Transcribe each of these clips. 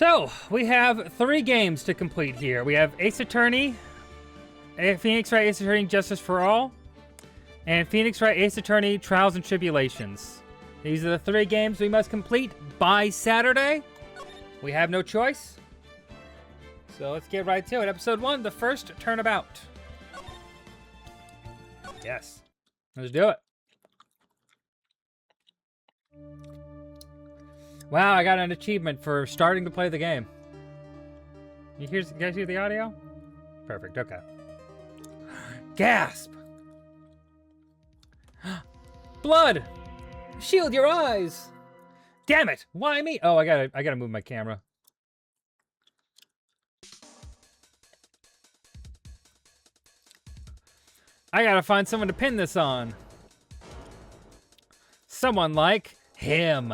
So, we have 3 games to complete here. We have Ace Attorney, Phoenix Wright Ace Attorney Justice for All, and Phoenix Wright Ace Attorney Trials and Tribulations. These are the 3 games we must complete by Saturday. We have no choice. So let's get right to it. Episode 1, the first turnabout. Yes. Let's do it. Wow, I got an achievement for starting to play the game. You guys hear the audio? Perfect, okay. Gasp! Blood! Shield your eyes! Damn it! Why me? Oh, I gotta move my camera. I gotta find someone to pin this on. Someone like him.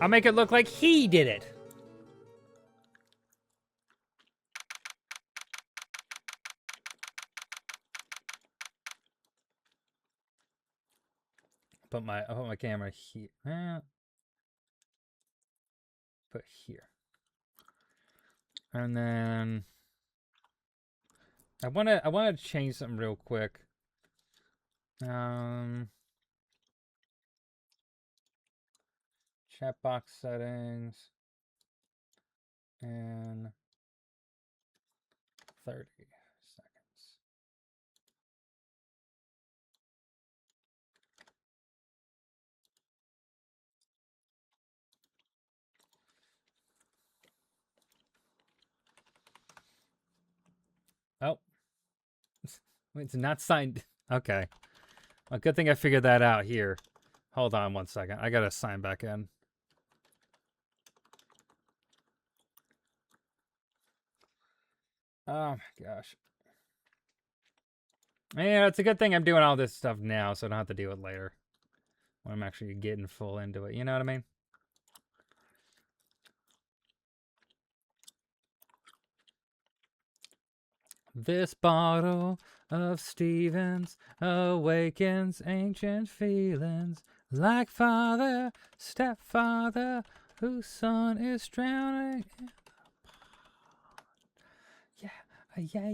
I'll make it look like he did it. I'll put my camera here. Put here. And then I wanna change something real quick. Chat box settings and 30 seconds. Oh, it's not signed. Okay. Well, good thing I figured that out here. Hold on 1 second. I gotta sign back in. Oh my gosh. Yeah, it's a good thing I'm doing all this stuff now so I don't have to deal with it later. When I'm actually getting full into it. You know what I mean? This bottle of Stevens awakens ancient feelings like father, stepfather, whose son is drowning in the pond. Yeah,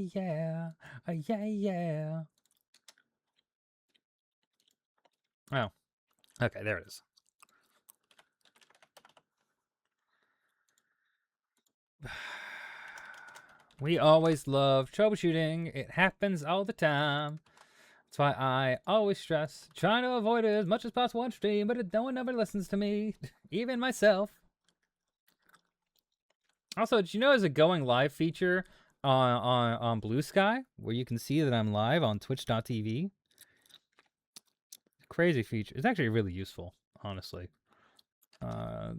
yeah. Oh, okay, there it is. We always love troubleshooting. It happens all the time. That's why I always stress trying to avoid it as much as possible on stream, but no one ever listens to me, even myself. Also, did you know there's a going live feature on Blue Sky where you can see that I'm live on twitch.tv? Crazy feature. It's actually really useful, honestly.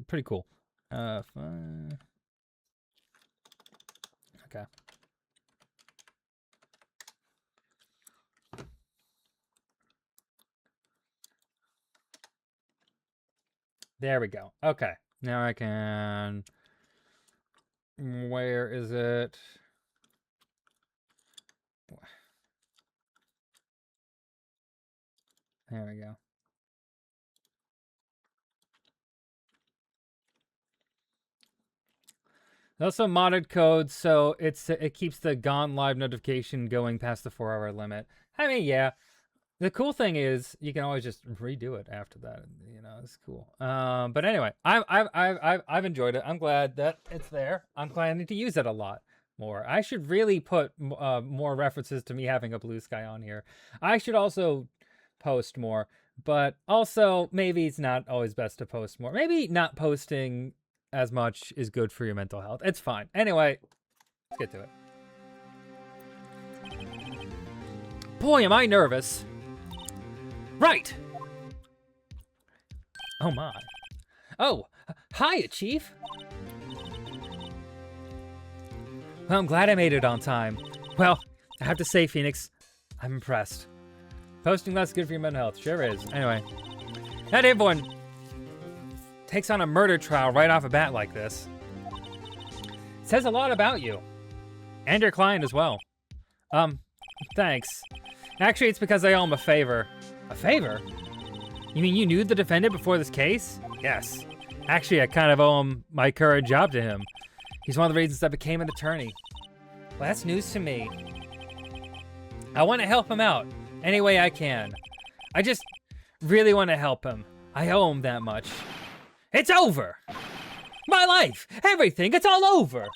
Pretty cool. Fine. Okay. There we go. Okay. Now I can... Where is it? There we go. Also modded code, so it keeps the gone live notification going past the 4-hour limit. I mean, yeah. The cool thing is you can always just redo it after that. You know, it's cool. But anyway, I've enjoyed it. I'm glad that it's there. I'm planning to use it a lot more. I should really put more references to me having a Blue Sky on here. I should also post more, but also maybe it's not always best to post more. Maybe not posting as much is good for your mental health. It's fine. Anyway, let's get to it. Boy, am I nervous. Right. Oh my. Oh, hiya, Chief. Well, I'm glad I made it on time. Well, I have to say, Phoenix, I'm impressed. Posting less good for your mental health. Sure is. Anyway, not everyone takes on a murder trial right off the bat like this. It says a lot about you. And your client as well. Thanks. Actually, it's because I owe him a favor. A favor? You mean you knew the defendant before this case? Yes. Actually, I kind of owe him my current job to him. He's one of the reasons I became an attorney. Well, that's news to me. I want to help him out any way I can. I just really want to help him. I owe him that much. It's over! My life! Everything! It's all over!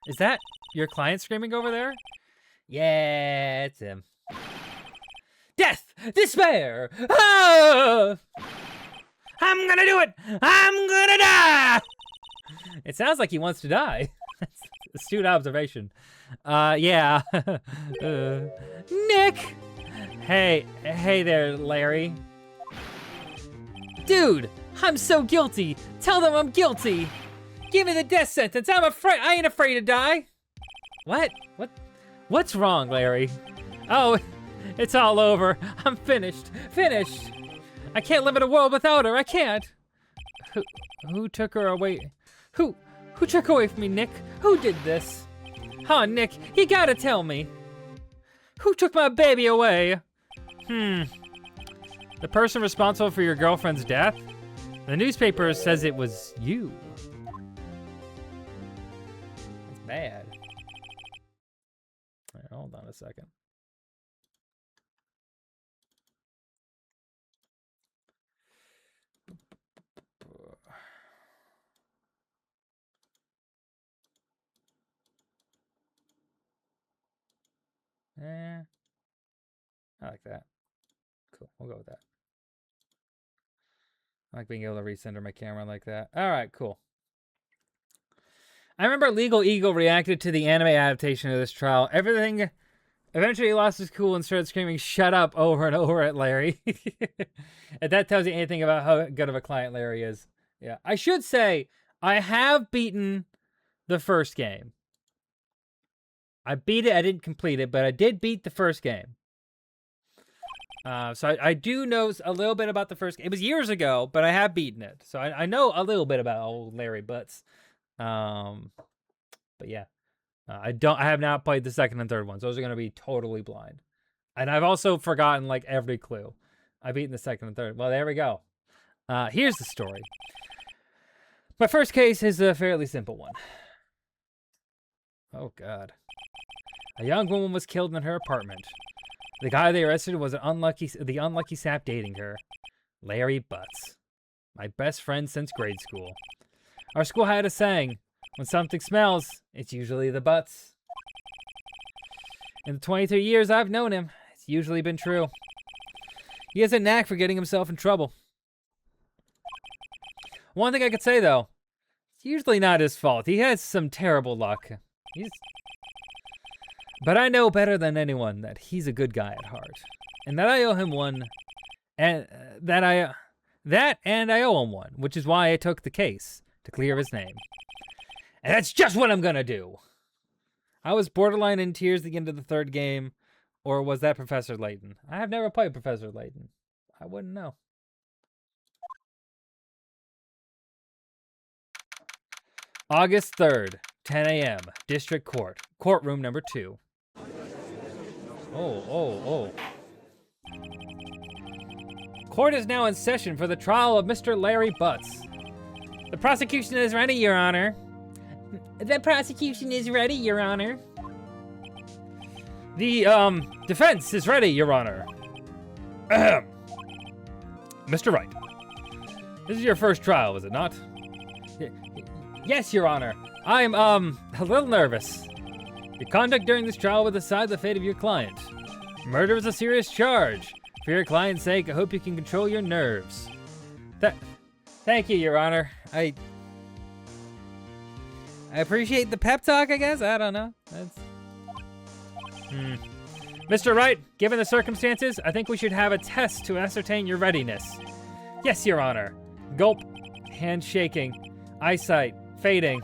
Is that your client screaming over there? Yeah, it's him. Death! Despair! Ah! I'm gonna do it! I'm gonna die! It sounds like he wants to die. Astute observation. Yeah. Nick! Hey there, Larry. Dude, I'm so guilty. Tell them I'm guilty. Give me the death sentence. I ain't afraid to die. What? What's wrong, Larry? Oh, it's all over. I'm finished. Finished. I can't live in a world without her. I can't. Who took her away? Who took her away from me, Nick? Who did this? Huh, Nick, you gotta tell me. Who took my baby away? The person responsible for your girlfriend's death? The newspaper says it was you. That's bad. All right, hold on a second. I like that. Cool, we'll go with that. I like being able to recenter my camera like that. All right, cool. I remember Legal Eagle reacted to the anime adaptation of this trial. Everything eventually lost his cool and started screaming, "Shut up," over and over at Larry. If that tells you anything about how good of a client Larry is. Yeah, I should say, I have beaten the first game. I beat it, I didn't complete it, but I did beat the first game. So I do know a little bit about the first game. It was years ago, but I have beaten it. So I know a little bit about old Larry Butts. But yeah, I have not played the second and third ones. Those are going to be totally blind. And I've also forgotten like every clue. I've beaten the second and third. Well, there we go. Here's the story. My first case is a fairly simple one. Oh, God. A young woman was killed in her apartment. The guy they arrested was the unlucky sap dating her, Larry Butts, my best friend since grade school. Our school had a saying, when something smells, it's usually the butts. In the 23 years I've known him, it's usually been true. He has a knack for getting himself in trouble. One thing I could say, though, it's usually not his fault. He has some terrible luck. But I know better than anyone that he's a good guy at heart, and that I owe him one, and I owe him one, which is why I took the case to clear his name. And that's just what I'm gonna do. I was borderline in tears at the end of the third game, or was that Professor Layton? I have never played Professor Layton. I wouldn't know. August 3rd, 10 a.m., District Court, courtroom number 2. Oh. Court is now in session for the trial of Mr. Larry Butts. The prosecution is ready, Your Honor. The prosecution is ready, Your Honor. The, defense is ready, Your Honor. Ahem. Mr. Wright, this is your first trial, is it not? Yes, Your Honor. I'm, a little nervous. Your conduct during this trial will decide the fate of your client. Murder is a serious charge. For your client's sake, I hope you can control your nerves. Thank you, Your Honor. I appreciate the pep talk, I guess? I don't know. Mr. Wright, given the circumstances, I think we should have a test to ascertain your readiness. Yes, Your Honor. Gulp. Hand shaking. Eyesight. Fading.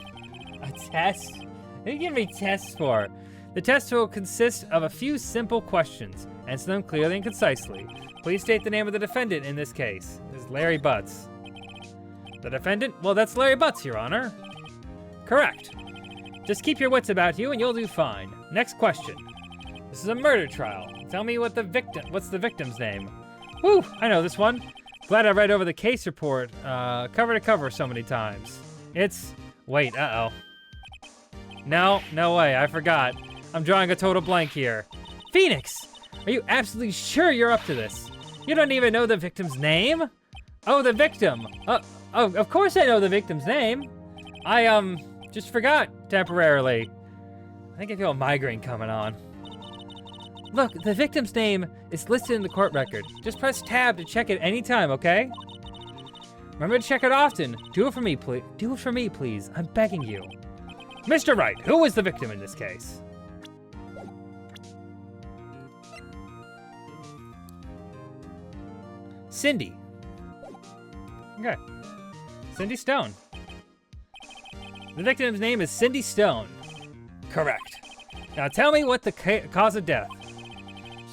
A test? What are you giving me tests for? The test will consist of a few simple questions. Answer them clearly and concisely. Please state the name of the defendant in this case. This is Larry Butts. The defendant? Well, that's Larry Butts, Your Honor. Correct. Just keep your wits about you and you'll do fine. Next question. This is a murder trial. Tell me what's the victim's name? Whew, I know this one. Glad I read over the case report, cover to cover so many times. Wait, uh-oh. No way, I forgot. I'm drawing a total blank here. Phoenix, are you absolutely sure you're up to this? You don't even know the victim's name? Oh, the victim. Oh, of course I know the victim's name. I, just forgot temporarily. I think I feel a migraine coming on. Look, the victim's name is listed in the court record. Just press tab to check it anytime, okay? Remember to check it often. Do it for me, please. Do it for me, please. I'm begging you. Mr. Wright, who is the victim in this case? Cindy. Okay. Cindy Stone. The victim's name is Cindy Stone. Correct. Now tell me what the cause of death.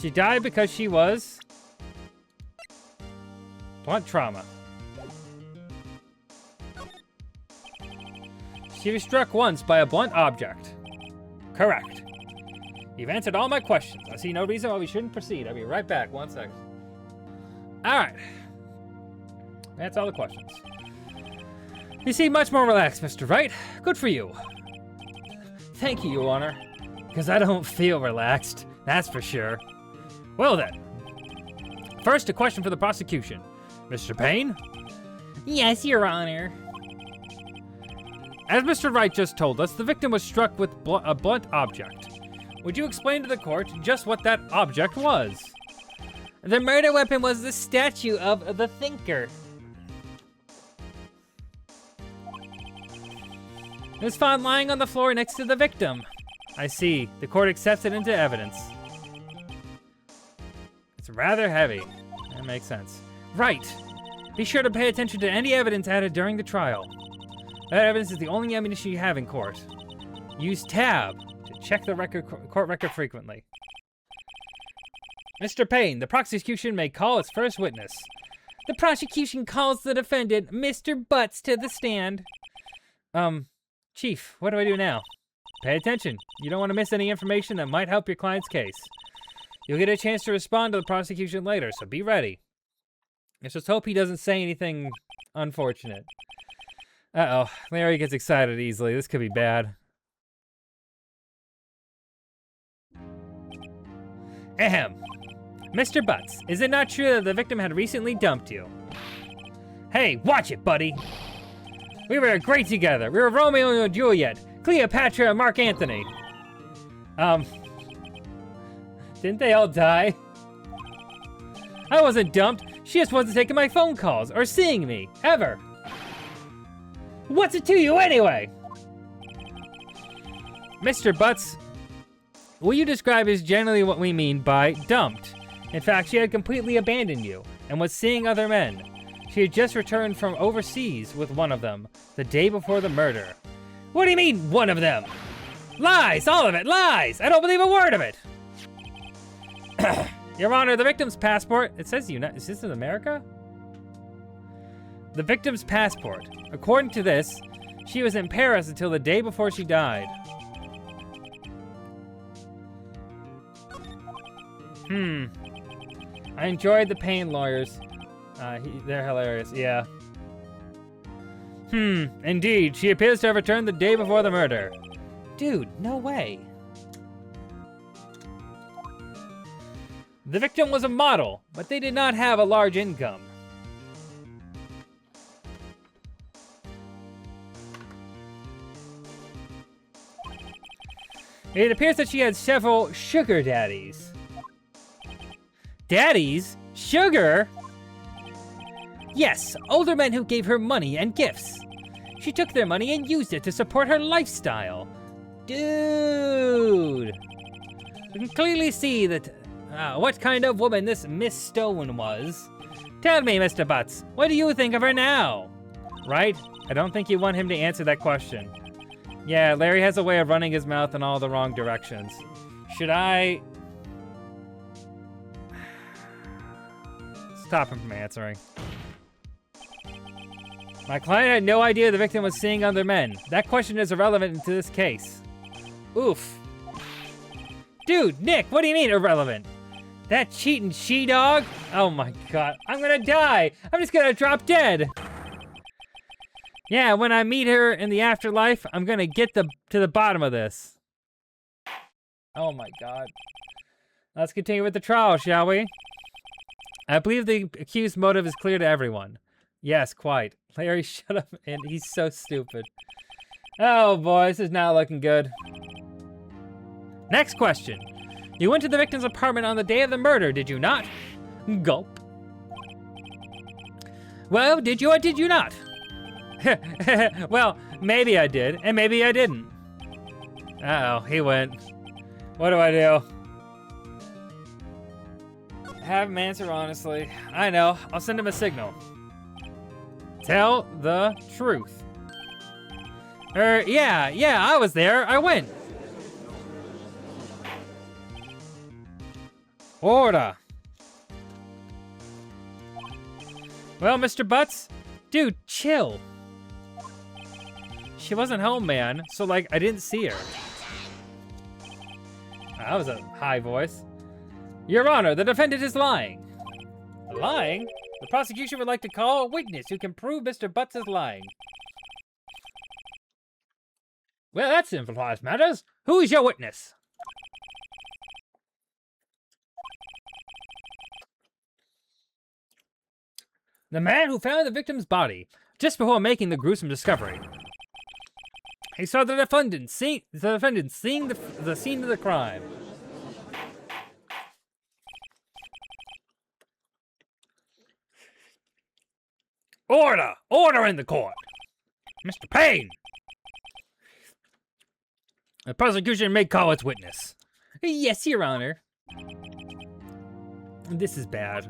She died because she was... blunt trauma. She was struck once by a blunt object. Correct. You've answered all my questions. I see no reason why we shouldn't proceed. I'll be right back. 1 second. All right. That's all the questions. You seem much more relaxed, Mr. Wright. Good for you. Thank you, Your Honor. Because I don't feel relaxed. That's for sure. Well then. First, a question for the prosecution. Mr. Payne? Yes, Your Honor. As Mr. Wright just told us, the victim was struck with a blunt object. Would you explain to the court just what that object was? The murder weapon was the statue of the Thinker. It was found lying on the floor next to the victim. I see. The court accepts it into evidence. It's rather heavy. That makes sense. Right. Be sure to pay attention to any evidence added during the trial. That evidence is the only ammunition you have in court. Use tab to check the court record frequently. Mr. Payne, the prosecution may call its first witness. The prosecution calls the defendant, Mr. Butts, to the stand. Chief, what do I do now? Pay attention. You don't want to miss any information that might help your client's case. You'll get a chance to respond to the prosecution later, so be ready. Let's just hope he doesn't say anything unfortunate. Uh-oh, Larry gets excited easily. This could be bad. Ahem. Mr. Butts, is it not true that the victim had recently dumped you? Hey, watch it, buddy. We were great together. We were Romeo and Juliet, Cleopatra and Mark Antony. Didn't they all die? I wasn't dumped. She just wasn't taking my phone calls or seeing me, ever. What's it to you anyway? Mr. Butts, what you describe is generally what we mean by dumped. In fact, she had completely abandoned you and was seeing other men. She had just returned from overseas with one of them, the day before the murder. What do you mean, one of them? Lies, all of it, lies! I don't believe a word of it! Your Honor, the victim's passport, it says is this in America? The victim's passport. According to this, she was in Paris until the day before she died. I enjoyed the Payne lawyers. They're hilarious, yeah. Indeed. She appears to have returned the day before the murder. Dude, no way. The victim was a model, but they did not have a large income. It appears that she had several sugar daddies. Daddies? Sugar? Yes, older men who gave her money and gifts. She took their money and used it to support her lifestyle. Dude! We can clearly see that what kind of woman this Miss Stone was. Tell me, Mr. Butts, what do you think of her now? Right? I don't think you want him to answer that question. Yeah, Larry has a way of running his mouth in all the wrong directions. Should I... stop him from answering? My client had no idea the victim was seeing other men. That question is irrelevant to this case. Oof. Dude, Nick, what do you mean irrelevant? That cheating she-dog? Oh my god, I'm gonna die! I'm just gonna drop dead! Yeah, when I meet her in the afterlife, I'm gonna get to the bottom of this. Oh my god. Let's continue with the trial, shall we? I believe the accused's motive is clear to everyone. Yes, quite. Larry, shut up, and he's so stupid. Oh boy, this is not looking good. Next question. You went to the victim's apartment on the day of the murder, did you not? Gulp. Well, did you or did you not? Well, maybe I did, and maybe I didn't. Uh-oh, he went. What do I do? Have him answer honestly. I know, I'll send him a signal. Tell the truth. Yeah, I was there, I went. Order. Well, Mr. Butts, dude, chill. She wasn't home, man, so like, I didn't see her. That was a high voice. Your Honor, the defendant is lying. Lying? The prosecution would like to call a witness who can prove Mr. Butts is lying. Well, that simplifies matters. Who is your witness? The man who found the victim's body just before making the gruesome discovery. He saw the defendant seeing the scene of the crime. Order! Order in the court! Mr. Payne! The prosecution may call its witness. Yes, Your Honor. This is bad.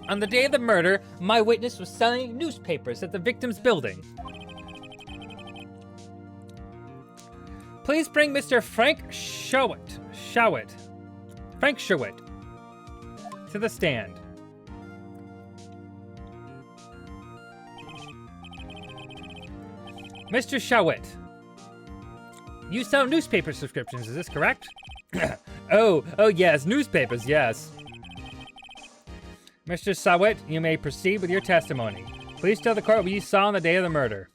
On the day of the murder, my witness was selling newspapers at the victim's building. Please bring Mr. Frank Showett to the stand. Mr. Showett, you sell newspaper subscriptions, is this correct? Oh yes, newspapers, yes. Mr. Showett, you may proceed with your testimony. Please tell the court what you saw on the day of the murder.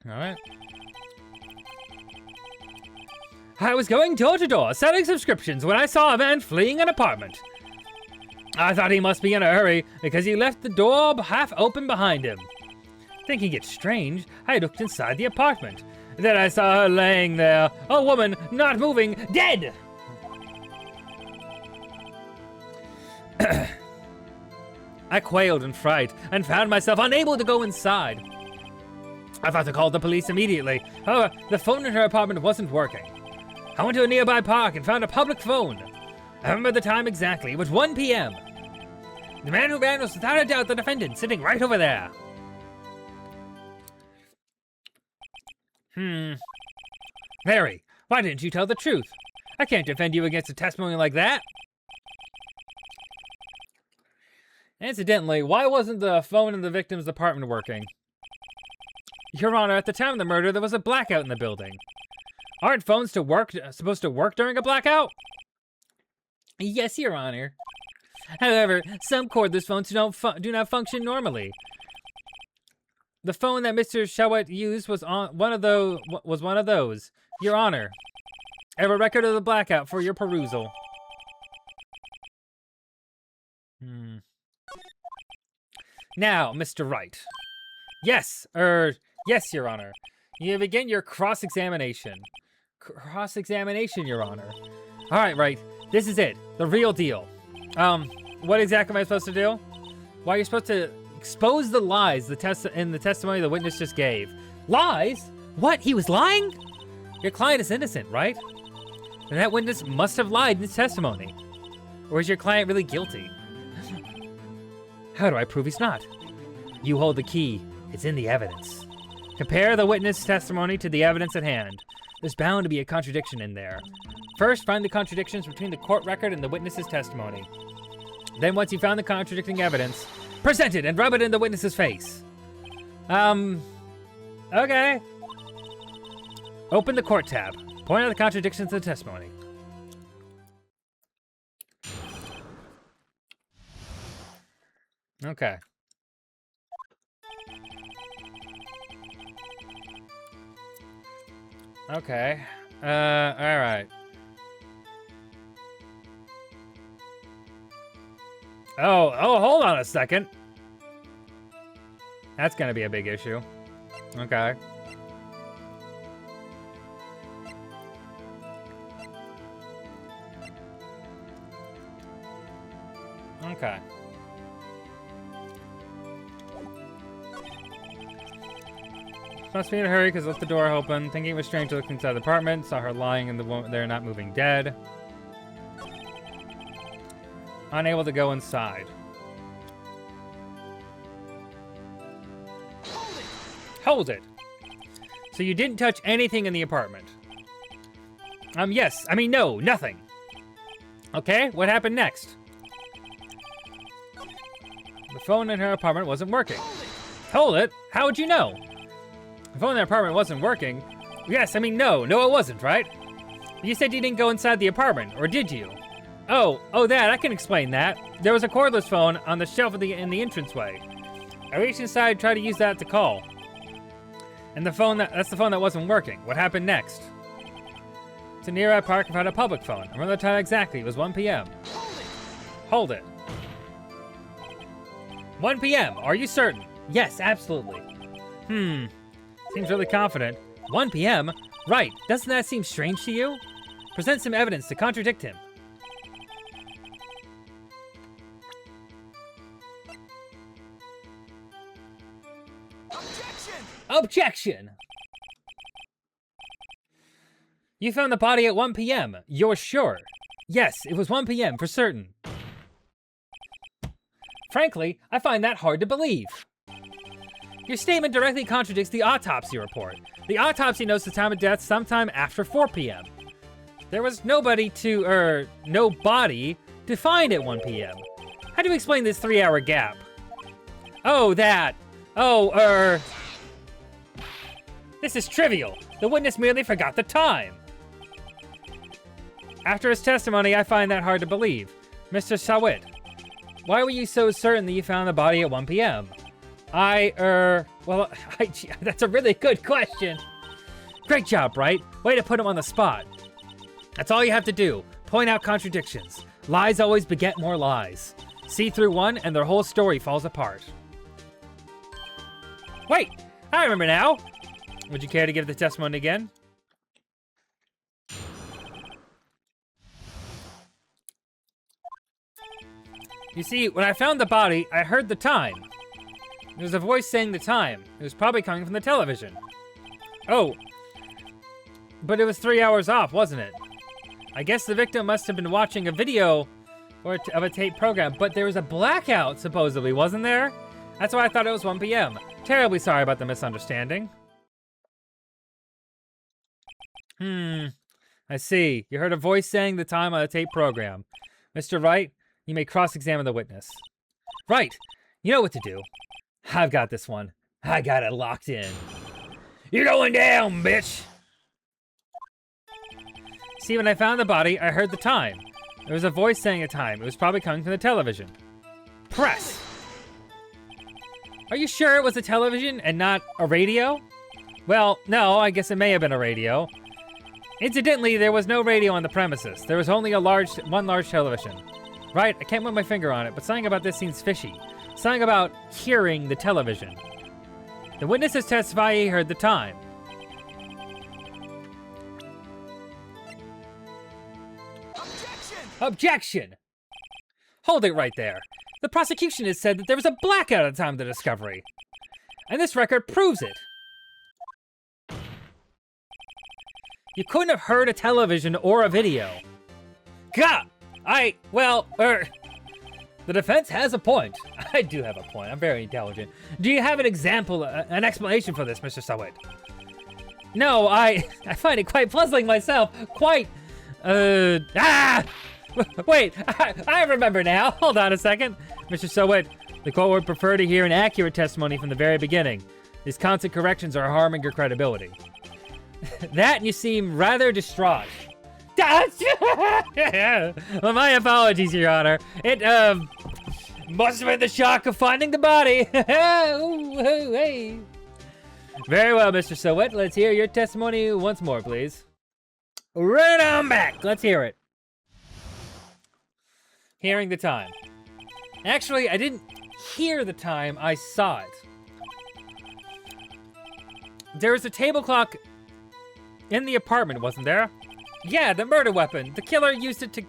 All right. I was going door to door selling subscriptions when I saw a man fleeing an apartment. I thought he must be in a hurry because he left the door half open behind him. Thinking it strange, I looked inside the apartment. Then I saw her laying there, a woman not moving, dead! I quailed in fright and found myself unable to go inside. I thought to call the police immediately. However, the phone in her apartment wasn't working. I went to a nearby park and found a public phone. I remember the time exactly. It was 1 p.m. The man who ran was without a doubt the defendant, sitting right over there. Larry, why didn't you tell the truth? I can't defend you against a testimony like that. Incidentally, why wasn't the phone in the victim's apartment working? Your Honor, at the time of the murder, there was a blackout in the building. Aren't phones supposed to work during a blackout? Yes, Your Honor. However, some cordless phones do not function normally. The phone that Mr. Showett used was one of those. Your Honor, I have a record of the blackout for your perusal. Now, Mr. Wright. Yes, Your Honor. You begin your cross-examination. Cross-examination, Your Honor. All right, Wright. This is it. The real deal. What exactly am I supposed to do? Well, you're supposed to expose the lies in the testimony the witness just gave. Lies? What? He was lying? Your client is innocent, right? And that witness must have lied in his testimony. Or is your client really guilty? How do I prove he's not? You hold the key. It's in the evidence. Compare the witness testimony to the evidence at hand. There's bound to be a contradiction in there. First, find the contradictions between the court record and the witness's testimony. Then, once you found the contradicting evidence, present it and rub it in the witness's face. Okay. Open the court tab. Point out the contradictions in the testimony. Okay. Okay. Alright. Oh, hold on a second. That's gonna be a big issue. Okay. Okay. Must be in a hurry because left the door open. Thinking of a stranger looked inside the apartment. Saw her lying in the woman there, not moving, dead. Unable to go inside. Hold it! So you didn't touch anything in the apartment? Yes. I mean, no, nothing. Okay, what happened next? The phone in her apartment wasn't working. Hold it? How would you know? The phone in the apartment wasn't working? Yes, I mean, no, it wasn't, right? You said you didn't go inside the apartment, or did you? Oh, that, I can explain that. There was a cordless phone on the shelf in the entranceway. I reached inside, tried to use that to call. And that's the phone that wasn't working. What happened next? To nearby park and found a public phone. I remember the time exactly, it was 1 p.m. Hold it. 1 p.m., are you certain? Yes, absolutely. Seems really confident. 1 p.m.? Right, doesn't that seem strange to you? Present some evidence to contradict him. Objection! You found the body at 1 p.m. You're sure? Yes, it was 1 p.m. for certain. Frankly, I find that hard to believe. Your statement directly contradicts the autopsy report. The autopsy notes the time of death sometime after 4 p.m. There was no body to find at 1 p.m. How do you explain this 3-hour gap? This is trivial. The witness merely forgot the time. After his testimony, I find that hard to believe. Mr. Sawit, why were you so certain that you found the body at 1 p.m.? That's a really good question. Great job, Wright. Way to put him on the spot. That's all you have to do. Point out contradictions. Lies always beget more lies. See through one and their whole story falls apart. Wait, I remember now. Would you care to give the testimony again? You see, when I found the body, I heard the time. There was a voice saying the time. It was probably coming from the television. Oh, but it was 3 hours off, wasn't it? I guess the victim must have been watching a video of a tape program, but there was a blackout, supposedly, wasn't there? That's why I thought it was 1 p.m. Terribly sorry about the misunderstanding. I see. You heard a voice saying the time on the tape program. Mr. Wright, you may cross-examine the witness. Right. You know what to do. I've got this one. I got it locked in. You're going down, bitch! See, when I found the body, I heard the time. There was a voice saying a time. It was probably coming from the television. Press! Are you sure it was a television and not a radio? Well, no, I guess it may have been a radio. Incidentally, there was no radio on the premises. There was only one large television. Right, I can't put my finger on it, but something about this seems fishy. Something about hearing the television. The witnesses testify he heard the time. Objection! Hold it right there. The prosecution has said that there was a blackout at the time of the discovery. And this record proves it. You couldn't have heard a television or a video. Gah! The defense has a point. I do have a point. I'm very intelligent. Do you have an example, an explanation for this, Mr. Sawit? No, I find it quite puzzling myself. Wait, I remember now. Hold on a second. Mr. Sawit, the court would prefer to hear an accurate testimony from the very beginning. These constant corrections are harming your credibility. That and you seem rather distraught. Well, my apologies, Your Honor. It, must have been the shock of finding the body. Ooh, hey. Very well, Mr. Sowett. Let's hear your testimony once more, please. Right on back. Let's hear it. Hearing the time. Actually, I didn't hear the time. I saw it. There was a table clock in the apartment, wasn't there? Yeah, the murder weapon. The killer used it to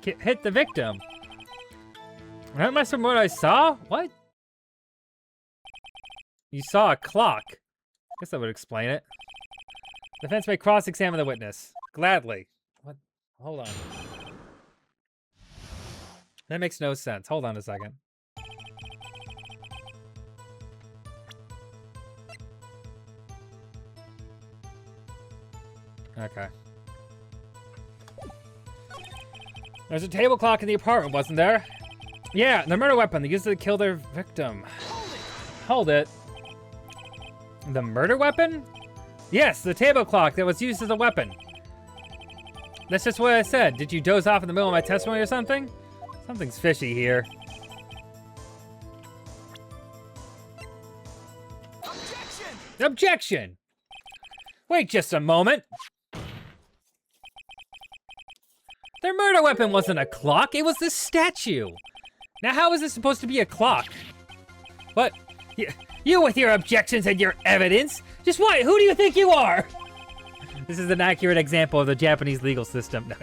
hit the victim. That must have been what I saw? What? You saw a clock. Guess that would explain it. Defense may cross-examine the witness. Gladly. What? Hold on. That makes no sense. Hold on a second. Okay. There's a table clock in the apartment, wasn't there? Yeah, the murder weapon. They used it to kill their victim. Hold it. The murder weapon? Yes, the table clock that was used as a weapon. That's just what I said. Did you doze off in the middle of my testimony or something? Something's fishy here. Objection! Objection! Wait just a moment. Their murder weapon wasn't a clock, it was this statue. Now how is this supposed to be a clock? What? You with your objections and your evidence? Just what? Who do you think you are? This is an accurate example of the Japanese legal system.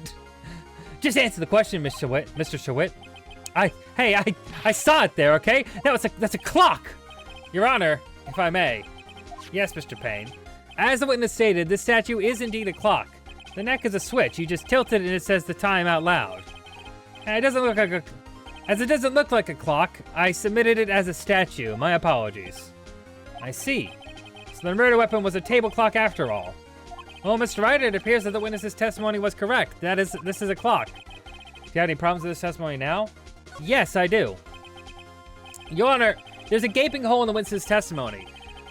Just answer the question, Mr. Sherwitt. I saw it there, okay? That's a clock. Your Honor, if I may. Yes, Mr. Payne. As the witness stated, this statue is indeed a clock. The neck is a switch. You just tilt it and it says the time out loud. And it doesn't look like a... As it doesn't look like a clock, I submitted it as a statue. My apologies. I see. So the murder weapon was a table clock after all. Well, Mr. Wright, it appears that the witness's testimony was correct. This is a clock. Do you have any problems with this testimony now? Yes, I do. Your Honor, there's a gaping hole in the witness's testimony.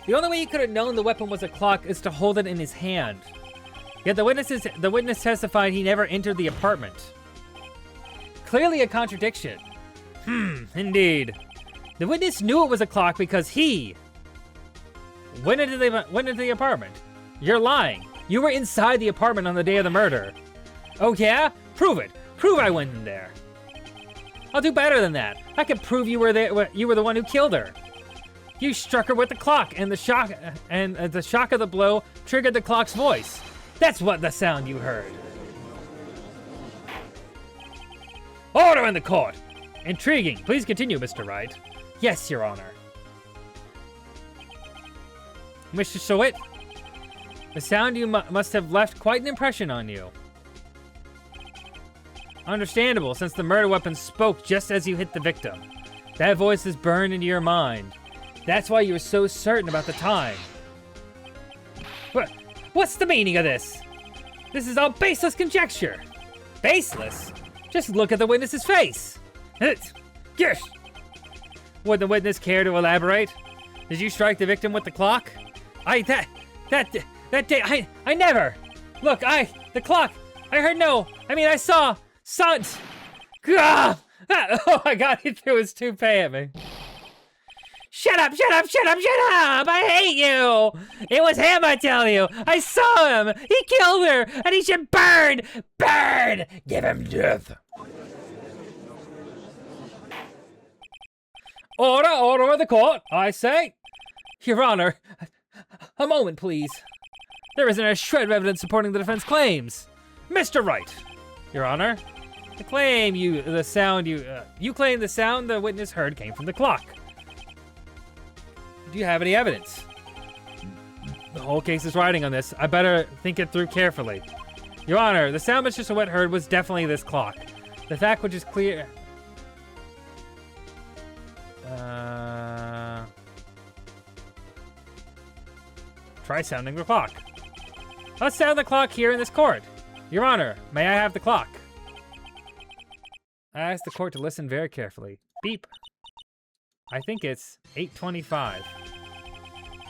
The only way he could have known the weapon was a clock is to hold it in his hand. Yet the witness testified he never entered the apartment. Clearly a contradiction. Indeed. The witness knew it was a clock because he went into the apartment. You're lying. You were inside the apartment on the day of the murder. Oh yeah? Prove it. Prove I went in there. I'll do better than that. I can prove you were the one who killed her. You struck her with the clock, and the shock of the blow triggered the clock's voice. That's what the sound you heard. Order in the court. Intriguing. Please continue, Mr. Wright. Yes, Your Honor. Mr. Sowett, the sound you must have left quite an impression on you. Understandable, since the murder weapon spoke just as you hit the victim. That voice is burned into your mind. That's why you were so certain about the time. What's the meaning of this? This is all baseless conjecture. Baseless? Just look at the witness's face. Yes. Would the witness care to elaborate? Did you strike the victim with the clock? That day, I never. Look, the clock. I heard no. I mean, I saw it. Oh my God, he threw his toupee at me. Shut up! I hate you! It was him, I tell you! I saw him! He killed her! And he should burn! Burn! Give him death! Order of the court, I say! Your Honor, a moment, please. There isn't a shred of evidence supporting the defense claims. Mr. Wright, Your Honor, you claim the sound the witness heard came from the clock. Do you have any evidence? The whole case is riding on this. I better think it through carefully. Your Honor, the sound Mr. Sowett heard was definitely this clock. The fact which is clear... Try sounding the clock. Let's sound the clock here in this court. Your Honor, may I have the clock? I ask the court to listen very carefully. Beep. I think it's 8:25.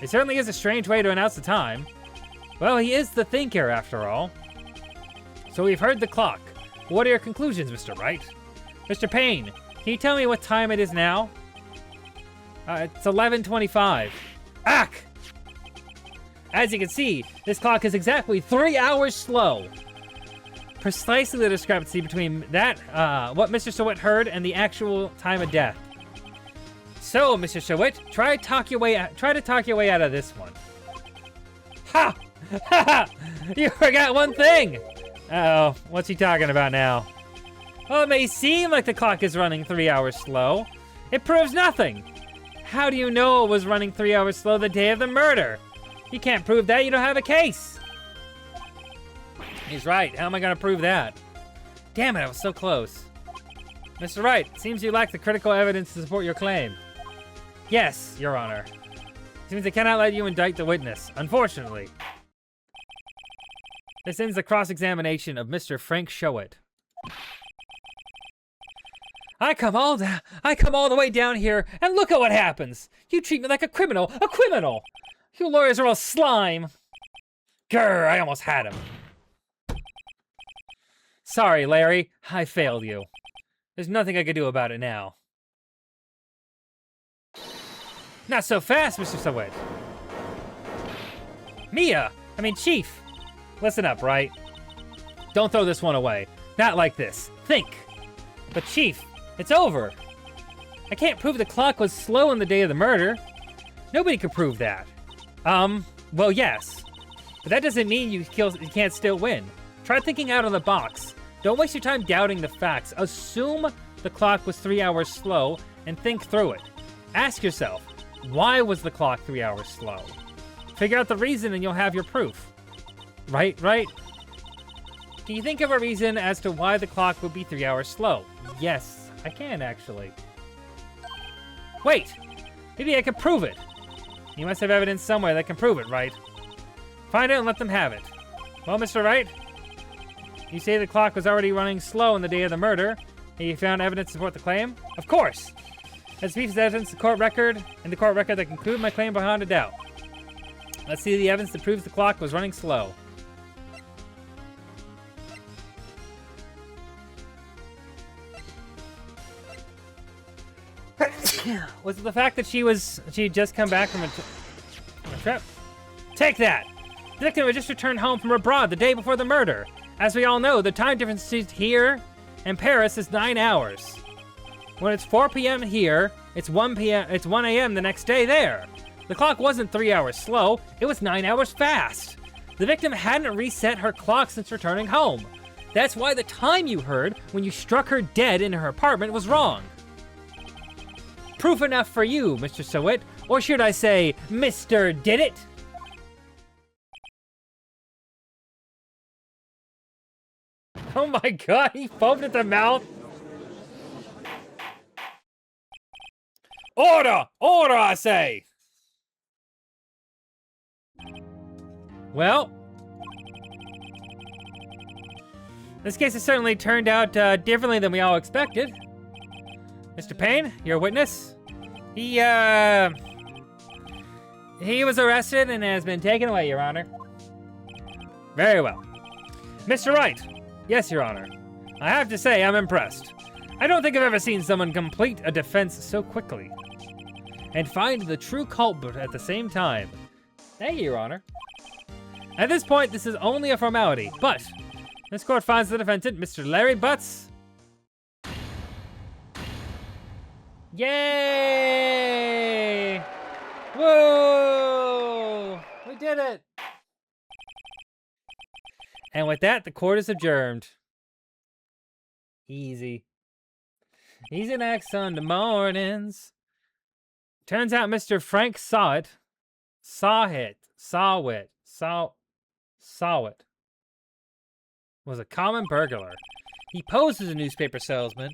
It certainly is a strange way to announce the time. Well, he is the thinker, after all. So we've heard the clock. What are your conclusions, Mr. Wright? Mr. Payne, can you tell me what time it is now? It's 11:25. Ack! As you can see, this clock is exactly 3 hours slow. Precisely the discrepancy between that, what Mr. Sewett heard and the actual time of death. So, Mr. Sewett, try to talk your way out of this one. Ha! Ha ha! You forgot one thing! Uh-oh, what's he talking about now? Well, it may seem like the clock is running 3 hours slow. It proves nothing. How do you know it was running 3 hours slow the day of the murder? You can't prove that, you don't have a case. He's right, how am I gonna prove that? Damn it, I was so close. Mr. Wright, seems you lack the critical evidence to support your claim. Yes, Your Honor. Seems I cannot let you indict the witness, unfortunately. This ends the cross-examination of Mr. Frank Showett. I come all the way down here, and look at what happens. You treat me like a criminal, a criminal. You lawyers are all slime. Grr, I almost had him. Sorry, Larry, I failed you. There's nothing I can do about it now. Not so fast, Mr. Sewett. Chief. Listen up, Wright? Don't throw this one away. Not like this. Think. But Chief, it's over. I can't prove the clock was slow on the day of the murder. Nobody could prove that. Well, yes. But that doesn't mean you can't still win. Try thinking out of the box. Don't waste your time doubting the facts. Assume the clock was 3 hours slow and think through it. Ask yourself, why was the clock 3 hours slow? Figure out the reason and you'll have your proof. Right? Can you think of a reason as to why the clock would be 3 hours slow? Yes, I can actually. Wait, maybe I can prove it. You must have evidence somewhere that can prove it, right? Find it and let them have it. Well, Mr. Wright, you say the clock was already running slow on the day of the murder, and you found evidence to support the claim? Of course! As speaks evidence, the court record that conclude my claim beyond a doubt. Let's see the evidence that proves the clock was running slow. Was it the fact that she had just come back from a trip? Take that! The victim had just returned home from abroad the day before the murder. As we all know, the time difference here and Paris is 9 hours. When it's 4 p.m. here, it's 1 a.m. the next day there. The clock wasn't 3 hours slow, it was 9 hours fast. The victim hadn't reset her clock since returning home. That's why the time you heard when you struck her dead in her apartment was wrong. Proof enough for you, Mr. Sewett, or should I say, Mr. Did It? Oh my god, he foamed at the mouth. Order! Order, I say! Well, this case has certainly turned out differently than we all expected. Mr. Payne, your witness. He was arrested and has been taken away, Your Honor. Very well. Mr. Wright. Yes, Your Honor. I have to say, I'm impressed. I don't think I've ever seen someone complete a defense so quickly. And find the true culprit at the same time. Thank you, Your Honor. At this point, this is only a formality, but this court finds the defendant, Mr. Larry Butts. Yay! Whoa! We did it! And with that, the court is adjourned. Easy. Easy next Sunday mornings. Turns out Mr. Frank Sawett was a common burglar. He posed as a newspaper salesman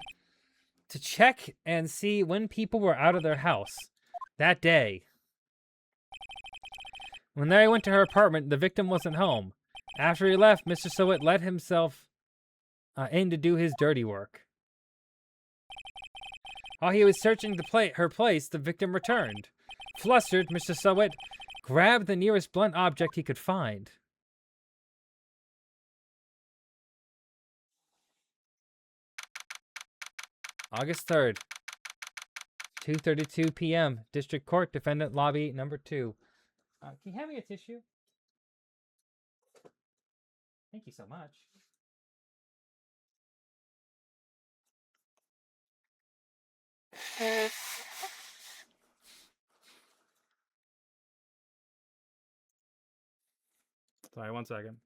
to check and see when people were out of their house that day. When Larry went to her apartment, the victim wasn't home. After he left, Mr. Sewett let himself in to do his dirty work. While he was searching her place, the victim returned. Flustered, Mr. Sewett grabbed the nearest blunt object he could find. August 3rd, 2:32 p.m. District Court, Defendant Lobby number 2. Can you hand me a tissue? Thank you so much. Sorry, 1 second.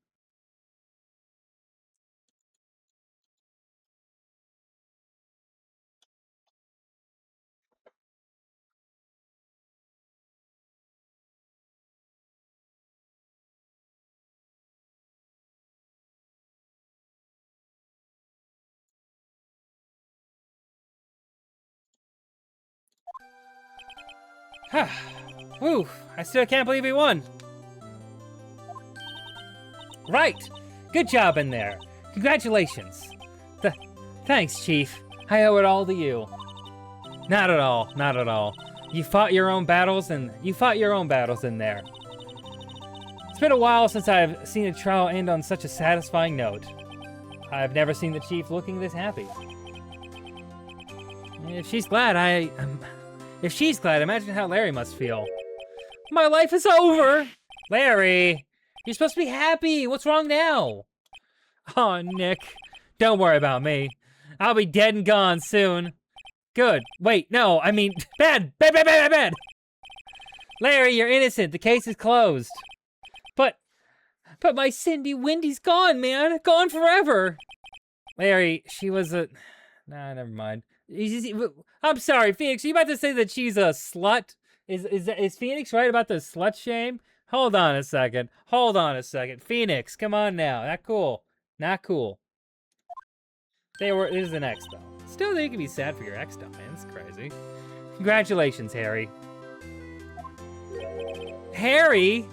Whew, I still can't believe he won. Right. Good job in there. Congratulations. Thanks, Chief. I owe it all to you. Not at all. Not at all. You fought your own battles in there. It's been a while since I've seen a trial end on such a satisfying note. I've never seen the Chief looking this happy. If she's glad, imagine how Larry must feel. My life is over! Larry! You're supposed to be happy! What's wrong now? Oh, Nick. Don't worry about me. I'll be dead and gone soon. Good. Wait, no, I mean, bad! Larry, you're innocent. The case is closed. But my Cindy Windy's gone, man. Gone forever. Larry, she was a... Nah, never mind. I'm sorry, Phoenix, are you about to say that she's a slut? Is Phoenix right about the slut shame? Hold on a second. Phoenix, come on now. Not cool. Not cool. There's an ex, though. Still, you can be sad for your ex, though, man. It's crazy. Congratulations, Harry. Harry?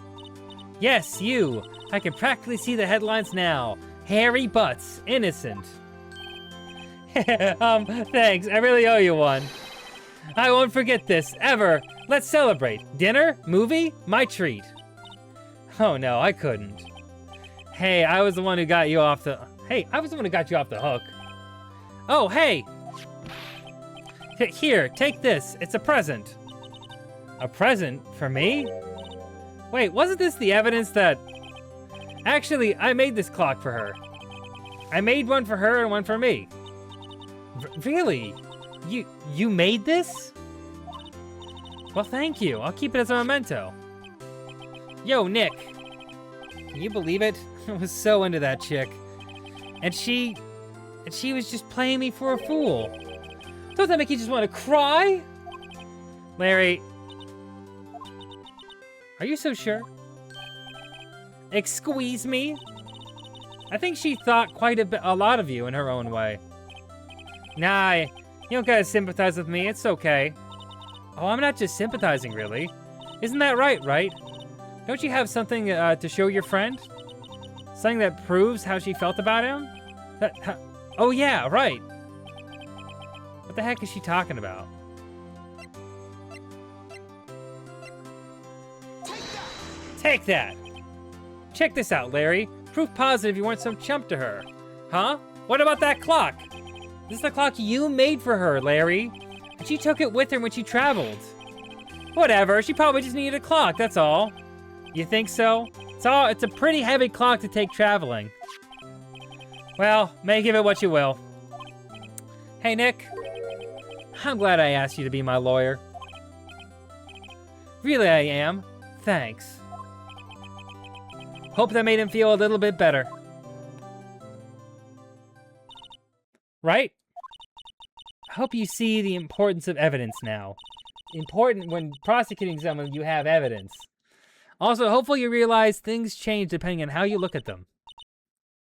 Yes, you. I can practically see the headlines now. Harry Butts, innocent. Thanks. I really owe you one. I won't forget this, ever. Let's celebrate. Dinner? Movie? My treat. Oh, no, I couldn't. Hey, I was the one who got you off the... hook. Oh, hey! Here, take this. It's a present. A present? For me? Wait, wasn't this the evidence that... Actually, I made this clock for her. I made one for her and one for me. Really? You made this? Well, thank you. I'll keep it as a memento. Yo, Nick. Can you believe it? I was so into that chick. And she was just playing me for a fool. Don't that make you just want to cry? Larry. Are you so sure? Excuse me? I think she thought quite a lot of you in her own way. Nah, you don't gotta sympathize with me, it's okay. Oh, I'm not just sympathizing, really. Isn't that right? Don't you have something to show your friend? Something that proves how she felt about him? Oh yeah, right. What the heck is she talking about? Take that! Check this out, Larry. Proof positive you weren't some chump to her. Huh? What about that clock? This is the clock you made for her, Larry. And she took it with her when she traveled. Whatever, she probably just needed a clock, that's all. You think so? It's a pretty heavy clock to take traveling. Well, make of it what you will. Hey, Nick. I'm glad I asked you to be my lawyer. Really, I am. Thanks. Hope that made him feel a little bit better. Right? I hope you see the importance of evidence now. Important when prosecuting someone, you have evidence. Also, hopefully you realize things change depending on how you look at them.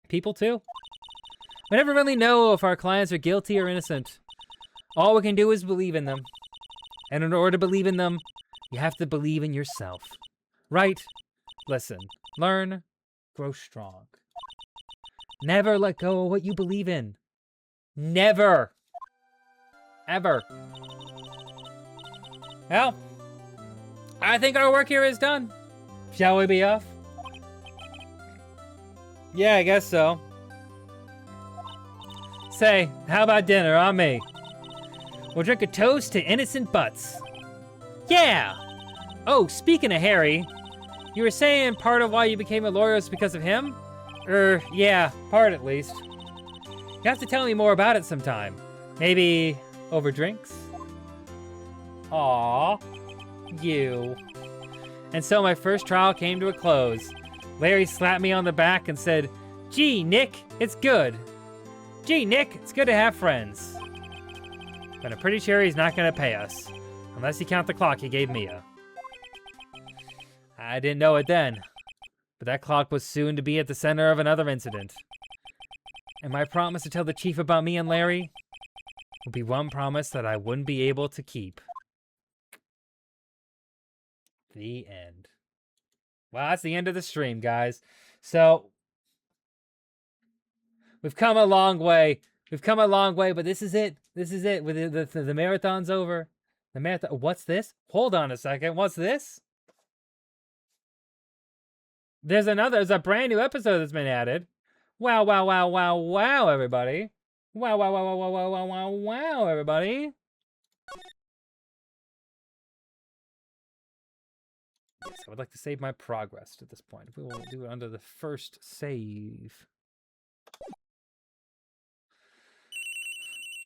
People too. We never really know if our clients are guilty or innocent. All we can do is believe in them. And in order to believe in them, you have to believe in yourself. Right? Listen, learn, grow strong. Never let go of what you believe in. Never. Ever. Well, I think our work here is done. Shall we be off? Yeah, I guess so. Say, how about dinner on me? We'll drink a toast to innocent butts. Yeah! Oh, speaking of Harry, you were saying part of why you became a lawyer was because of him? Yeah, part at least. You have to tell me more about it sometime. Maybe over drinks? Aww. You. And so my first trial came to a close. Larry slapped me on the back and said, "Gee, Nick, it's good. Gee, Nick, it's good to have friends. But I'm pretty sure he's not gonna pay us. Unless you count the clock he gave Mia." I didn't know it then. But that clock was soon to be at the center of another incident. And my promise to tell the chief about me and Larry would be one promise that I wouldn't be able to keep. The end. Well, that's the end of the stream, guys. So, we've come a long way. We've come a long way, but this is it. This is it. The marathon's over. The marathon. What's this? Hold on a second. What's this? There's a brand new episode that's been added. Wow, wow, wow, wow, wow, everybody. Wow, wow, wow, wow, wow, wow, wow, wow, wow, everybody. Yes, I would like to save my progress at this point. We will do it under the first save.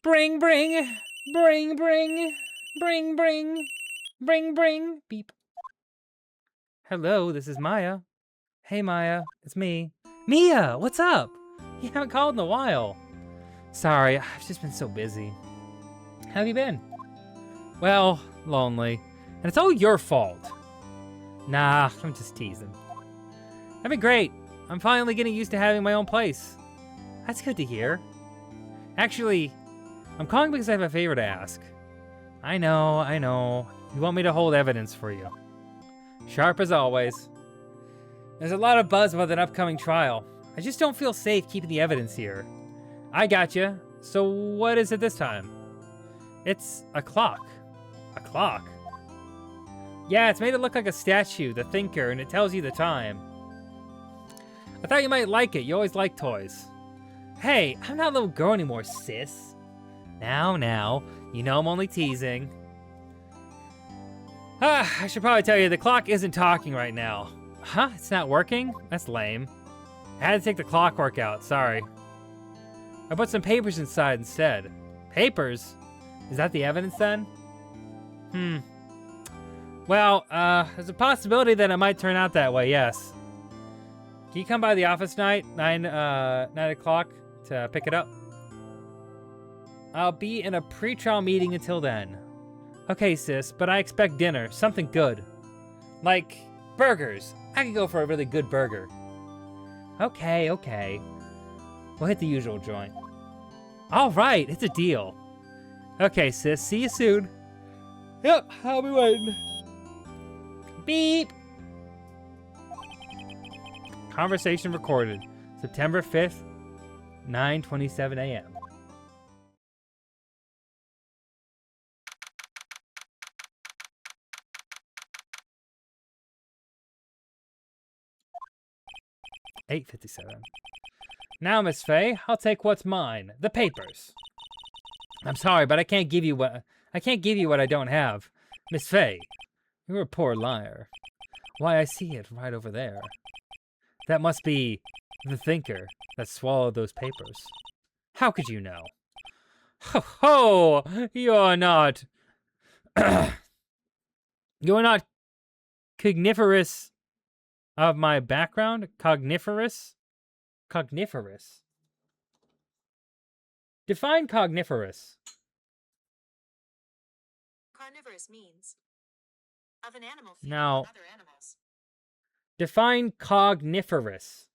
Bring, bring, bring, bring, bring, bring, bring, bring, beep. Hello, this is Maya. Hey, Maya, it's me. Mia, what's up? You haven't called in a while. Sorry, I've just been so busy. How have you been? Well, lonely. And it's all your fault. Nah, I'm just teasing. I've been great. I'm finally getting used to having my own place. That's good to hear. Actually, I'm calling because I have a favor to ask. I know. You want me to hold evidence for you. Sharp as always. There's a lot of buzz about an upcoming trial. I just don't feel safe keeping the evidence here. I gotcha. So what is it this time? It's a clock. A clock? Yeah, it's made to look like a statue, the thinker, and it tells you the time. I thought you might like it. You always like toys. Hey, I'm not a little girl anymore, sis. Now, you know I'm only teasing. I should probably tell you, the clock isn't talking right now. Huh? It's not working? That's lame. I had to take the clockwork out, sorry. I put some papers inside instead. Papers? Is that the evidence then? Well, there's a possibility that it might turn out that way, yes. Can you come by the office tonight, 9 o'clock, to pick it up? I'll be in a pre-trial meeting until then. Okay, sis, but I expect dinner, something good. Like burgers. I could go for a really good burger. Okay. We'll hit the usual joint. All right, it's a deal. Okay, sis, see you soon. Yep, I'll be waiting. Beep. Conversation recorded, September 5th, 9:27 a.m. $8:57. Now, Miss Faye, I'll take what's mine, the papers. I'm sorry, but I can't give you what I don't have. Miss Faye, you're a poor liar. Why, I see it right over there. That must be the thinker that swallowed those papers. How could you know? Ho ho! You're not cogniferous of my background? Cogniferous? Cogniferous. Define cogniferous. Carnivorous means of an animal feeding Now, on other animals. Define cogniferous.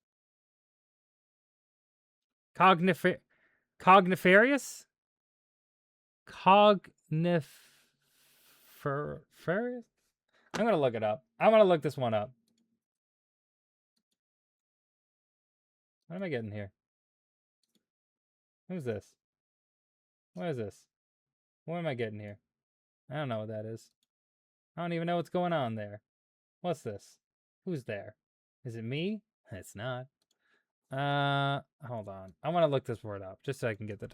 Cogniferous? Cogniferous? I'm gonna look it up. I want to look this one up. What am I getting here? Who's this? What is this? What am I getting here? I don't know what that is. I don't even know what's going on there. What's this? Who's there? Is it me? It's not. Hold on. I want to look this word up just so I can get the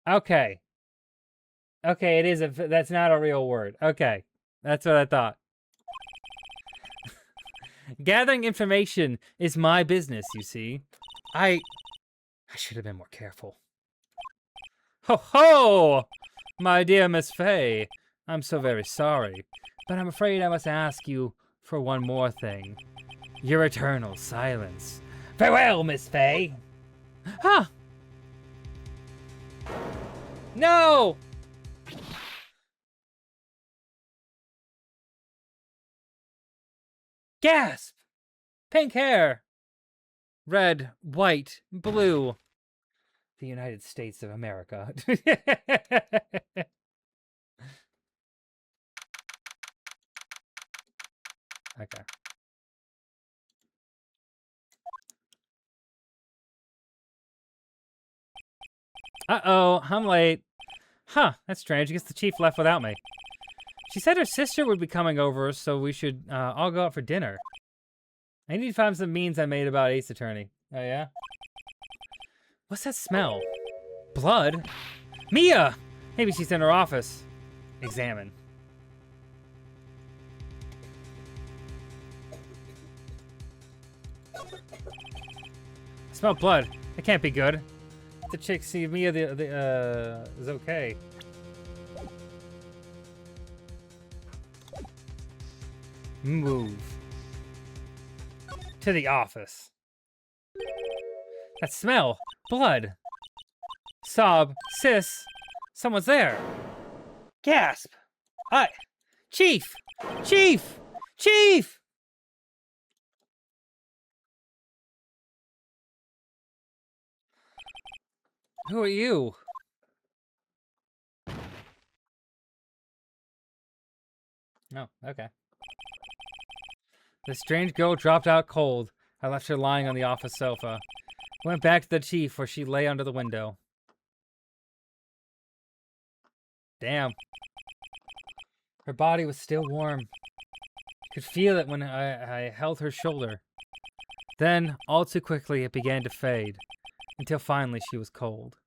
Okay. Okay, it is that's not a real word. Okay. That's what I thought. Gathering information is my business, you see. I should have been more careful. Ho ho! My dear Miss Fay, I'm so very sorry, but I'm afraid I must ask you for one more thing. Your eternal silence. Farewell, Miss Fay! Huh! No! Gasp! Pink hair! Red, white, blue. The United States of America. Okay. Uh-oh, I'm late. Huh, that's strange. I guess the chief left without me. She said her sister would be coming over, so we should all go out for dinner. I need to find some memes I made about Ace Attorney. Oh, yeah? What's that smell? Blood? Mia! Maybe she's in her office. Examine. I smell blood. It can't be good. The chick see Mia is okay. Move. To the office. That smell. Blood. Sob. Sis. Someone's there. Gasp. Chief! Chief! Chief! Who are you? Oh, okay. The strange girl dropped out cold. I left her lying on the office sofa. Went back to the chief where she lay under the window. Damn. Her body was still warm. Could feel it when I held her shoulder. Then, all too quickly, it began to fade, until finally she was cold.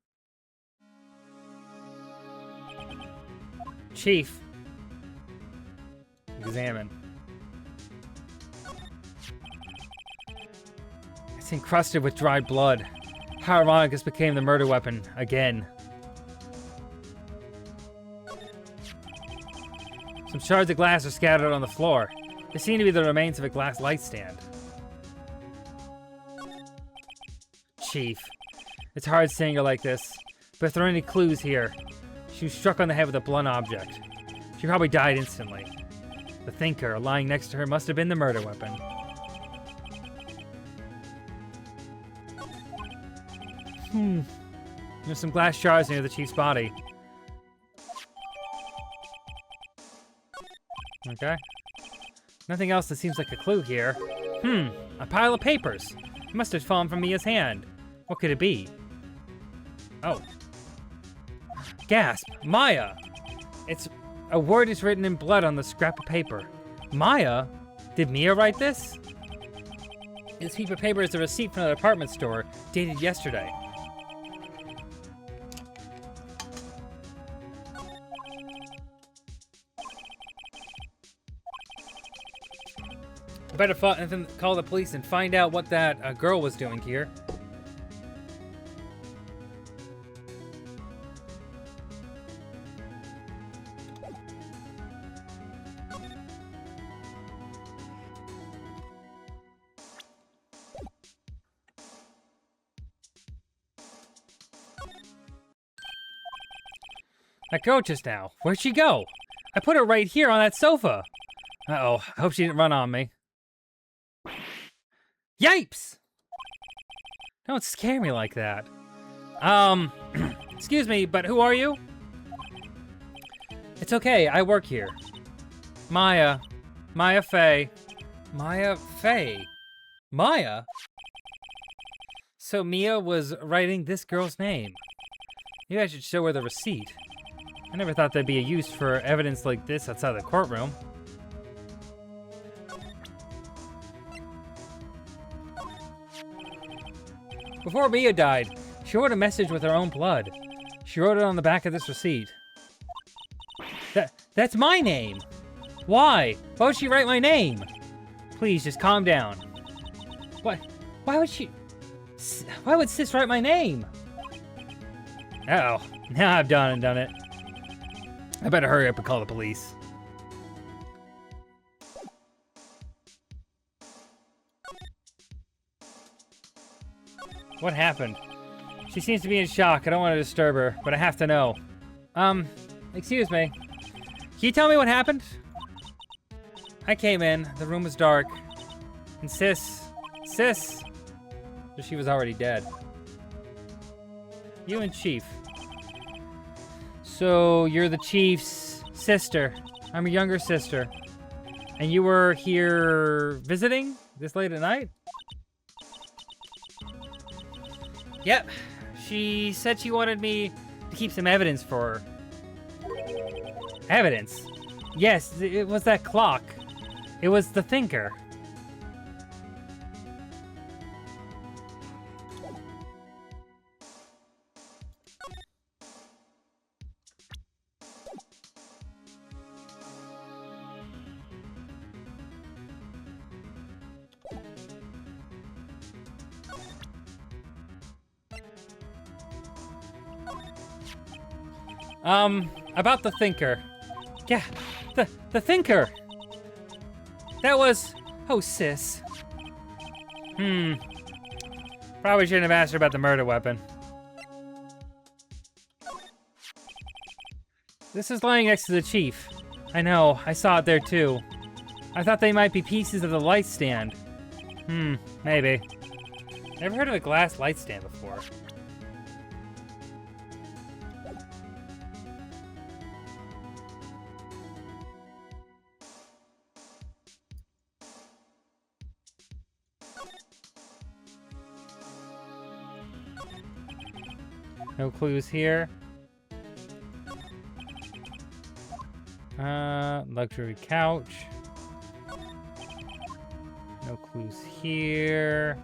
Chief. Examine. It's encrusted with dried blood. How ironic this became the murder weapon again. Some shards of glass are scattered on the floor. They seem to be the remains of a glass light stand. Chief. It's hard seeing her like this, but if there are any clues here, she was struck on the head with a blunt object. She probably died instantly. The thinker lying next to her must have been the murder weapon. There's some glass shards near the chief's body. Okay. Nothing else that seems like a clue here. A pile of papers. It must have fallen from Mia's hand. What could it be? Oh. Gasp! Maya! A word is written in blood on the scrap of paper. Maya? Did Mia write this? This piece of paper is a receipt from the department store, dated yesterday. I better call the police and find out what that girl was doing here. That girl just now, where'd she go? I put her right here on that sofa. Uh-oh, I hope she didn't run on me. Yipes! Don't scare me like that. Excuse me, but who are you? It's okay, I work here. Maya. Maya Fay. Maya Fay. Maya? So Mia was writing this girl's name. Maybe I should show her the receipt. I never thought there'd be a use for evidence like this outside the courtroom. Before Mia died, she wrote a message with her own blood. She wrote it on the back of this receipt. That's my name. Why? Why would she write my name? Please, just calm down. Why would she... Why would Sis write my name? Uh-oh. Now I've done it. I better hurry up and call the police. What happened? She seems to be in shock. I don't want to disturb her, but I have to know. Excuse me. Can you tell me what happened? I came in. The room was dark. And Sis... She was already dead. You and Chief. So, you're the Chief's sister. I'm your younger sister. And you were here visiting this late at night? Yep. She said she wanted me to keep some evidence for her. Evidence? Yes, it was that clock. It was the thinker. About the thinker. Yeah, the thinker. That was... Oh, Sis. Probably shouldn't have asked her about the murder weapon. This is lying next to the Chief. I know, I saw it there too. I thought they might be pieces of the light stand. Maybe. Never heard of a glass light stand before. No clues here. Luxury couch. No clues here.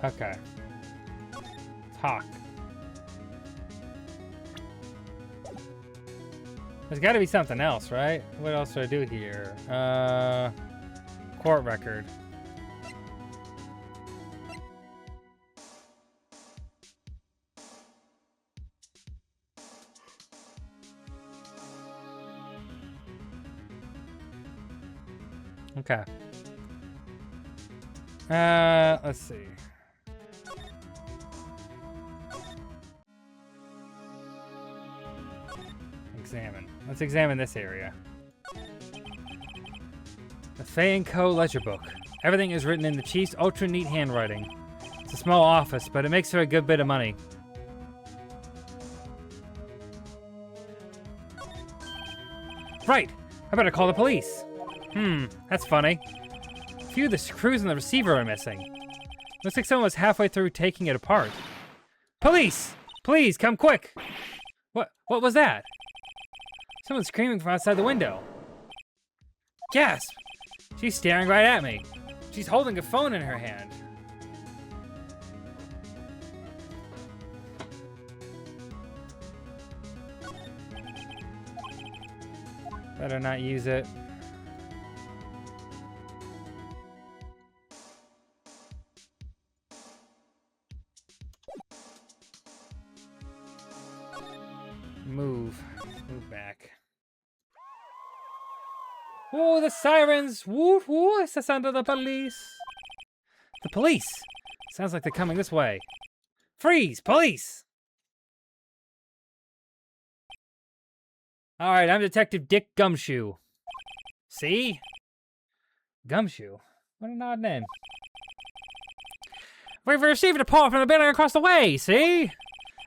Okay. Talk. There's got to be something else, right? What else do I do here? Court record. Okay. Let's see. Examine. Let's examine this area. The Fay & Co. ledger book. Everything is written in the Chief's ultra-neat handwriting. It's a small office, but it makes her a good bit of money. Right! I better call the police. That's funny. A few of the screws in the receiver are missing. Looks like someone was halfway through taking it apart. Police! Please, come quick! What was that? Someone's screaming from outside the window. Gasp! She's staring right at me. She's holding a phone in her hand. Better not use it. Move back. Oh, the sirens! Woo woo! It's the sound of the police. The police! Sounds like they're coming this way. Freeze! Police! Alright, I'm Detective Dick Gumshoe. See? Gumshoe? What an odd name. We've received a report from the building across the way, see?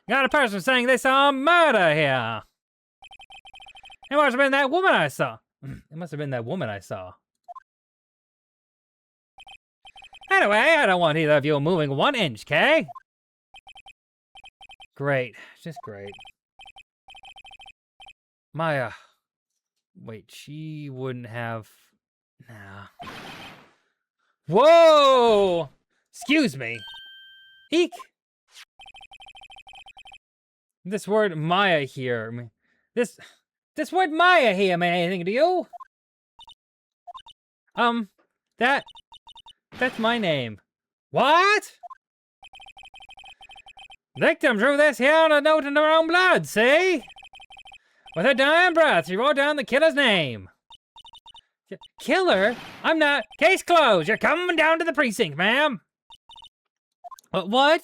Got a person saying they saw a murder here. It must have been that woman I saw. It must have been that woman I saw. Anyway, I don't want either of you moving 1 inch, okay? great. Just great. Maya. Wait, she wouldn't have... Nah. Whoa! Excuse me. Eek! This word Maya here... This word Maya here mean anything to you? That's my name. What? Victim drew this here on a note in her own blood, see? With her dying breath, she wrote down the killer's name. Killer? I'm not. Case closed. You're coming down to the precinct, ma'am. What?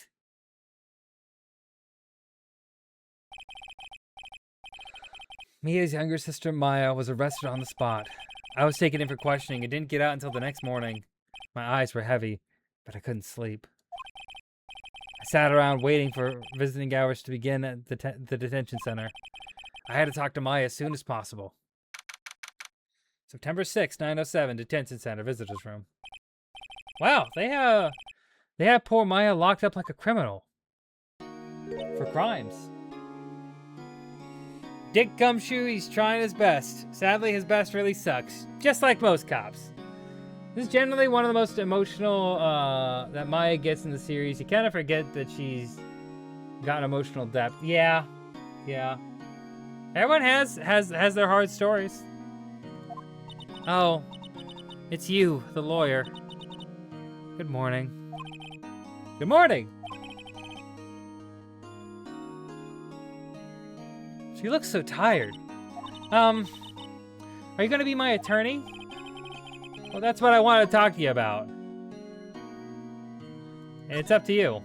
Mia's younger sister, Maya, was arrested on the spot. I was taken in for questioning and didn't get out until the next morning. My eyes were heavy, but I couldn't sleep. I sat around waiting for visiting hours to begin at the detention center. I had to talk to Maya as soon as possible. September 6, 907, detention center, visitors room. Wow, they have poor Maya locked up like a criminal. For crimes. Dick Gumshoe, he's trying his best. Sadly, his best really sucks. Just like most cops. This is generally one of the most emotional that Maya gets in the series. You kind of forget that she's got emotional depth. Yeah. Everyone has their hard stories. Oh, it's you, the lawyer. Good morning. Good morning. She looks so tired. Are you gonna be my attorney? Well, that's what I wanted to talk to you about. And it's up to you.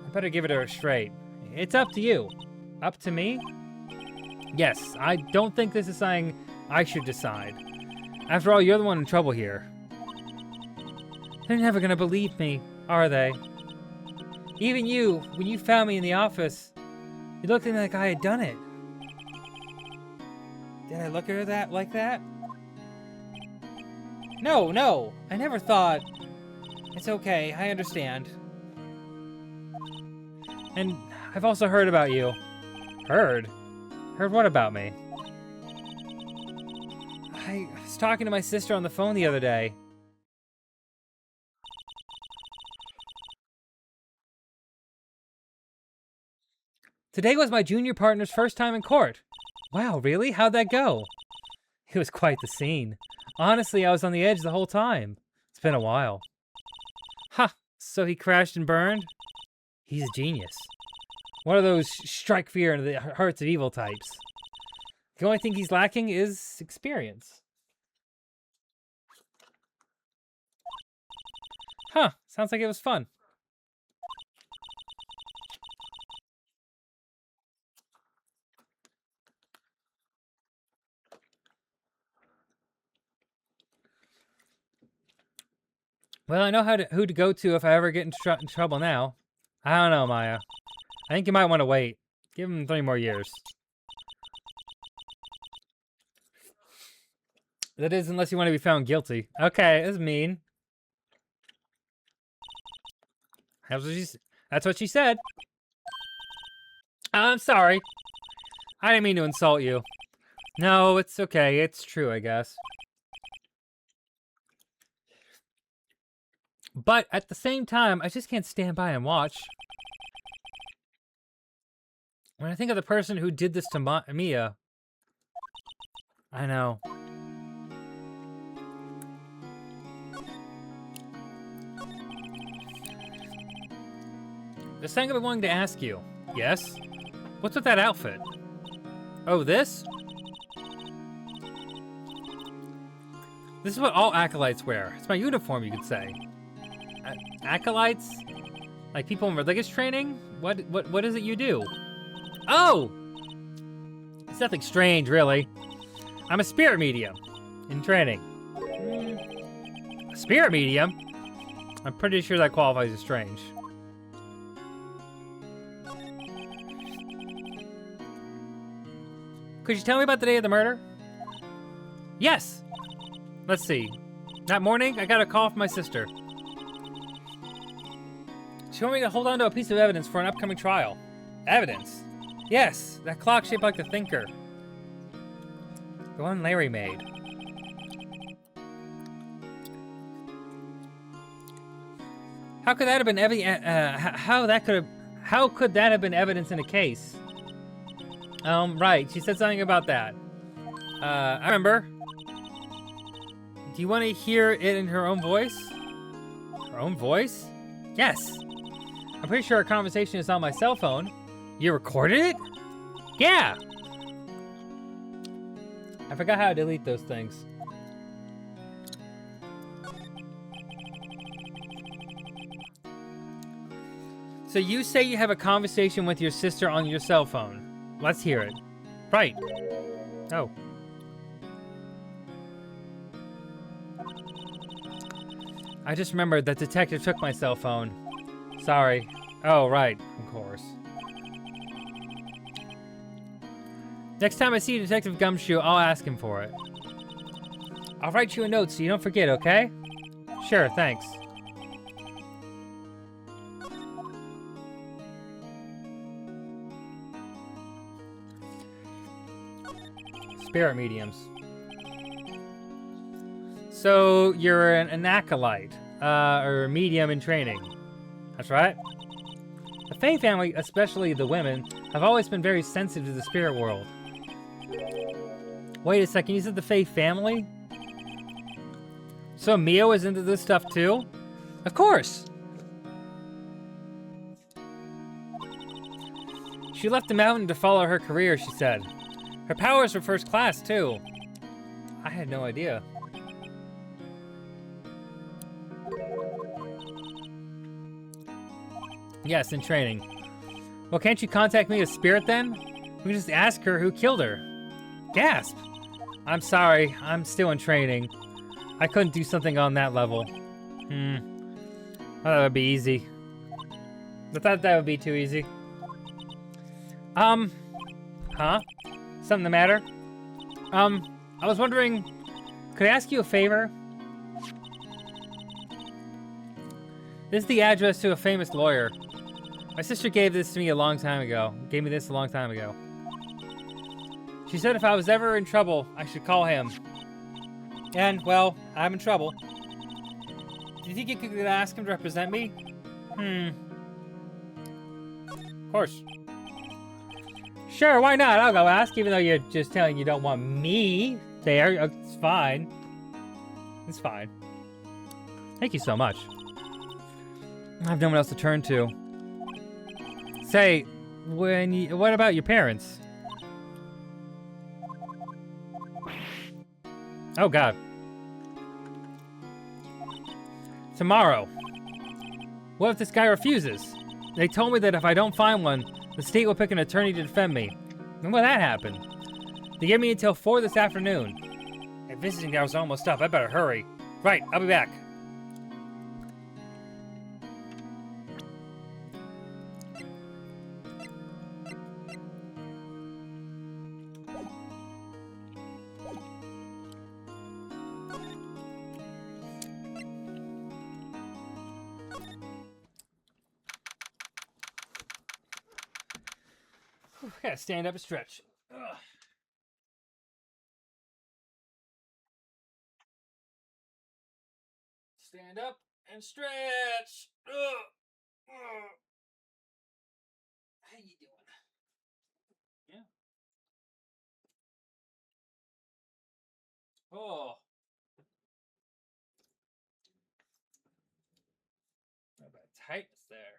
I better give it to her straight. It's up to you. Up to me? Yes, I don't think this is something I should decide. After all, you're the one in trouble here. They're never gonna believe me, are they? Even you, when you found me in the office, you looked at me like I had done it. Did I look at her like that? No, I never thought. It's okay, I understand. And I've also heard about you. Heard? Heard what about me? I was talking to my sister on the phone the other day. Today was my junior partner's first time in court. Wow, really? How'd that go? It was quite the scene. Honestly, I was on the edge the whole time. It's been a while. Ha! So he crashed and burned? He's a genius. One of those strike fear into the hearts of evil types. The only thing he's lacking is experience. Huh, sounds like it was fun. Well, I know who to go to if I ever get in trouble now. I don't know, Maya. I think you might want to wait. Give him 3 more years. That is, unless you want to be found guilty. Okay, that's mean. That's what she said. I'm sorry. I didn't mean to insult you. No, it's okay. It's true, I guess. But at the same time, I just can't stand by and watch. When I think of the person who did this to Mia, I know. There's something I've been wanting to ask you. Yes? What's with that outfit? Oh, this? This is what all acolytes wear. It's my uniform, you could say. Acolytes? Like people in religious training? What is it you do? Oh! It's nothing strange, really. I'm a spirit medium in training. A spirit medium? I'm pretty sure that qualifies as strange. Could you tell me about the day of the murder? Yes! Let's see. That morning, I got a call from my sister. She She wanted me to hold on to a piece of evidence for an upcoming trial. Evidence? Yes, that clock shaped like the Thinker. The one Larry made. How could that have been how could that have been evidence in a case? Right. She said something about that. I remember. Do you want to hear it in her own voice? Her own voice? Yes. I'm pretty sure our conversation is on my cell phone. You recorded it? Yeah. I forgot how to delete those things. So you say you have a conversation with your sister on your cell phone. Let's hear it. Right. Oh. I just remembered that detective took my cell phone. Sorry. Oh, right. Of course. Next time I see Detective Gumshoe, I'll ask him for it. I'll write you a note so you don't forget, okay? Sure, thanks. Spirit mediums. So you're an acolyte, or a medium in training. That's right. The Fae family, especially the women, have always been very sensitive to the spirit world. Wait a second, you said the Fae family? So Mio is into this stuff too? Of course! She left the mountain to follow her career, she said. Her powers were first class too. I had no idea. Yes, in training. Well, can't you contact me as Spirit then? We can just ask her who killed her. Gasp! I'm sorry, I'm still in training. I couldn't do something on that level. I thought that would be easy. I thought that would be too easy. Huh? Something the matter? I was wondering, could I ask you a favor? This is the address to a famous lawyer. My sister gave this to me a long time ago. Gave me this a long time ago. She said if I was ever in trouble, I should call him. And, well, I'm in trouble. Do you think you could ask him to represent me? Of course. Sure, why not? I'll go ask, even though you're just telling you don't want me there. It's fine. It's fine. Thank you so much. I have no one else to turn to. Say, what about your parents? Oh, God. Tomorrow. What if this guy refuses? They told me that if I don't find one, the state will pick an attorney to defend me. When will that happen? They gave me until 4 this afternoon. And visiting hours are almost up. I better hurry. Right, I'll be back. I gotta stand up and stretch. Ugh. Stand up and stretch. Ugh. Ugh. How you doing? Yeah. Oh. How about tightness there?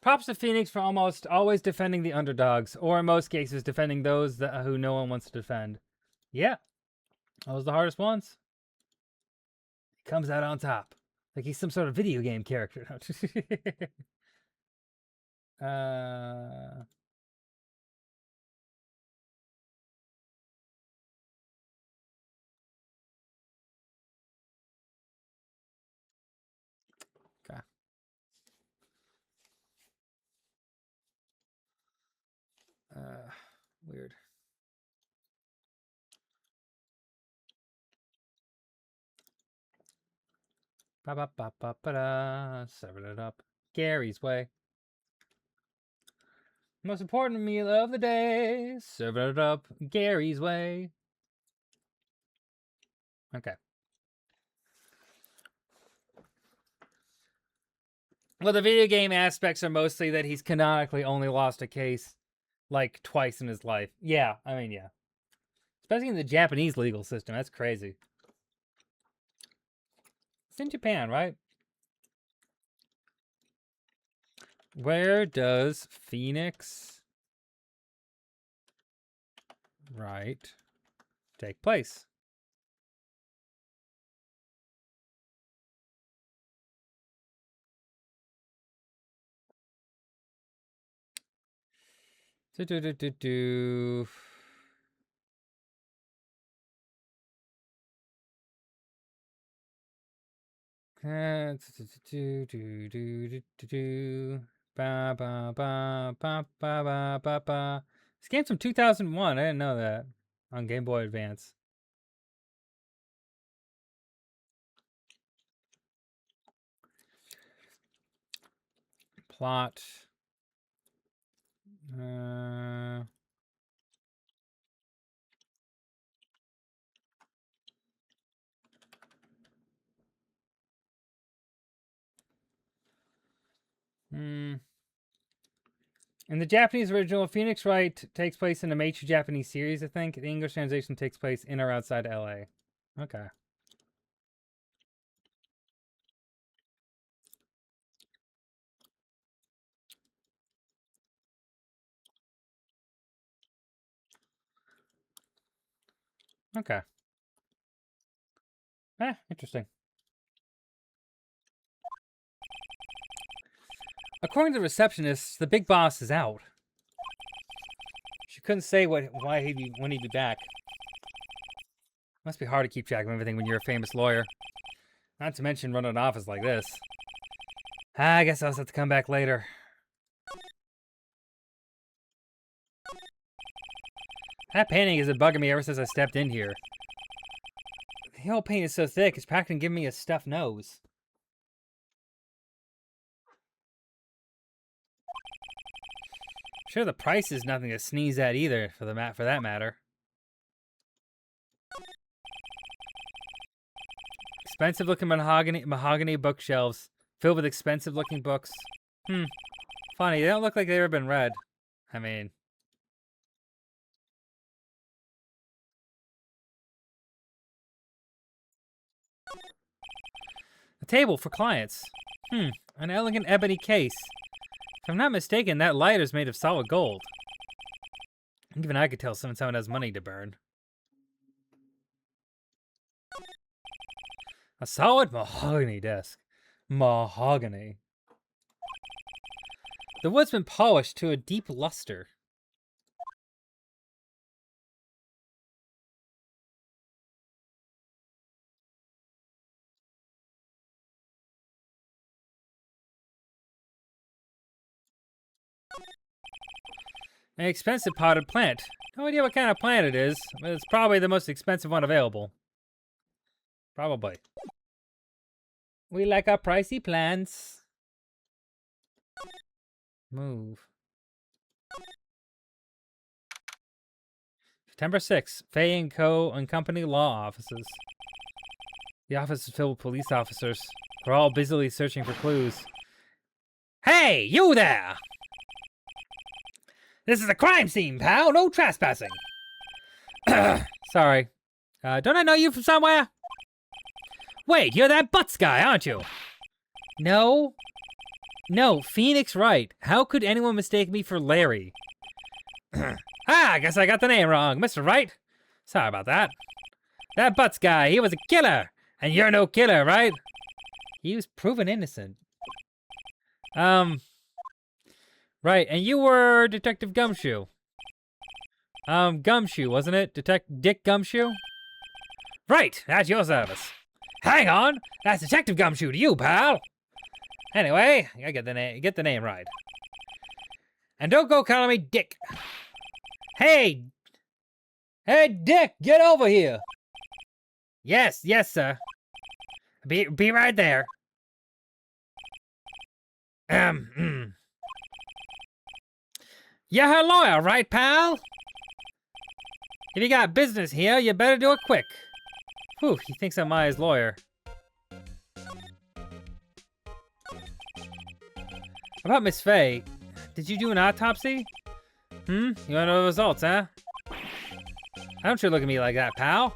Props to Phoenix for almost always defending the underdogs, or in most cases, defending those who no one wants to defend. Yeah, those are the hardest ones. He comes out on top, like he's some sort of video game character. Weird. Ba ba ba ba ba da. Severed it up. Gary's way. Most important meal of the day. Severed it up. Gary's way. Okay. Well, the video game aspects are mostly that he's canonically only lost a case like twice in his life. Yeah, I mean, yeah. Especially in the Japanese legal system. That's crazy. It's in Japan, right? Where does Phoenix Wright take place? Do. Ba ba ba ba ba ba ba ba. This game's from 2001. I didn't know that. On Game Boy Advance. Plot. In the Japanese original, Phoenix Wright takes place in a major Japanese series, I think. The English translation takes place in or outside LA. Okay. Okay. Interesting. According to the receptionist, the big boss is out. She couldn't say when he'd be back. Must be hard to keep track of everything when you're a famous lawyer. Not to mention run an office like this. I guess I'll have to come back later. That painting has been bugging me ever since I stepped in here. The old paint is so thick, it's practically giving me a stuffed nose. Sure, the price is nothing to sneeze at either, for that matter. Expensive-looking mahogany bookshelves filled with expensive-looking books. Funny, they don't look like they've ever been read. I mean... A table for clients. An elegant ebony case. If I'm not mistaken, that lighter is made of solid gold. Even I could tell someone has money to burn. A solid mahogany desk. Mahogany. The wood's been polished to a deep luster. An expensive potted plant. No idea what kind of plant it is, but it's probably the most expensive one available. Probably. We like our pricey plants. Move. September 6th, Fay & Co. and Company law offices. The office is filled with police officers. They're all busily searching for clues. Hey, you there! This is a crime scene, pal. No trespassing. Sorry. Don't I know you from somewhere? Wait, you're that Butts guy, aren't you? No. No, Phoenix Wright. How could anyone mistake me for Larry? I guess I got the name wrong. Mr. Wright? Sorry about that. That Butts guy, he was a killer. And you're no killer, right? He was proven innocent. Right, and you were Detective Gumshoe. Gumshoe, wasn't it? Dick Gumshoe? Right, at your service. Hang on, that's Detective Gumshoe to you, pal. Anyway, I get the name right. And don't go calling me Dick. Hey! Hey, Dick, get over here! Yes, sir. Be right there. You're her lawyer, right, pal? If you got business here, you better do it quick. Whew, he thinks I'm Maya's lawyer. About Miss Faye, did you do an autopsy? You wanna know the results, huh? Don't you look at me like that, pal.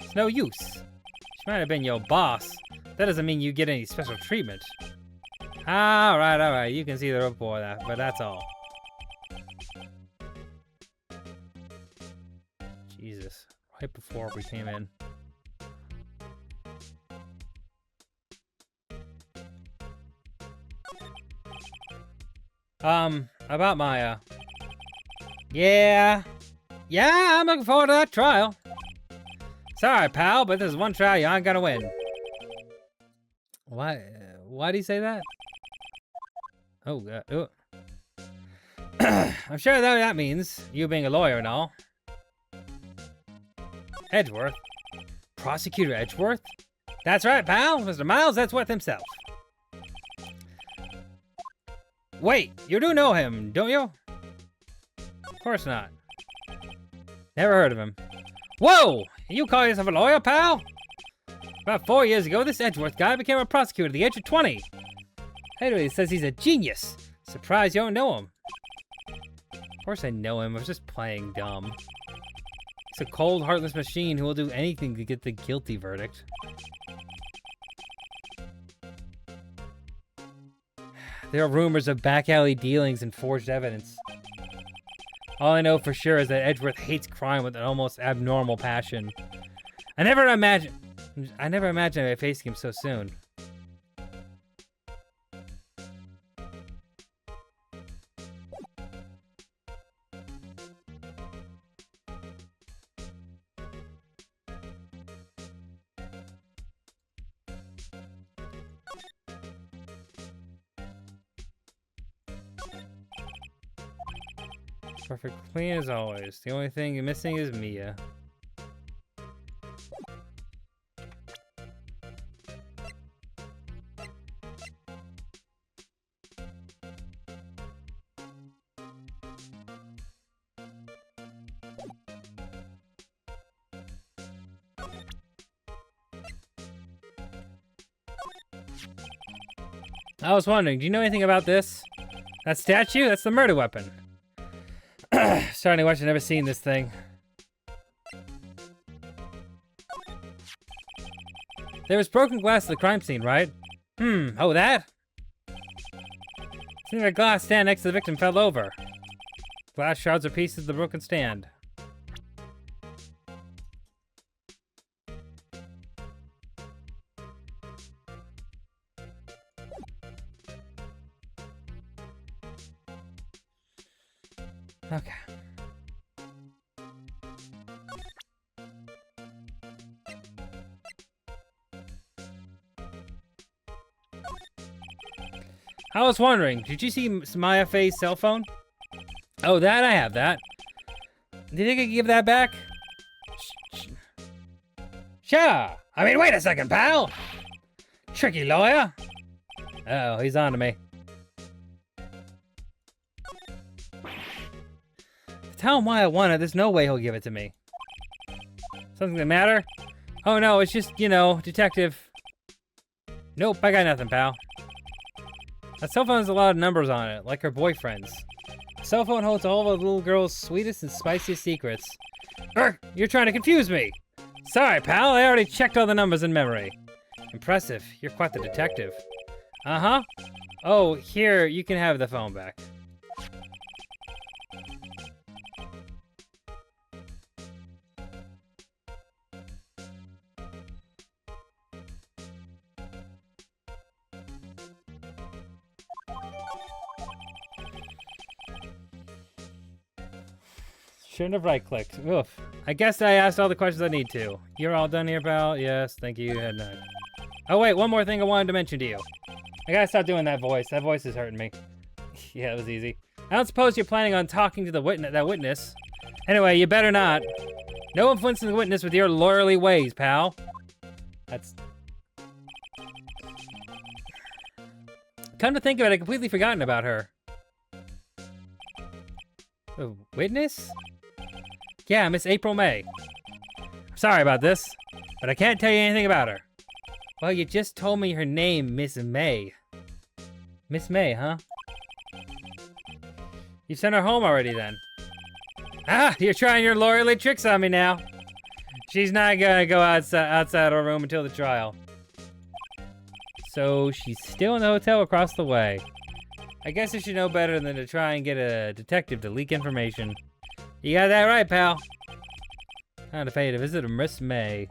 It's no use. She might have been your boss. That doesn't mean you get any special treatment. Alright, you can see the report, but that's all. Jesus, right before we came in. About Maya. Yeah, I'm looking forward to that trial. Sorry, pal, but this is one trial you aren't gonna win. Why did he say that? Oh, God. Oh. I'm sure that means you being a lawyer and all. Edgeworth? Prosecutor Edgeworth? That's right, pal. Mr. Miles Edgeworth himself. Wait, you do know him, don't you? Of course not. Never heard of him. Whoa! You call yourself a lawyer, pal? About 4 years ago, this Edgeworth guy became a prosecutor at the age of 20. Anyway, he says he's a genius. Surprised you don't know him. Of course I know him. I was just playing dumb. He's a cold, heartless machine who will do anything to get the guilty verdict. There are rumors of back alley dealings and forged evidence. All I know for sure is that Edgeworth hates crime with an almost abnormal passion. I never imagined I'd face him so soon. Perfect clean as always. The only thing missing is Mia. I was wondering, do you know anything about this? That statue? That's the murder weapon. Starting to watch, I've never seen this thing. There was broken glass at the crime scene, right? Oh, that? Seems like a glass stand next to the victim fell over. Glass shards are pieces of the broken stand. Okay. I was wondering, did you see Maya Faye's cell phone? Oh, that I have that. Do you think I can give that back? Sure. I mean, wait a second, pal. Tricky lawyer. Uh-oh, he's on to me. Tell him why I want it. There's no way he'll give it to me. Something the matter? Oh no, it's just, you know, detective. Nope, I got nothing, pal. That cell phone has a lot of numbers on it, like her boyfriend's. The cell phone holds all of the little girl's sweetest and spiciest secrets. You're trying to confuse me. Sorry, pal, I already checked all the numbers in memory. Impressive, you're quite the detective. Uh-huh. Oh, here, you can have the phone back. Shouldn't have right-clicked. Oof. I guess I asked all the questions I need to. You're all done here, pal? Yes, thank you. Good night. Oh, wait, one more thing I wanted to mention to you. I gotta stop doing that voice. That voice is hurting me. Yeah, it was easy. I don't suppose you're planning on talking to that witness. Anyway, you better not. No influencing the witness with your lawyerly ways, pal. That's... Come to think of it, I completely forgotten about her. A witness? Yeah, Miss April May. I'm sorry about this, but I can't tell you anything about her. Well, you just told me her name, Miss May. Miss May, huh? You sent her home already, then? Ah, you're trying your lawyerly tricks on me now. She's not gonna go outside her room until the trial. So she's still in the hotel across the way. I guess you should know better than to try and get a detective to leak information. You got that right, pal. Time to pay to visit Miss May.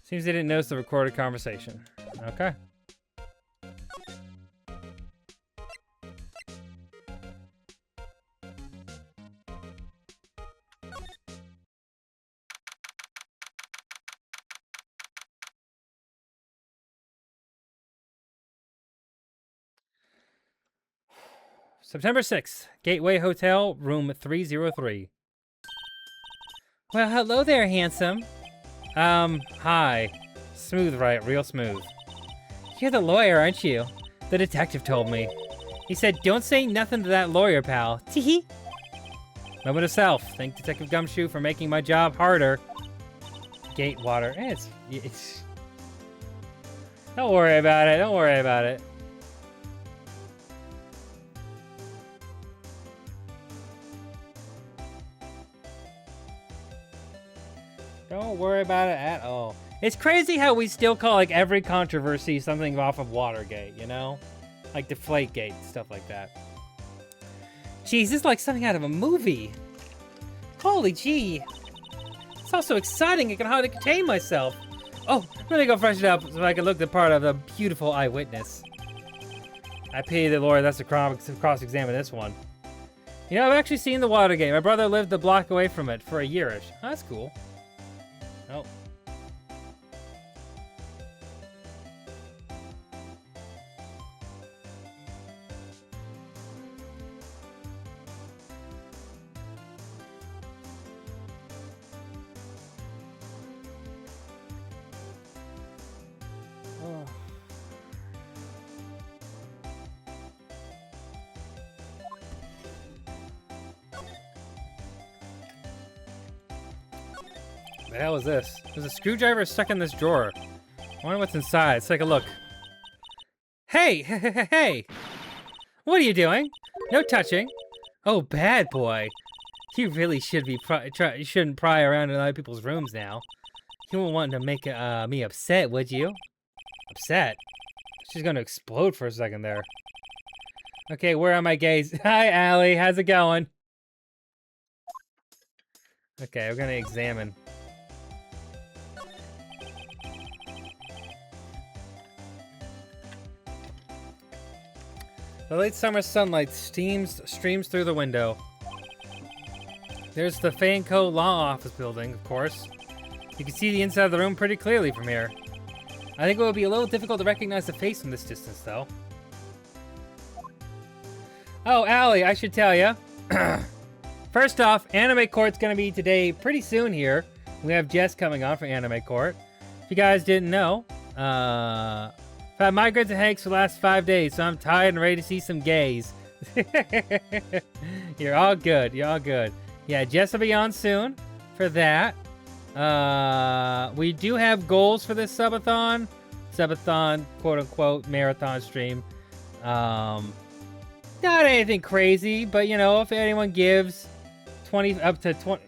Seems they didn't notice the recorded conversation. Okay. September 6th, Gateway Hotel, room 303. Well, hello there, handsome. Hi. Smooth, right? Real smooth. You're the lawyer, aren't you? The detective told me. He said, don't say nothing to that lawyer, pal. Tee-hee. Moment of self. Thank Detective Gumshoe for making my job harder. Gate water. It's... Don't worry about it. Don't worry about it. Don't worry about it at all. It's crazy how we still call, like, every controversy something off of Watergate, you know? Like Deflategate, stuff like that. Jeez, this is like something out of a movie. Holy gee. It's all so exciting, I can hardly contain myself. Oh, let me go freshen up so I can look the part of the beautiful eyewitness. I pity the lawyer that's to cross-examine this one. You know, I've actually seen the Watergate. My brother lived a block away from it for a year-ish. Oh, that's cool. Oh. Oh. The hell is this? There's a screwdriver stuck in this drawer. I wonder what's inside. Let's take a look. Hey! Hey! What are you doing? No touching. Oh, bad boy. You really should be you shouldn't pry around in other people's rooms now. You won't want to make me upset, would you? Upset? She's gonna explode for a second there. Okay, where are my gays? Hi, Allie. How's it going? Okay, we're gonna examine. The late summer sunlight streams through the window. There's the Fanco Law Office building, of course. You can see the inside of the room pretty clearly from here. I think it will be a little difficult to recognize the face from this distance, though. Oh, Allie, I should tell you. First off, Anime Court's gonna be today pretty soon here. We have Jess coming on for Anime Court. If you guys didn't know, I've had migraines and headaches for the last 5 days, so I'm tired and ready to see some gays. You're all good. You're all good. Yeah, Jess will be on soon for that. We do have goals for this subathon. Subathon, quote-unquote, marathon stream. Not anything crazy, but, you know, if anyone gives 20 up to 20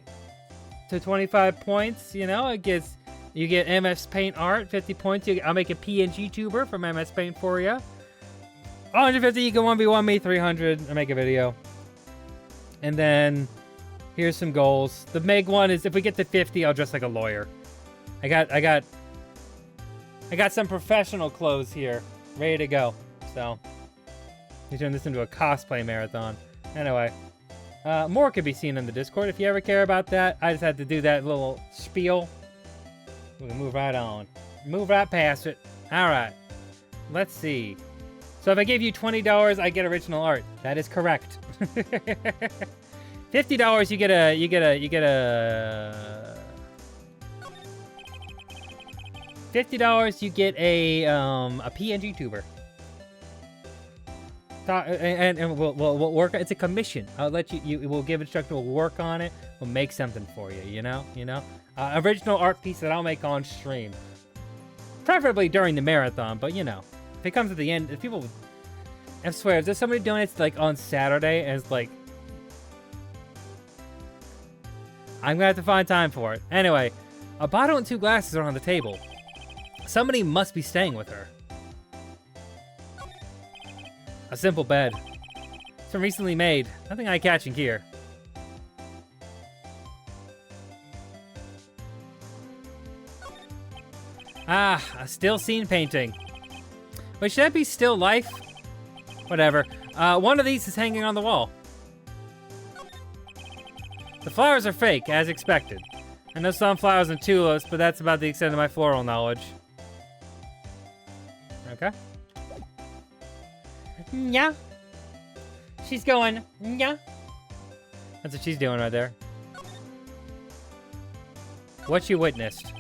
to 25 points, you know, it gets... You get MS Paint art, 50 points. I'll make a PNG tuber from MS Paint for you. 150, you can 1v1 me. 300, I'll make a video. And then, here's some goals. The Meg one is, if we get to 50, I'll dress like a lawyer. I got some professional clothes here, ready to go. So, we turn this into a cosplay marathon. Anyway, more could be seen in the Discord if you ever care about that. I just had to do that little spiel. We can move right on. Move right past it. Alright. Let's see. So if I give you $20, I get original art. That is correct. $50, you get a $50, you get a PNG tuber. And we'll work. It's a commission. I'll let we'll give instruction. We'll work on it. We'll make something for you. You know. Original art piece that I'll make on stream, preferably during the marathon. But you know, if it comes at the end, if people, I swear, if there's somebody donates like on Saturday, and it's like, I'm gonna have to find time for it. Anyway, a bottle and 2 glasses are on the table. Somebody must be staying with her. A simple bed. It's been recently made. Nothing eye-catching here. Ah, a still scene painting. Wait, should that be still life? Whatever. One of these is hanging on the wall. The flowers are fake, as expected. I know sunflowers and tulips, but that's about the extent of my floral knowledge. Okay. Yeah. She's going, yeah. That's what she's doing right there. What you witnessed.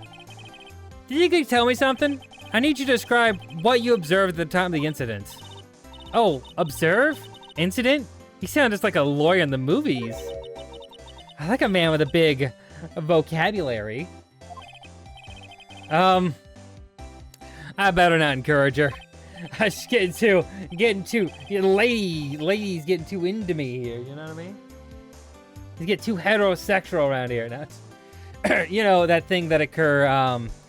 Did you tell me something? I need you to describe what you observed at the time of the incident. Oh, observe? Incident? You sound just like a lawyer in the movies. I like a man with a big vocabulary. I better not encourage her. She's getting too, ladies getting too into me here, you know what I mean? You get too heterosexual around here. Now, you know, that thing that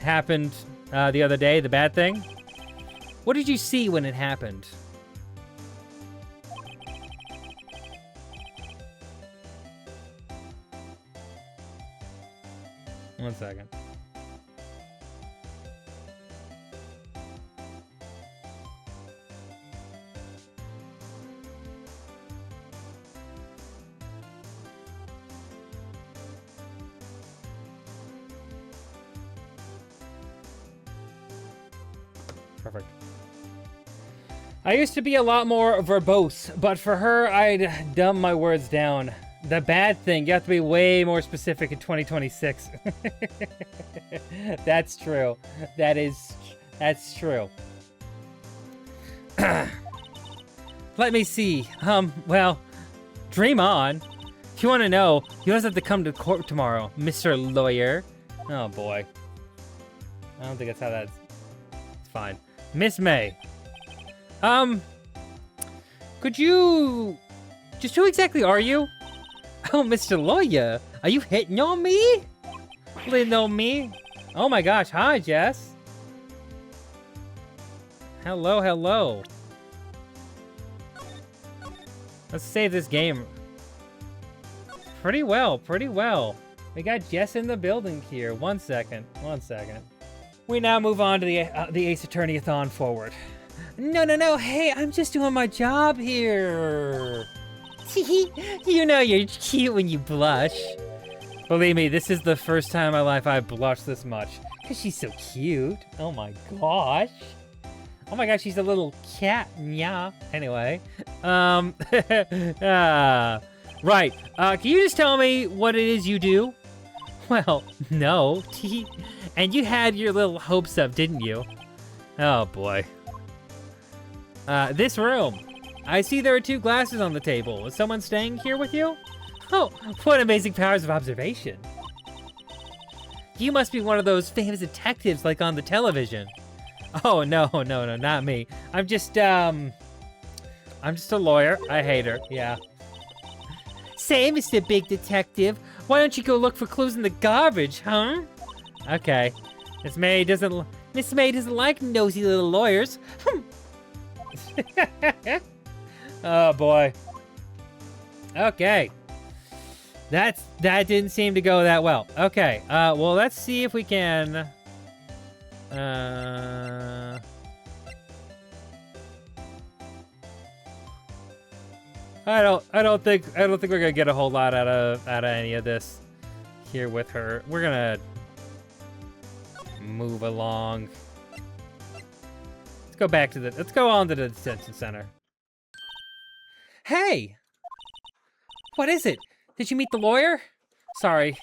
happened the other day, the bad thing? What did you see when it happened? One second. Perfect. I used to be a lot more verbose, but for her, I'd dumb my words down. The bad thing, you have to be way more specific in 2026. That's true. That's true. Let me see. Well, dream on. If you want to know, you also have to come to court tomorrow, Mr. Lawyer. Oh boy. I don't think that's how that's... It's fine. Miss May. Could you... Just who exactly are you? Oh, Mr. Lawyer, are you hitting on me? Little me? Oh my gosh, hi, Jess. Hello, hello. Let's save this game. Pretty well, pretty well. We got Jess in the building here. One second. We now move on to the Ace Attorney-a-thon forward. No, hey, I'm just doing my job here. You know you're cute when you blush. Believe me, this is the first time in my life I've blushed this much. Because she's so cute. Oh my gosh. Oh my gosh, she's a little cat. Yeah. Anyway. Right. Can you just tell me what it is you do? Well, no. And you had your little hopes up, didn't you? Oh boy. This room. I see there are 2 glasses on the table. Is someone staying here with you? Oh, what amazing powers of observation. You must be one of those famous detectives like on the television. Oh, no, not me. I'm just a lawyer. I hate her, yeah. Say, Mr. Big Detective, why don't you go look for clues in the garbage, huh? Okay. Miss May doesn't like nosy little lawyers. Oh boy. Okay. That didn't seem to go that well. Okay. Well, let's see if we can. I don't think we're gonna get a whole lot out of any of this here with her. We're gonna move along. Let's go back to the. Let's go on to the detention center. Hey, what is it? Did you meet the lawyer? Sorry,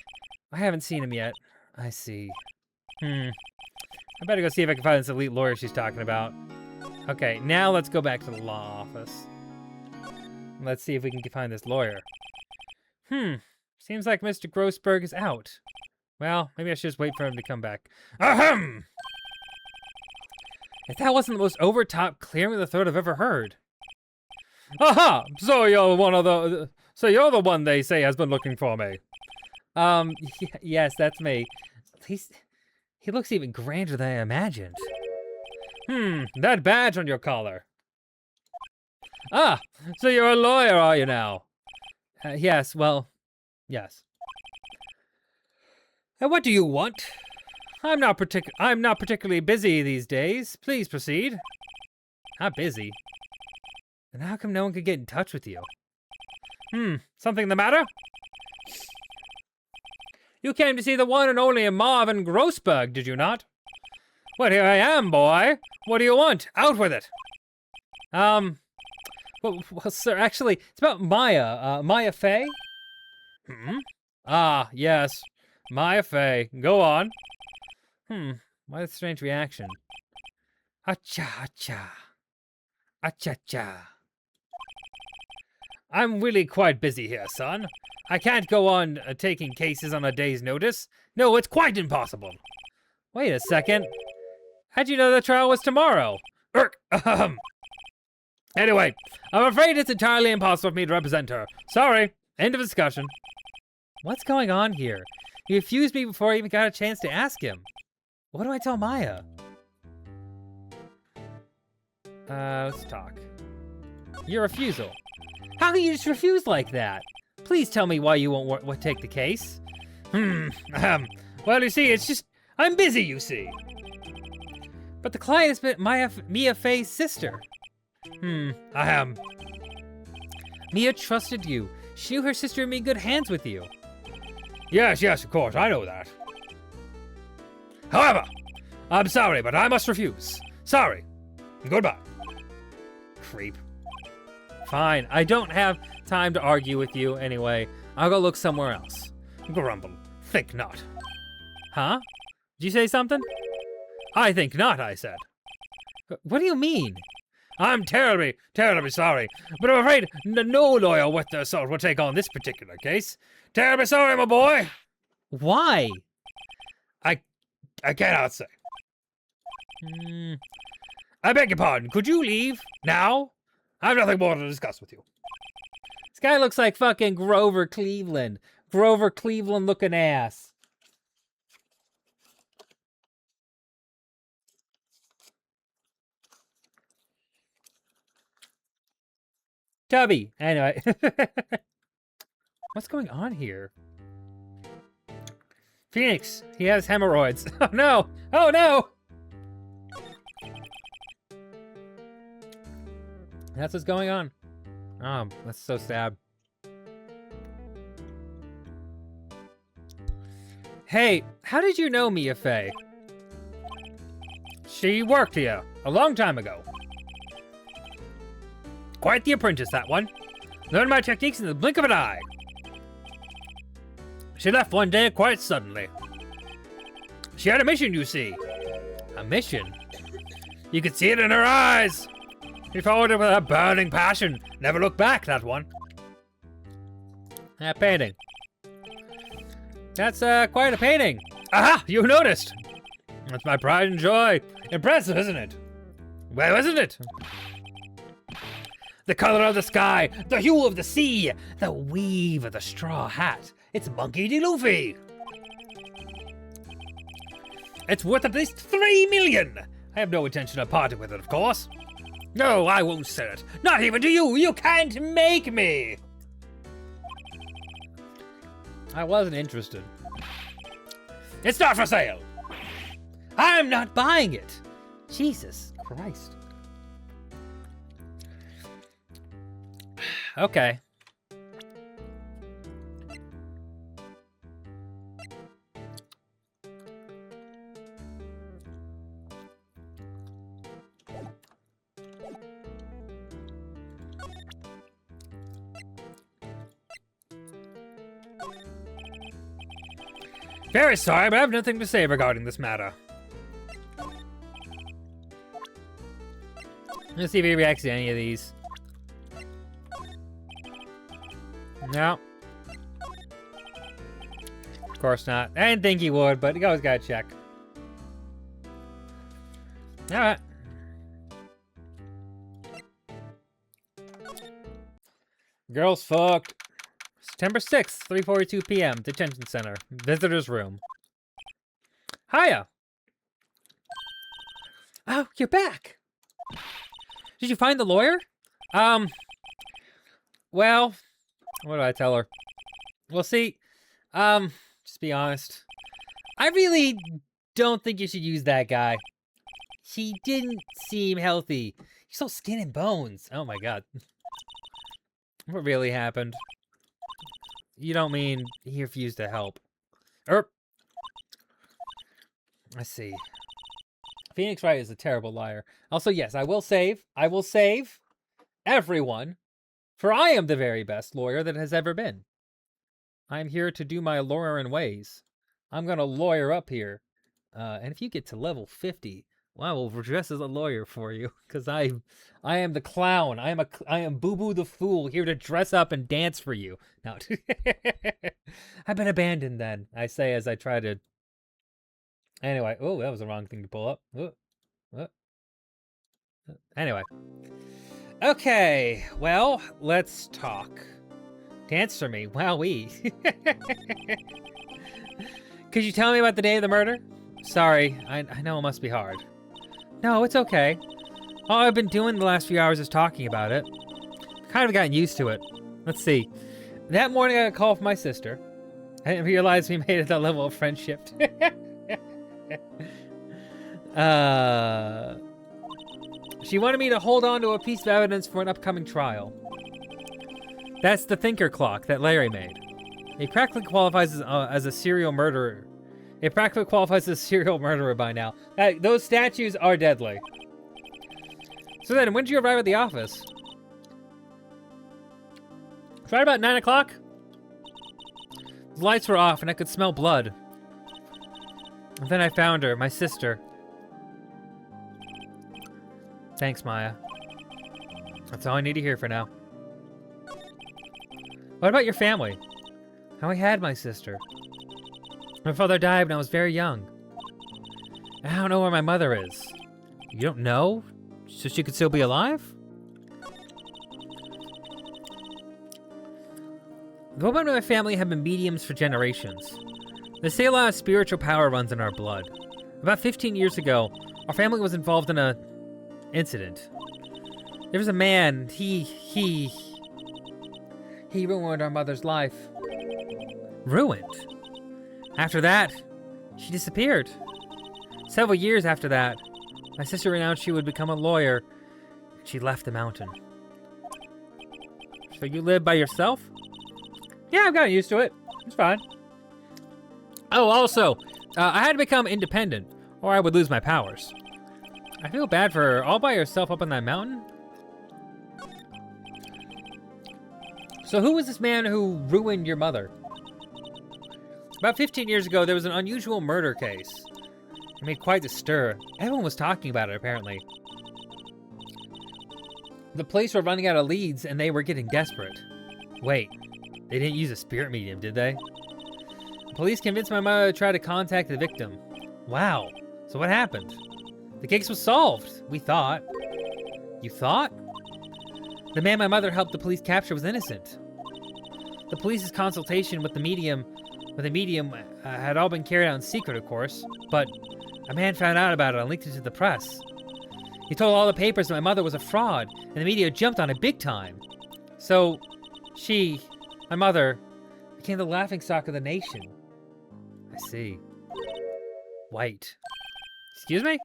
I haven't seen him yet. I see. I better go see if I can find this elite lawyer she's talking about. Okay, now let's go back to the law office. Let's see if we can find this lawyer. Seems like Mr. Grossberg is out. Well, maybe I should just wait for him to come back. Ahem! If that wasn't the most over-top clearing of the throat I've ever heard. Aha! So you're one of the... So you're the one they say has been looking for me. Yes, that's me. He looks even grander than I imagined. That badge on your collar. Ah, so you're a lawyer, are you now? Yes, well, yes. And what do you want? I'm not particularly busy these days. Please proceed. Not busy? Then how come no one could get in touch with you? Something the matter? You came to see the one and only Marvin Grossberg, did you not? Well, here I am, boy. What do you want? Out with it. Well, sir, actually, it's about Maya. Maya Fey? Ah, yes. Maya Fey. Go on. What a strange reaction. Acha, acha. Acha-cha. I'm really quite busy here, son. I can't go on taking cases on a day's notice. No, it's quite impossible. Wait a second. How'd you know the trial was tomorrow? Anyway, I'm afraid it's entirely impossible for me to represent her. Sorry. End of discussion. What's going on here? He refused me before I even got a chance to ask him. What do I tell Maya? Let's talk. Your refusal. How can you just refuse like that? Please tell me why you won't take the case. Well, you see, it's just, I'm busy, you see. But the client has been Mia Fey's sister. Mia trusted you. She knew her sister would be in good hands with you. Yes, of course, I know that. However, I'm sorry, but I must refuse. Sorry. Goodbye. Creep. Fine, I don't have time to argue with you anyway. I'll go look somewhere else. Grumble. Think not. Huh? Did you say something? I think not, I said. What do you mean? I'm terribly sorry, but I'm afraid no lawyer worth their salt will take on this particular case. Terribly sorry, my boy. Why? I cannot say. I beg your pardon. Could you leave now? I have nothing more to discuss with you. This guy looks like fucking Grover Cleveland. Grover Cleveland looking ass. Tubby. Anyway. What's going on here? Phoenix. He has hemorrhoids. Oh no. Oh no. That's what's going on. Oh, that's so sad. Hey, how did you know Mia Fey? She worked here a long time ago. Quite the apprentice, that one. Learned my techniques in the blink of an eye. She left one day quite suddenly. She had a mission, you see. A mission? You could see it in her eyes. She followed it with a burning passion. Never looked back, that one. That painting. That's quite a painting. Aha! You noticed. That's my pride and joy. Impressive, isn't it? Well, isn't it? The color of the sky, the hue of the sea, the weave of the straw hat. It's Monkey D. Luffy. It's worth at least 3 million. I have no intention of parting with it, of course. No, I won't sell it. Not even to you. You can't make me. I wasn't interested. It's not for sale. I'm not buying it. Jesus Christ. Okay. Very sorry, but I have nothing to say regarding this matter. Let's see if he reacts to any of these. No. Of course not. I didn't think he would, but you always gotta check. Alright. Girls fucked. September 6th, 3:42 p.m. Detention Center. Visitor's room. Hiya! Oh, you're back! Did you find the lawyer? Well, what do I tell her? Well, see, just be honest. I really don't think you should use that guy. He didn't seem healthy. He's all skin and bones. Oh my god. What really happened? You don't mean he refused to help? Let's see. Phoenix Wright is a terrible liar. Also, yes, I will save everyone, for I am the very best lawyer that has ever been. I'm here to do my lawyerin' ways. I'm gonna lawyer up here. And if you get to level 50, well, I will dress as a lawyer for you, because I am the clown. I am Boo Boo the Fool, here to dress up and dance for you. No. I've been abandoned then, I say as I try to... Anyway, oh, that was the wrong thing to pull up. Anyway. Okay, well, let's talk. Dance for me, wowee. Could you tell me about the day of the murder? Sorry, I know it must be hard. No, it's okay. All I've been doing the last few hours is talking about it. Kind of gotten used to it. Let's see. That morning I got a call from my sister. I didn't realize we made it that level of friendship. She wanted me to hold on to a piece of evidence for an upcoming trial. That's the thinker clock that Larry made. It practically qualifies as a serial murderer. It practically qualifies as a serial murderer by now. Those statues are deadly. So then, when did you arrive at the office? It's right about 9 o'clock. The lights were off and I could smell blood. And then I found her, my sister. Thanks, Maya. That's all I need to hear for now. What about your family? I had my sister. My father died when I was very young. I don't know where my mother is. You don't know? So she could still be alive? The women in my family have been mediums for generations. They say a lot of spiritual power runs in our blood. About 15 years ago, our family was involved in a incident. There was a man, he ruined our mother's life. Ruined? After that, she disappeared. Several years after that, my sister announced she would become a lawyer. She left the mountain. So you live by yourself? Yeah, I've gotten used to it. It's fine. Oh, also, I had to become independent, or I would lose my powers. I feel bad for her, all by herself up on that mountain. So who was this man who ruined your mother? About 15 years ago, there was an unusual murder case. It made quite a stir. Everyone was talking about it, apparently. The police were running out of leads, and they were getting desperate. Wait, they didn't use a spirit medium, did they? The police convinced my mother to try to contact the victim. Wow, so what happened? The case was solved, we thought. You thought? The man my mother helped the police capture was innocent. The police's consultation with the medium had all been carried out in secret, of course, but a man found out about it and leaked it to the press. He told all the papers that my mother was a fraud, and the media jumped on it big time. So, my mother, became the laughingstock of the nation. I see. White. Excuse me?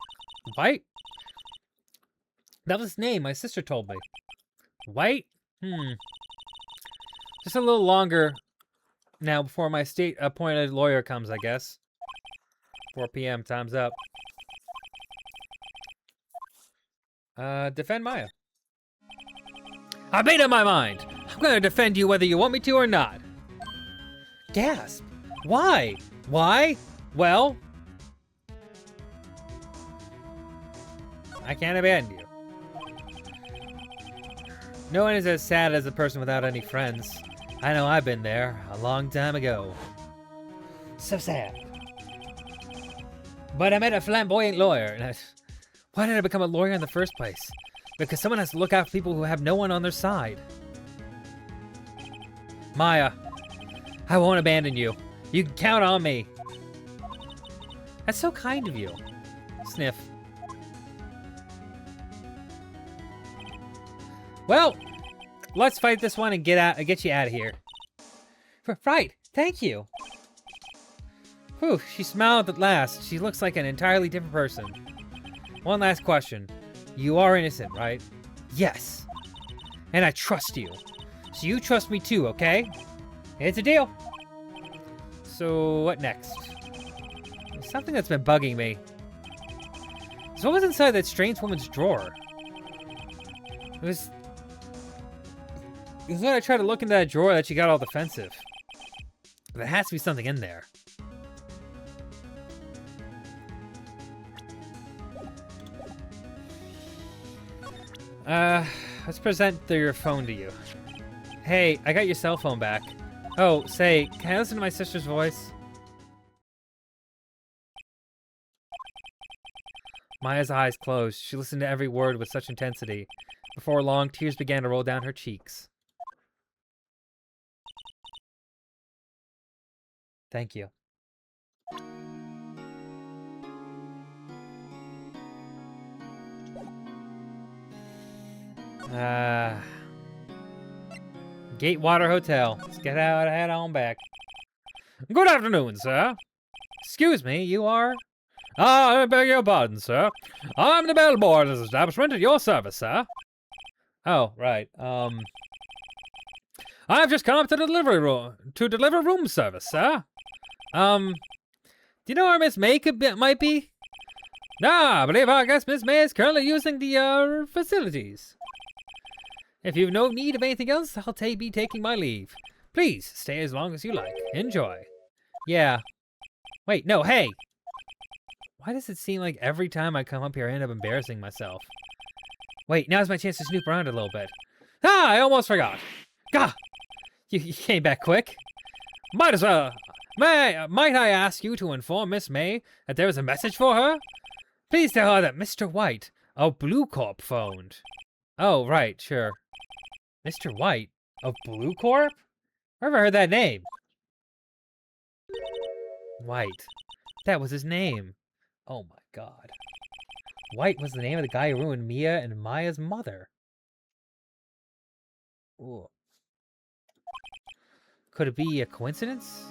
White? That was his name, my sister told me. White? Just a little longer now before my state-appointed lawyer comes, I guess. 4 p.m., time's up. Defend Maya. I made up my mind! I'm gonna defend you whether you want me to or not. Gasp! Why? Why? Well, I can't abandon you. No one is as sad as a person without any friends. I know I've been there a long time ago. So sad. But I met a flamboyant lawyer, and why did I become a lawyer in the first place? Because someone has to look out for people who have no one on their side. Maya, I won't abandon you. You can count on me. That's so kind of you. Sniff. Well, let's fight this one and get you out of here. Right, thank you. Whew, she smiled at last. She looks like an entirely different person. One last question. You are innocent, right? Yes. And I trust you. So you trust me too, okay? It's a deal. So what next? There's something that's been bugging me. So what was inside that strange woman's drawer? It was when I tried to look into that drawer that she got all defensive. There has to be something in there. Let's present your phone to you. Hey, I got your cell phone back. Oh, say, can I listen to my sister's voice? Maya's eyes closed. She listened to every word with such intensity. Before long, tears began to roll down her cheeks. Thank you. Gatewater Hotel. Let's get out, head on back. Good afternoon, sir. Excuse me, you are? I beg your pardon, sir. I'm the bellboy at this establishment at your service, sir. Oh, right. I've just come up to the delivery room to deliver room service, sir. Do you know where Miss May might be? Nah, I guess Miss May is currently using the facilities. If you've no need of anything else, I'll be taking my leave. Please, stay as long as you like. Enjoy. Yeah. Wait, no, hey! Why does it seem like every time I come up here I end up embarrassing myself? Wait, now's my chance to snoop around a little bit. Ah, I almost forgot. Gah! You came back quick. Might as well. Might I ask you to inform Miss May that there was a message for her? Please tell her that Mr. White of Blue Corp phoned. Oh, right, sure. Mr. White of Blue Corp? Where have I heard that name? White. That was his name. Oh my god. White was the name of the guy who ruined Mia and Maya's mother. Ooh. Could it be a coincidence?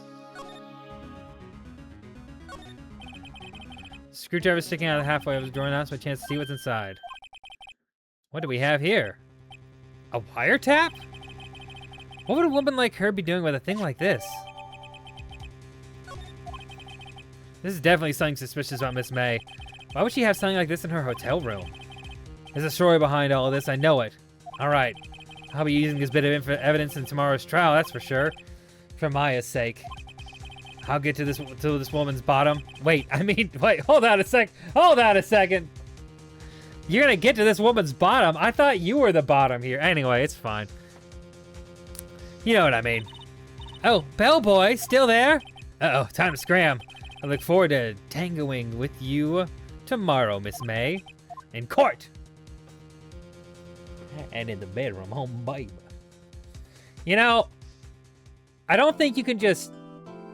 Screwdriver sticking out of the halfway of the door. Now's my chance to see what's inside. What do we have here? A wiretap? What would a woman like her be doing with a thing like this? This is definitely something suspicious about Miss May. Why would she have something like this in her hotel room? There's a story behind all of this, I know it. Alright, I'll be using this bit of evidence in tomorrow's trial, that's for sure. For Maya's sake. I'll get to this woman's bottom. Wait, hold on a second. You're gonna get to this woman's bottom? I thought you were the bottom here. Anyway, it's fine. You know what I mean. Oh, bellboy, still there? Uh-oh, time to scram. I look forward to tangoing with you tomorrow, Miss May. In court. And in the bedroom, oh baby. You know, I don't think you can just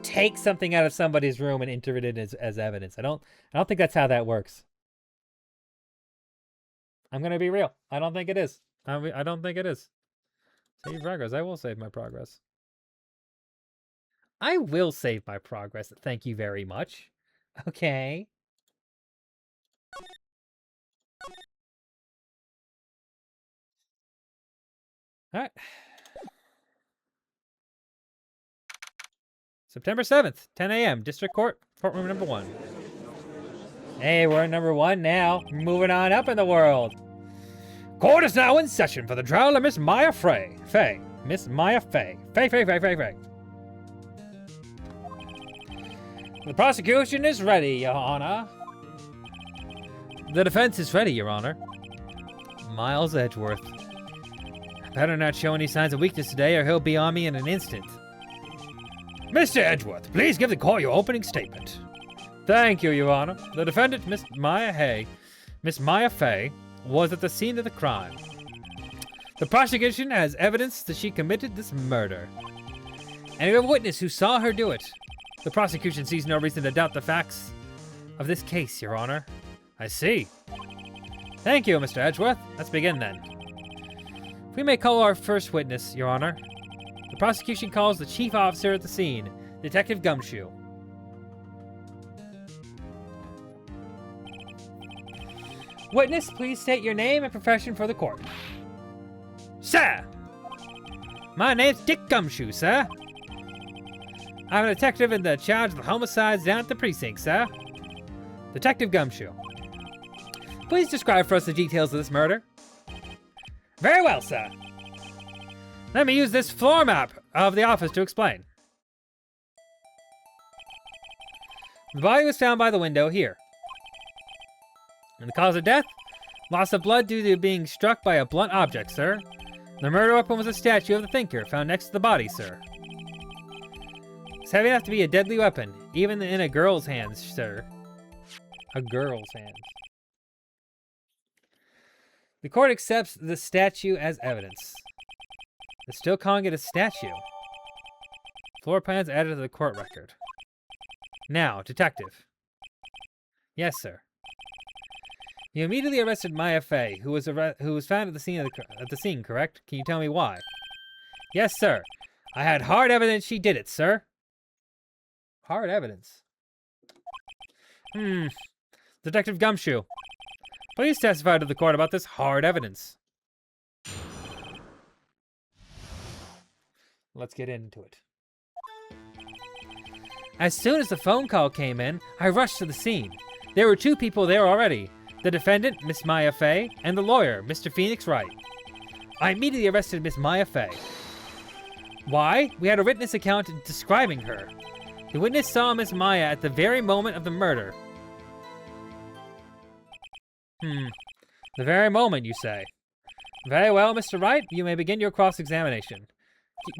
take something out of somebody's room and enter it in as evidence. I don't think that's how that works. I'm gonna be real. I don't think it is. I don't think it is. Save progress. I will save my progress. I will save my progress. Thank you very much. Okay. All right. September 7th, 10 a.m. District Court, courtroom number 1. Hey, we're in number 1 now. Moving on up in the world. Court is now in session for the trial of Miss Maya Fay. Miss Maya Fay. Fay. The prosecution is ready, Your Honor. The defense is ready, Your Honor. Miles Edgeworth. Better not show any signs of weakness today or he'll be on me in an instant. Mr. Edgeworth, please give the court your opening statement. Thank you, Your Honor. The defendant, Miss Maya Fay, was at the scene of the crime. The prosecution has evidence that she committed this murder. And we have a witness who saw her do it. The prosecution sees no reason to doubt the facts of this case, Your Honor. I see. Thank you, Mr. Edgeworth. Let's begin then. If we may call our first witness, Your Honor. The prosecution calls the chief officer at the scene, Detective Gumshoe. Witness, please state your name and profession for the court. Sir! My name's Dick Gumshoe, sir. I'm a detective in the charge of the homicides down at the precinct, sir. Detective Gumshoe. Please describe for us the details of this murder. Very well, sir. Let me use this floor map of the office to explain. The body was found by the window here. And the cause of death? Loss of blood due to being struck by a blunt object, sir. The murder weapon was a statue of the thinker found next to the body, sir. It's heavy enough to be a deadly weapon, even in a girl's hands, sir. A girl's hands. The court accepts the statue as evidence. They're still calling it a statue. Floor plans added to the court record. Now, detective. Yes, sir. You immediately arrested Maya Fay, who was found at the scene, correct? Can you tell me why? Yes, sir. I had hard evidence she did it, sir. Hard evidence. Detective Gumshoe, please testify to the court about this hard evidence. Let's get into it. As soon as the phone call came in, I rushed to the scene. There were two people there already. The defendant, Miss Maya Fay, and the lawyer, Mr. Phoenix Wright. I immediately arrested Miss Maya Fay. Why? We had a witness account describing her. The witness saw Miss Maya at the very moment of the murder. The very moment, you say? Very well, Mr. Wright, you may begin your cross-examination.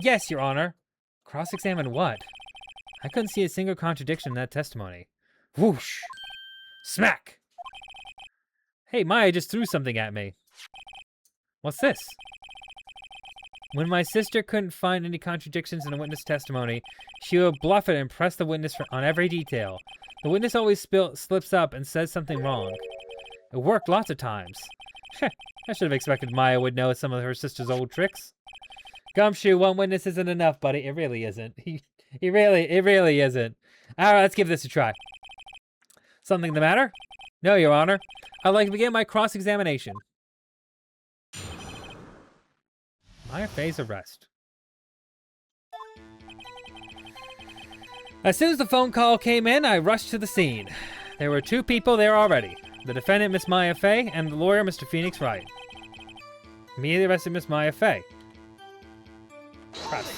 Yes, Your Honor. Cross-examine what? I couldn't see a single contradiction in that testimony. Whoosh! Smack! Hey, Maya just threw something at me. What's this? When my sister couldn't find any contradictions in a witness testimony, she would bluff it and press the witness on every detail. The witness always slips up and says something wrong. It worked lots of times. I should have expected Maya would know some of her sister's old tricks. Gumshoe, one witness isn't enough, buddy. It really isn't. It really isn't. All right, let's give this a try. Something the matter? No, Your Honor. I'd like to begin my cross-examination. Maya Fay's arrest. As soon as the phone call came in, I rushed to the scene. There were two people there already. The defendant, Miss Maya Fay, and the lawyer, Mr. Phoenix Wright. Immediately arrested Miss Maya Fay. Press.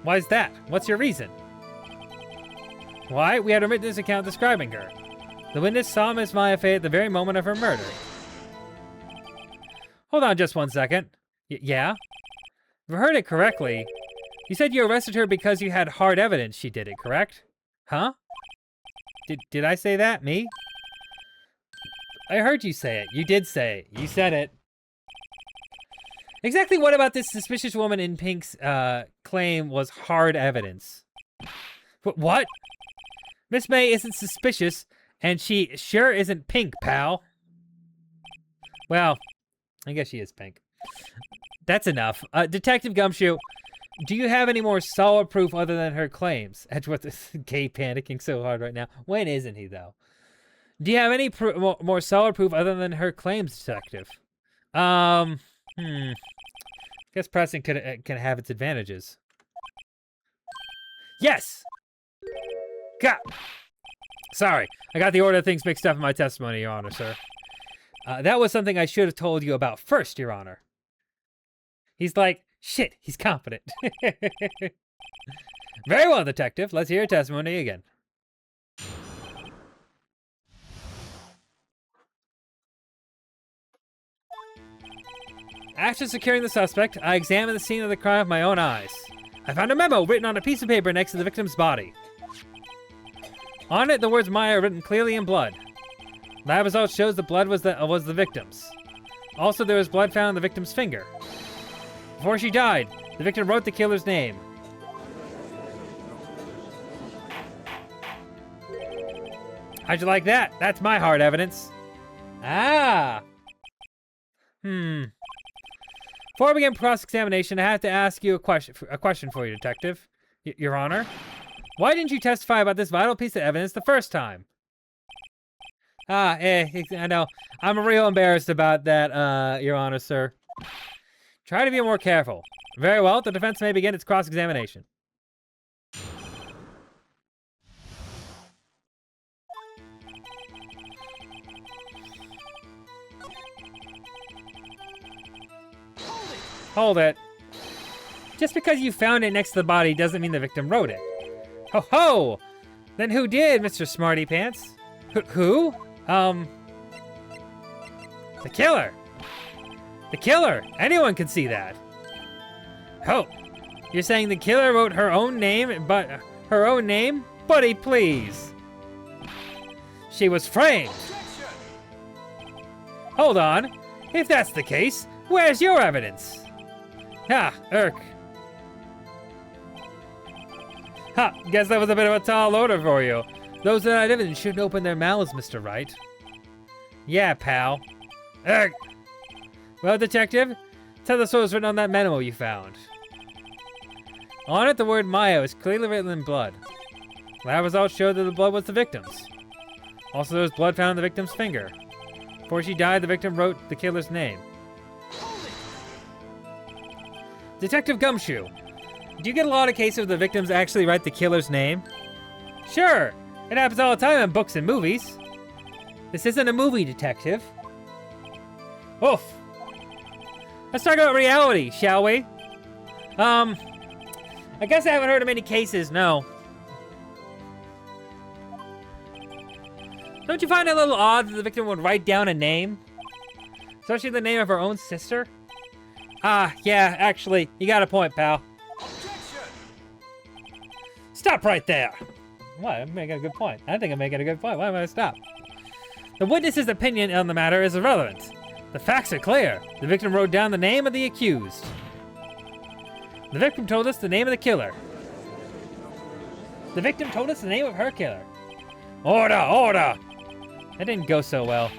Why's that? What's your reason? Why? We had a witness account describing her. The witness saw Miss Maya Fay at the very moment of her murder. Hold on just 1 second. Yeah? If I heard it correctly, you said you arrested her because you had hard evidence she did it, correct? Huh? Did I say that? Me? I heard you say it. You did say it. You said it. Exactly what about this suspicious woman in pink's claim was hard evidence? What? Miss May isn't suspicious, and she sure isn't pink, pal. Well, I guess she is pink. That's enough. Detective Gumshoe, do you have any more solid proof other than her claims? Edgeworth is gay panicking so hard right now. When isn't he, though? Do you have any more solid proof other than her claims, detective? Guess pressing can have its advantages. Yes! God! Sorry, I got the order of things mixed up in my testimony, Your Honor, sir. That was something I should have told you about first, Your Honor. He's like, shit, he's confident. Very well, detective. Let's hear your testimony again. After securing the suspect, I examined the scene of the crime with my own eyes. I found a memo written on a piece of paper next to the victim's body. On it, the words Maya are written clearly in blood. Lab results shows the blood was the victim's. Also, there was blood found on the victim's finger. Before she died, the victim wrote the killer's name. How'd you like that? That's my hard evidence. Ah. Before we begin cross-examination, I have to ask you a question for you, Detective. Your Honor. Why didn't you testify about this vital piece of evidence the first time? I know. I'm real embarrassed about that, Your Honor, sir. Try to be more careful. Very well, the defense may begin its cross-examination. Hold it. Just because you found it next to the body doesn't mean the victim wrote it. Ho ho! Then who did, Mr. Smarty Pants? Who? The killer. The killer! Anyone can see that. Oh, you're saying the killer wrote her own name, but her own name? Buddy, please. She was framed. Hold on. If that's the case, where's your evidence? Guess that was a bit of a tall order for you. Those that had evidence shouldn't open their mouths, Mr. Wright. Yeah, pal. Well, Detective, tell us what was written on that memo you found. On it, the word Maya was clearly written in blood. Lab results showed that the blood was the victim's. Also, there was blood found on the victim's finger. Before she died, the victim wrote the killer's name. Detective Gumshoe, do you get a lot of cases where the victims actually write the killer's name? Sure, it happens all the time in books and movies. This isn't a movie, Detective. Oof. Let's talk about reality, shall we? I guess I haven't heard of many cases, no. Don't you find it a little odd that the victim would write down a name? Especially the name of her own sister? Yeah, actually, you got a point, pal. Stop right there! What? I'm making a good point. I think I'm making a good point. Why am I stop? The witness's opinion on the matter is irrelevant. The facts are clear. The victim wrote down the name of the accused. The victim told us the name of the killer. The victim told us the name of her killer. Order! Order! That didn't go so well.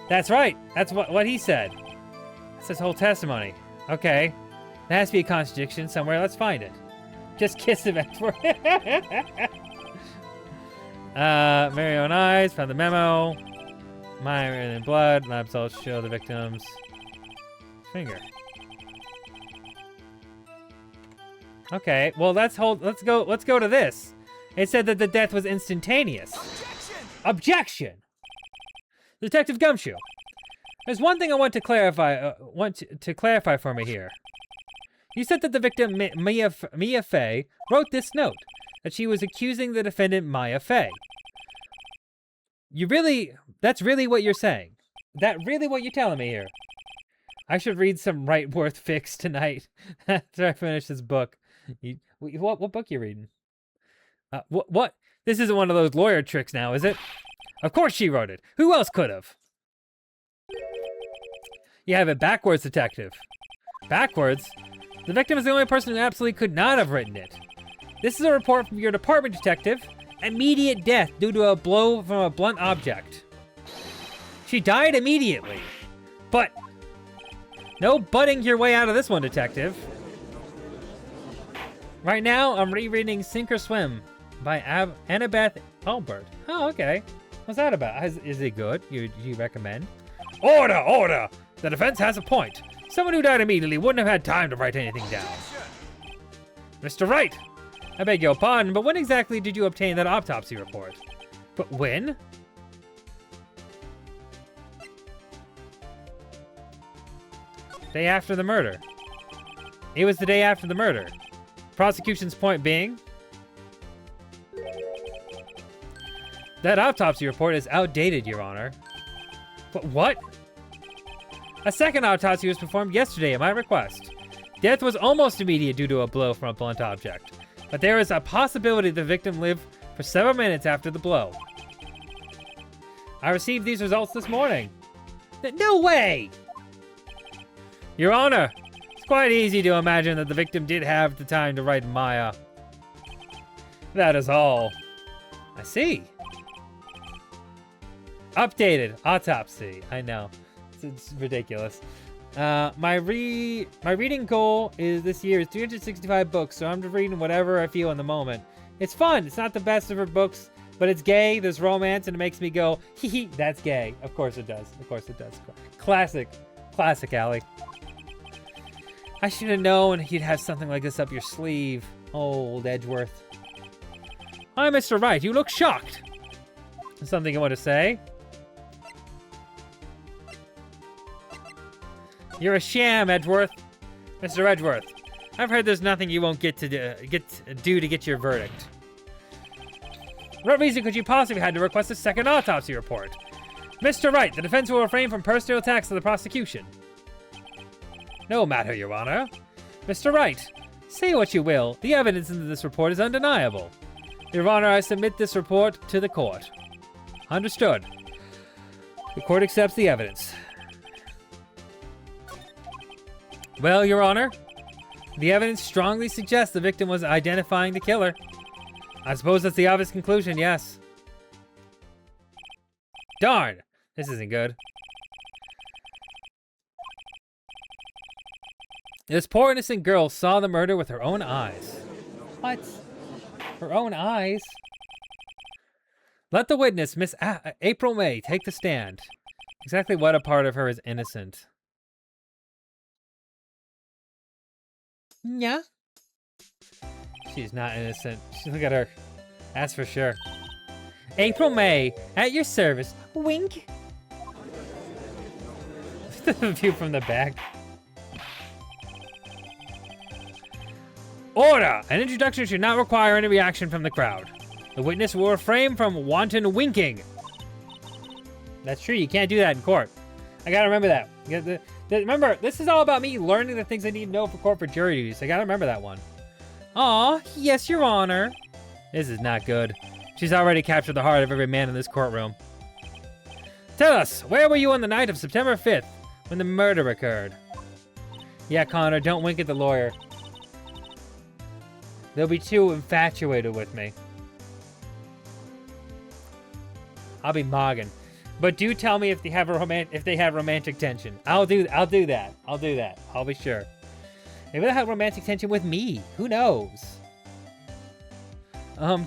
That's right. That's what he said. That's his whole testimony. Okay. There has to be a contradiction somewhere. Let's find it. Just kiss him after. Mary own eyes found the memo. Maya written in blood. Lab results show the victim's finger. Okay. Well, let's go to this. It said that the death was instantaneous. Objection! Detective Gumshoe, there's one thing I want to clarify. Clarify for me here. You said that the victim Mia Fey wrote this note that she was accusing the defendant Maya Fey. That's really what you're saying? That really what you're telling me here? I should read some Wrightworth fics tonight after I finish this book. What book you reading? What? This isn't one of those lawyer tricks now, is it? Of course she wrote it. Who else could have? You have it backwards, Detective. Backwards? The victim is the only person who absolutely could not have written it. This is a report from your department, Detective. Immediate death due to a blow from a blunt object. She died immediately. But no butting your way out of this one, Detective. Right now, I'm rereading Sink or Swim by Annabeth Albert. Oh, okay. What's that about? Is it good? You recommend? Order! Order! The defense has a point. Someone who died immediately wouldn't have had time to write anything down. Mr. Wright, I beg your pardon, but when exactly did you obtain that autopsy report? But when? Day after the murder. It was the day after the murder. Prosecution's point being, That autopsy report is outdated, Your Honor. But what? A second autopsy was performed yesterday at my request. Death was almost immediate due to a blow from a blunt object, but there is a possibility the victim lived for several minutes after the blow. I received these results this morning. No way! Your Honor, it's quite easy to imagine that the victim did have the time to write Maya. That is all. I see. Updated autopsy. I know. It's ridiculous. My reading goal is this year is 365 books, so I'm just reading whatever I feel in the moment. It's fun. It's not the best of her books, but it's gay. There's romance, and it makes me go, hee hee, that's gay. Of course it does. Of course it does. Classic. Classic, Allie. I should have known you'd have something like this up your sleeve, old Edgeworth. Hi, Mr. Wright. You look shocked. Something you want to say? You're a sham, Edgeworth. Mr. Edgeworth, I've heard there's nothing you won't do to get your verdict. What reason could you possibly have to request a second autopsy report? Mr. Wright, the defense will refrain from personal attacks on the prosecution. No matter, Your Honor. Mr. Wright, say what you will, the evidence in this report is undeniable. Your Honor, I submit this report to the court. Understood. The court accepts the evidence. Well, Your Honor, the evidence strongly suggests the victim was identifying the killer. I suppose that's the obvious conclusion, yes. Darn! This isn't good. This poor innocent girl saw the murder with her own eyes. What? Her own eyes? Let the witness, Miss April May, take the stand. Exactly what a part of her is innocent? Yeah. She's not innocent. Look at her. That's for sure. April May, at your service. Wink. The view from the back. Order! An introduction should not require any reaction from the crowd. The witness will refrain from wanton winking. That's true, you can't do that in court. I gotta remember that. Remember, this is all about me learning the things I need to know for corporate jury duties. I gotta remember that one. Aw, yes, Your Honor. This is not good. She's already captured the heart of every man in this courtroom. Tell us, where were you on the night of September 5th when the murder occurred? Yeah, Connor, don't wink at the lawyer. They'll be too infatuated with me. I'll be mogging. But do tell me if they have romantic tension. I'll do that. I'll be sure. Maybe they'll have romantic tension with me. Who knows?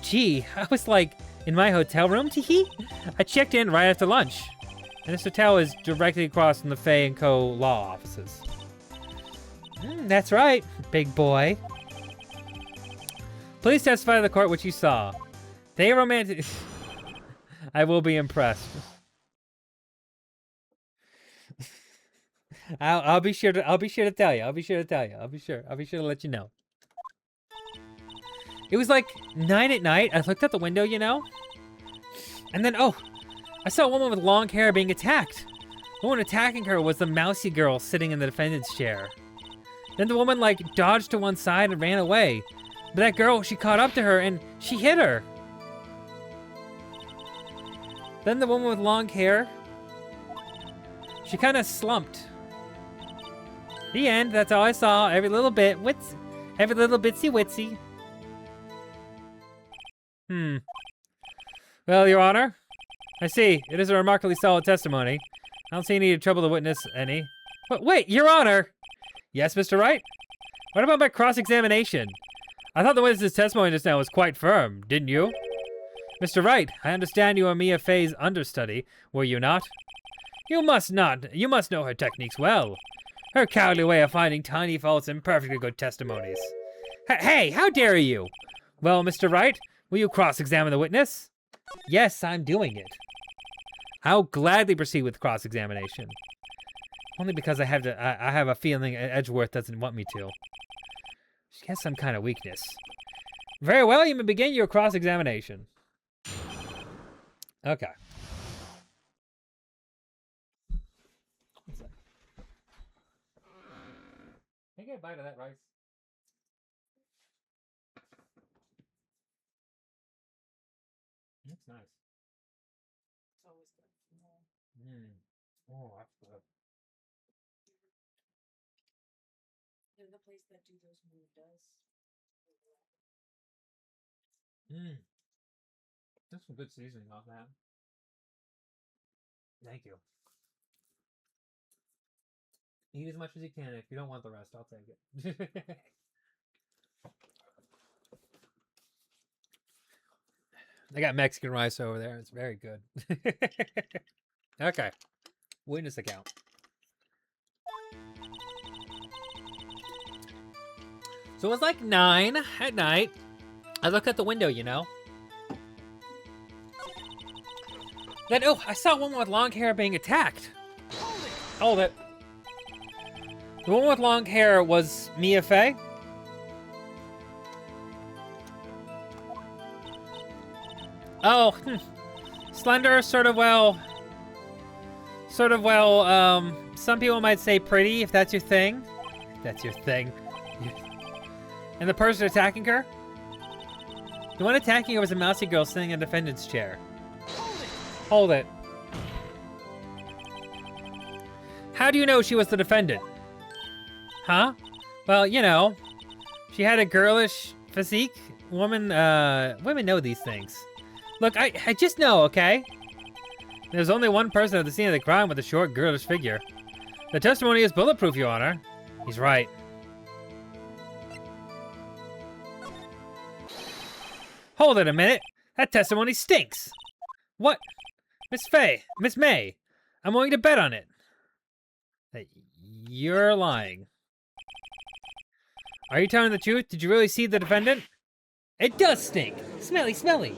Gee, I was like in my hotel room, teehee. I checked in right after lunch. And this hotel is directly across from the Fay & Co. law offices. That's right, big boy. Please testify to the court what you saw. They romantic... I will be impressed. I'll be sure to tell you. I'll be sure to let you know. It was like 9 at night. I looked out the window, you know? And then, I saw a woman with long hair being attacked. The woman attacking her was the mousy girl sitting in the defendant's chair. Then the woman, dodged to one side and ran away. But that girl, she caught up to her and she hit her. Then the woman with long hair, she kind of slumped. The end, that's all I saw. Every little bit, every little bitsy witsy. Well, Your Honor, I see. It is a remarkably solid testimony. I don't see any need to trouble the witness any. But wait, Your Honor! Yes, Mr. Wright? What about my cross-examination? I thought the witness's testimony just now was quite firm, didn't you? Mr. Wright, I understand you are Mia Fey's understudy, were you not? You must know her techniques well. Her cowardly way of finding tiny faults in perfectly good testimonies. Hey, how dare you? Well, Mr. Wright, will you cross-examine the witness? Yes, I'm doing it. I'll gladly proceed with cross-examination. Only because I have a feeling Edgeworth doesn't want me to. She has some kind of weakness. Very well, you may begin your cross-examination. Okay. What's that? Can I get a bite of that rice? That's nice. It's always good. Oh, that's good. They're the place that do those mudas. That's some good seasoning on that. Thank you. Eat as much as you can. If you don't want the rest, I'll take it. They got Mexican rice over there. It's very good. Okay. Witness account. So it was like 9 at night. I looked out the window, you know. Then, oh, I saw a woman with long hair being attacked. Hold it. The woman with long hair was Mia Fey. Oh, slender, sort of well, some people might say pretty, if that's your thing. That's your thing. And the person attacking her? The one attacking her was a mousy girl sitting in a defendant's chair. Hold it. How do you know she was the defendant? Huh? Well, you know, she had a girlish physique. Women know these things. Look, I just know, okay? There's only one person at the scene of the crime with a short, girlish figure. The testimony is bulletproof, Your Honor. He's right. Hold it a minute. That testimony stinks. What? Miss May, I'm willing to bet on it. That you're lying. Are you telling the truth? Did you really see the defendant? It does stink. Smelly, smelly.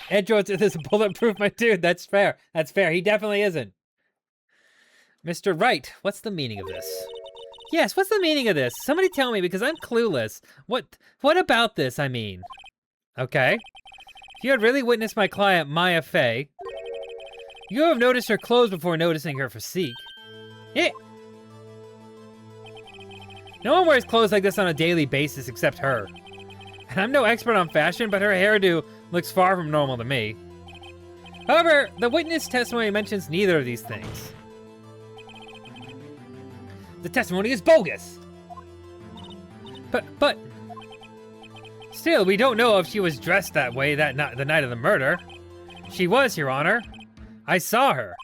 Edgeworth is bulletproof, my dude. That's fair. That's fair. He definitely isn't. Mr. Wright, what's the meaning of this? Yes, what's the meaning of this? Somebody tell me, because I'm clueless. What about this, I mean? Okay. If you had really witnessed my client, Maya Fey, you have noticed her clothes before noticing her physique. Yeah. No one wears clothes like this on a daily basis except her. And I'm no expert on fashion, but her hairdo looks far from normal to me. However, the witness testimony mentions neither of these things. The testimony is bogus. But still, we don't know if she was dressed that way the night of the murder. She was, Your Honor. I saw her.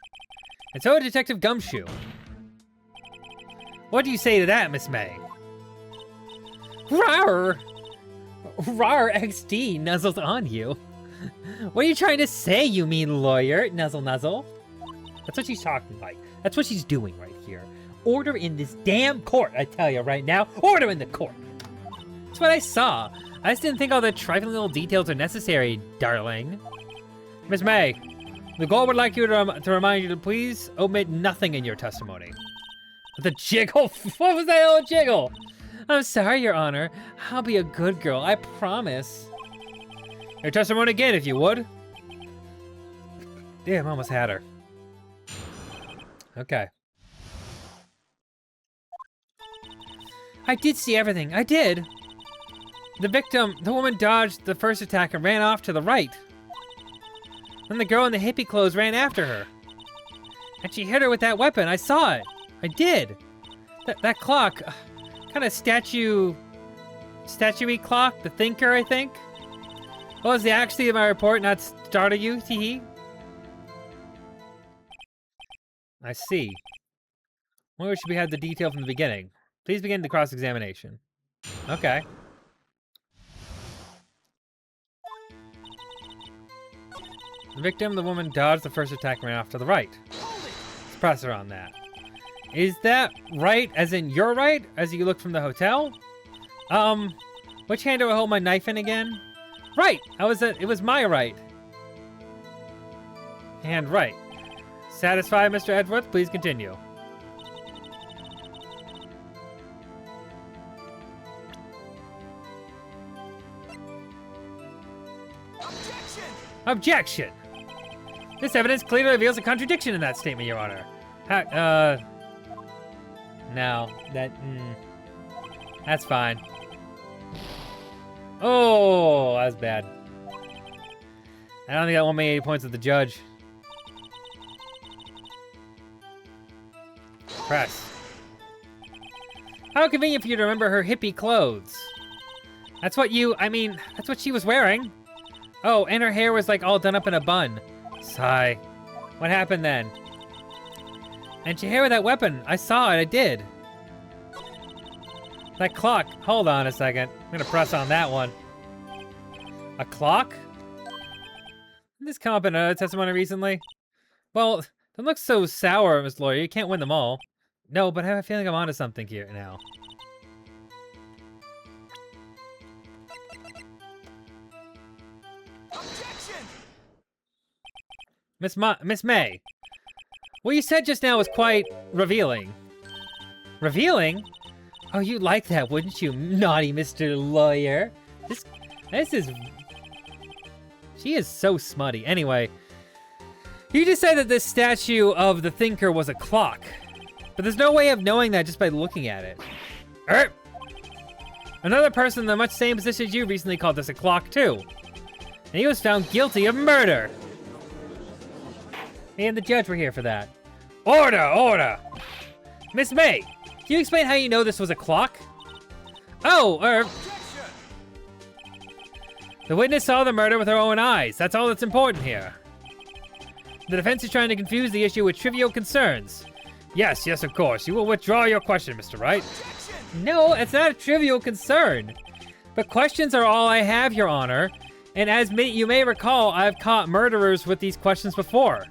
And so did Detective Gumshoe. What do you say to that, Miss May? Rawr! Rawr XD nuzzles on you. What are you trying to say, you mean lawyer? Nuzzle nuzzle. That's what she's talking like. That's what she's doing right here. Order in this damn court, I tell you right now. Order in the court. That's what I saw. I just didn't think all the trifling little details are necessary, darling. Miss May, the court would like you to remind you to please omit nothing in your testimony. The jiggle? What was that little jiggle? I'm sorry, Your Honor. I'll be a good girl, I promise. Your testimony again, if you would. Damn, I almost had her. Okay. I did see everything. I did. The woman dodged the first attack and ran off to the right. Then the girl in the hippie clothes ran after her. And she hit her with that weapon. I saw it. I did. That clock, kind of statuey clock, the thinker, I think. What was the accuracy of my report not startle you, teehee? I see. Why should we have the detail from the beginning? Please begin the cross-examination. Okay. The victim, the woman, dodged the first attack and ran off to the right. Let's press her on that. Is that right, as in your right, as you look from the hotel? Which hand do I hold my knife in again? Right! It was my right. Hand right. Satisfied, Mr. Edgeworth? Please continue. Objection! Objection! This evidence clearly reveals a contradiction in that statement, Your Honor. No, that's fine. Oh, that's bad. I don't think that won me 80 points with the judge. Press. How convenient for you to remember her hippie clothes. That's what she was wearing. Oh, and her hair was like all done up in a bun. Sigh. What happened then? And your hair with that weapon. I saw it, I did. That clock. Hold on a second. I'm gonna press on that one. A clock? Did this come up in another testimony recently? Well, don't look so sour, Miss Lawyer. You can't win them all. No, but I have a feeling I'm onto something here now. Objection! Miss May. What you said just now was quite revealing. Revealing? Oh, you'd like that, wouldn't you, naughty Mr. Lawyer? This is... She is so smutty. Anyway, you just said that this statue of the thinker was a clock. But there's no way of knowing that just by looking at it. Another person in the much same position as you recently called this a clock, too. And he was found guilty of murder. Me and the judge were here for that. Order! Order! Miss May, can you explain how you know this was a clock? Oh, the witness saw the murder with her own eyes. That's all that's important here. The defense is trying to confuse the issue with trivial concerns. Yes, of course. You will withdraw your question, Mr. Wright. No, it's not a trivial concern. But questions are all I have, Your Honor. And as you may recall, I've caught murderers with these questions before.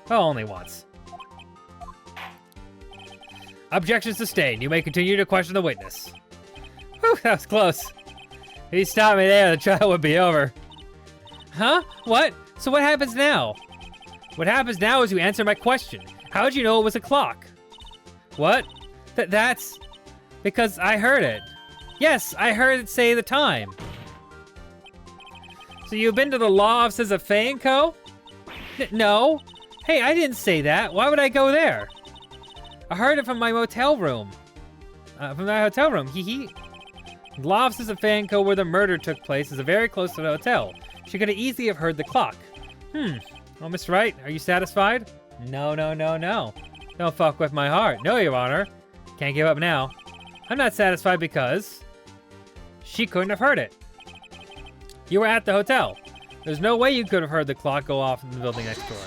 Well, only once. Objection sustained. You may continue to question the witness. Whew, that was close. If he stopped me there, the trial would be over. Huh? What? So what happens now? What happens now is you answer my question. How did you know it was a clock? What? That's... Because I heard it. Yes, I heard it say the time. So you've been to the law offices of Fay & Co.? No. Hey, I didn't say that. Why would I go there? I heard it from my motel room. From my hotel room. Hee. The law offices of Fay & Co. where the murder took place is very close to the hotel. She could have easily have heard the clock. Well, Miss Wright, are you satisfied? No. Don't fuck with my heart. No, Your Honor. Can't give up now. I'm not satisfied because she couldn't have heard it. You were at the hotel. There's no way you could have heard the clock go off in the building next door.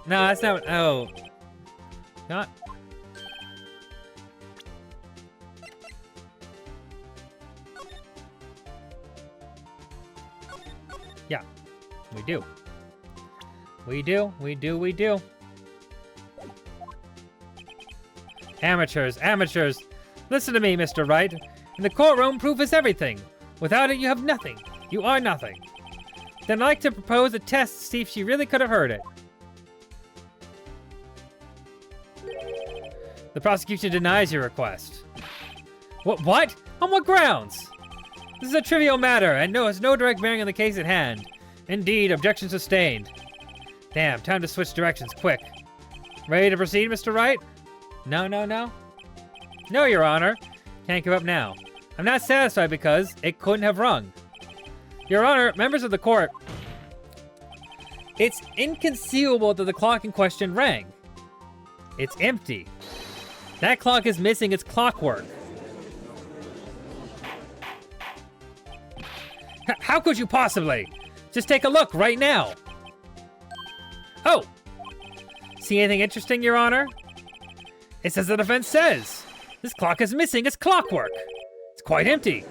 No, that's not... Oh. Not... Yeah. We do. We do. Amateurs. Listen to me, Mr. Wright. In the courtroom, proof is everything. Without it, you have nothing. You are nothing. Then I'd like to propose a test to see if she really could have heard it. The prosecution denies your request. What? On what grounds? This is a trivial matter, and has no direct bearing on the case at hand. Indeed, objection sustained. Damn, time to switch directions, quick. Ready to proceed, Mr. Wright? No. No, Your Honor. Can't give up now. I'm not satisfied because it couldn't have rung. Your Honor, members of the court, it's inconceivable that the clock in question rang. It's empty. That clock is missing its clockwork. How could you possibly? Just take a look right now. Oh! See anything interesting, Your Honor? It says the defense says. This clock is missing its clockwork. It's quite empty.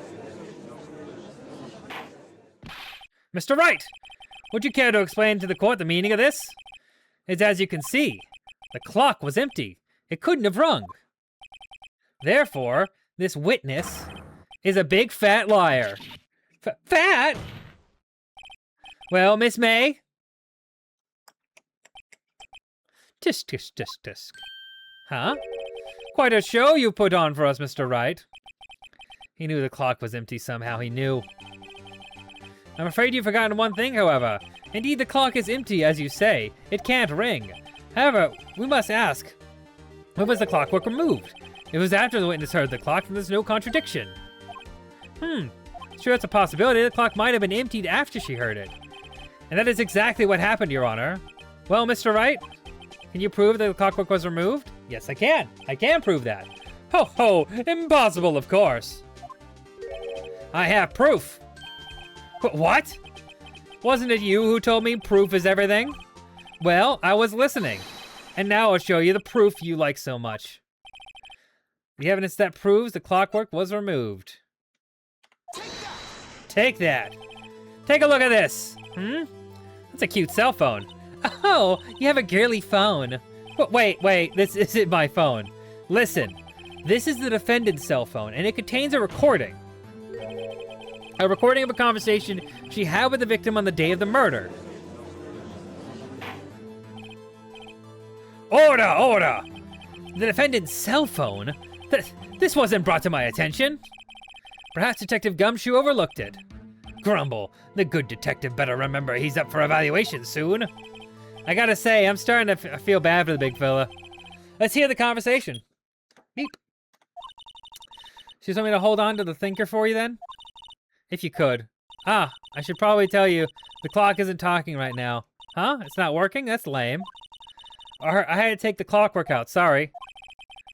Mr. Wright, would you care to explain to the court the meaning of this? It's as you can see, the clock was empty. It couldn't have rung. Therefore, this witness is a big fat liar. Fat? Well, Miss May? Tisk. Huh? Quite a show you put on for us, Mr. Wright. He knew the clock was empty somehow, he knew. I'm afraid you've forgotten one thing, however. Indeed, the clock is empty, as you say. It can't ring. However, we must ask, when was the clockwork removed? It was after the witness heard the clock, and there's no contradiction. Sure, it's a possibility. The clock might have been emptied after she heard it. And that is exactly what happened, Your Honor. Well, Mr. Wright, can you prove that the clockwork was removed? Yes, I can. I can prove that. Ho ho, impossible, of course. I have proof. What? Wasn't it you who told me proof is everything? Well, I was listening. And now I'll show you the proof you like so much. The evidence that proves the clockwork was removed. Take that. Take a look at this. That's a cute cell phone. Oh, you have a girly phone. But wait, this isn't my phone. Listen, this is the defendant's cell phone, and it contains a recording. A recording of a conversation she had with the victim on the day of the murder. Order! The defendant's cell phone? This wasn't brought to my attention. Perhaps Detective Gumshoe overlooked it. Grumble. The good detective better remember he's up for evaluation soon. I gotta say, I'm starting to feel bad for the big fella. Let's hear the conversation. Beep. So you want me to hold on to the thinker for you then? If you could. I should probably tell you, the clock isn't talking right now. Huh? It's not working? That's lame. I had to take the clockwork out, sorry.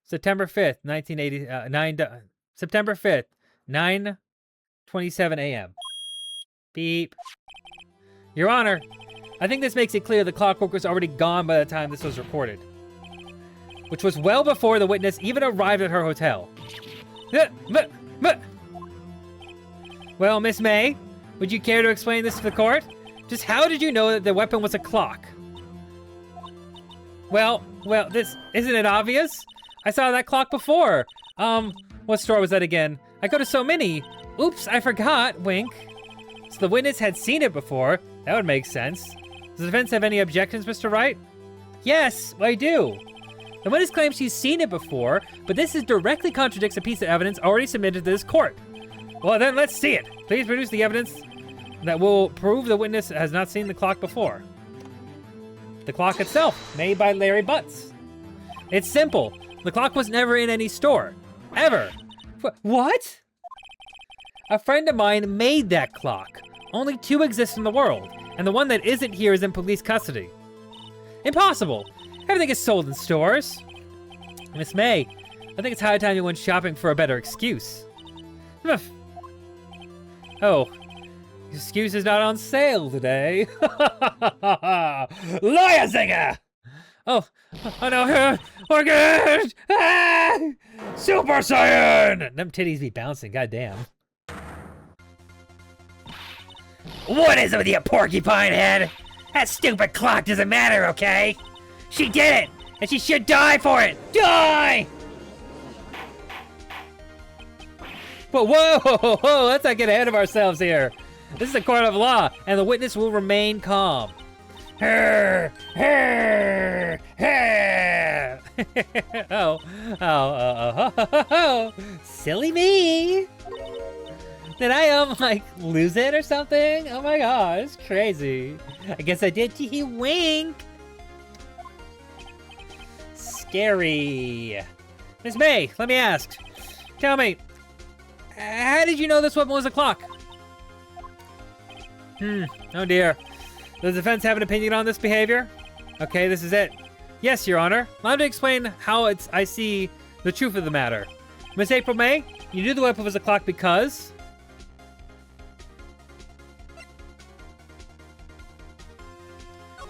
September 5th, 1980, September 5th, 9:27 a.m. Beep. Your Honor, I think this makes it clear the clockwork was already gone by the time this was recorded. Which was well before the witness even arrived at her hotel. Well, Miss May, would you care to explain this to the court? Just how did you know that the weapon was a clock? Well, this, isn't it obvious? I saw that clock before. What store was that again? I go to so many. Oops, I forgot, wink. So the witness had seen it before. That would make sense. Does the defense have any objections, Mr. Wright? Yes, I do. The witness claims she's seen it before, but this directly contradicts a piece of evidence already submitted to this court. Well, then let's see it. Please produce the evidence that will prove the witness has not seen the clock before. The clock itself, made by Larry Butts. It's simple. The clock was never in any store. Ever. What? A friend of mine made that clock. Only 2 exist in the world, and the one that isn't here is in police custody. Impossible. Everything is sold in stores. Miss May, I think it's high time you went shopping for a better excuse. Oh, excuse is not on sale today. Liar zinger! Oh no, we're good! Ah! Super Saiyan! Them titties be bouncing, goddamn. What is it with you, porcupine head? That stupid clock doesn't matter, okay? She did it, and she should die for it! Die! But whoa, let's not get ahead of ourselves here. This is a court of law, and the witness will remain calm. Oh. Silly me. Did I, like, lose it or something? Oh my gosh, crazy. I guess I did tee wink. Scary. Miss May, let me ask. Tell me, how did you know this weapon was a clock? Oh dear. Does the defense have an opinion on this behavior? Okay, this is it. Yes, Your Honor. Allow me to explain how I see the truth of the matter. Miss April May, you knew the weapon was a clock because...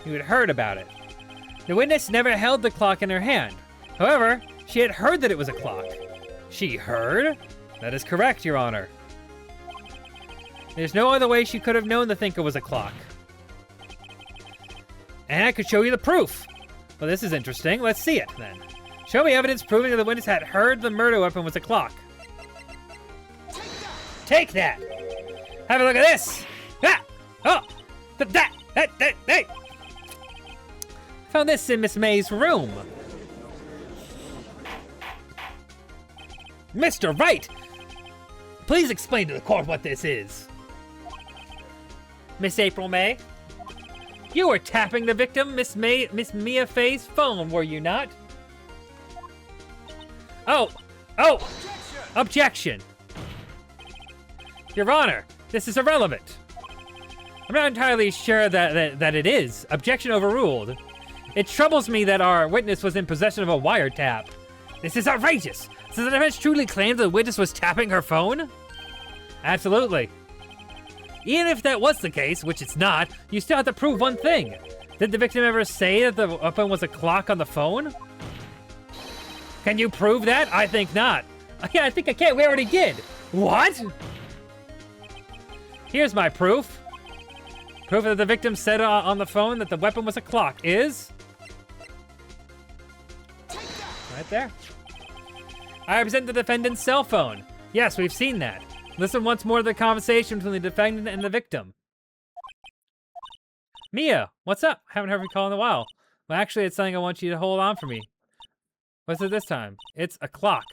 you had heard about it. The witness never held the clock in her hand. However, she had heard that it was a clock. She heard? That is correct, Your Honor. There's no other way she could have known the thinker was a clock. And I could show you the proof. Well, this is interesting. Let's see it, then. Show me evidence proving that the witness had heard the murder weapon was a clock. Take that! Have a look at this! Ah! Oh! Hey! I found this in Miss May's room. Mr. Wright! Please explain to the court what this is. Miss April May? You were tapping the victim, Miss Mia Fay's phone, were you not? Oh! Objection! Your Honor, this is irrelevant. I'm not entirely sure that it is. Objection overruled. It troubles me that our witness was in possession of a wiretap. This is outrageous. Does the defense truly claim that the witness was tapping her phone? Absolutely. Even if that was the case, which it's not, you still have to prove one thing. Did the victim ever say that the weapon was a clock on the phone? Can you prove that? I think not. Yeah, I think I can. We already did. What? Here's my proof. Proof that the victim said on the phone that the weapon was a clock is... right there. I represent the defendant's cell phone. Yes, we've seen that. Listen once more to the conversation between the defendant and the victim. Mia, what's up? Haven't heard you call in a while. Well, actually, it's something I want you to hold on for me. What's it this time? It's a clock.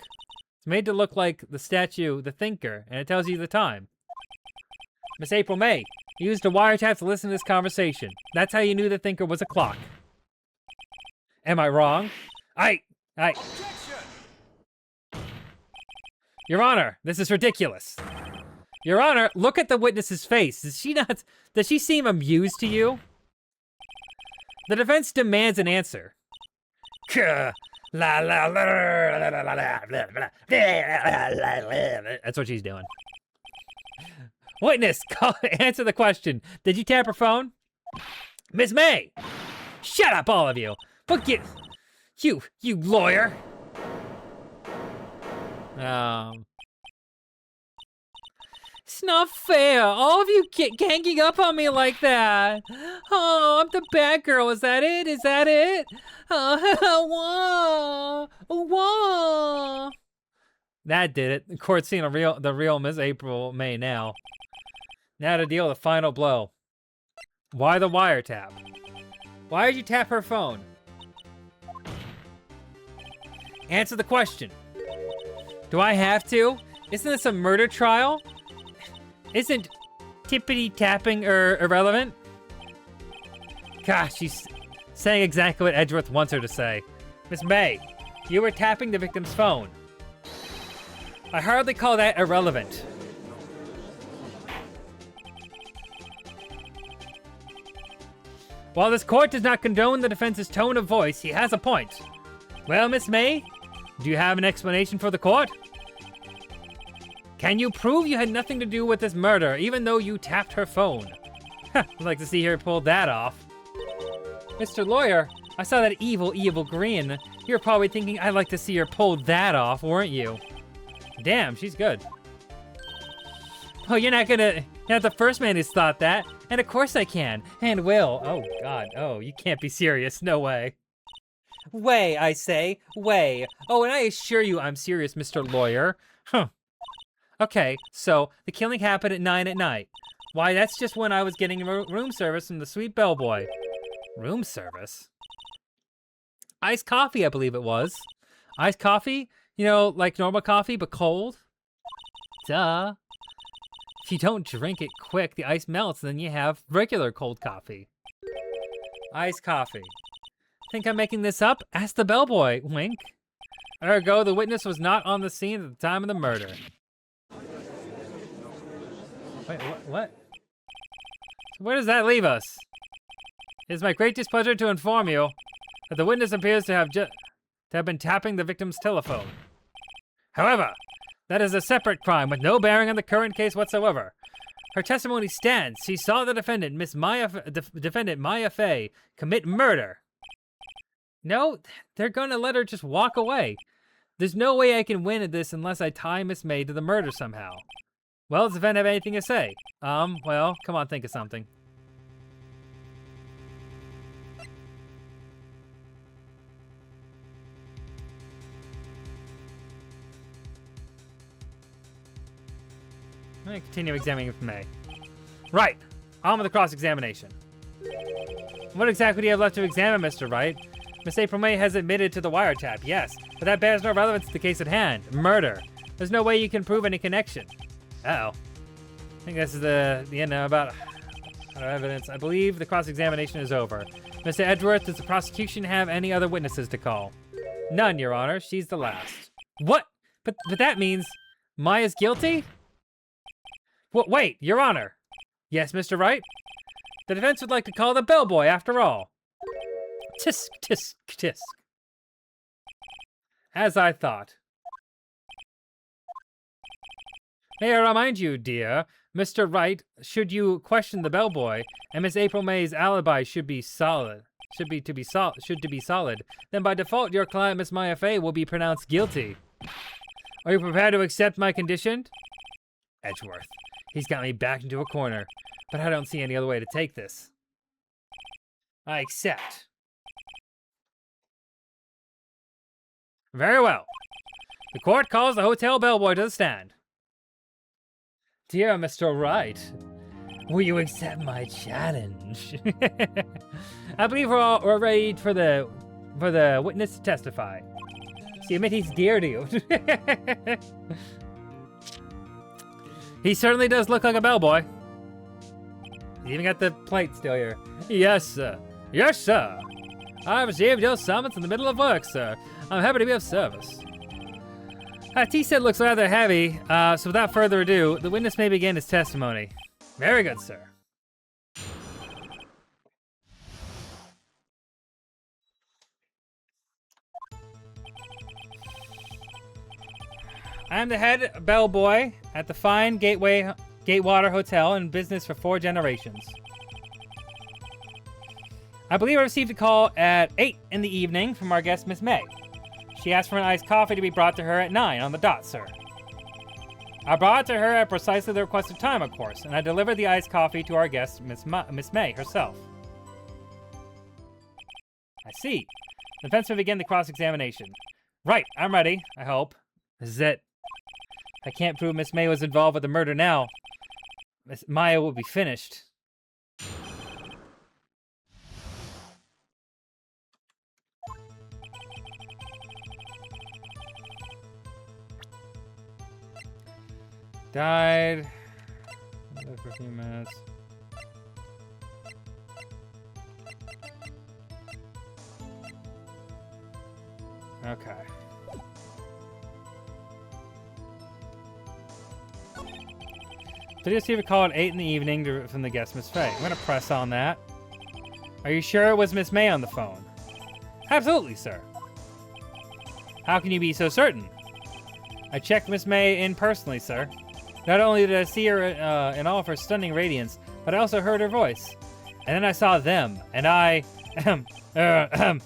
It's made to look like the statue, the thinker, and it tells you the time. Miss April May, you used a wiretap to listen to this conversation. That's how you knew the thinker was a clock. Am I wrong? Your Honor, this is ridiculous. Your Honor, look at the witness's face. Does she seem amused to you? The defense demands an answer. That's what she's doing. Witness, answer the question. Did you tap her phone? Miss May! Shut up, all of you! You lawyer! It's not fair. All of you ganging up on me like that. Oh, I'm the bad girl. Is that it? Is that it? Whoa. Whoa. That did it. The court's seeing the real Miss April May now. Now to deal with the final blow. Why the wiretap? Why did you tap her phone? Answer the question. Do I have to? Isn't this a murder trial? Isn't tippity-tapping irrelevant? Gosh, she's saying exactly what Edgeworth wants her to say. Miss May, you were tapping the victim's phone. I hardly call that irrelevant. While this court does not condone the defense's tone of voice, he has a point. Well, Miss May, do you have an explanation for the court? Can you prove you had nothing to do with this murder, even though you tapped her phone? I'd like to see her pull that off. Mr. Lawyer, I saw that evil grin. You're probably thinking I'd like to see her pull that off, weren't you? Damn, she's good. Oh, you're not the first man who's thought that. And of course I can, and will. Oh, God, oh, you can't be serious, no way. Way, I say, way. Oh, and I assure you I'm serious, Mr. Lawyer. Huh. Okay, so the killing happened at 9 at night. Why, that's just when I was getting room service from the sweet bellboy. Room service? Iced coffee, I believe it was. Iced coffee? You know, like normal coffee, but cold? Duh. If you don't drink it quick, the ice melts, and then you have regular cold coffee. Iced coffee. Think I'm making this up? Ask the bellboy. Wink. Ergo, the witness was not on the scene at the time of the murder. Wait, what? Where does that leave us? It is my great displeasure to inform you that the witness appears to have been tapping the victim's telephone. However, that is a separate crime with no bearing on the current case whatsoever. Her testimony stands. She saw the defendant, defendant Maya Fay, commit murder. No, they're gonna let her just walk away. There's no way I can win at this unless I tie Miss May to the murder somehow. Well, does the defendant have anything to say? Well, come on, think of something. I'm gonna continue examining Miss May. Right, on with the cross-examination. What exactly do you have left to examine, Mr. Wright? Miss April May has admitted to the wiretap, yes, but that bears no relevance to the case at hand, murder. There's no way you can prove any connection. Uh-oh. I think this is the end about No evidence. I believe the cross-examination is over. Mr. Edgeworth, does the prosecution have any other witnesses to call? None, Your Honor. She's the last. What? But that means Maya's guilty? Wait, Your Honor. Yes, Mr. Wright? The defense would like to call the bellboy, after all. Tisk, tisk, tisk. As I thought. May I remind you, dear, Mr. Wright, should you question the bellboy, and Miss April May's alibi should be solid, then by default your client, Miss Maya Fey, will be pronounced guilty. Are you prepared to accept my condition? Edgeworth. He's got me backed into a corner, but I don't see any other way to take this. I accept. Very well. The court calls the hotel bellboy to the stand. Dear Mr. Wright, will you accept my challenge? I believe we're ready for the witness to testify. So you admit he's dear to you. He certainly does look like a bellboy. He's even got the plate still here. Yes, sir. Yes, sir. I received your summons in the middle of work, sir. I'm happy to be of service. Tea set looks rather heavy, so without further ado, the witness may begin his testimony. Very good, sir. I am the head bellboy at the fine Gatewater Hotel in business for 4 generations. I believe I received a call at 8 in the evening from our guest, Miss May. She asked for an iced coffee to be brought to her at 9 on the dot, sir. I brought it to her at precisely the requested time, of course, and I delivered the iced coffee to our guest, Miss May herself. I see. The defense will begin the cross-examination. Right, I'm ready, I hope. This is it. I can't prove Miss May was involved with the murder now. Miss Maya will be finished. Died for a few minutes. Okay. Did you receive a call at 8 in the evening from the guest, Miss Fay? I'm gonna press on that. Are you sure it was Miss May on the phone? Absolutely, sir. How can you be so certain? I checked Miss May in personally, sir. Not only did I see her in all of her stunning radiance, but I also heard her voice. And then I saw them, and I... The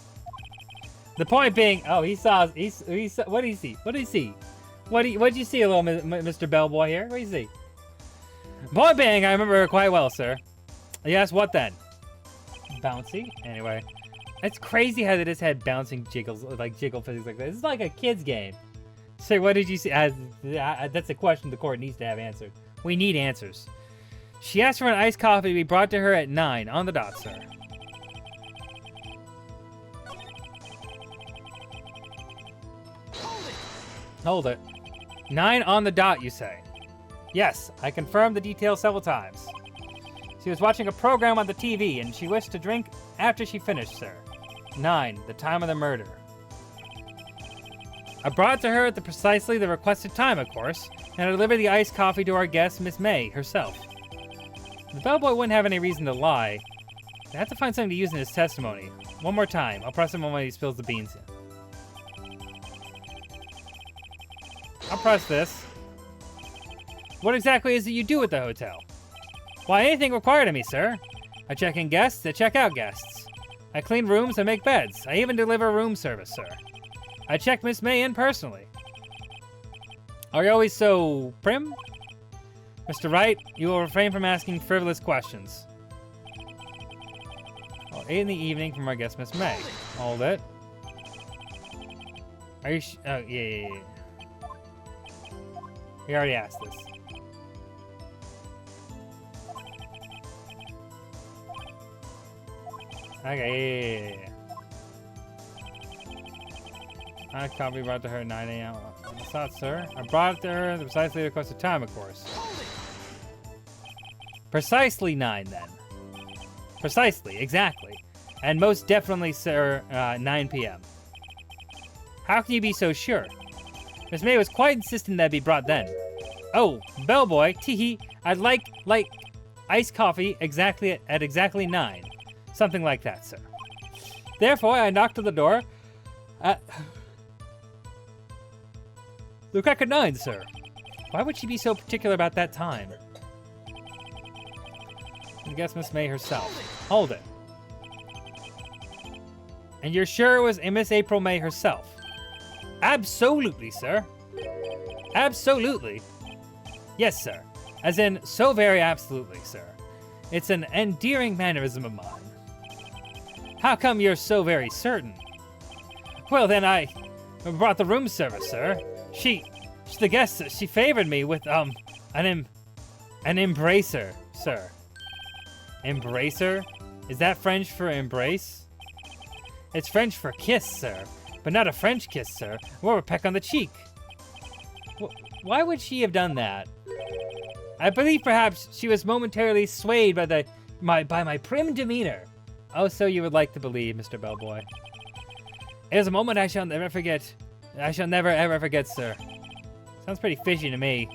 point being... Oh, he saw... What did he see? What did he see? What did you see, little Mr. Bellboy here? What did you see? Point being, I remember her quite well, sir. Yes, what then? Bouncy? Anyway. It's crazy how they just had bouncing jiggles, like jiggle physics like that. This is like a kid's game. Sir, what did you see? That's a question the court needs to have answered. We need answers. She asked for an iced coffee to be brought to her at 9 on the dot, sir. Hold it. 9 on the dot, you say? Yes, I confirmed the details several times. She was watching a program on the TV, and she wished to drink after she finished, sir. 9, the time of the murder. I brought it to her at precisely the requested time, of course, and I delivered the iced coffee to our guest, Miss May, herself. The bellboy wouldn't have any reason to lie. I have to find something to use in his testimony. One more time. I'll press him on when he spills the beans. I'll press this. What exactly is it you do at the hotel? Why, anything required of me, sir. I check in guests, I check out guests. I clean rooms, I make beds. I even deliver room service, sir. I checked Miss May in personally. Are you always so prim? Mr. Wright, you will refrain from asking frivolous questions. Well, 8 in the evening from our guest, Miss May. Hold it. Are you oh, yeah. We already asked this. Okay, yeah. I copy brought to her at 9 a.m. What's that, sir? I brought it to her precisely the requested time, of course. Precisely 9, then. Precisely, exactly. And most definitely, sir, 9 p.m. How can you be so sure? Miss May was quite insistent that it be brought then. Oh, bellboy, teehee, I'd like iced coffee at exactly 9. Something like that, sir. Therefore, I knocked on the door at the crack of 9, sir. Why would she be so particular about that time? I guess Miss May herself. Hold it. And you're sure it was Miss April May herself? Absolutely, sir. Absolutely. Yes, sir. As in, so very absolutely, sir. It's an endearing mannerism of mine. How come you're so very certain? Well, then I brought the room service, sir. She's the guest. She favored me with, an embracer, sir. Embracer? Is that French for embrace? It's French for kiss, sir. But not a French kiss, sir. More a peck on the cheek. Why would she have done that? I believe perhaps she was momentarily swayed by my prim demeanor. Oh, so you would like to believe, Mr. Bellboy. It is a moment I shall never forget. I shall never, ever forget, sir. Sounds pretty fishy to me.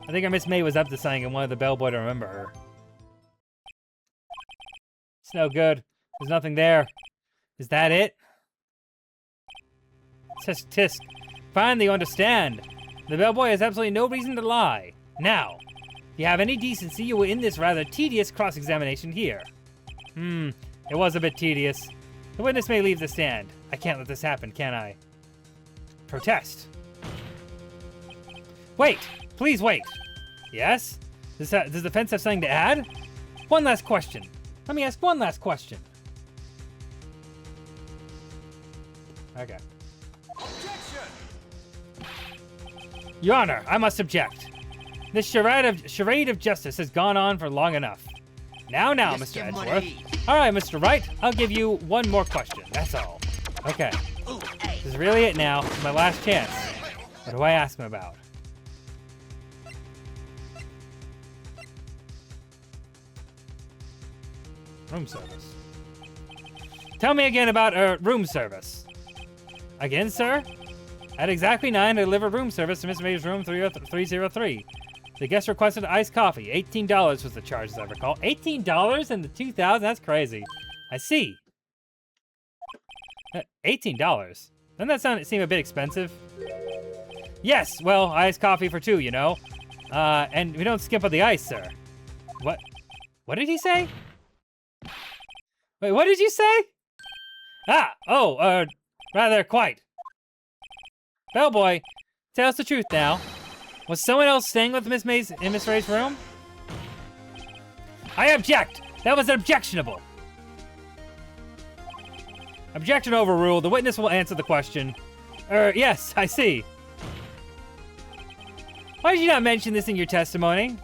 I think our Miss May was up to something and wanted the bellboy to remember her. It's no good. There's nothing there. Is that it? Tisk, tisk. Finally, you understand. The bellboy has absolutely no reason to lie. Now, if you have any decency, you will end this rather tedious cross-examination here. It was a bit tedious. The witness may leave the stand. I can't let this happen, can I? Protest. Wait! Please wait! Yes? Does the defense have something to add? One last question. Let me ask one last question. Okay. Objection! Your Honor, I must object. This charade of justice has gone on for long enough. Now, Mr. Edgeworth. All right, Mr. Wright, I'll give you one more question. That's all. Okay. This is really it now. It's my last chance. What do I ask him about? Room service. Tell me again about room service. Again, sir? At exactly 9, I deliver room service to Miss May's room 303. The guest requested iced coffee. $18 was the charge, as I recall. $18 in the 2000? That's crazy. I see. $18? Doesn't that seem a bit expensive? Yes, well, iced coffee for 2, you know. And we don't skimp on the ice, sir. What? What did he say? Wait, what did you say? Rather quite. Bellboy, tell us the truth now. Was someone else staying with Miss May's in Miss Ray's room? I object! That was objectionable! Objection overruled. The witness will answer the question. Yes, I see. Why did you not mention this in your testimony?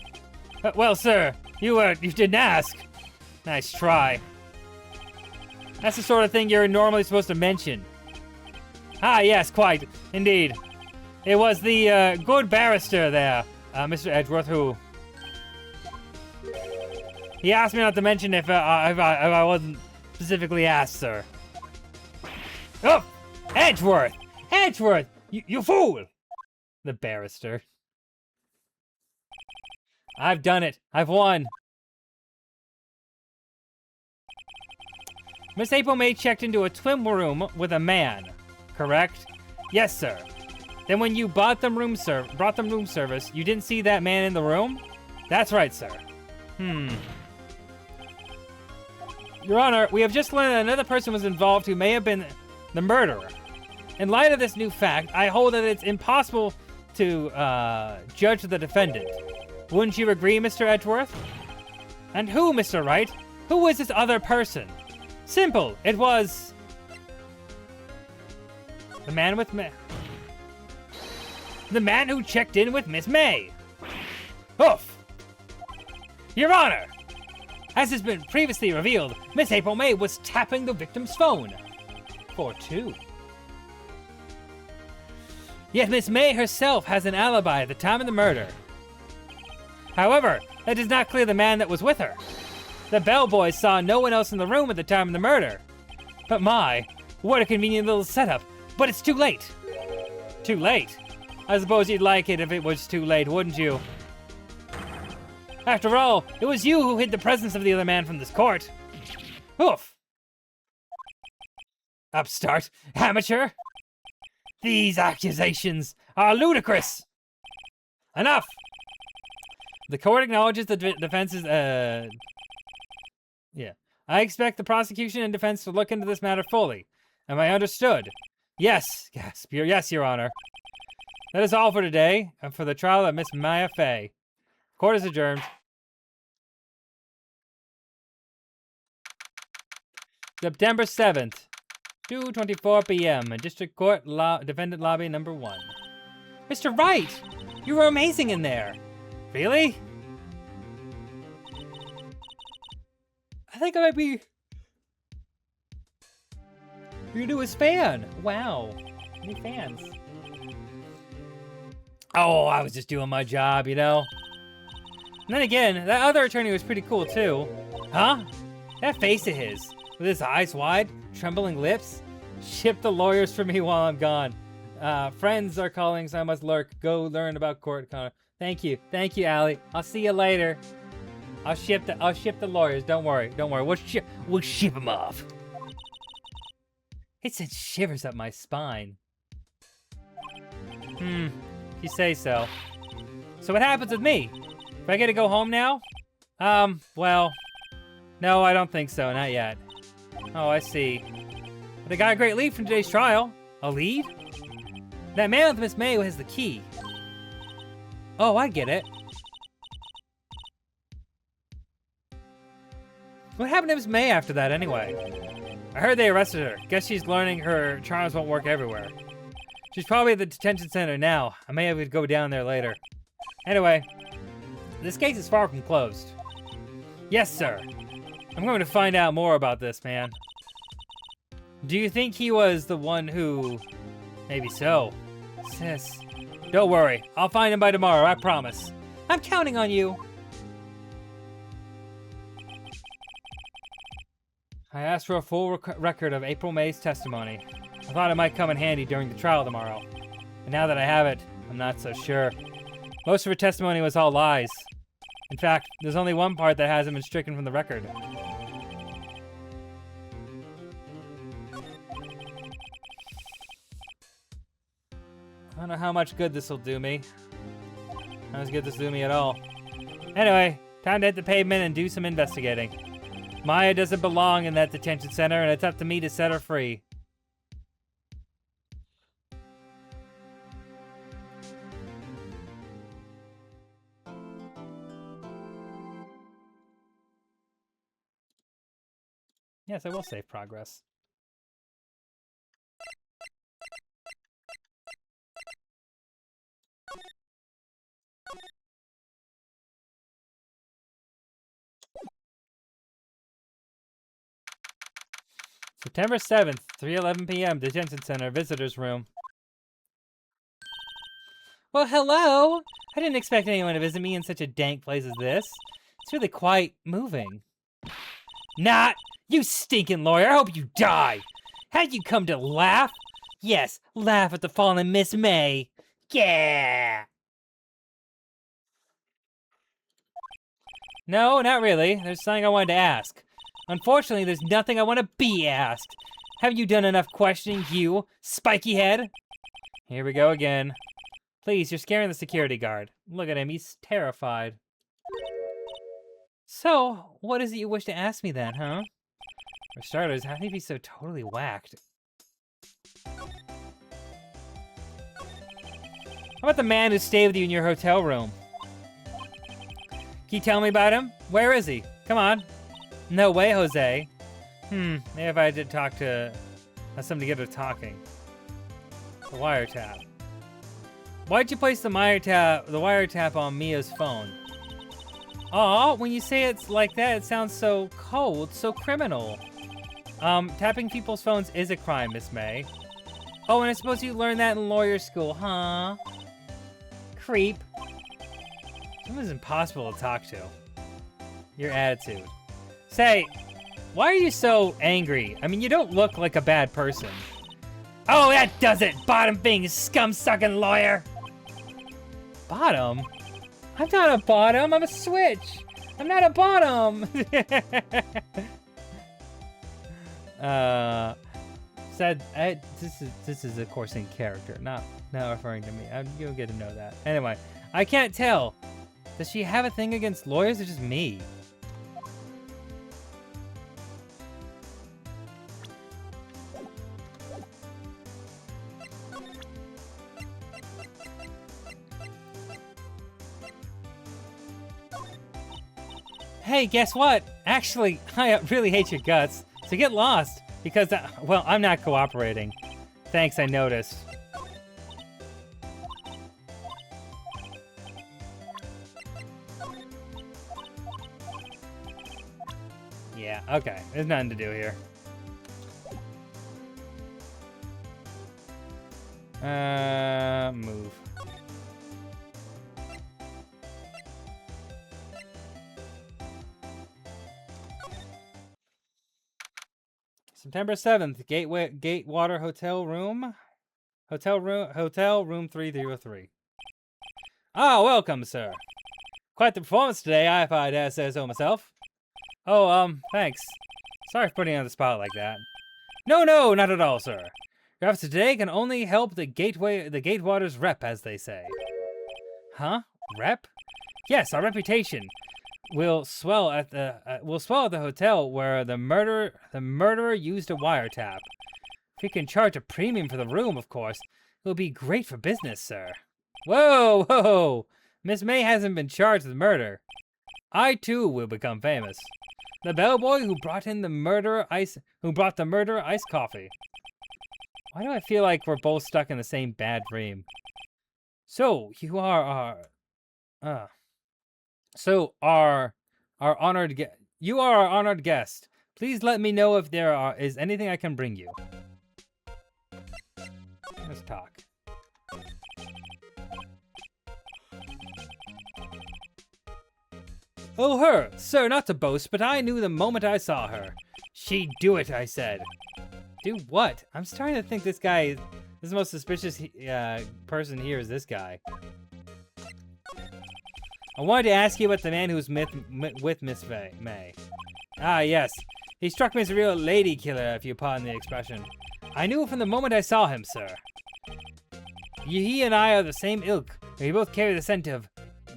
Well, sir, you didn't ask. Nice try. That's the sort of thing you're normally supposed to mention. Ah, yes, quite. Indeed. It was the good barrister there, Mr. Edgeworth, who... He asked me not to mention if I wasn't specifically asked, sir. Oh! Edgeworth! Edgeworth! You fool! The barrister. I've done it. I've won. Miss April May checked into a twin room with a man, correct? Yes, sir. Then when you brought them room service, you didn't see that man in the room? That's right, sir. Your Honor, we have just learned that another person was involved who may have been the murderer. In light of this new fact, I hold that it's impossible to judge the defendant. Wouldn't you agree, Mr. Edgeworth? And who, Mr. Wright? Who was this other person? Simple. It was... the man with the man who checked in with Miss May. Oof. Your Honor, as has been previously revealed, Miss April May was tapping the victim's phone. For 2. Yet Miss May herself has an alibi at the time of the murder. However, that does not clear the man that was with her. The bellboy saw no one else in the room at the time of the murder. But my, what a convenient little setup. But it's too late. Too late? I suppose you'd like it if it was too late, wouldn't you? After all, it was you who hid the presence of the other man from this court. Oof. Upstart. Amateur. These accusations are ludicrous. Enough. The court acknowledges the defense's, yeah. I expect the prosecution and defense to look into this matter fully. Am I understood? Yes. Yes, Your Honor. That is all for today, and for the trial of Miss Maya Fey. Court is adjourned. September 7th, 2:24 p.m. in District Court, Defendant Lobby number 1. Mr. Wright! You were amazing in there! Really? I think I might be your newest fan. Wow. New fans. Oh, I was just doing my job, you know? And then again, that other attorney was pretty cool too. Huh? That face of his, with his eyes wide, trembling lips. Ship the lawyers for me while I'm gone. Friends are calling, so I must lurk. Go learn about court conduct. Thank you, Allie. I'll see you later. I'll ship the lawyers. Don't worry. We'll ship them off. It sent shivers up my spine. If you say so. So what happens with me? Do I get to go home now? Well, no, I don't think so. Not yet. Oh, I see. But I got a great lead from today's trial. A lead? That man with Miss May has the key. Oh, I get it. What happened to Miss May after that, anyway? I heard they arrested her. Guess she's learning her charms won't work everywhere. She's probably at the detention center now. I may have to go down there later. Anyway, this case is far from closed. Yes, sir. I'm going to find out more about this, man. Do you think he was the one who... Maybe so. Sis. Don't worry. I'll find him by tomorrow, I promise. I'm counting on you. I asked for a full record of April May's testimony. I thought it might come in handy during the trial tomorrow. And now that I have it, I'm not so sure. Most of her testimony was all lies. In fact, there's only one part that hasn't been stricken from the record. I don't know how much good this will do me. Not as good this will do me at all. Anyway, time to hit the pavement and do some investigating. Maya doesn't belong in that detention center, and it's up to me to set her free. Yes, I will save progress. September 7th, 3:11 p.m., Detention Center, Visitors Room. Well, hello! I didn't expect anyone to visit me in such a dank place as this. It's really quite moving. Not! You stinking lawyer! I hope you die! Had you come to laugh? Yes, laugh at the fallen Miss May! Yeah! No, not really. There's something I wanted to ask. Unfortunately, there's nothing I want to be asked. Haven't you done enough questioning, you spiky head? Here we go again. Please, you're scaring the security guard. Look at him, he's terrified. So, what is it you wish to ask me then, huh? For starters, how can he be so totally whacked? How about the man who stayed with you in your hotel room? Can you tell me about him? Where is he? Come on. No way, Jose. Maybe if I did talk to... have something to get her talking. The wiretap. Why'd you place the wiretap on Mia's phone? Aw, when you say it's like that, it sounds so cold, so criminal. Tapping people's phones is a crime, Miss May. Oh, and I suppose you learned that in lawyer school, huh? Creep. Someone's impossible to talk to. Your attitude. Say, why are you so angry? I mean, you don't look like a bad person. Oh, that does it, bottom-being, scum-sucking lawyer! Bottom? I'm not a bottom, I'm a switch! I'm not a bottom! Said, this is of course in character, not referring to me. You'll get to know that. Anyway, I can't tell. Does she have a thing against lawyers or just me? Hey, guess what? Actually, I really hate your guts. So get lost, because, well, I'm not cooperating. Thanks, I noticed. Yeah, okay. There's nothing to do here. Move. September 7th, Gatewater Hotel Room 3303. Ah, welcome, sir. Quite the performance today, if I dare say so myself. Oh, thanks. Sorry for putting you on the spot like that. No, not at all, sir. Your efforts today can only help the Gatewater's rep, as they say. Huh? Rep? Yes, our reputation will swell at the hotel where the murderer used a wiretap. If we can charge a premium for the room, of course, it will be great for business, sir. Whoa! Miss May hasn't been charged with murder. I too will become famous. The bellboy who brought the murderer iced coffee. Why do I feel like we're both stuck in the same bad dream? So you are our honored guest. Please let me know if there is anything I can bring you. Let's talk. Oh, her! Sir, not to boast, but I knew the moment I saw her. She'd do it, I said. Do what? I'm starting to think this most suspicious person here is this guy. I wanted to ask you about the man who's with Miss May. Ah, yes. He struck me as a real lady killer, if you pardon the expression. I knew from the moment I saw him, sir. He and I are the same ilk. We both carry the scent of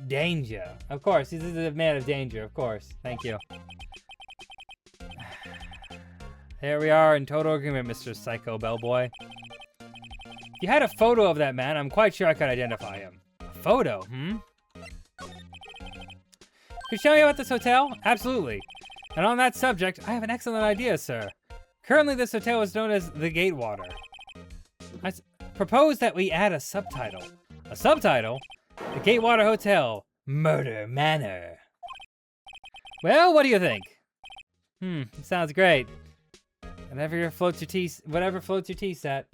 danger. Of course, he's a man of danger, of course. Thank you. Here we are in total agreement, Mr. Psycho Bellboy. If you had a photo of that man, I'm quite sure I could identify him. A photo, Could you tell me about this hotel? Absolutely. And on that subject, I have an excellent idea, sir. Currently, this hotel is known as the Gatewater. I propose that we add a subtitle. A subtitle? The Gatewater Hotel, Murder Manor. Well, what do you think? Sounds great. Whatever floats your tea set.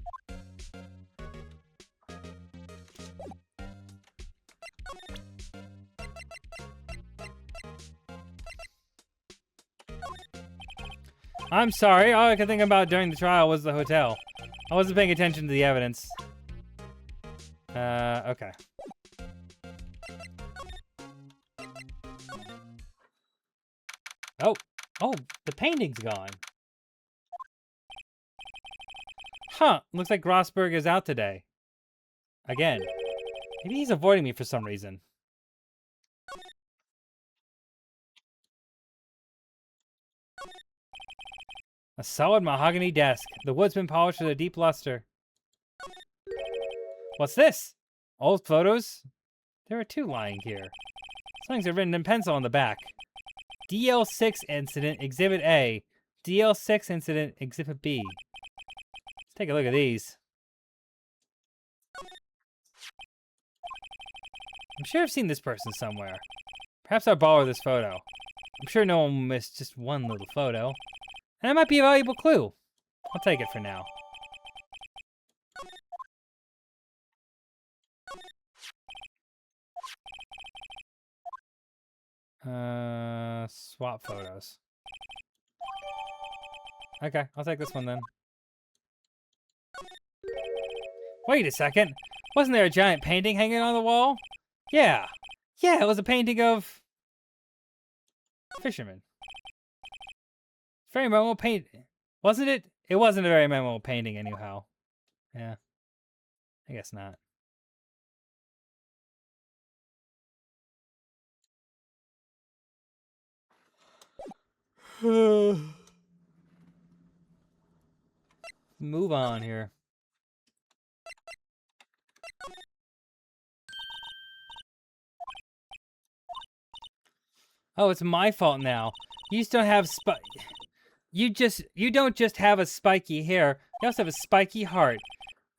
I'm sorry, all I could think about during the trial was the hotel. I wasn't paying attention to the evidence. Okay. Oh, the painting's gone. Huh, looks like Grossberg is out today. Again. Maybe he's avoiding me for some reason. A solid mahogany desk. The wood's been polished with a deep luster. What's this? Old photos? There are two lying here. Some things are written in pencil on the back. DL6 Incident Exhibit A. DL6 Incident Exhibit B. Let's take a look at these. I'm sure I've seen this person somewhere. Perhaps I'll borrow this photo. I'm sure no one will miss just one little photo. And it might be a valuable clue. I'll take it for now. Swap photos. Okay, I'll take this one then. Wait a second. Wasn't there a giant painting hanging on the wall? Yeah. Yeah, it was a painting of... fisherman. Very memorable paint. Wasn't it? It wasn't a very memorable painting anyhow. Yeah. I guess not. Move on here. Oh, it's my fault now. You just don't have you don't just have a spiky hair. You also have a spiky heart.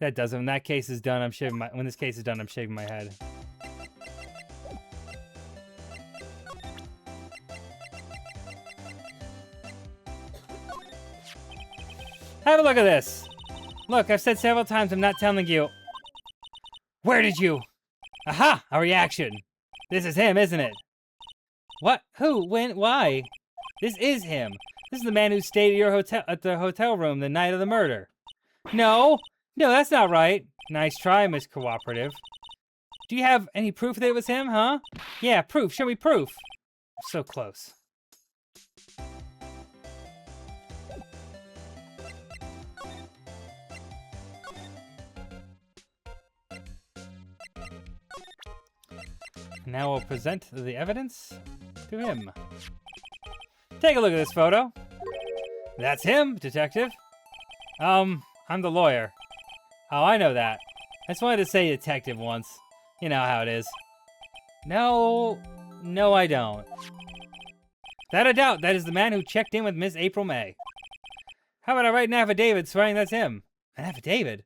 That does it. When that case is done, when this case is done, I'm shaving my head. Have a look at this. Look, I've said several times I'm not telling you. Where did you? Aha! A reaction. This is him, isn't it? What? Who? When? Why? This is him. This is the man who stayed at your hotel room the night of the murder. No, that's not right. Nice try, Miss Cooperative. Do you have any proof that it was him, huh? Yeah, proof. Show me proof. So close. Now we'll present the evidence to him. Take a look at this photo. That's him, detective. I'm the lawyer. Oh, I know that. I just wanted to say detective once. You know how it is. No, I don't. Without a doubt, that is the man who checked in with Miss April May. How about I write an affidavit swearing that's him? An affidavit?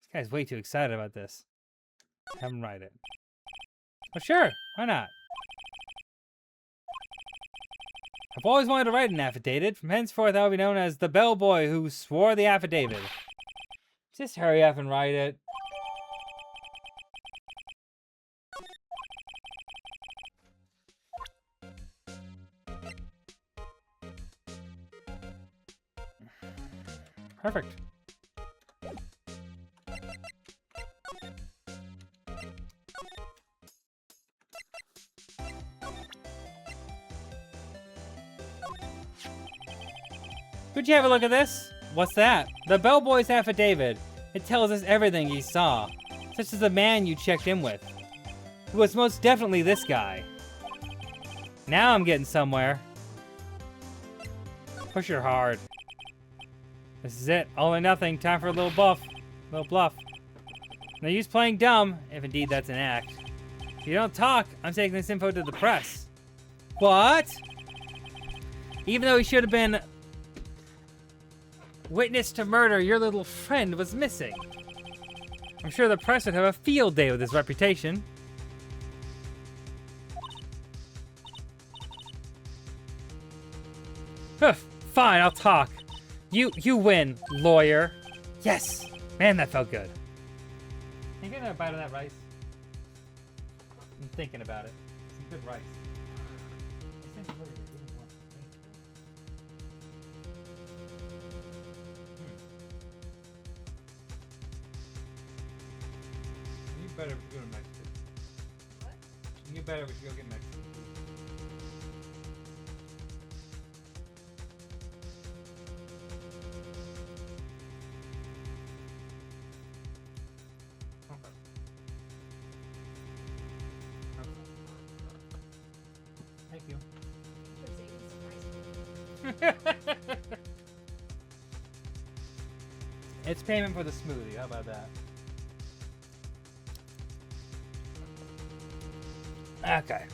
This guy's way too excited about this. Have him write it. Oh, sure. Why not? I've always wanted to write an affidavit. From henceforth, I will be known as the bellboy who swore the affidavit. Just hurry up and write it. Perfect. Could you have a look at this? What's that? The bellboy's affidavit. It tells us everything he saw, such as the man you checked in with. It was most definitely this guy. Now I'm getting somewhere. Push her hard. This is it. All or nothing. Time for a little bluff. No use playing dumb, if indeed that's an act. If you don't talk, I'm taking this info to the press. What? Even though he should have been witness to murder, your little friend was missing. I'm sure the press would have a field day with his reputation. Fine, I'll talk. You win, lawyer. Yes! Man, that felt good. Can you get another bite of that rice? I'm thinking about it. Some good rice. You better go to Mexico. What? You better we should go get Mexico. Thank you. It's payment for the smoothie. How about that? Okay.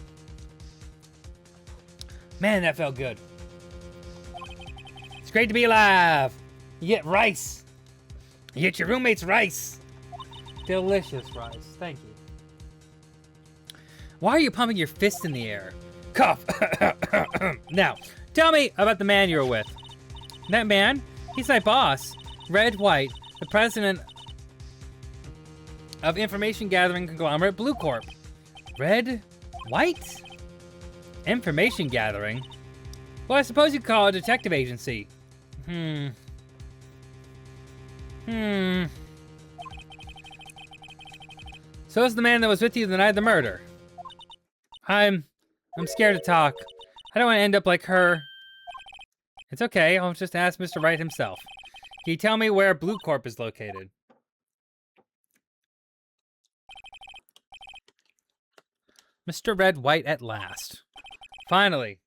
Man, that felt good. It's great to be alive. You get rice. You get your roommate's rice. Delicious rice. Thank you. Why are you pumping your fist in the air? Cough. Now, tell me about the man you were with. That man? He's my boss. Red White, the president of information gathering conglomerate Blue Corp. Red White? Information gathering? Well, I suppose you'd call it a detective agency. So is the man that was with you the night of the murder. I'm scared to talk. I don't want to end up like her. It's okay, I'll just ask Mr. Wright himself. Can you tell me where Blue Corp is located? Mr. Red White at last. Finally.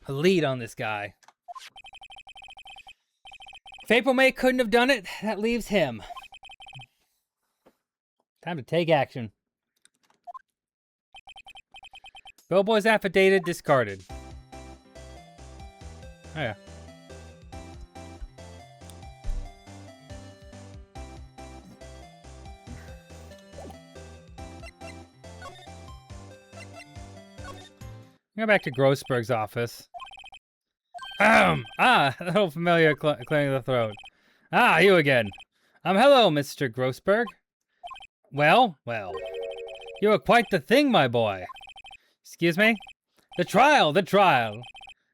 A lead on this guy. If April May couldn't have done it, that leaves him. Time to take action. Bellboy's affidavit discarded. Oh yeah. Go back to Grossberg's office. That old familiar clearing the throat. Ah, you again. Hello, Mr. Grossberg. Well. You were quite the thing, my boy. Excuse me? The trial.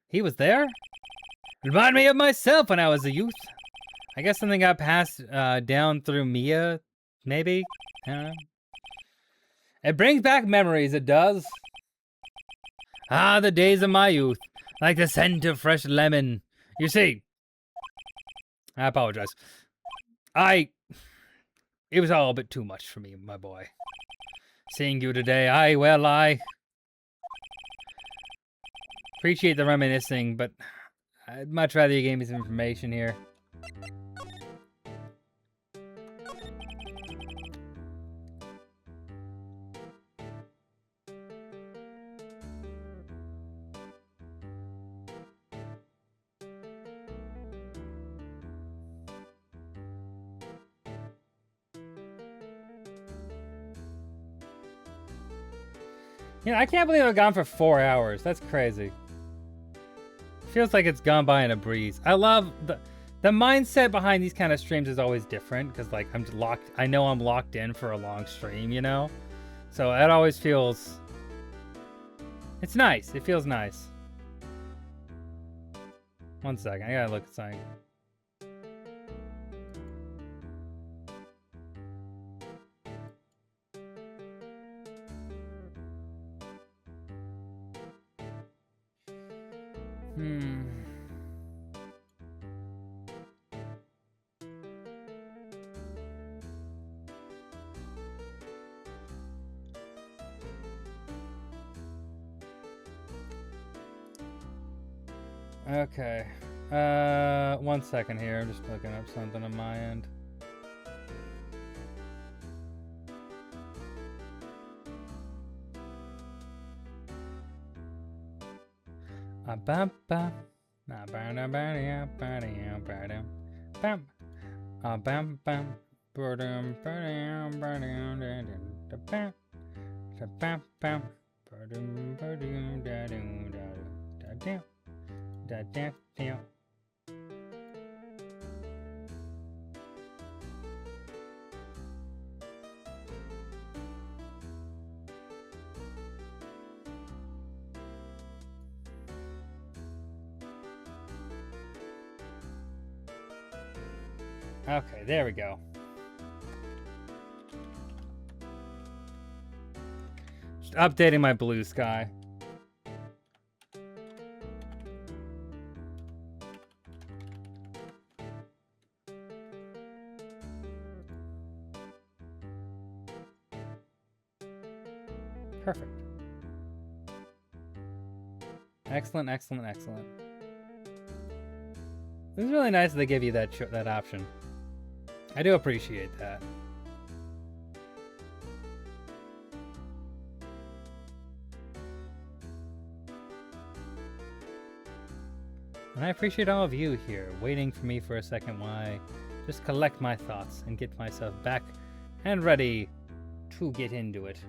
He was there? Remind me of myself when I was a youth. I guess something got passed down through Mia, maybe? I don't know. It brings back memories, it does. Ah, the days of my youth. Like the scent of fresh lemon. You see, I apologize. It was all a bit too much for me, my boy. Seeing you today, I appreciate the reminiscing, but I'd much rather you gave me some information here. You know, I can't believe I've gone for 4 hours. That's crazy. Feels like it's gone by in a breeze. I love the mindset behind these kind of streams is always different because like I know I'm locked in for a long stream, you know? So it always feels, it's nice. It feels nice. 1 second, I gotta look at something. Okay. 1 second here. I'm just looking up something on my end. Okay, there we go. Just updating my blue sky. Perfect. Excellent, excellent, excellent. This is really nice that they give you that option. I do appreciate that. And I appreciate all of you here, waiting for me for a second while I just collect my thoughts and get myself back and ready to get into it.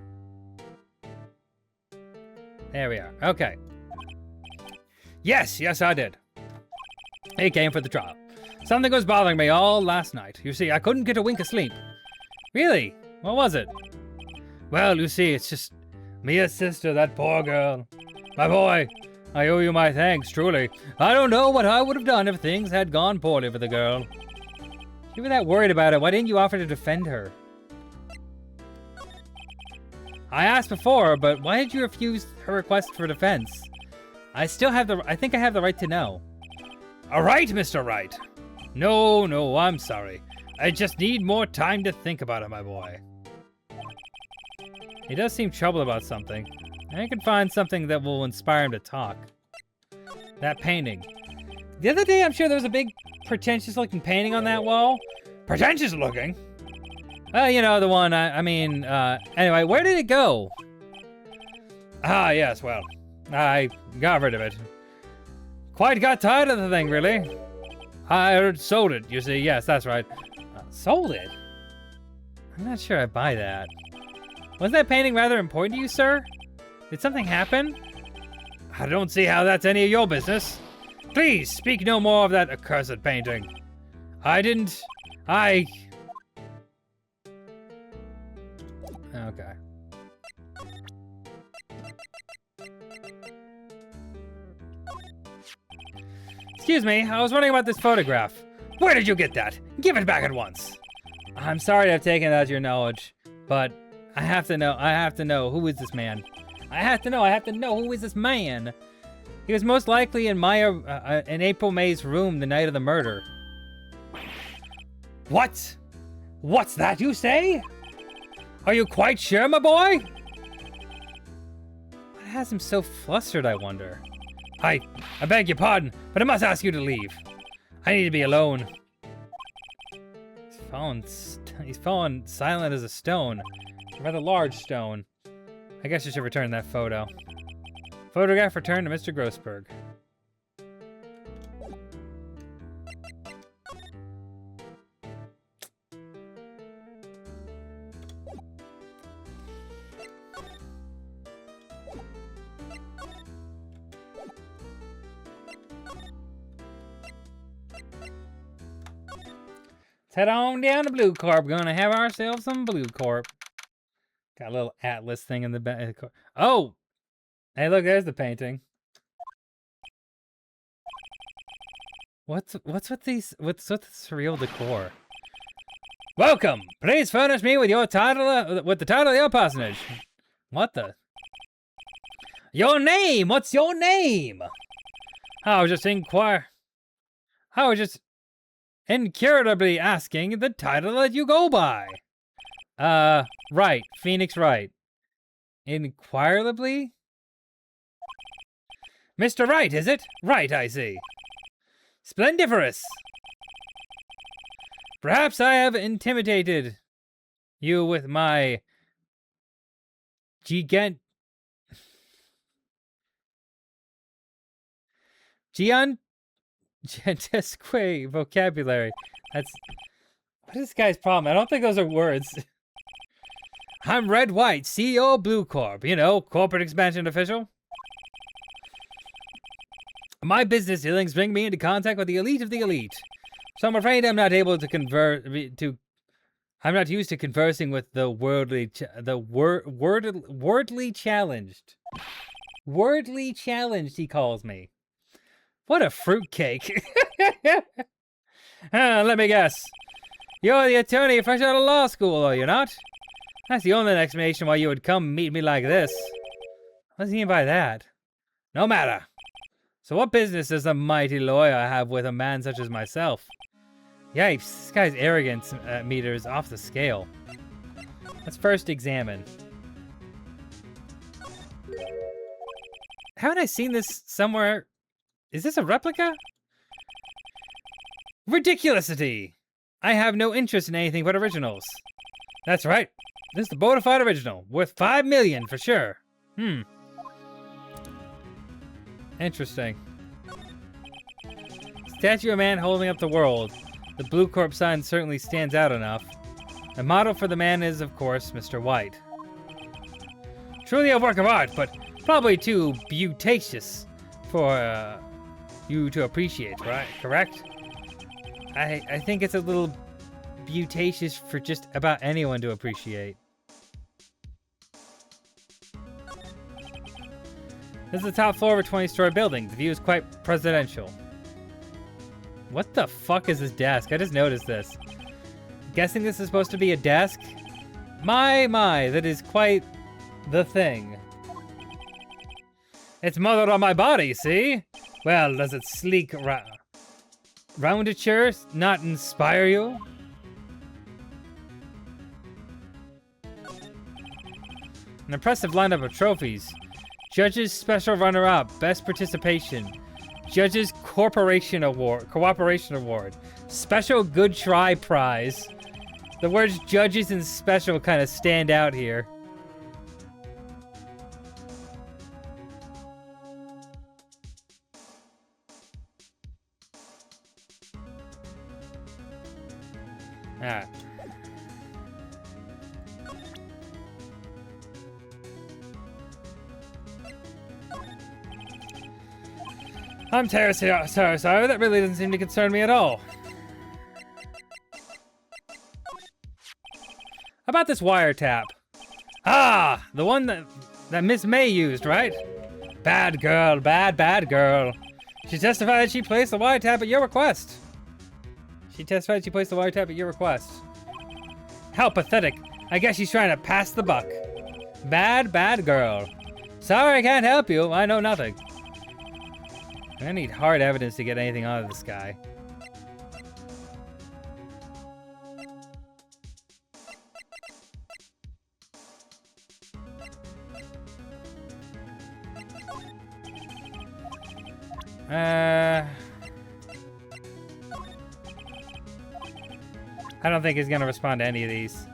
There we are. Okay. Yes, I did. He came for the trial. Something was bothering me all last night. You see, I couldn't get a wink of sleep. Really? What was it? Well, you see, it's just Mia's sister, that poor girl. My boy, I owe you my thanks, truly. I don't know what I would have done if things had gone poorly for the girl. If you were that worried about it, why didn't you offer to defend her? I asked before, but why did you refuse her request for defense? I think I have the right to know. All right, Mr. Wright. No, I'm sorry. I just need more time to think about it, my boy. He does seem troubled about something. I can find something that will inspire him to talk. That painting. The other day, I'm sure there was a big pretentious-looking painting on that wall. Pretentious-looking? You know, the one, anyway, where did it go? Ah, yes, well, I got rid of it. Quite got tired of the thing, really. I sold it, you see, yes, that's right. Sold it? I'm not sure I buy that. Wasn't that painting rather important to you, sir? Did something happen? I don't see how that's any of your business. Please, speak no more of that accursed painting. Okay. Excuse me, I was wondering about this photograph. Where did you get that? Give it back at once. I'm sorry to have taken that as your knowledge, but I have to know who is this man? I have to know who is this man? He was most likely in in April May's room the night of the murder. What? What's that you say? Are you quite sure, my boy? What has him so flustered, I wonder? I beg your pardon, but I must ask you to leave. I need to be alone. He's fallen silent as a stone. A rather large stone. I guess I should return that photo. Photograph returned to Mr. Grossberg. Let's head on down to Blue Corp. Gonna have ourselves some Blue Corp. Got a little atlas thing in the back. Oh! Hey, look, there's the painting. What's with this surreal decor? Welcome! Please furnish me with the title of your personage. What the? Your name! What's your name? I was just incurably asking the title that you go by. Wright. Phoenix Wright. Inquirably? Mr. Wright, is it? Right, I see. Splendiferous. Perhaps I have intimidated you with my gigantesque vocabulary. What is this guy's problem? I don't think those are words. I'm Red White, CEO of Blue Corp. You know, corporate expansion official. My business dealings bring me into contact with the elite of the elite. So I'm afraid I'm not able to I'm not used to conversing with the wordly challenged. Wordly challenged, he calls me. What a fruitcake. Let me guess. You're the attorney fresh out of law school, are you not? That's the only explanation why you would come meet me like this. What does he mean by that? No matter. So what business does a mighty lawyer have with a man such as myself? Yikes, this guy's arrogance meter is off the scale. Let's first examine. Haven't I seen this somewhere? Is this a replica? Ridiculousity! I have no interest in anything but originals. That's right. This is the bona fide original, worth $5 million for sure. Interesting. Statue of a man holding up the world. The Blue Corp sign certainly stands out enough. The model for the man is, of course, Mr. White. Truly a work of art, but probably too beautatious for you to appreciate, right? Correct? I think it's a little beautatious for just about anyone to appreciate. This is the top floor of a 20-story building. The view is quite presidential. What the fuck is this desk? I just noticed this. Guessing this is supposed to be a desk? My, that is quite the thing. It's modeled on my body, see? Well, does it sleek roundature not inspire you? An impressive lineup of trophies. Judges Special Runner-Up, Best Participation. Judges Cooperation Award, Special Good Try Prize. The words judges and special kind of stand out here. Alright. I'm sorry, that really doesn't seem to concern me at all. About this wiretap. Ah, the one that Miss May used, right? Bad girl, bad girl. She testified that she placed the wiretap at your request. How pathetic. I guess she's trying to pass the buck. Bad girl. Sorry, I can't help you. I know nothing. I need hard evidence to get anything out of this guy. I don't think he's gonna respond to any of these.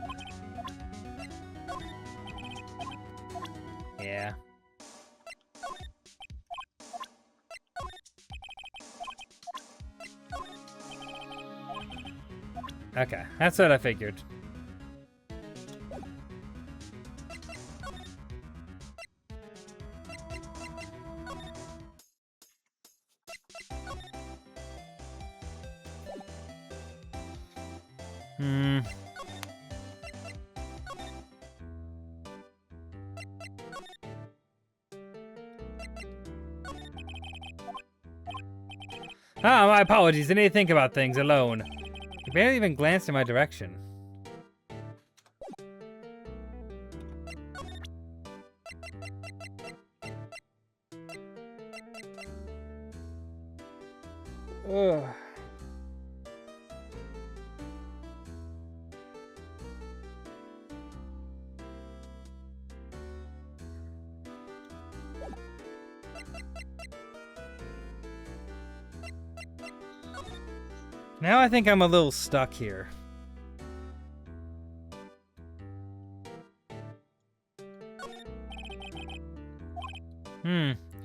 Yeah. Okay, that's what I figured. Ah, my apologies. I need to think about things alone. He barely even glanced in my direction. Ugh. Now I think I'm a little stuck here.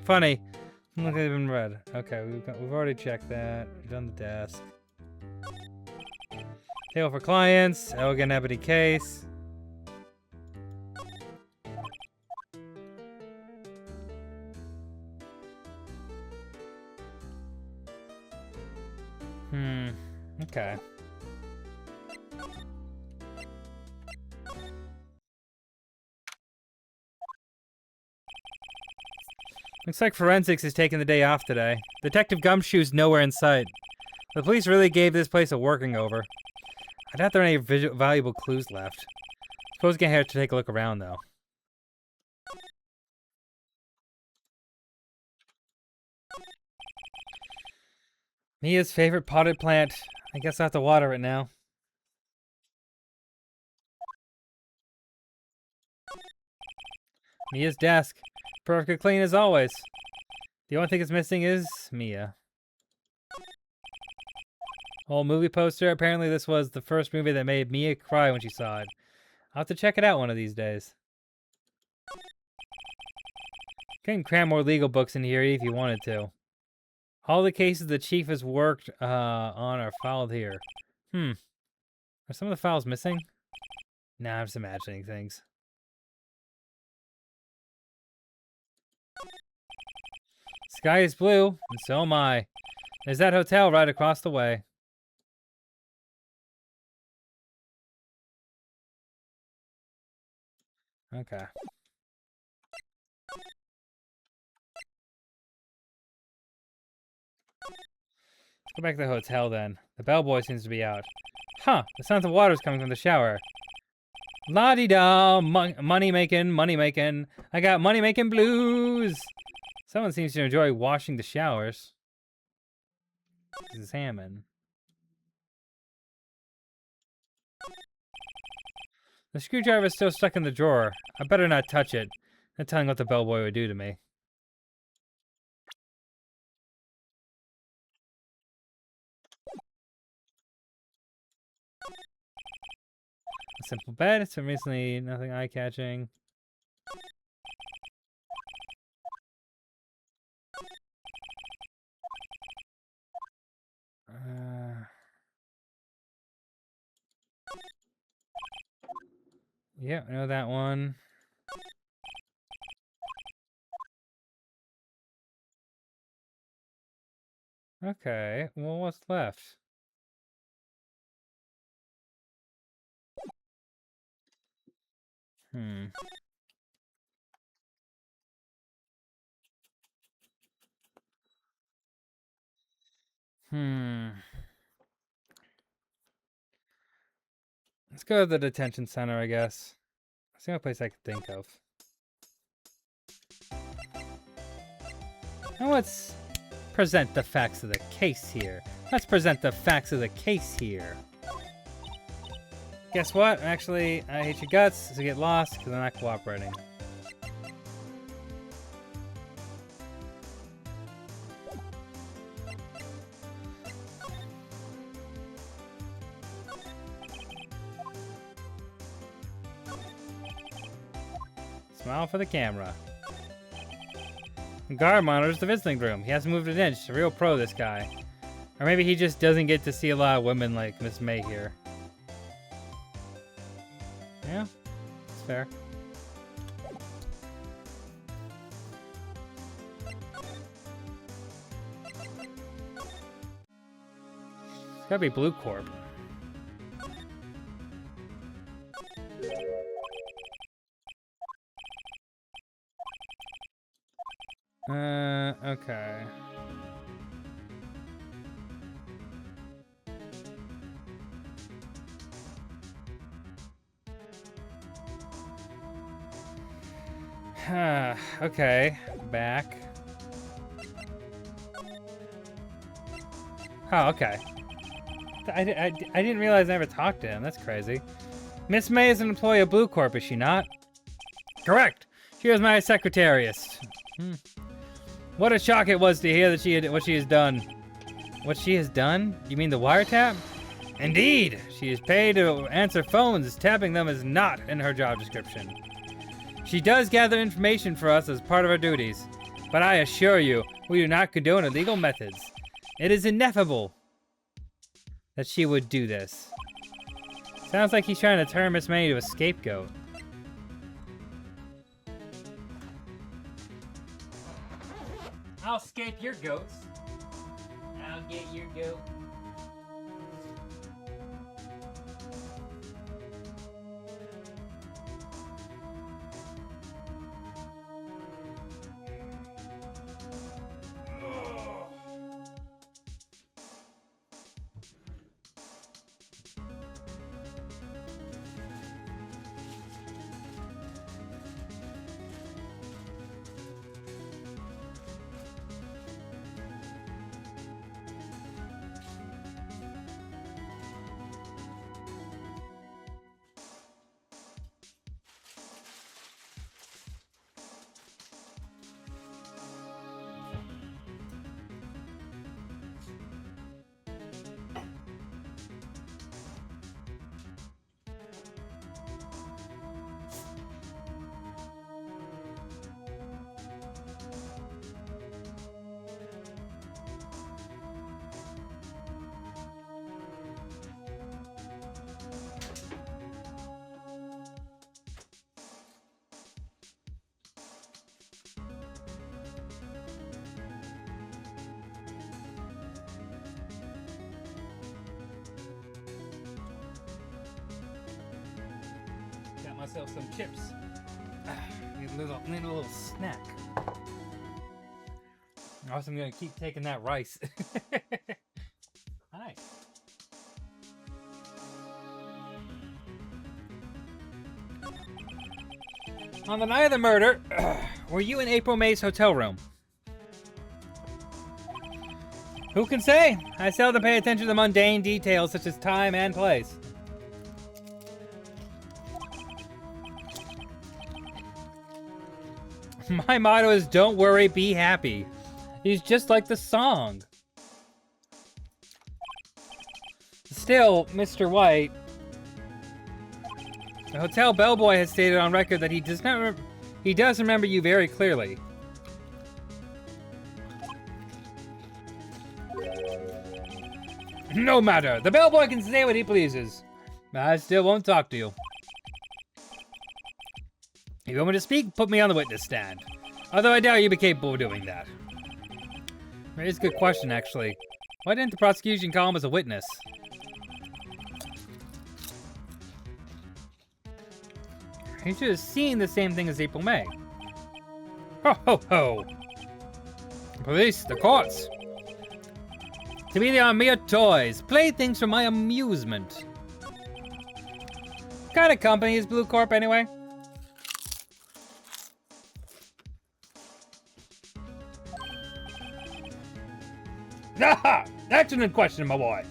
Funny. Look, they've been read. Okay, we've already checked that. We've done the desk. Table for clients. Elegant ebony case. Okay. Looks like forensics is taking the day off today. Detective Gumshoe's nowhere in sight. The police really gave this place a working over. I doubt there are any valuable clues left. Suppose we can have to take a look around, though. Mia's favorite potted plant. I guess I have to water it now. Mia's desk. Perfectly clean as always. The only thing that's missing is Mia. Old movie poster. Apparently this was the first movie that made Mia cry when she saw it. I'll have to check it out one of these days. You can cram more legal books in here if you wanted to. All the cases the chief has worked on are filed here. Are some of the files missing? Nah, I'm just imagining things. Sky is blue, and so am I. There's that hotel right across the way. Okay. Go back to the hotel then. The bellboy seems to be out. Huh, the sounds of water is coming from the shower. La-di-da, money making, money making. I got money making blues. Someone seems to enjoy washing the showers. This is Hammond. The screwdriver is still stuck in the drawer. I better not touch it. No telling what the bellboy would do to me. A simple bed. It's recently nothing eye-catching. Yeah, I know that one. Okay, well, what's left? Hmm. Let's go to the detention center, I guess. That's the only place I can think of. Now let's present the facts of the case here. Let's present the facts of the case here. Guess what? Actually, I hate your guts, so get lost because I'm not cooperating. Smile for the camera. The guard monitors the visiting room. He hasn't moved an inch. A real pro, this guy. Or maybe he just doesn't get to see a lot of women like Miss May here. Yeah, it's fair. It's gotta be Blue Corp. Okay. Okay, back. Oh, okay. I didn't realize I never talked to him. That's crazy. Miss May is an employee of Blue Corp, is she not? Correct. She was my secretariat. What a shock it was to hear that what she has done. What she has done? You mean the wiretap? Indeed. She is paid to answer phones, as tapping them is not in her job description. She does gather information for us as part of her duties, but I assure you, we do not condone illegal methods. It is ineffable that she would do this. Sounds like he's trying to turn Miss May into a scapegoat. I'll scape your goats. I'll get your goat. Myself some chips. Need a little snack. Also, I'm gonna keep taking that rice. Hi. On the night of the murder, were you in April May's hotel room? Who can say? I seldom pay attention to mundane details such as time and place. My motto is don't worry, be happy. He's just like the song. Still, Mr. White, the hotel bellboy has stated on record that he does remember you very clearly. No matter. The bellboy can say what he pleases. I still won't talk to you. If you want me to speak, put me on the witness stand. Although I doubt you'd be capable of doing that. That is a good question, actually. Why didn't the prosecution call him as a witness? He should have seen the same thing as April May. Ho ho ho! Police, the courts. To me, they are mere toys, playthings for my amusement. What kind of company is Blue Corp anyway? Aha! Excellent question, my boy.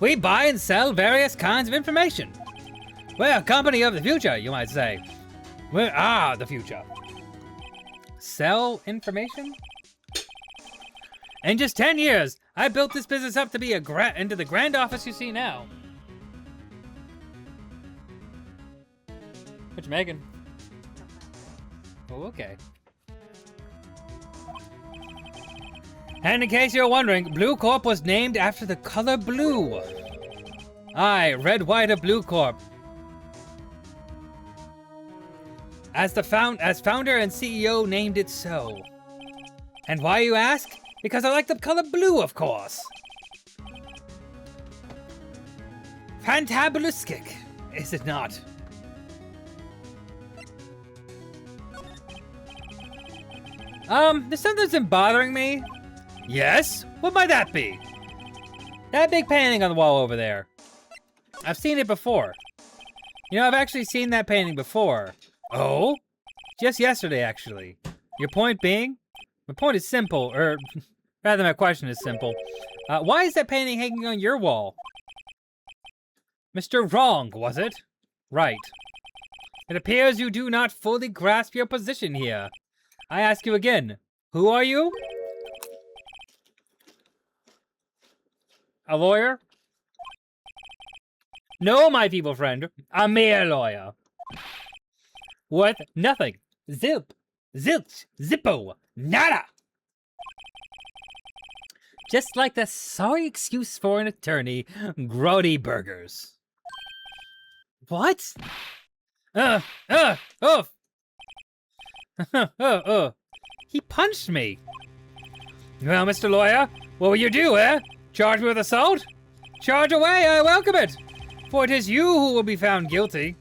We buy and sell various kinds of information. We're a company of the future, you might say. We are the future. Sell information? In just 10 years, I built this business up to be into the grand office you see now. What you making? Oh, okay. And in case you're wondering, Blue Corp was named after the color blue. Aye, red, white, or Blue Corp. As founder and CEO named it so. And why, you ask? Because I like the color blue, of course. Fantabulistic, is it not? There's something that's been bothering me. Yes? What might that be? That big painting on the wall over there. I've seen it before. You know, I've actually seen that painting before. Oh? Just yesterday, actually. Your point being? My point is simple, or rather my question is simple. Why is that painting hanging on your wall? Mr. Wrong, was it? Right. It appears you do not fully grasp your position here. I ask you again, who are you? A lawyer? No, my feeble friend. A mere lawyer. Worth nothing. Zilp. Zilch. Zippo. Nada. Just like the sorry excuse for an attorney, grody burgers. What? He punched me. Well, Mr. Lawyer, what will you do, eh? Charge me with assault? Charge away, I welcome it. For it is you who will be found guilty.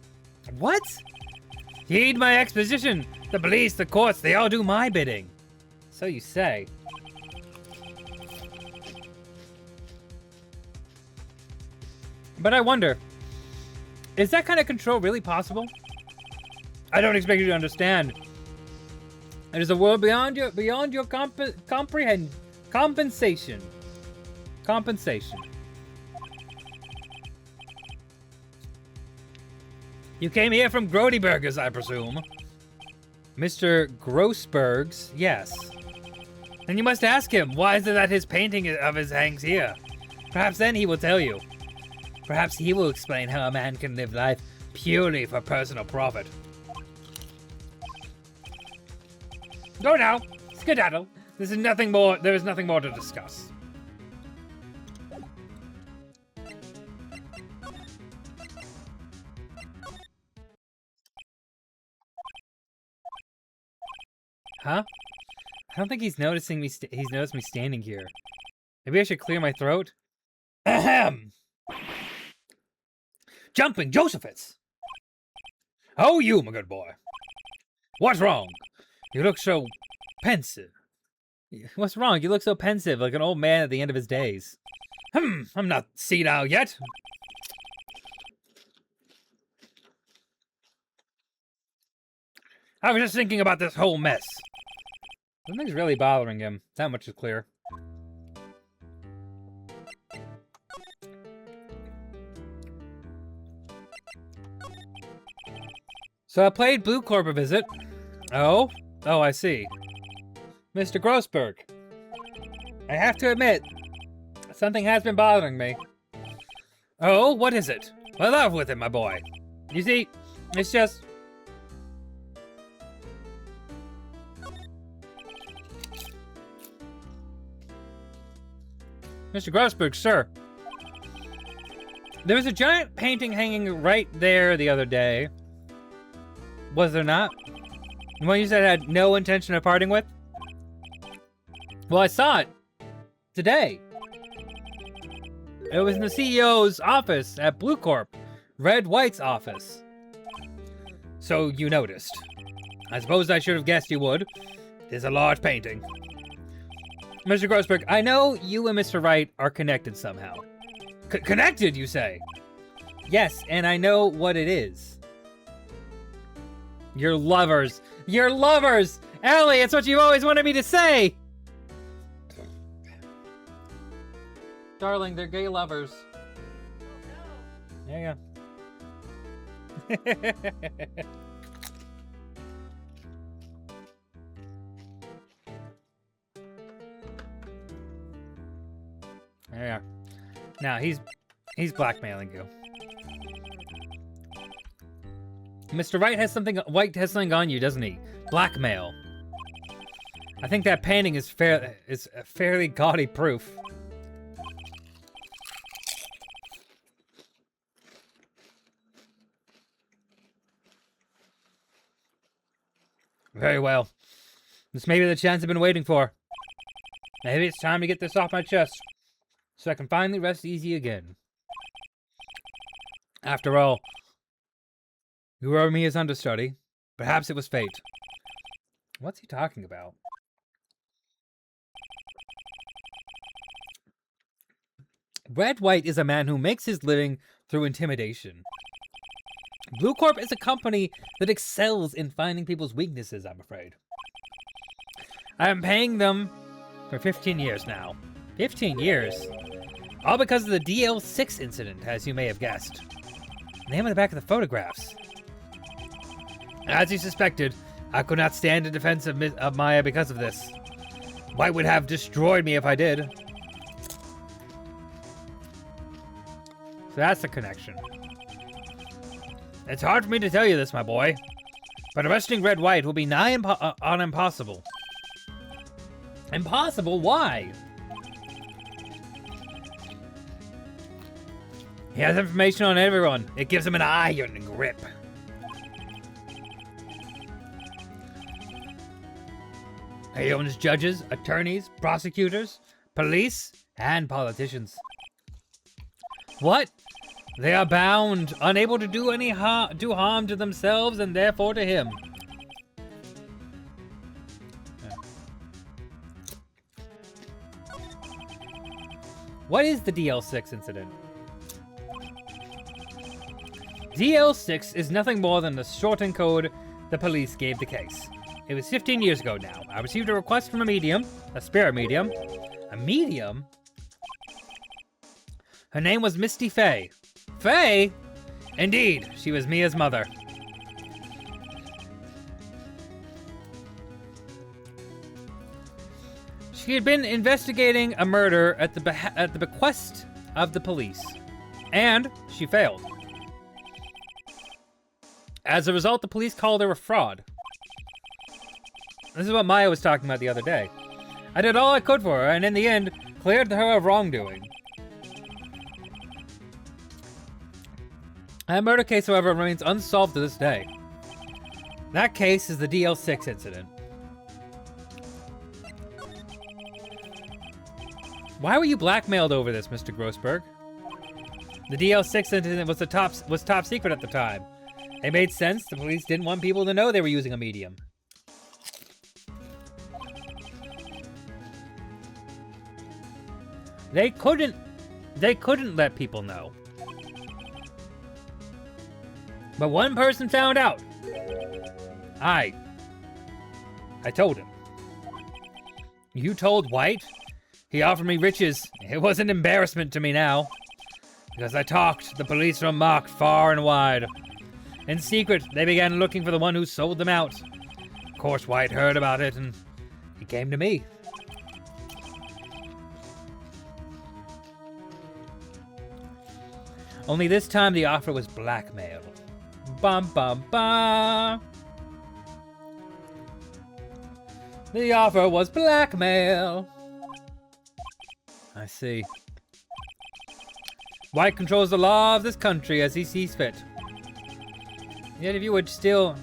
What? Heed my exposition. The police, the courts, they all do my bidding. So you say. But I wonder, is that kind of control really possible? I don't expect you to understand. It is a world beyond your compensation. Compensation. You came here from Grody Burgers, I presume. Mr. Grossberg's, yes. Then you must ask him, why is it that his painting of his hangs here? Perhaps then he will tell you. Perhaps he will explain how a man can live life purely for personal profit. Go now, skedaddle. There is nothing more to discuss. Huh? I don't think he's noticing me. He's noticed me standing here. Maybe I should clear my throat. Ahem. Jumping Josephus. Oh, you, my good boy. What's wrong? You look so pensive. What's wrong? You look so pensive, like an old man at the end of his days. I'm not senile yet. I was just thinking about this whole mess. Something's really bothering him. That much is clear. So I played Blue Corp a visit. Oh? Oh, I see. Mr. Grossberg. I have to admit, something has been bothering me. Oh, what is it? Well, off with it, my boy. You see, it's just... Mr. Grossberg, sir. There was a giant painting hanging right there the other day. Was there not? The one you said had no intention of parting with? Well, I saw it today. It was in the CEO's office at Blue Corp, Red White's office. So you noticed. I suppose I should have guessed you would. It's a large painting. Mr. Grossberg, I know you and Mr. Wright are connected somehow. Connected, you say? Yes, and I know what it is. You're lovers. You're lovers! Ellie, it's what you've always wanted me to say! Darling, they're gay lovers. There you go. There you are. Now, he's blackmailing you. Mr. White has something on you, doesn't he? Blackmail. I think that painting is fairly gaudy proof. Very well. This may be the chance I've been waiting for. Maybe it's time to get this off my chest, so I can finally rest easy again. After all, you were me as understudy. Perhaps it was fate. What's he talking about? Red White is a man who makes his living through intimidation. Blue Corp is a company that excels in finding people's weaknesses, I'm afraid. I'm paying them for 15 years now. 15 years? All because of the DL6 incident, as you may have guessed. Name on the back of the photographs. As you suspected, I could not stand in defense of Maya because of this. White would have destroyed me if I did. So that's the connection. It's hard for me to tell you this, my boy, but arresting Red White will be nigh on impossible. Impossible? Why? He has information on everyone. It gives him an iron grip. He owns judges, attorneys, prosecutors, police, and politicians. What? They are bound, unable to do harm to themselves and therefore to him. What is the DL6 incident? DL6 is nothing more than the shortened code the police gave the case. It was 15 years ago now. I received a request from a medium, a spirit medium. A medium? Her name was Misty Fay. Fay? Indeed, she was Mia's mother. She had been investigating a murder at the bequest of the police, and she failed. As a result, the police called her a fraud. This is what Maya was talking about the other day. I did all I could for her, and in the end, cleared her of wrongdoing. That murder case, however, remains unsolved to this day. That case is the DL6 incident. Why were you blackmailed over this, Mr. Grossberg? The DL6 incident was top secret at the time. It made sense. The police didn't want people to know they were using a medium. They couldn't let people know. But one person found out. I told him. You told White? He offered me riches. It was an embarrassment to me now. Because I talked, the police were mocked far and wide. In secret, they began looking for the one who sold them out. Of course, White heard about it, and he came to me. Only this time the offer was blackmail. Bum bum bum. The offer was blackmail. I see. White controls the law of this country as he sees fit. Yet if you would still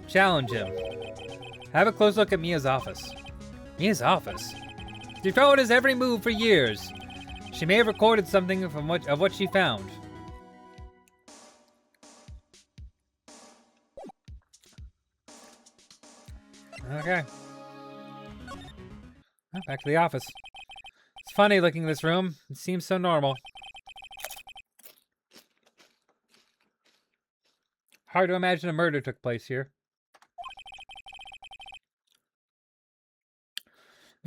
challenge him, have a close look at Mia's office. Mia's office? She followed his every move for years. She may have recorded something of what she found. Okay. Well, back to the office. It's funny looking in this room. It seems so normal. Hard to imagine a murder took place here.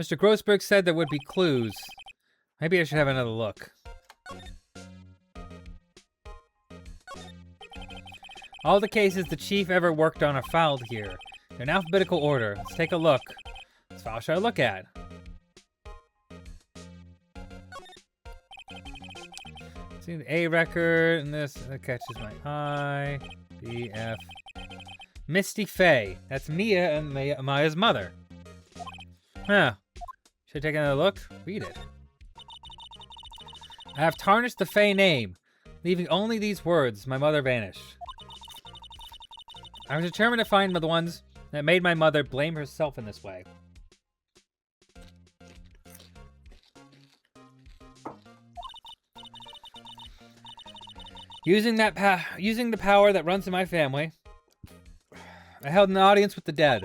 Mr. Grossberg said there would be clues. Maybe I should have another look. All the cases the chief ever worked on are filed here. They're in alphabetical order. Let's take a look. What file should I look at? See the A record, and this that catches my eye. B, F. Misty Faye. That's Mia and Maya's mother. Huh. Should I take another look? Read it. I have tarnished the Faye name, leaving only these words, my mother vanished. I was determined to find the ones that made my mother blame herself in this way. Using the power that runs in my family, I held an audience with the dead.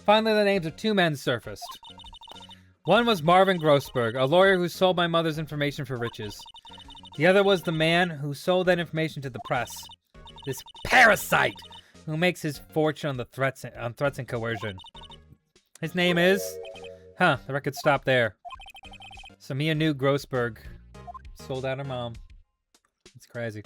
Finally, the names of two men surfaced. One was Marvin Grossberg, a lawyer who sold my mother's information for riches. The other was the man who sold that information to the press. This parasite who makes his fortune on threats and coercion. His name is... Huh, the record stopped there. So Mia knew Grossberg sold out her mom. It's crazy.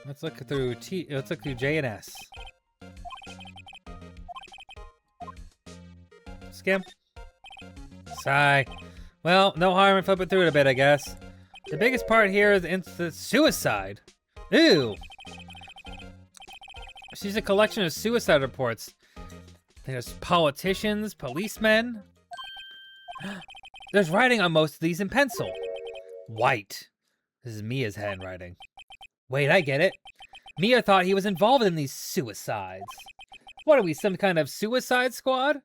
Let's look through J and S. Skim. Sigh. Well, no harm in flipping through it a bit, I guess. The biggest part here is the suicide. Ew. She's a collection of suicide reports. There's politicians, policemen. There's writing on most of these in pencil. White. This is Mia's handwriting. Wait, I get it. Mia thought he was involved in these suicides. What are we, some kind of suicide squad?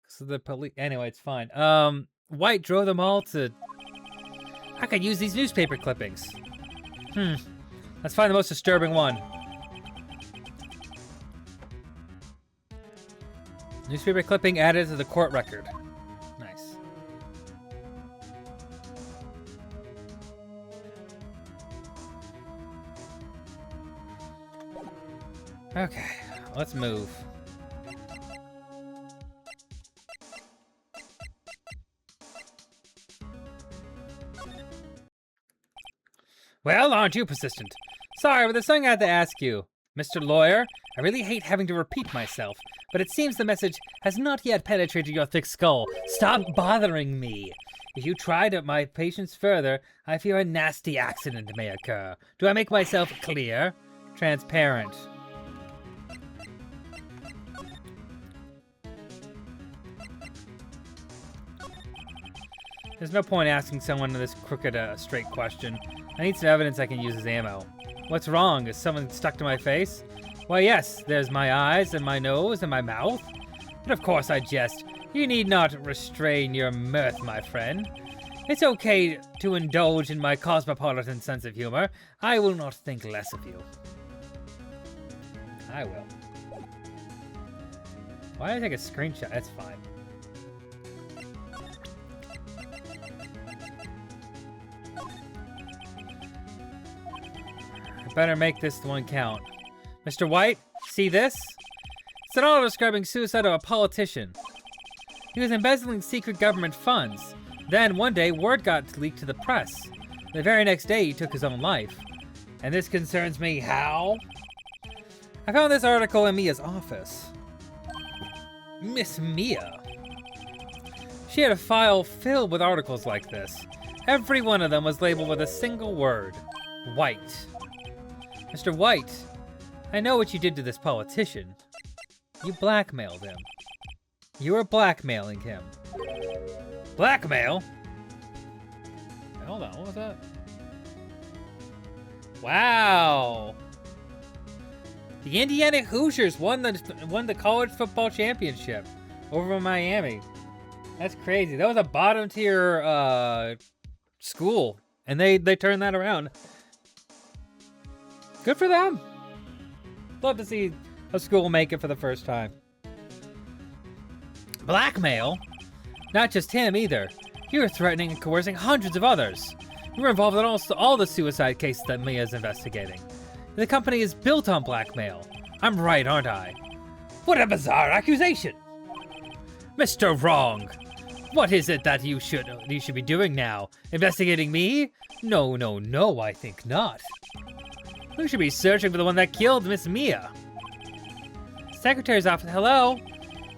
So the police... Anyway, it's fine. White drove them all to... I could use these newspaper clippings. Let's find the most disturbing one. Newspaper clipping added to the court record. Nice. Okay, let's move. Well, aren't you persistent? Sorry, but there's something I had to ask you. Mr. Lawyer, I really hate having to repeat myself, but it seems the message has not yet penetrated your thick skull. Stop bothering me. If you try to my patience further, I fear a nasty accident may occur. Do I make myself clear? Transparent. There's no point asking someone this crooked, straight question. I need some evidence I can use as ammo. What's wrong? Is someone stuck to my face? Why, yes, there's my eyes and my nose and my mouth. But of course I jest. You need not restrain your mirth, my friend. It's okay to indulge in my cosmopolitan sense of humor. I will not think less of you. I will. Why did I take a screenshot? That's fine. I better make this one count. Mr. White, see this? It's an article describing suicide of a politician. He was embezzling secret government funds. Then, one day, word got leaked to the press. The very next day, he took his own life. And this concerns me how? I found this article in Mia's office. Miss Mia. She had a file filled with articles like this. Every one of them was labeled with a single word. White. Mr. White, I know what you did to this politician. You blackmailed him. You were blackmailing him. Blackmail? Hold on, what was that? Wow. The Indiana Hoosiers won the college football championship over in Miami. That's crazy. That was a bottom tier school, and they turned that around. Good for them. Love to see a school make it for the first time. Blackmail? Not just him either. You were threatening and coercing hundreds of others. You were involved in all the suicide cases that Mia is investigating. The company is built on blackmail. I'm right, aren't I? What a bizarre accusation! Mr. Wrong! What is it that you should be doing now? Investigating me? No, I think not. We should be searching for the one that killed Miss Mia. Secretary's office, hello?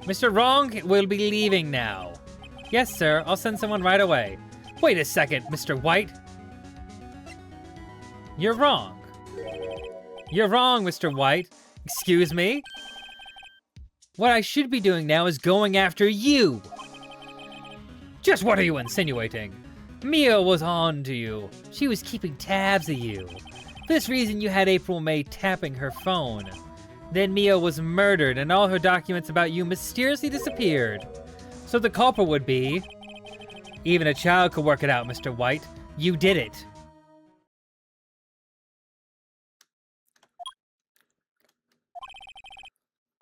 Mr. Wrong will be leaving now. Yes, sir, I'll send someone right away. Wait a second, Mr. White. You're wrong. You're wrong, Mr. White. Excuse me? What I should be doing now is going after you. Just what are you insinuating? Mia was on to you. She was keeping tabs of you. For this reason, you had April May tapping her phone. Then Mia was murdered and all her documents about you mysteriously disappeared. So the culprit would be... Even a child could work it out, Mr. White. You did it.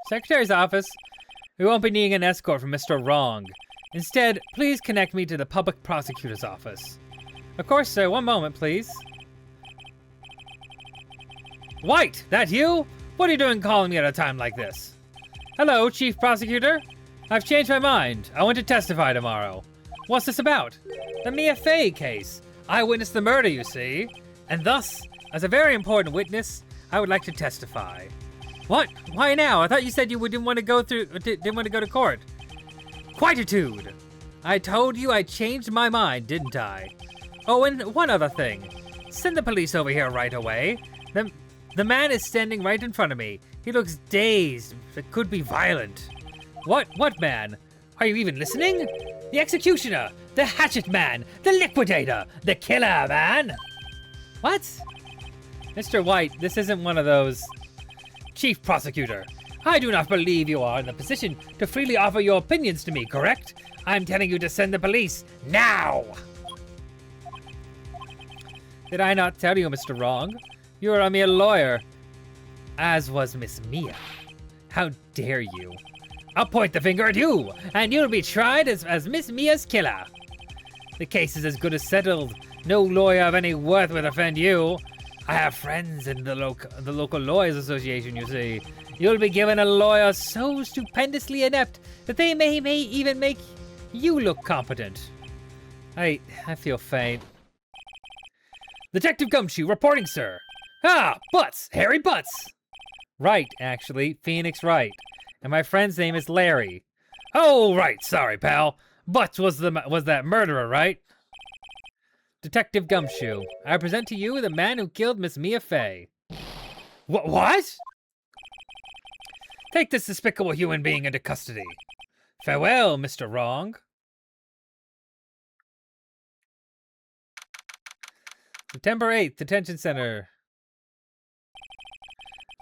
Secretary's office. We won't be needing an escort from Mr. Wrong. Instead, please connect me to the public prosecutor's office. Of course, sir. One moment, please. White, that you? What are you doing calling me at a time like this? Hello, Chief Prosecutor. I've changed my mind. I want to testify tomorrow. What's this about? The Mia Fey case. I witnessed the murder, you see. And thus, as a very important witness, I would like to testify. What? Why now? I thought you said you didn't want to go to court. Quietude. I told you I changed my mind, didn't I? Oh, and one other thing. Send the police over here right away. The man is standing right in front of me. He looks dazed. It could be violent. What man? Are you even listening? The executioner, the hatchet man, the liquidator, the killer man. What? Mr. White, this isn't one of those. Chief Prosecutor, I do not believe you are in the position to freely offer your opinions to me, correct? I'm telling you to send the police now. Did I not tell you, Mr. Wrong? You are a mere lawyer, as was Miss Mia. How dare you? I'll point the finger at you, and you'll be tried as Miss Mia's killer. The case is as good as settled. No lawyer of any worth would offend you. I have friends in the local lawyers association, you see. You'll be given a lawyer so stupendously inept that they may even make you look competent. I feel faint. Detective Gumshoe reporting, sir. Ah, Butts! Harry Butts! Right, actually. Phoenix Wright. And my friend's name is Larry. Oh, right. Sorry, pal. Butts was that murderer, right? Detective Gumshoe, I present to you the man who killed Miss Mia Fey. What? Take this despicable human being into custody. Farewell, Mr. Wrong. September 8th, Detention Center.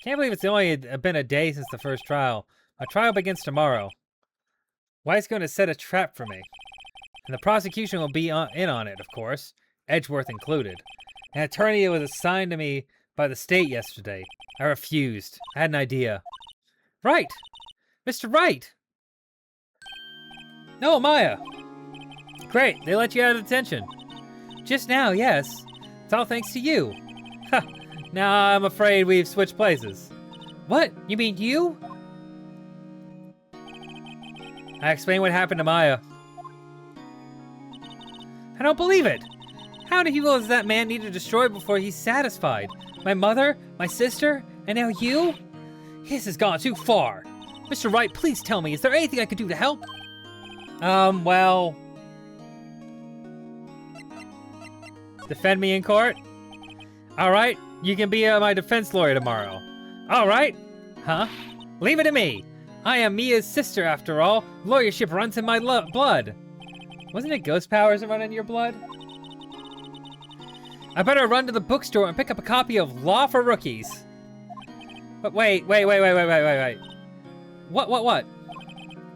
Can't believe it's only been a day since the first trial. My trial begins tomorrow. White's going to set a trap for me. And the prosecution will be in on it, of course. Edgeworth included. An attorney was assigned to me by the state yesterday. I refused. I had an idea. Right! Mr. Wright! No, Maya! Great, they let you out of detention. Just now, yes. It's all thanks to you. Ha! Now I'm afraid we've switched places. What? You mean you? I explained what happened to Maya. I don't believe it! How many people does that man need to destroy before he's satisfied? My mother, my sister, and now you? This has gone too far. Mr. Wright, please tell me, is there anything I could do to help? Well... Defend me in court? Alright, you can be my defense lawyer tomorrow. Alright? Huh? Leave it to me! I am Mia's sister, after all. Lawyership runs in my blood. Wasn't it ghost powers that run in your blood? I better run to the bookstore and pick up a copy of Law for Rookies. But wait. What?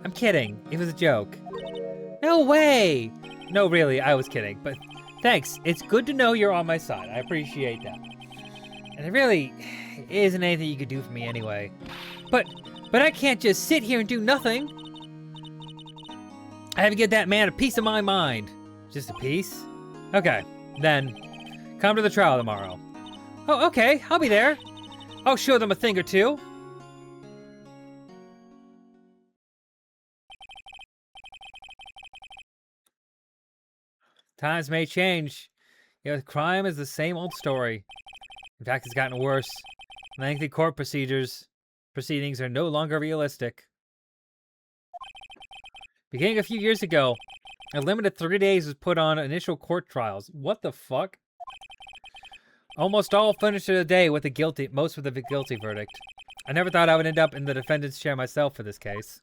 I'm kidding. It was a joke. No way! No, really, I was kidding, but thanks. It's good to know you're on my side. I appreciate that. And there really isn't anything you could do for me anyway. But I can't just sit here and do nothing. I have to get that man a piece of my mind. Just a piece? Okay, then come to the trial tomorrow. Oh, okay, I'll be there. I'll show them a thing or two. Times may change. Yet crime is the same old story. In fact, it's gotten worse. Lengthy court proceedings are no longer realistic. Beginning a few years ago, a limited 3 days was put on initial court trials. What the fuck? Almost all finished in a day with most with a guilty verdict. I never thought I would end up in the defendant's chair myself for this case.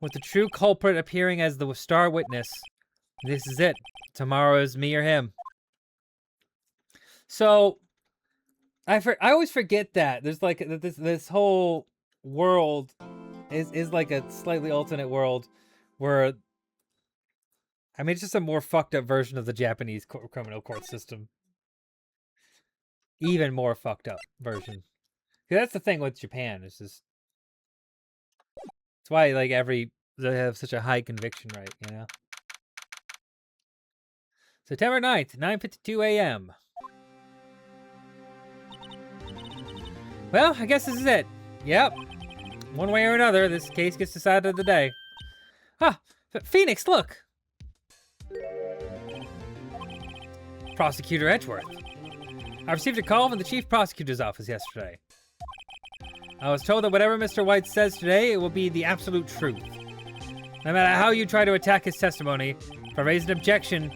With the true culprit appearing as the star witness. This is it. Tomorrow is me or him. So, I always forget that. There's like this whole world is like a slightly alternate world where, I mean, it's just a more fucked up version of the Japanese criminal court system. Even more fucked up version. That's the thing with Japan. It's just, it's why like they have such a high conviction rate, you know? September 9th, 9:52 a.m. Well, I guess this is it. Yep. One way or another, this case gets decided today. Ah, Phoenix, look! Prosecutor Edgeworth. I received a call from the chief prosecutor's office yesterday. I was told that whatever Mr. White says today, it will be the absolute truth. No matter how you try to attack his testimony, if I raise an objection,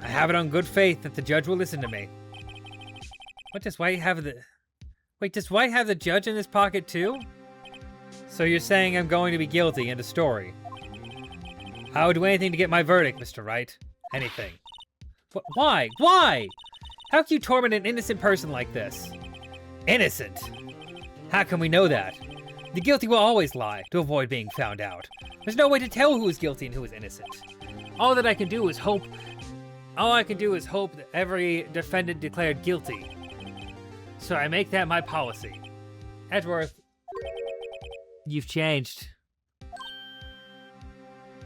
I have it on good faith that the judge will listen to me. What does White have the... Wait, does White have the judge in his pocket too? So you're saying I'm going to be guilty, end of story. I would do anything to get my verdict, Mr. Wright. Anything. Why? Why? How can you torment an innocent person like this? Innocent? How can we know that? The guilty will always lie to avoid being found out. There's no way to tell who is guilty and who is innocent. All I can do is hope that every defendant declared guilty. So I make that my policy. Edgeworth, you've changed.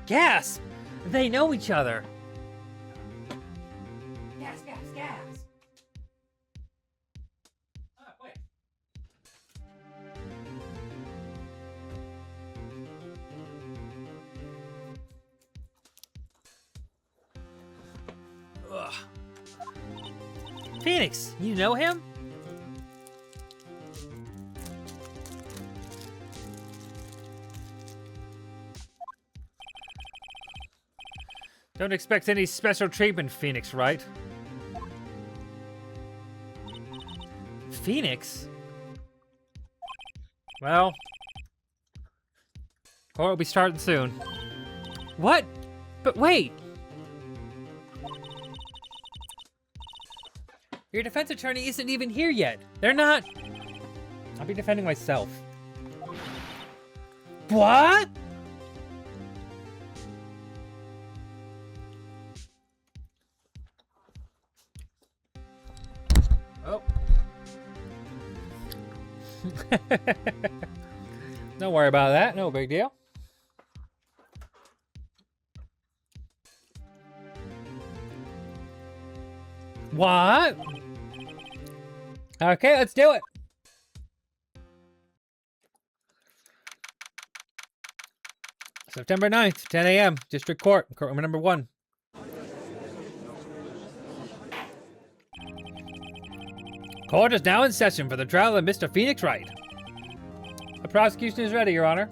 Gasp! They know each other. Gas. Wait. Ugh. Phoenix, you know him? Don't expect any special treatment, Phoenix Wright. Phoenix? Well, court will be starting soon. What? But wait! Your defense attorney isn't even here yet. They're not... I'll be defending myself. What? Don't worry about that. No big deal. What? Okay, let's do it. September 9th, 10 a.m. District Court, courtroom number 1. Court is now in session for the trial of Mr. Phoenix Wright. The prosecution is ready, Your Honor.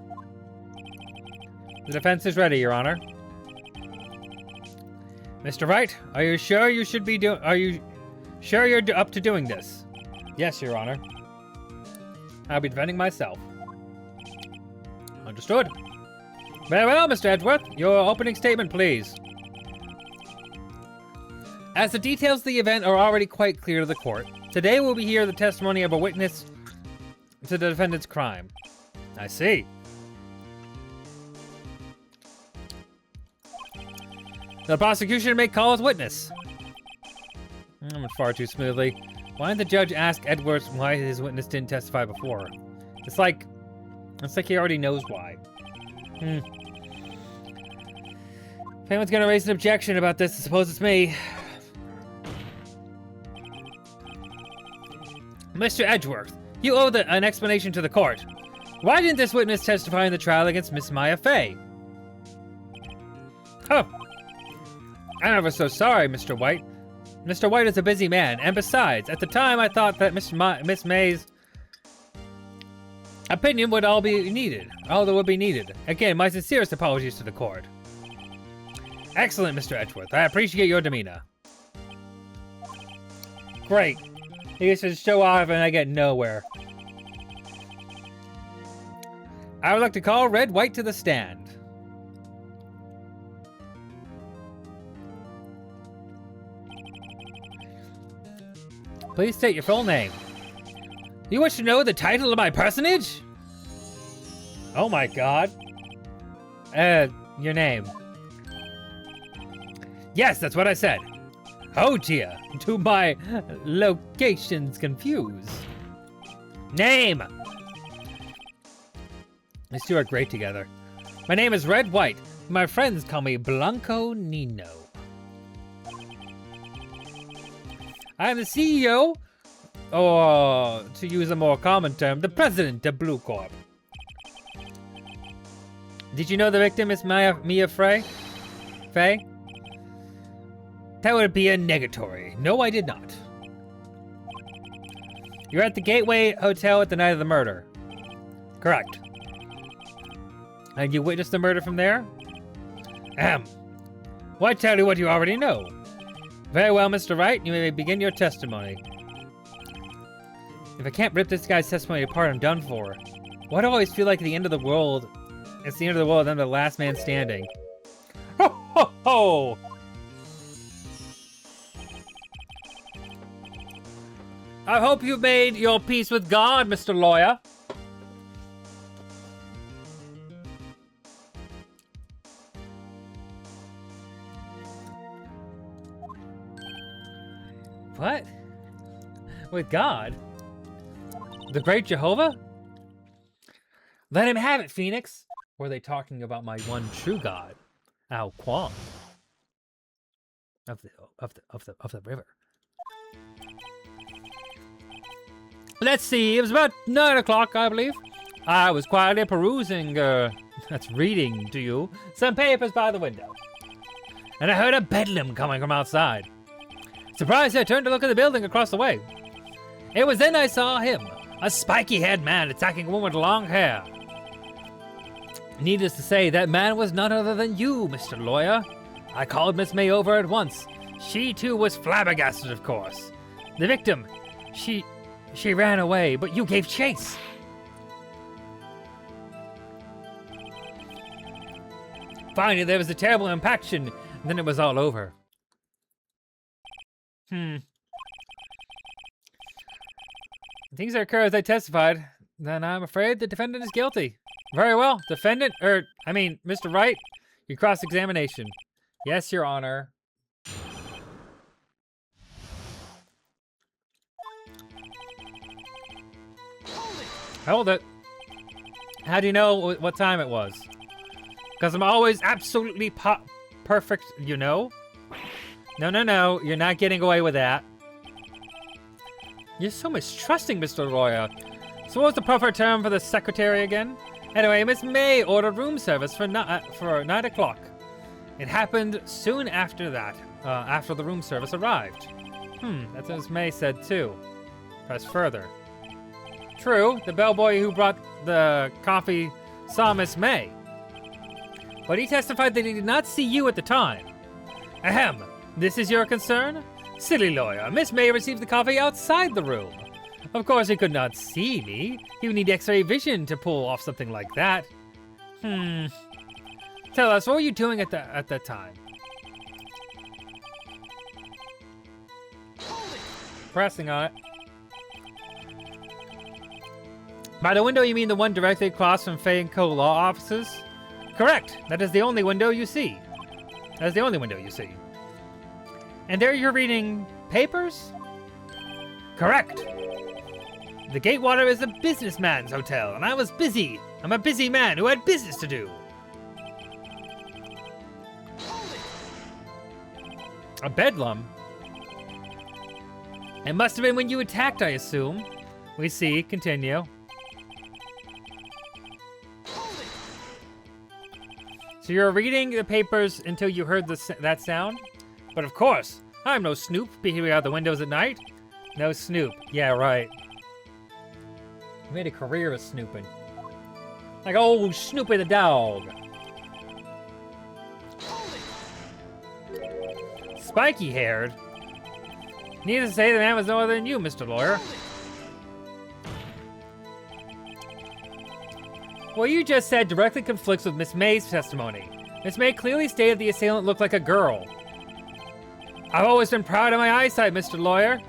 The defense is ready, Your Honor. Mr. Wright, are you sure you should be doing? Are you sure you're up to doing this? Yes, Your Honor. I'll be defending myself. Understood. Very well, Mr. Edgeworth. Your opening statement, please. As the details of the event are already quite clear to the court, today we'll be hearing the testimony of a witness to the defendant's crime. I see. The prosecution may call as witness. Went far too smoothly. Why didn't the judge ask Edwards why his witness didn't testify before? It's like he already knows why. If anyone's gonna raise an objection about this, I suppose it's me. Mr. Edgeworth, you owe an explanation to the court. Why didn't this witness testify in the trial against Miss Maya Fey? Oh, I'm ever so sorry, Mr. White. Mr. White is a busy man, and besides, at the time I thought that Miss May's opinion would all be needed. Again, my sincerest apologies to the court. Excellent, Mr. Edgeworth. I appreciate your demeanor. Great. He gets to show off and I get nowhere. I would like to call Red White to the stand. Please state your full name. You wish to know the title of my personage? Oh my god. Your name. Yes, that's what I said. Oh dear, do my locations confuse? Name! These two are great together. My name is Red White. My friends call me Blanco Nino. I am the CEO, or to use a more common term, the president of Blue Corp. Did you know the victim is Mia Fey? That would be a negatory. No, I did not. You're at the Gateway Hotel at the night of the murder. Correct. And you witnessed the murder from there? Why tell you what you already know? Very well, Mr. Wright, you may begin your testimony. If I can't rip this guy's testimony apart, I'm done for. Why do I always feel like at the end of the world, it's the end of the world, I'm the last man standing? Ho ho ho! I hope you've made your peace with God, Mr. Lawyer. What? With God? The great Jehovah? Let him have it, Phoenix. Or are they talking about my one true God, Ao Kwang, of the river? Let's see, it was about 9 o'clock, I believe. I was quietly perusing, that's reading to you, some papers by the window. And I heard a bedlam coming from outside. Surprised, I turned to look at the building across the way. It was then I saw him, a spiky-haired man attacking a woman with long hair. Needless to say, that man was none other than you, Mr. Lawyer. I called Miss May over at once. She, too, was flabbergasted, of course. The victim, she ran away, but you gave chase. Finally, there was a terrible impaction, and then it was all over. Things occur as I testified, then I'm afraid the defendant is guilty. Very well, defendant, Mr. Wright, your cross-examination. Yes, Your Honor. Hold it! Hold it. How do you know what time it was? Because I'm always absolutely perfect, you know? No. You're not getting away with that. You're so mistrusting, Mr. Lawyer. So what's the proper term for the secretary again? Anyway, Miss May ordered room service for 9 o'clock. It happened soon after that, after the room service arrived. That's what Miss May said too. Press further. True, the bellboy who brought the coffee saw Miss May. But he testified that he did not see you at the time. Ahem, this is your concern? Silly lawyer, Miss May received the coffee outside the room. Of course he could not see me. He would need X-ray vision to pull off something like that. Tell us, what were you doing at that time? Pressing on it. By the window, you mean the one directly across from Fay & Co. law offices? Correct. That is the only window you see. That is the only window you see. And there you're reading papers? Correct. The Gatewater is a businessman's hotel, and I was busy. I'm a busy man who had business to do. A bedlam? It must have been when you attacked, I assume. We see. Continue. So you're reading the papers until you heard that sound? But of course, I'm no snoop peeking out the windows at night. No snoop. Yeah, right. He made a career of snooping. Like old Snoopy the dog. Spiky-haired? Needless to say, the man was no other than you, Mr. Lawyer. What you just said directly conflicts with Miss May's testimony. Miss May clearly stated the assailant looked like a girl. I've always been proud of my eyesight, Mr. Lawyer.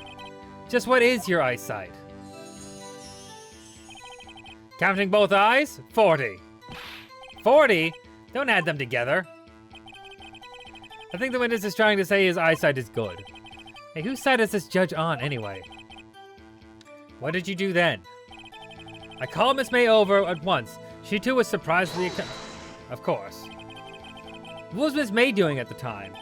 Just what is your eyesight? Counting both eyes? 40. 40? Don't add them together. I think the witness is trying to say his eyesight is good. Hey, whose side is this judge on, anyway? What did you do then? I called Miss May over at once. She too was surprised with the account. Of course. What was Miss May doing at the time?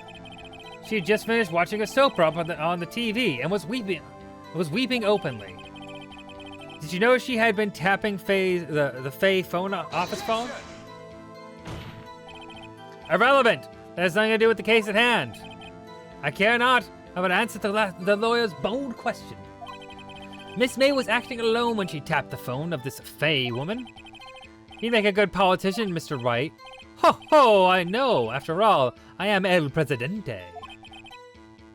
She had just finished watching a soap opera on the TV and was weeping openly. Did you know she had been tapping the Faye phone office phone? Irrelevant. That has nothing to do with the case at hand. I care not. I would answer the lawyer's bold question. Miss May was acting alone when she tapped the phone of this Faye woman. You make a good politician, Mr. Wright. Ho ho, I know. After all, I am El Presidente.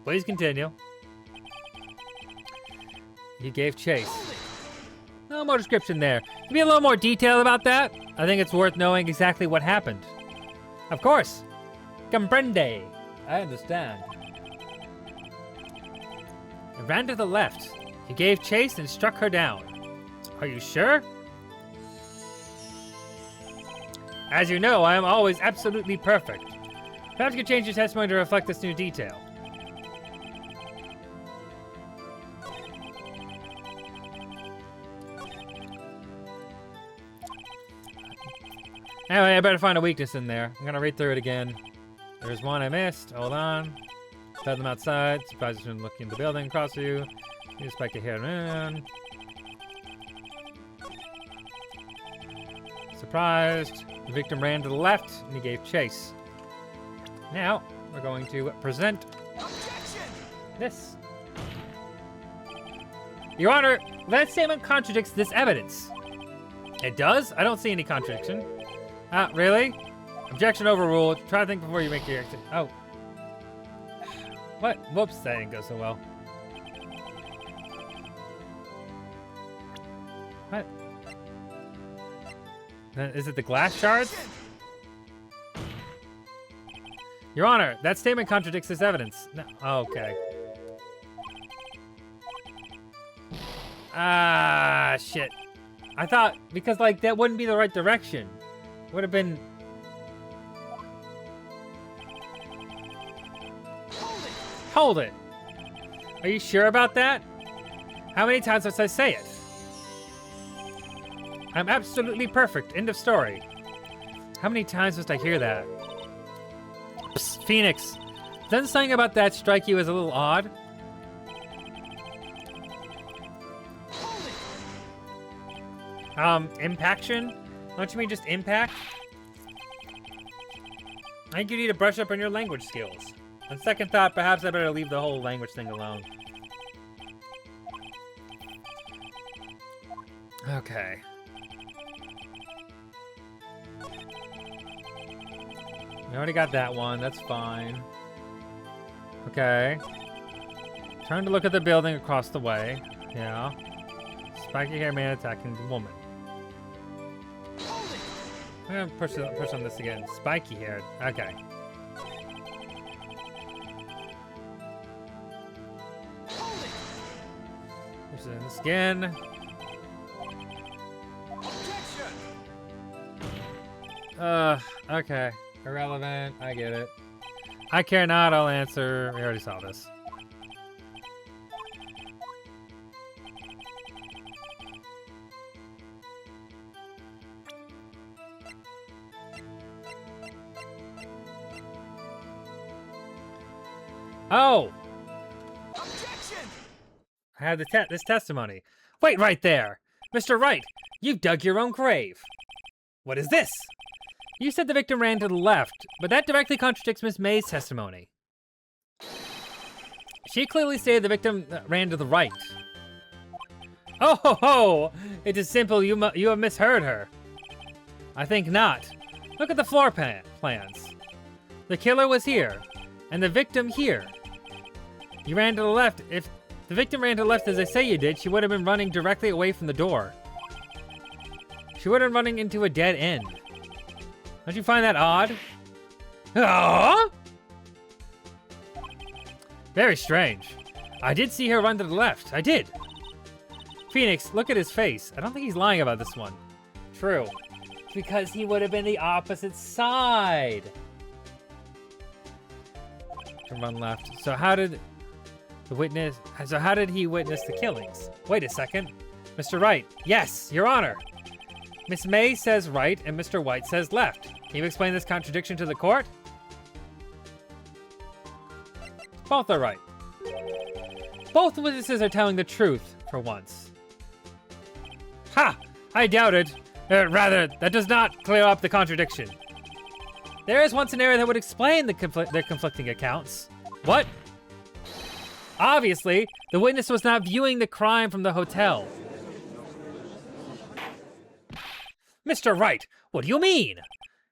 Please continue. You gave chase. No more description there. Can be a little more detail about that? I think it's worth knowing exactly what happened. Of course. Comprende. I understand. I ran to the left. You gave chase and struck her down. Are you sure? As you know, I am always absolutely perfect. Perhaps you could change your testimony to reflect this new detail. Anyway, I better find a weakness in there. I'm gonna read through it again. There's one I missed. Hold on. Fed them outside. Surprised you looking at the building across you. You spike your hair around. Surprised. The victim ran to the left and he gave chase. Now, we're going to present this. Your Honor, that statement contradicts this evidence. It does? I don't see any contradiction. Really? Objection overruled. Try to think before you make your exit. Oh. What? Whoops, that didn't go so well. What? Is it the glass shards? Your Honor, that statement contradicts this evidence. No. Oh, okay. Ah, shit. I thought, because, like, that wouldn't be the right direction. Would have been... Hold it. Are you sure about that? How many times must I say it? I'm absolutely perfect. End of story. How many times must I hear that? Psst, Phoenix, doesn't something about that strike you as a little odd? Impaction? Don't you mean just impact? I think you need to brush up on your language skills. On second thought, perhaps I better leave the whole language thing alone. Okay. We already got that one, that's fine. Okay. Turn to look at the building across the way. Yeah. Spiky hair man attacking the woman. I'm gonna push on this again. Spiky haired. Okay. Push on this again. Okay. Irrelevant. I get it. I care not. I'll answer. We already saw this. Oh! Objection! I have this testimony. Wait right there! Mr. Wright, you've dug your own grave. What is this? You said the victim ran to the left, but that directly contradicts Miss May's testimony. She clearly stated the victim ran to the right. Oh ho ho! It is simple, you have misheard her. I think not. Look at the floor plans. The killer was here, and the victim here. You ran to the left. If the victim ran to the left as they say you did, she would have been running directly away from the door. She would have been running into a dead end. Don't you find that odd? Aww? Very strange. I did see her run to the left. I did. Phoenix, look at his face. I don't think he's lying about this one. True. Because he would have been the opposite side. To run left. So how did he witness the killings? Wait a second. Mr. Wright. Yes, Your Honor. Miss May says right and Mr. White says left. Can you explain this contradiction to the court? Both are right. Both witnesses are telling the truth for once. Ha! I doubted. Rather, that does not clear up the contradiction. There is one scenario that would explain their conflicting accounts. What? Obviously, the witness was not viewing the crime from the hotel. Mr. Wright, what do you mean?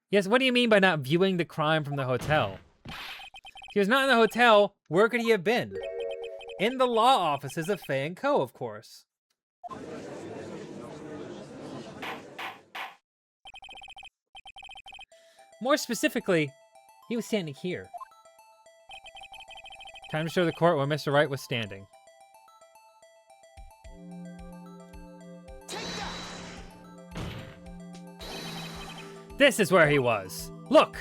Yes, what do you mean by not viewing the crime from the hotel? If he was not in the hotel, where could he have been? In the law offices of Fay & Co., of course. More specifically, he was standing here. Time to show the court where Mr. Wright was standing. This is where he was. Look!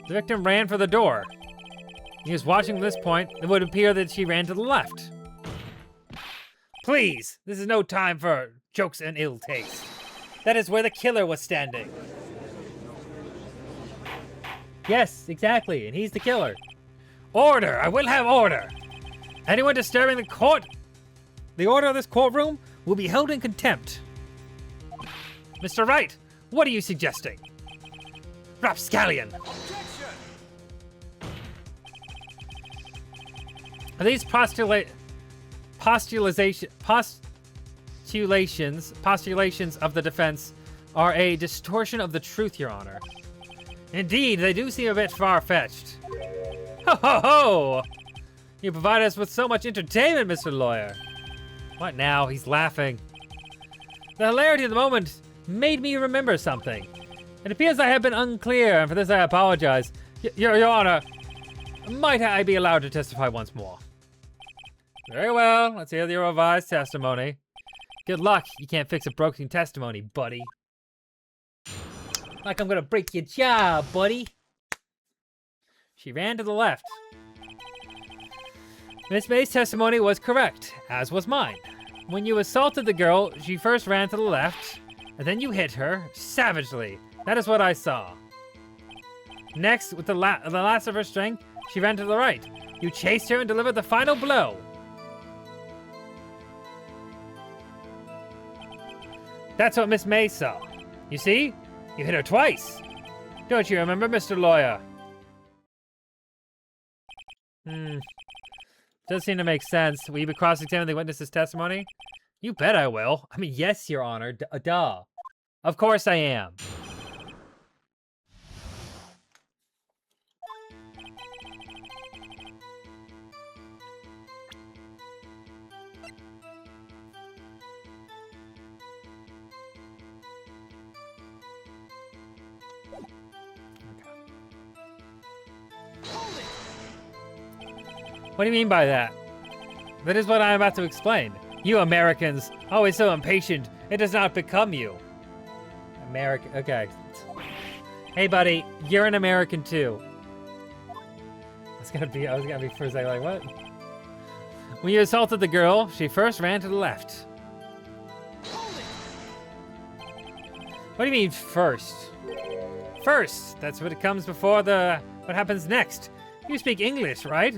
The victim ran for the door. He was watching from this point. It would appear that she ran to the left. Please, this is no time for jokes and ill taste. That is where the killer was standing. Yes, exactly, and he's the killer. Order! I will have order! Anyone disturbing the order of this courtroom will be held in contempt. Mr. Wright, what are you suggesting? Rapscallion! Are these postulations of the defense are a distortion of the truth, Your Honor. Indeed, they do seem a bit far-fetched. Ho ho ho! You provide us with so much entertainment, Mr. Lawyer. What now? He's laughing. The hilarity of the moment made me remember something. It appears I have been unclear, and for this I apologize. Your Honor, might I be allowed to testify once more? Very well, let's hear your revised testimony. Good luck, you can't fix a broken testimony, buddy. Like I'm gonna break your jaw, buddy. She ran to the left. Miss May's testimony was correct, as was mine. When you assaulted the girl, she first ran to the left, and then you hit her savagely. That is what I saw. Next, with the last of her strength, she ran to the right. You chased her and delivered the final blow. That's what Miss May saw. You see? You hit her twice. Don't you remember, Mr. Lawyer? Does seem to make sense. Will you be cross-examining the witness's testimony? You bet I will. I mean, yes, Your Honor. Duh. Of course I am. What do you mean by that? That is what I am about to explain. You Americans, always so impatient. It does not become you. American. Okay. Hey, buddy, you're an American too. I was gonna be for a second like, what? When you assaulted the girl, she first ran to the left. What do you mean first? First, that's what comes before what happens next. You speak English, right?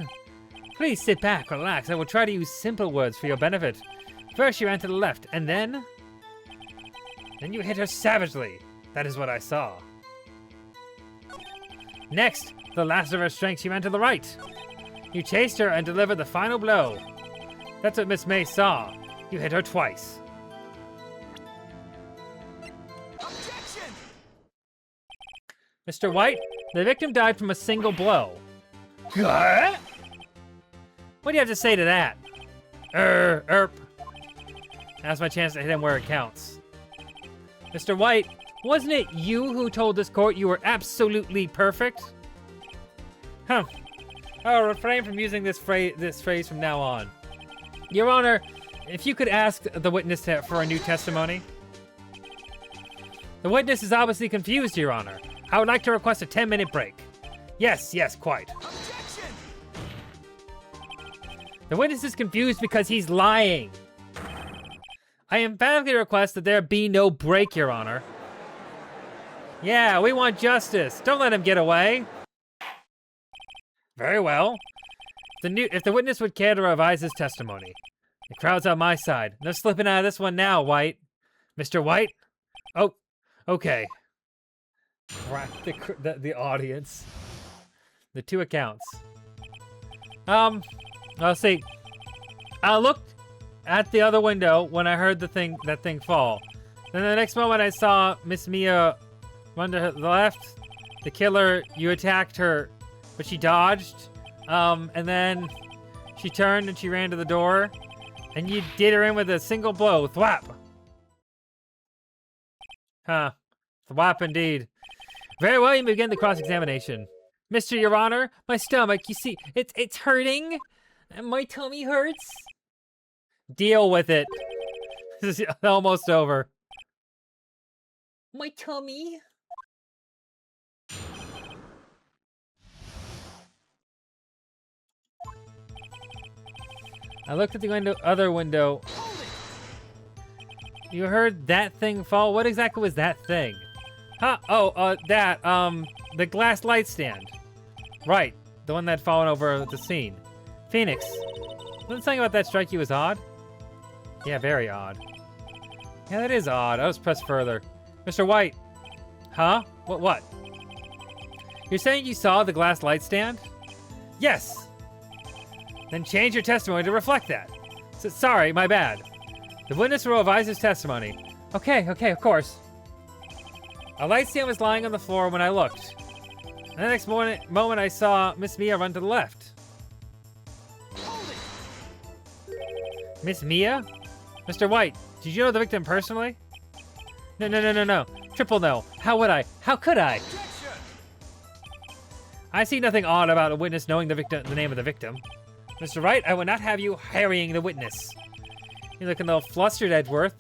Please sit back, relax. I will try to use simple words for your benefit. First, she ran to the left, and then you hit her savagely. That is what I saw. Next, the last of her strength, she ran to the right. You chased her and delivered the final blow. That's what Miss May saw. You hit her twice. Objection! Mr. White, the victim died from a single blow. What do you have to say to that? Now's my chance to hit him where it counts. Mr. White, wasn't it you who told this court you were absolutely perfect? Huh. I'll refrain from using this phrase from now on. Your Honor, if you could ask the witness for a new testimony. The witness is obviously confused, Your Honor. I would like to request a 10-minute break. Yes, quite. Objection! The witness is confused because he's lying. I emphatically request that there be no break, Your Honor. Yeah, we want justice. Don't let him get away. Very well. If the witness would care to revise his testimony. The crowd's on my side. No slipping out of this one now, White. Mr. White? Oh, okay. The audience. The two accounts. Let's see. I looked at the other window when I heard that thing fall. Then the next moment I saw Miss Mia run to the left. The killer, you attacked her, but she dodged. And then she turned and she ran to the door. And you did her in with a single blow. Thwap! Huh. Thwap indeed. Very well, you may begin the cross-examination. Mr. Your Honor, my stomach, you see, it's hurting. And my tummy hurts. Deal with it. This is almost over. My tummy. I looked at the other window. You heard that thing fall? What exactly was that thing? Huh? Oh, the glass light stand. Right, the one that had fallen over the scene. Phoenix, wasn't something about that strike you was odd? Yeah, very odd. Yeah, that is odd. I'll just press further. Mr. White. Huh? What? You're saying you saw the glass light stand? Yes. Then change your testimony to reflect that. Sorry, my bad. The witness will revise his testimony. Okay, of course. A light stand was lying on the floor when I looked. And the next moment I saw Miss Mia run to the left. Miss Mia? Mr. White, did you know the victim personally? No. Triple no. How would I? How could I? Objection! I see nothing odd about a witness knowing the name of the victim. Mr. Wright, I will not have you harrying the witness. You're looking a little flustered, Edgeworth.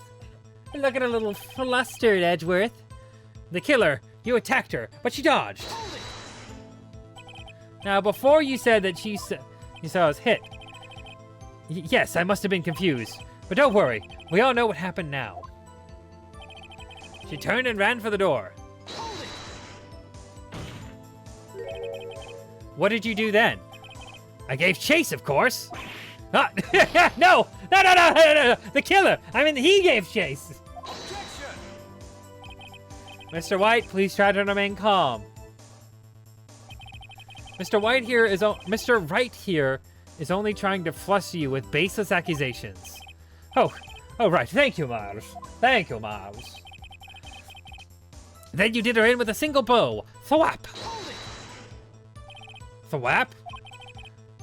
You're looking a little flustered, Edgeworth. The killer, you attacked her, but she dodged. Now, before you said that you saw us hit. Yes, I must have been confused. But don't worry, we all know what happened now. She turned and ran for the door. Hold it! What did you do then? I gave chase, of course. Ah, no! No! The killer! I mean, he gave chase. Objection! Mr. White, please try to remain calm. Mr. Wright here is only trying to fluster you with baseless accusations. Oh, right. Thank you, Miles. Thank you, Miles. Then you did her in with a single blow. Thwap! Hold it! Thwap?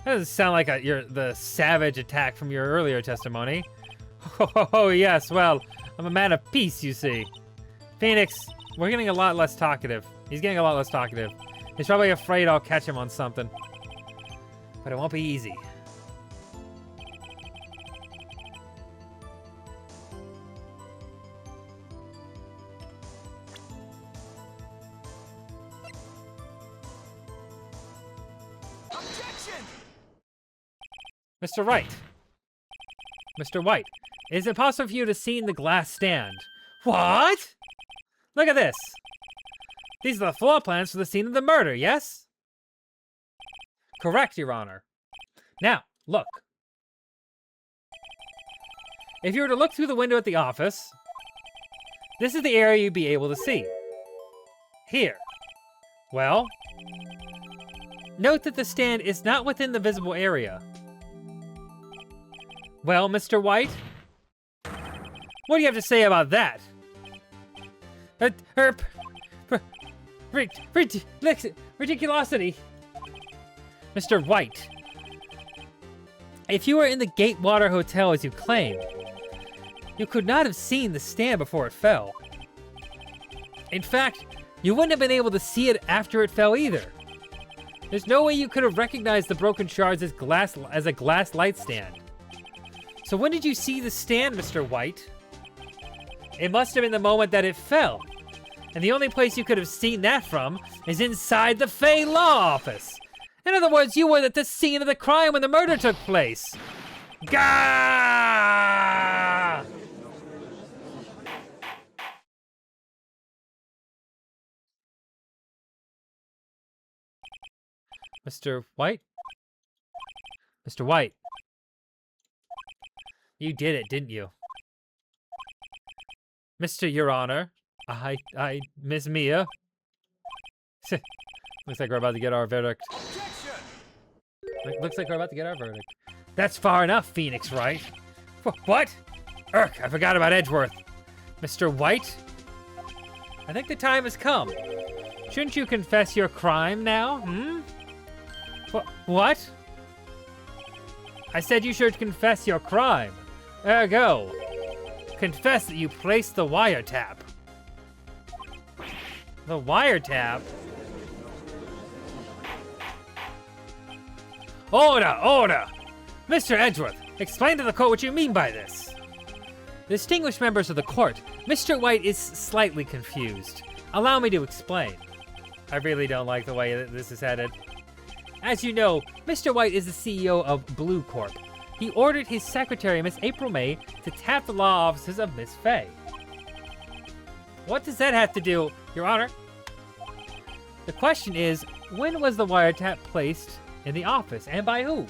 That doesn't sound like the savage attack from your earlier testimony. Oh, yes, well, I'm a man of peace, you see. Phoenix, we're getting a lot less talkative. He's getting a lot less talkative. He's probably afraid I'll catch him on something. But it won't be easy. Objection! Mr. Wright. Mr. White, is it possible for you to see the glass stand? What? Look at this. These are the floor plans for the scene of the murder, yes? Correct, Your Honor. Now, look. If you were to look through the window at the office, this is the area you'd be able to see. Here. Well, note that the stand is not within the visible area. Well, Mr. White? What do you have to say about that? Ridiculosity. Mr. White, if you were in the Gatewater Hotel as you claim, you could not have seen the stand before it fell. In fact, you wouldn't have been able to see it after it fell either. There's no way you could have recognized the broken shards as a glass light stand. So when did you see the stand, Mr. White? It must have been the moment that it fell. And the only place you could have seen that from is inside the Fay Law Office. In other words, you were at the scene of the crime when the murder took place. Gah! Mr. White? Mr. White. You did it, didn't you? Mr. Your Honor. Miss Mia. Looks like we're about to get our verdict. Objection! Looks like we're about to get our verdict. That's far enough, Phoenix Wright. What? Irk, I forgot about Edgeworth. Mr. White? I think the time has come. Shouldn't you confess your crime now, What? I said you should confess your crime. Ergo, confess that you placed the wiretap. The wiretap? Order! Mr. Edgeworth, explain to the court what you mean by this. Distinguished members of the court, Mr. White is slightly confused. Allow me to explain. I really don't like the way that this is headed. As you know, Mr. White is the CEO of Blue Corp. He ordered his secretary, Miss April May, to tap the law offices of Miss Fay. What does that have to do, Your Honor? The question is, when was the wiretap placed in the office, and by who?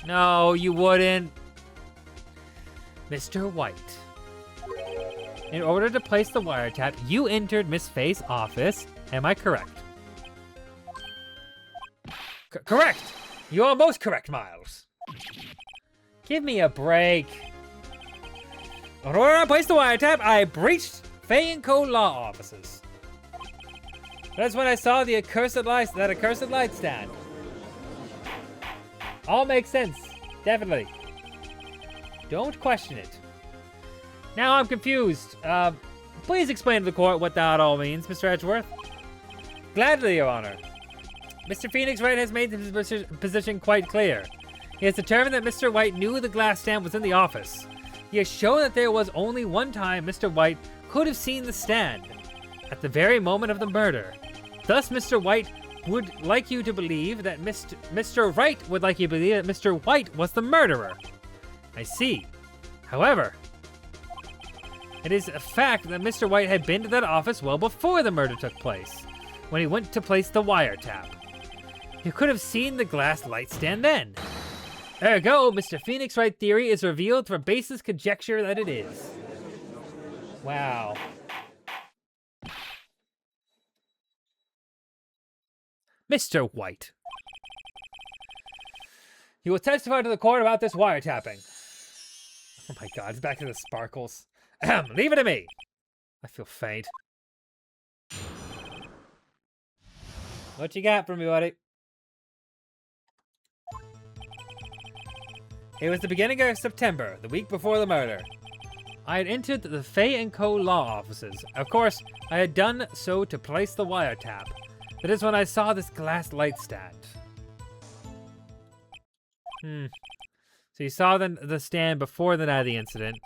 No, you wouldn't. Mr. White. In order to place the wiretap, you entered Miss Fay's office. Am I correct? Correct! You are most correct, Miles. Give me a break. In order to place the wiretap, I breached Fay & Co. law offices. That's when I saw that accursed light stand. All makes sense. Definitely. Don't question it. Now I'm confused. Please explain to the court what that all means, Mr. Edgeworth. Gladly, Your Honor. Mr. Phoenix Wright has made his position quite clear. He has determined that Mr. White knew the glass stand was in the office. He has shown that there was only one time Mr. White could have seen the stand, at the very moment of the murder. Thus, Mr. White would like you to believe that Mr. Wright would like you to believe that Mr. White was the murderer. I see. However, It is a fact that Mr. White had been to that office well before the murder took place, when he went to place the wiretap. You could have seen the glass light stand then. Ergo, Mr. Phoenix Wright theory is revealed for baseless conjecture that it is. Wow. Mr. White. You will testify to the court about this wiretapping. Oh my god, it's back to the sparkles. Leave it to me. I feel faint. What you got for me, buddy? It was the beginning of September, the week before the murder. I had entered the Fay & Co. law offices. Of course, I had done so to place the wiretap. That is when I saw this glass light stand. So you saw the stand before the night of the incident.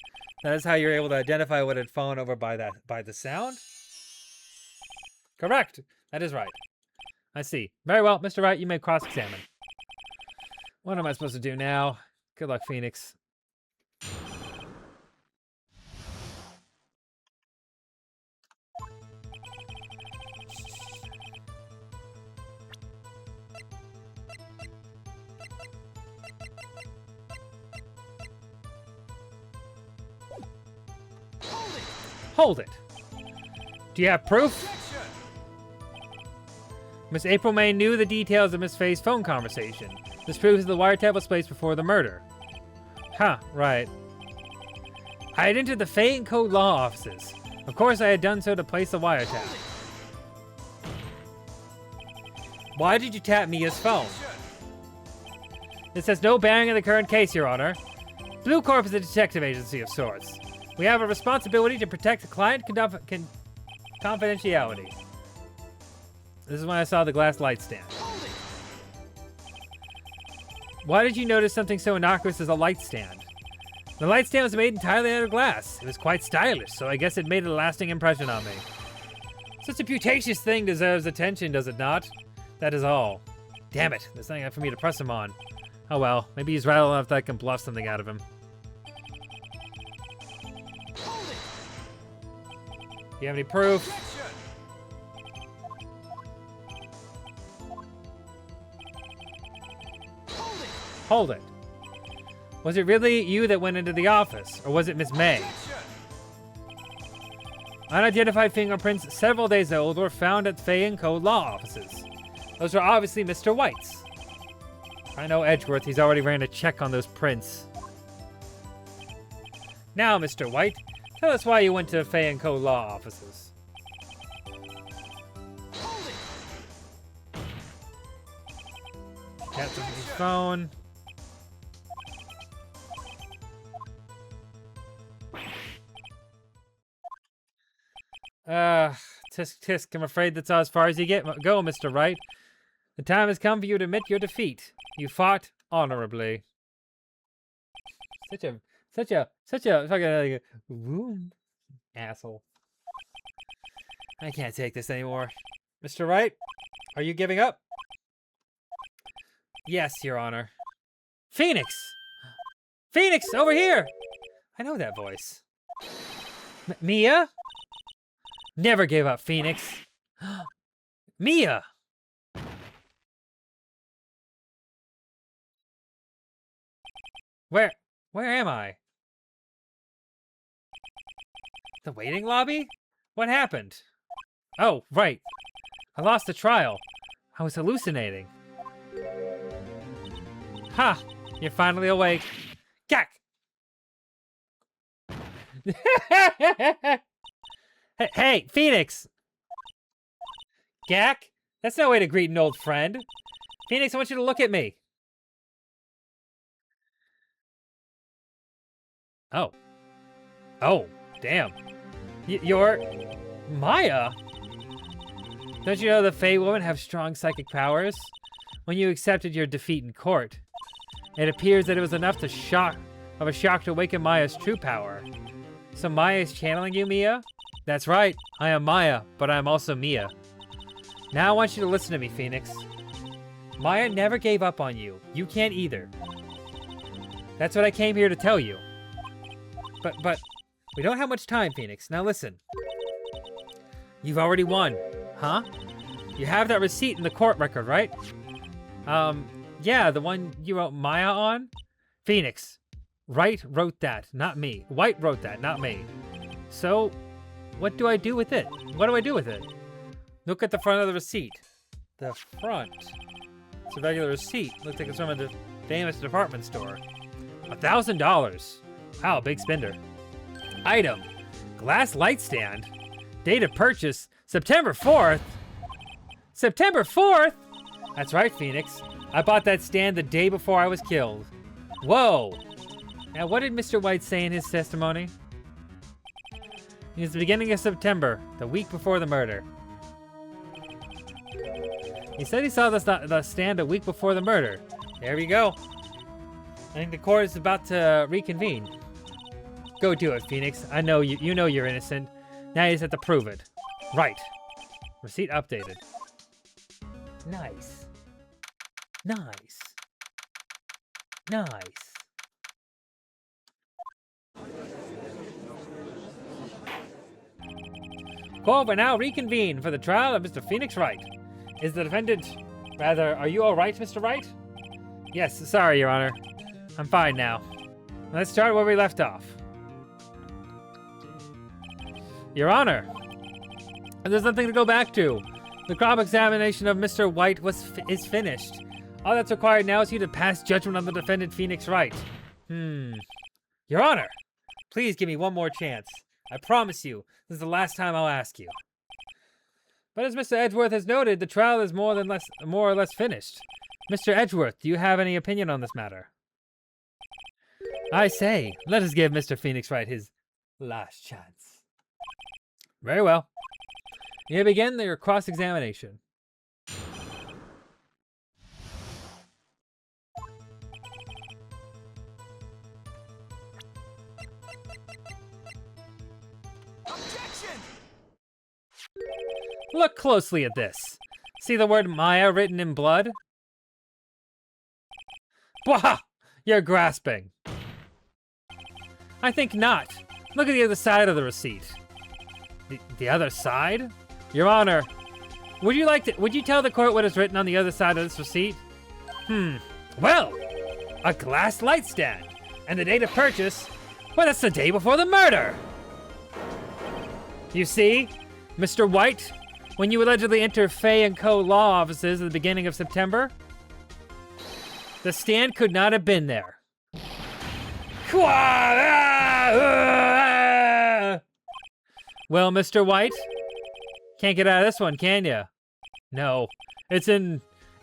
That is how you're able to identify what had fallen over by the sound? Correct! That is right. I see. Very well, Mr. Wright, you may cross-examine. What am I supposed to do now? Good luck, Phoenix. Hold it. Do you have proof? Miss April May knew the details of Miss Fay's phone conversation. This proves that the wiretap was placed before the murder. Huh, right. I had entered the Fay & Co. law offices. Of course, I had done so to place the wiretap. Why did you tap Mia's phone? This has no bearing on the current case, Your Honor. Blue Corp is a detective agency of sorts. We have a responsibility to protect client confidentiality. This is when I saw the glass light stand. Why did you notice something so innocuous as a light stand? The light stand was made entirely out of glass. It was quite stylish, so I guess it made a lasting impression on me. Such a putacious thing deserves attention, does it not? That is all. Damn it, there's nothing for me to press him on. Oh well, maybe he's rattled enough that I can bluff something out of him. Do you have any proof? Hold it. Was it really you that went into the office, or was it Miss May? Unidentified fingerprints several days old were found at Fay & Co. law offices. Those were obviously Mr. White's. I know Edgeworth, he's already ran a check on those prints. Now, Mr. White, tell us why you went to Fay & Co. law offices. Captain his phone. Tisk tisk, I'm afraid that's as far as you go, Mr. Wright. The time has come for you to admit your defeat. You fought honorably. Such a fucking asshole. I can't take this anymore. Mr. Wright, are you giving up? Yes, Your Honor. Phoenix! Phoenix, over here! I know that voice. Mia? Never gave up, Phoenix. Mia! Where am I? The waiting lobby? What happened? Oh, right. I lost the trial. I was hallucinating. Ha! You're finally awake. Gak! Hey, Phoenix! Gak? That's no way to greet an old friend. Phoenix, I want you to look at me. Oh. Oh, damn. You're... Maya? Don't you know the Fey women have strong psychic powers? When you accepted your defeat in court, it appears that it was enough to shock to awaken Maya's true power. So Maya is channeling you, Mia? That's right, I am Maya, but I am also Mia. Now I want you to listen to me, Phoenix. Maya never gave up on you. You can't either. That's what I came here to tell you. But, We don't have much time, Phoenix. Now listen. You've already won. Huh? You have that receipt in the court record, right? Yeah, the one you wrote Maya on? Phoenix. Wright wrote that, not me. White wrote that, not me. So, what do I do with it? What do I do with it? Look at the front of the receipt. The front. It's a regular receipt. Looks like it's from a famous department store. $1,000. Wow, big spender. Item. Glass light stand. Date of purchase. September 4th. September 4th? That's right, Phoenix. I bought that stand the day before I was killed. Whoa. Now, what did Mr. White say in his testimony? It's the beginning of September, the week before the murder. He said he saw the stand a week before the murder. There we go. I think the court is about to reconvene. Go do it, Phoenix. I know you know you're innocent. Now you just have to prove it. Right. Receipt updated. Nice. Nice. Nice. Court will now reconvene for the trial of Mr. Phoenix Wright. Is the defendant... Rather, are you all right, Mr. Wright? Yes, sorry, Your Honor. I'm fine now. Let's start where we left off. Your Honor, there's nothing to go back to. The cross-examination of Mr. White is finished. All that's required now is you to pass judgment on the defendant, Phoenix Wright. Your Honor, please give me one more chance. I promise you, this is the last time I'll ask you. But as Mr. Edgeworth has noted, the trial is more or less finished. Mr. Edgeworth, do you have any opinion on this matter? I say, let us give Mr. Phoenix Wright his last chance. Very well. You begin your cross-examination. Objection! Look closely at this. See the word Maya written in blood? Bwah! You're grasping. I think not. Look at the other side of the receipt. The other side? Your Honor, would you tell the court what is written on the other side of this receipt? Well, a glass light stand. And the date of purchase, well, that's the day before the murder. You see, Mr. White, when you allegedly entered Fay & Co. law offices at the beginning of September, the stand could not have been there. Well, Mr. White, can't get out of this one, can ya? No, it's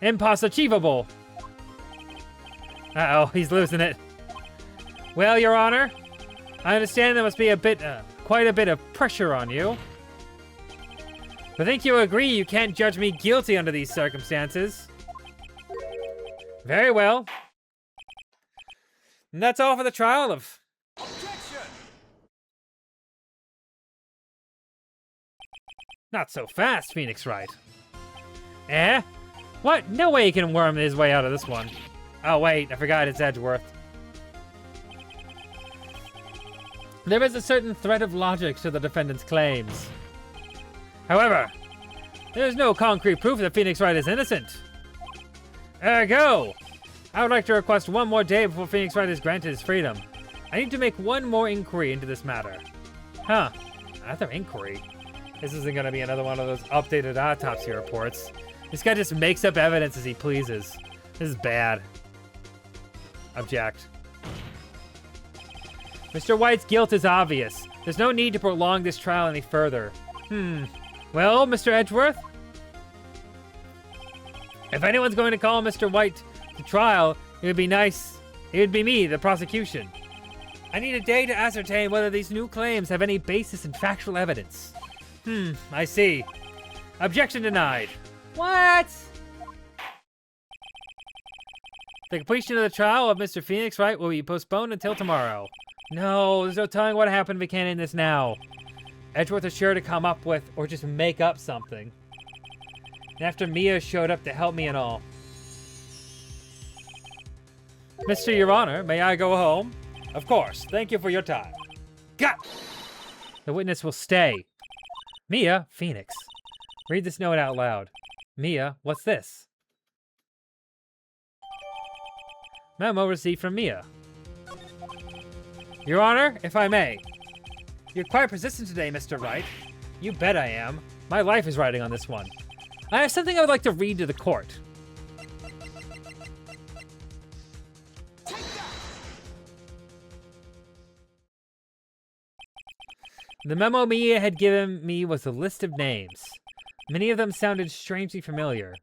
impossible. Uh-oh, he's losing it. Well, Your Honor, I understand there must be quite a bit of pressure on you. I think you agree you can't judge me guilty under these circumstances. Very well. And that's all for the trial of... Objection! Not so fast, Phoenix Wright. Eh? What? No way he can worm his way out of this one. Oh, wait, I forgot it's Edgeworth. There is a certain thread of logic to the defendant's claims. However, there is no concrete proof that Phoenix Wright is innocent. Ergo, I would like to request one more day before Phoenix Wright is granted his freedom. I need to make one more inquiry into this matter. Huh, another inquiry? This isn't going to be another one of those updated autopsy reports. This guy just makes up evidence as he pleases. This is bad. Object. Mr. White's guilt is obvious. There's no need to prolong this trial any further. Well, Mr. Edgeworth? If anyone's going to call Mr. White to trial, it would be nice. It would be me, the prosecution. I need a day to ascertain whether these new claims have any basis in factual evidence. I see. Objection denied. What? The completion of the trial of Mr. Phoenix Wright will be postponed until tomorrow. No, there's no telling what happened if we can't end this now. Edgeworth is sure to come up with, or just make up something. And after Mia showed up to help me and all. Mr. Your Honor, may I go home? Of course. Thank you for your time. Got. The witness will stay. Mia, Phoenix. Read this note out loud. Mia, what's this? Memo received from Mia. Your Honor, if I may. You're quite persistent today, Mr. Wright. You bet I am. My life is riding on this one. I have something I would like to read to the court. The memo Mia had given me was a list of names. Many of them sounded strangely familiar.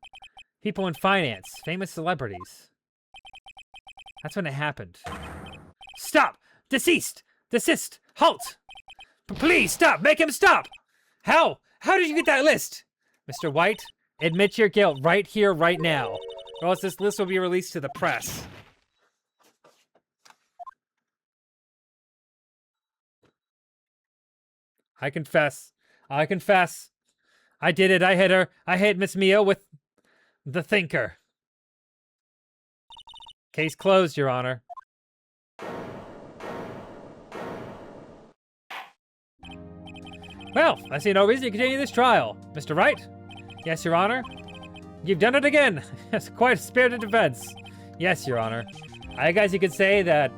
People in finance, famous celebrities. That's when it happened. Stop! Deceased! Desist! Halt! Please stop! Make him stop! How? How did you get that list? Mr. White, admit your guilt right here, right now, or else this list will be released to the press. I confess. I confess. I did it. I hit her. I hit Miss Mia with the thinker. Case closed, Your Honor. Well, I see no reason to continue this trial. Mr. Wright? Yes, Your Honor. You've done it again. It's quite a spirited defense. Yes, Your Honor. I guess you could say that.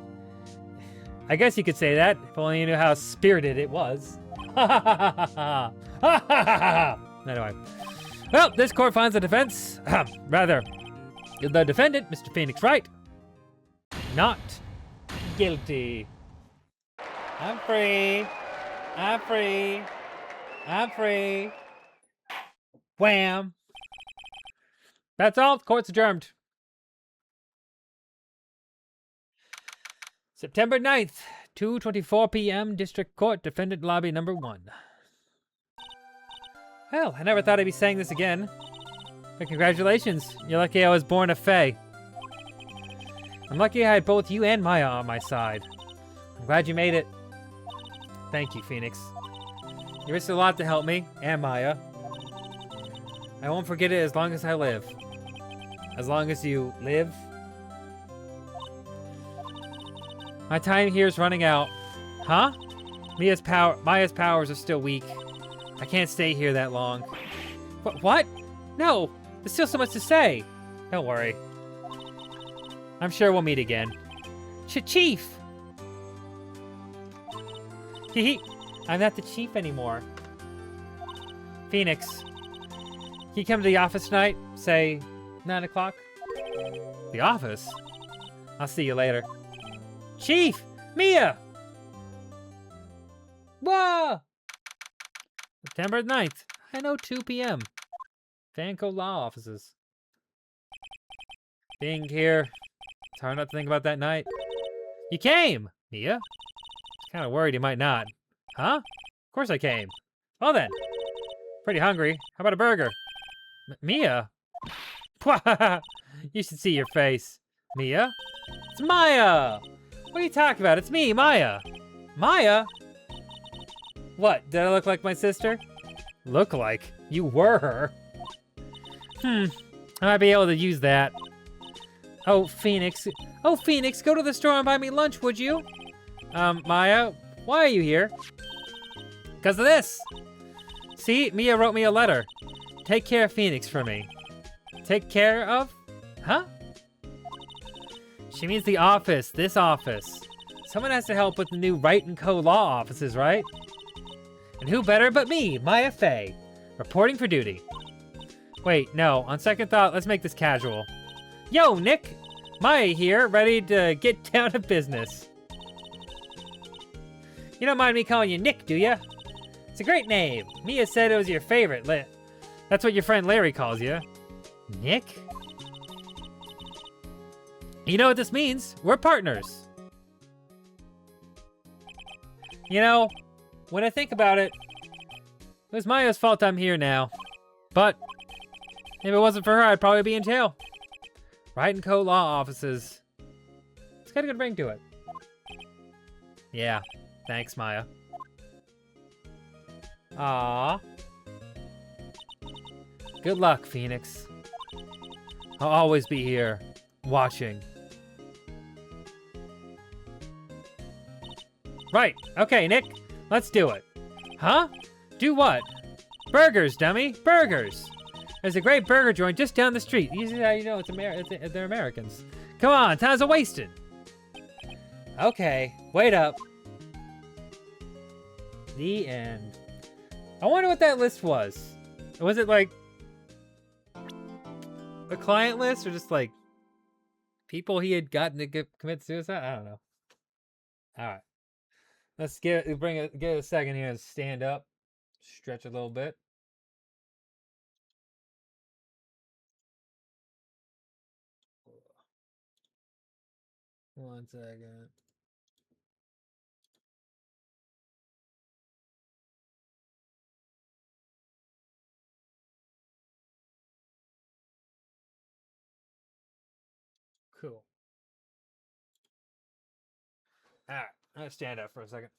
If only you knew how spirited it was. Anyway. Well, this court finds the defense, rather, the defendant, Mr. Phoenix Wright, not guilty. I'm free. I'm free. I'm free. Wham. That's all. The court's adjourned. September 9th, 2:24 p.m. District Court, Defendant Lobby Number 1. Well, I never thought I'd be saying this again. But congratulations. You're lucky I was born a Fae. I'm lucky I had both you and Maya on my side. I'm glad you made it. Thank you, Phoenix. You risked a lot to help me, and Maya. I won't forget it as long as I live. As long as you live. My time here is running out. Huh? Maya's powers are still weak. I can't stay here that long. What? No! There's still so much to say. Don't worry. I'm sure we'll meet again. Chief! Hee. I'm not the chief anymore. Phoenix. Can you come to the office tonight? Say 9 o'clock? The office? I'll see you later. Chief! Mia! Whoa! September 9th. I know 2 p.m. Vanco Law Offices. Being here, it's hard not to think about that night. You came! Mia? Kind of worried you might not. Huh? Of course I came. Well then. Pretty hungry. How about a burger? Mia? You should see your face. Mia? It's Maya! What are you talking about? It's me, Maya. Maya? What, did I look like my sister? Look like? You were her. I might be able to use that. Oh, Phoenix. Oh, Phoenix, go to the store and buy me lunch, would you? Maya, why are you here? Because of this. See, Mia wrote me a letter. Take care of Phoenix for me. Take care of? Huh? She means the office, this office. Someone has to help with the new Wright & Co. law offices, right? And who better but me, Maya Fey, reporting for duty. Wait, no, on second thought, let's make this casual. Yo, Nick! Maya here, ready to get down to business. You don't mind me calling you Nick, do ya? It's a great name. Mia said it was your favorite. That's what your friend Larry calls you. Nick? You know what this means? We're partners. You know, when I think about it, it was Maya's fault I'm here now. But if it wasn't for her, I'd probably be in jail. Wright & Co. law offices. It's got a good ring to it. Yeah, thanks, Maya. Aww. Good luck, Phoenix. I'll always be here, watching. Right, okay, Nick, let's do it. Huh? Do what? Burgers, dummy. Burgers. There's a great burger joint just down the street. This is how you know they're Americans. Come on, time's a-wasting. Okay, wait up. The end. I wonder what that list was. Was it like a client list or just like people he had gotten to commit suicide? I don't know. All right. Let's get a second here and stand up. Stretch a little bit. One second. Cool. All right. I'm gonna stand up for a second.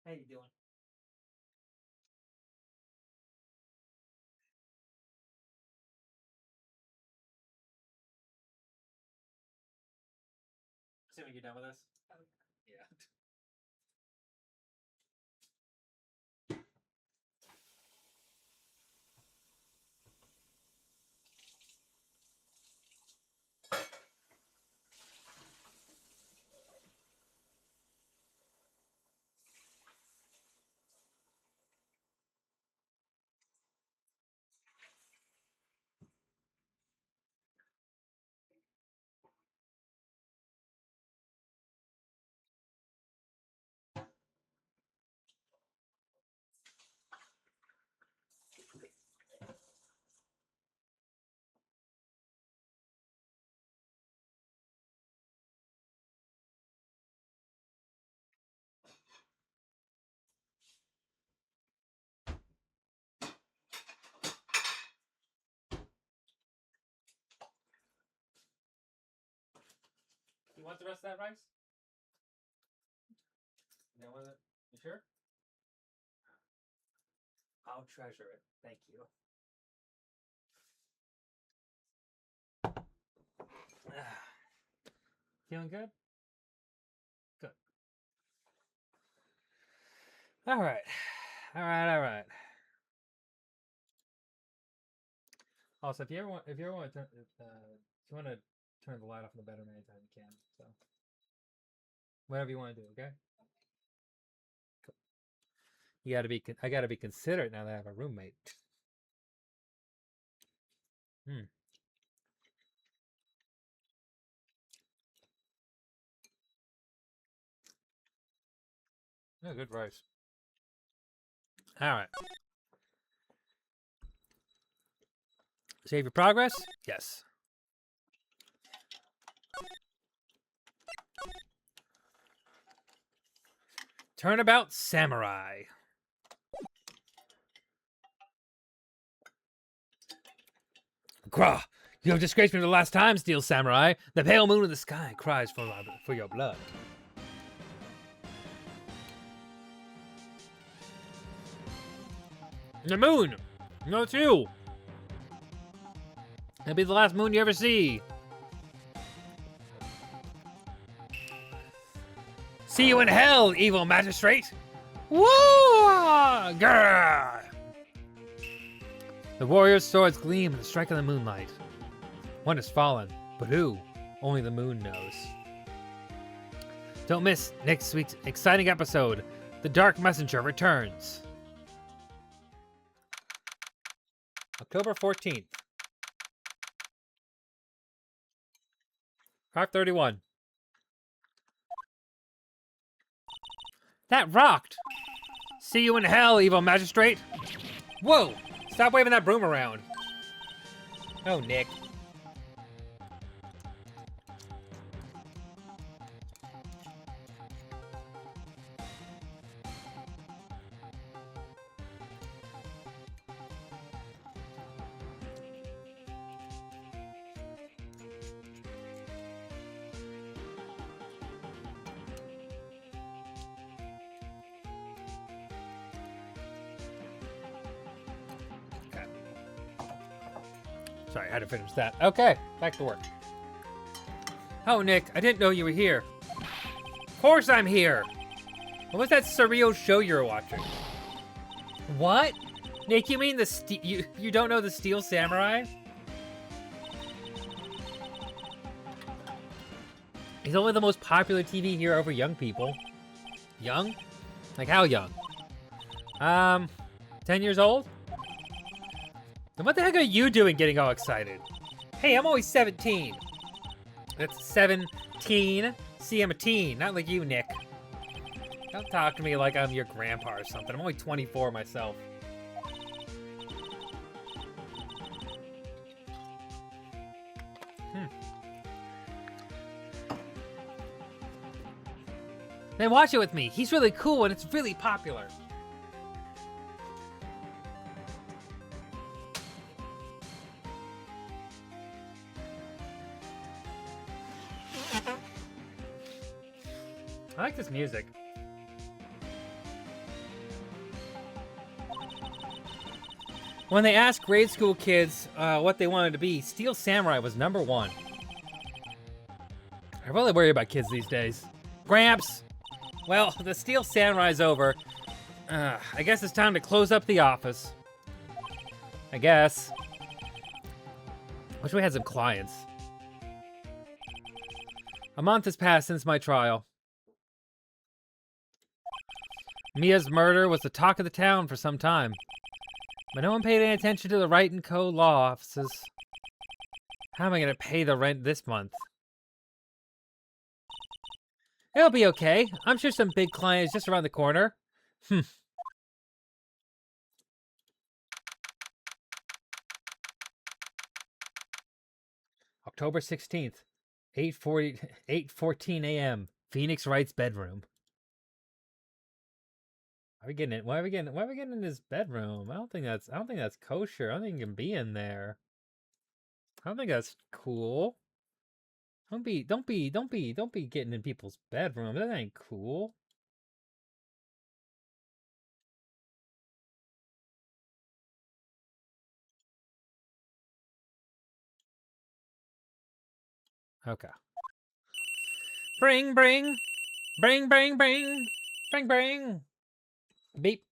How you doing? Assuming you're done with this? Yeah. You want the rest of that rice? You don't want it? You sure? I'll treasure it. Thank you. Feeling good? Good. All right. All right. Also, if you ever want to turn, if you want to turn the light off in the bedroom anytime you can. So, whatever you want to do, okay? Cool. I gotta be considerate now that I have a roommate. Yeah, good rice. All right. Save your progress? Yes. Turnabout Samurai. Grah! You have disgraced me the last time, Steel Samurai. The pale moon in the sky cries for your blood. The moon! No, it's you! It'll be the last moon you ever see. See you in hell, evil magistrate! Woo! Grr! The warrior's swords gleam in the strike of the moonlight. One has fallen, but who? Only the moon knows. Don't miss next week's exciting episode. The Dark Messenger returns. October 14th. 5:31. That rocked! See you in hell, evil magistrate! Whoa! Stop waving that broom around. Oh, Nick. Sorry, I had to finish that. Okay, back to work. Oh, Nick, I didn't know you were here. Of course I'm here. What was that surreal show you were watching? What? Nick, you mean the you don't know the Steel Samurai? He's only the most popular TV hero for young people. Young? Like how young? 10 years old? Then what the heck are you doing getting all excited? Hey, I'm only 17. That's 17. See, I'm a teen, not like you, Nick. Don't talk to me like I'm your grandpa or something. I'm only 24 myself. Man, watch it with me. He's really cool and it's really popular. I like this music. When they asked grade school kids what they wanted to be, Steel Samurai was #1. I really worry about kids these days. Gramps! Well, the Steel Samurai's over. I guess it's time to close up the office. I guess. Wish we had some clients. A month has passed since my trial. Mia's murder was the talk of the town for some time. But no one paid any attention to the Wright & Co. law offices. How am I going to pay the rent this month? It'll be okay. I'm sure some big client is just around the corner. October 16th, 8:14 a.m. Phoenix Wright's bedroom. Why are we getting it? Why are we getting in his bedroom? I don't think that's kosher. I don't think he can be in there. I don't think that's cool. Don't be getting in people's bedroom. That ain't cool. Okay. Bring. Beep.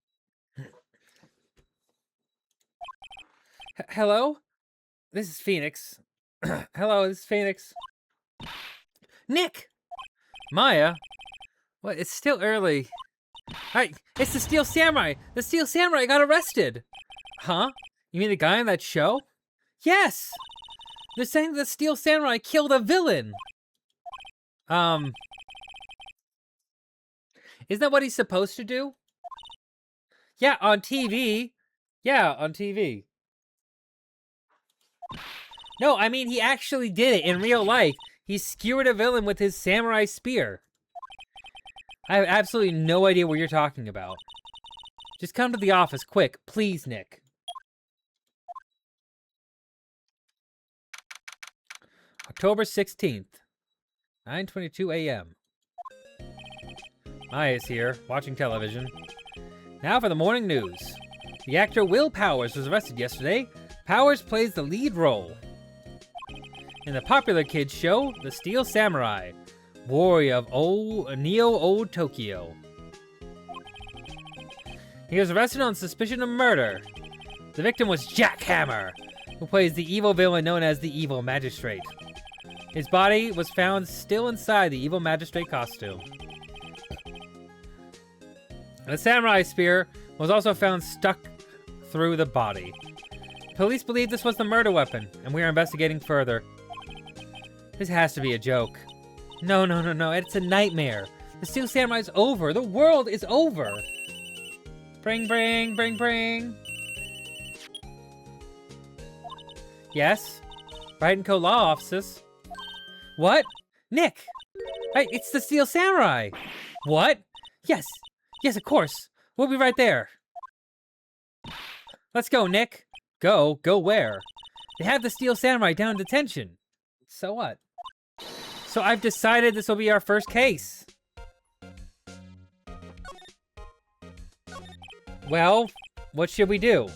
Hello? This is Phoenix. Hello, this is Phoenix. Nick! Maya? What? It's still early. Hi, it's the Steel Samurai! The Steel Samurai got arrested! Huh? You mean the guy on that show? Yes! They're saying the Steel Samurai killed a villain! Isn't that what he's supposed to do? Yeah, on TV. Yeah, on TV. No, I mean, he actually did it in real life. He skewered a villain with his samurai spear. I have absolutely no idea what you're talking about. Just come to the office, quick. Please, Nick. October 16th, 9:22 a.m. Maya's here, watching television. Now for the morning news. The actor Will Powers was arrested yesterday. Powers plays the lead role in the popular kids show, The Steel Samurai, warrior of Old Tokyo. He was arrested on suspicion of murder. The victim was Jack Hammer, who plays the evil villain known as the Evil Magistrate. His body was found still inside the Evil Magistrate costume. The samurai spear was also found stuck through the body. Police believe this was the murder weapon, and we are investigating further. This has to be a joke. No, it's a nightmare. The Steel Samurai's over. The world is over. Bring. Yes? Wright & Co. law offices. What? Nick! Hey, it's the Steel Samurai! What? Yes, of course. We'll be right there. Let's go, Nick. Go where? They have the Steel Samurai down in detention. So what? So I've decided this will be our first case. Well, what should we do?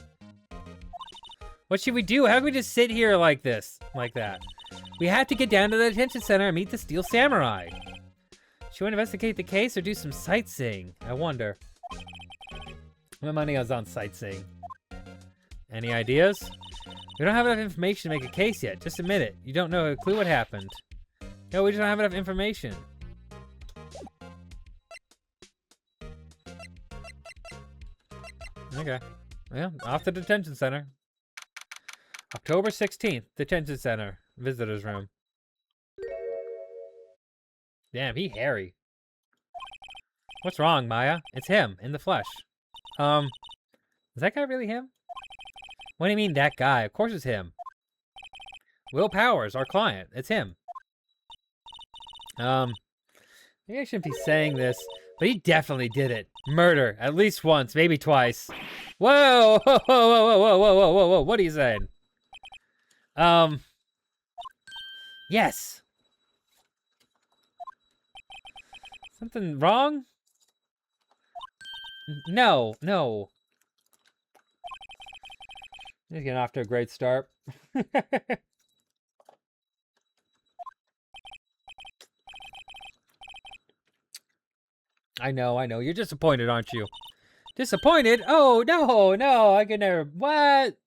What should we do? How can we just sit here like this? Like that? We have to get down to the detention center and meet the Steel Samurai. Should we investigate the case or do some sightseeing? I wonder. My money is on sightseeing. Any ideas? We don't have enough information to make a case yet. Just admit it. You don't know a clue what happened. No, we just don't have enough information. Okay. Well, off to the detention center. October 16th, detention center. Visitor's room. Damn, he hairy. What's wrong, Maya? It's him, in the flesh. Is that guy really him? What do you mean, that guy? Of course it's him. Will Powers, our client. It's him. Maybe I shouldn't be saying this, but he definitely did it. Murder, at least once, maybe twice. Whoa! Whoa, whoa, whoa, whoa, whoa, whoa, whoa, whoa, what are you saying? Yes! Something wrong? No, no. He's getting off to a great start. I know. You're disappointed, aren't you? Disappointed? Oh, no, I can never... What?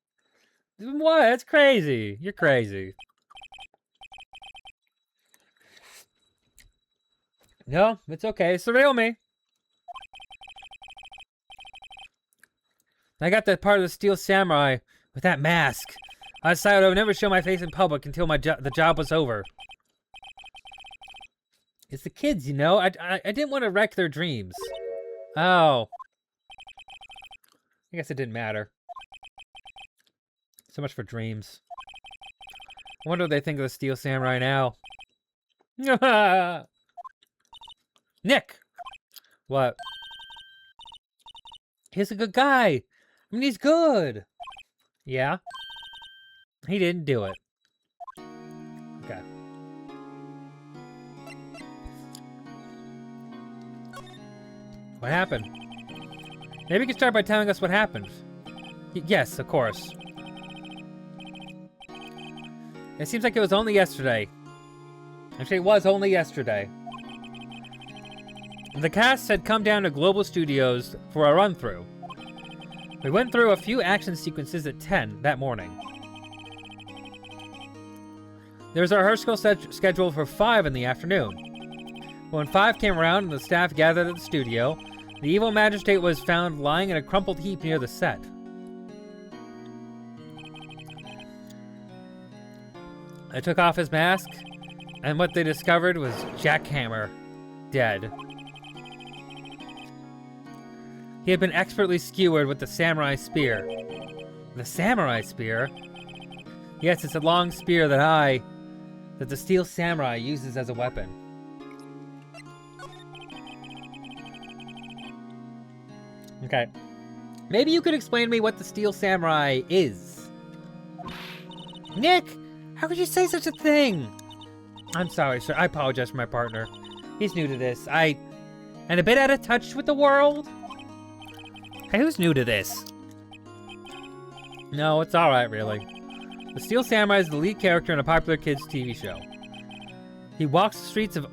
What? That's crazy. You're crazy. No, it's okay. Surveil me. I got that part of the Steel Samurai with that mask. I decided I would never show my face in public until the job was over. It's the kids, you know. I didn't want to wreck their dreams. Oh. I guess it didn't matter. So much for dreams. I wonder what they think of the Steel Samurai now. Nick! What? He's a good guy. I mean, he's good. Yeah? He didn't do it. Okay. What happened? Maybe you can start by telling us what happened. Yes, of course. It seems like it was only yesterday. Actually, it was only yesterday. The cast had come down to Global Studios for a run-through. We went through a few action sequences at 10 that morning. There was a rehearsal scheduled for 5 in the afternoon. When 5 came around and the staff gathered at the studio, the evil magistrate was found lying in a crumpled heap near the set. They took off his mask, and what they discovered was Jackhammer, dead. He had been expertly skewered with the samurai spear. The samurai spear? Yes, it's a long spear that the Steel Samurai uses as a weapon. Okay. Maybe you could explain to me what the Steel Samurai is. Nick! How could you say such a thing? I'm sorry, sir. I apologize for my partner. He's new to this. And a bit out of touch with the world. Hey, who's new to this? No, it's alright, really. The Steel Samurai is the lead character in a popular kids' TV show. He walks the streets of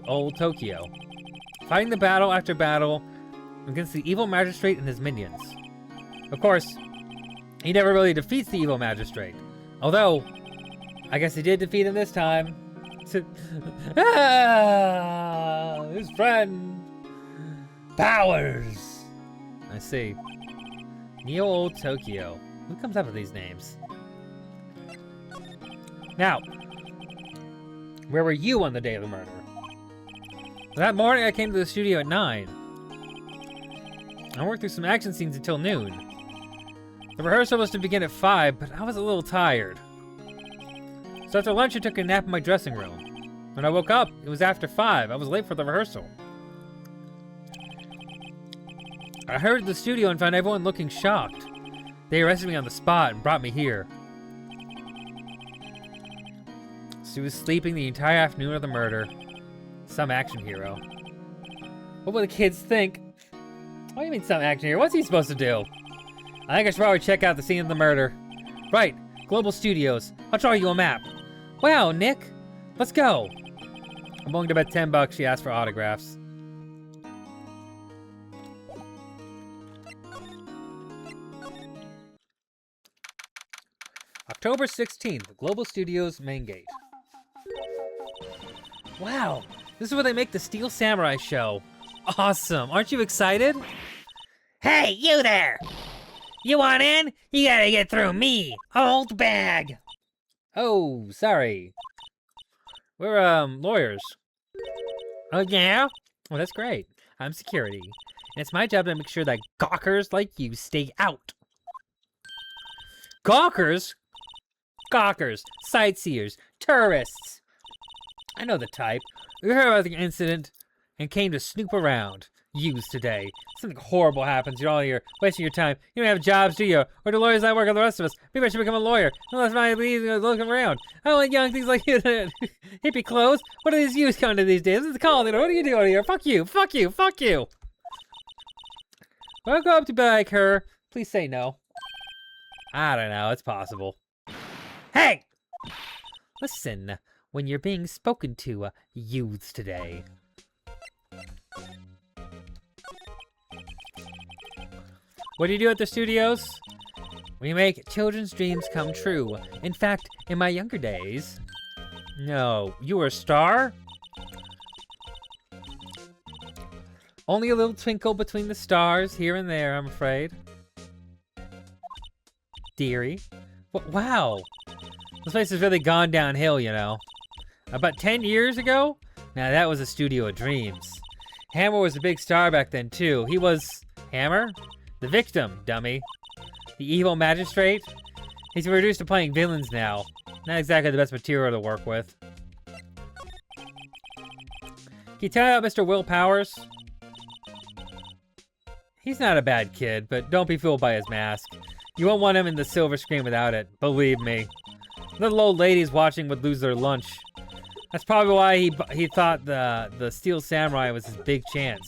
Old Tokyo, fighting the battle after battle against the evil magistrate and his minions. Of course, he never really defeats the evil magistrate. Although, I guess he did defeat him this time. His friend, Powers. I see. Old Tokyo. Who comes up with these names? Now, where were you on the day of the murder? That morning I came to the studio at 9. I worked through some action scenes until noon. The rehearsal was to begin at 5, but I was a little tired. So after lunch I took a nap in my dressing room. When I woke up, it was after 5. I was late for the rehearsal. I hurried to the studio and found everyone looking shocked. They arrested me on the spot and brought me here. She was sleeping the entire afternoon of the murder. Some action hero. What will the kids think? What do you mean some action hero? What's he supposed to do? I think I should probably check out the scene of the murder. Right, Global Studios. I'll draw you a map. Wow, Nick. Let's go. I'm willing to bet $10 she asked for autographs. October 16th, Global Studios main gate. Wow, this is where they make the Steel Samurai show. Awesome, aren't you excited? Hey, you there! You want in? You gotta get through me, old bag. Oh, sorry. We're, lawyers. Oh, yeah? Well, that's great. I'm security. And it's my job to make sure that gawkers like you stay out. Gawkers? Gawkers, sightseers, tourists. I know the type. We heard about the incident and came to snoop around. Yous today. Something horrible happens. You're all here wasting your time. You don't have jobs, do you? Or do lawyers not work on the rest of us? Maybe I should become a lawyer. Unless my looking around. I don't like young things like you. Hippie clothes. What are these youths coming to these days? This is college. What are you doing here? Fuck you. Fuck you. Fuck you. When I go up to be like her, please say no. I don't know. It's possible. Hey! Listen, when you're being spoken to, youths today. What do you do at the studios? We make children's dreams come true. In fact, in my younger days... No, you were a star? Only a little twinkle between the stars here and there, I'm afraid. Dearie. Wow. This place has really gone downhill, you know. About 10 years ago? Now that was a studio of dreams. Hammer was a big star back then, too. He was... Hammer? The victim, dummy. The evil magistrate? He's reduced to playing villains now. Not exactly the best material to work with. Can you tell me about Mr. Will Powers? He's not a bad kid, but don't be fooled by his mask. You won't want him in the silver screen without it, believe me. Little old ladies watching would lose their lunch. That's probably why he thought the Steel Samurai was his big chance.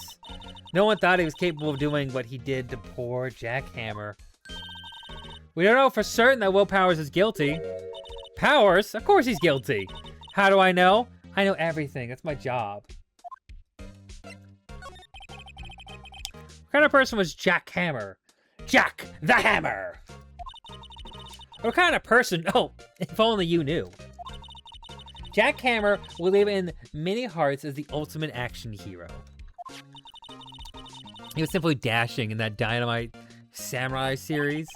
No one thought he was capable of doing what he did to poor Jack Hammer. We don't know for certain that Will Powers is guilty. Powers? Of course he's guilty. How do I know? I know everything. That's my job. What kind of person was Jack Hammer? Jack the Hammer! What kind of person? Oh, if only you knew. Jack Hammer will live in many hearts as the ultimate action hero. He was simply dashing in that Dynamite Samurai series.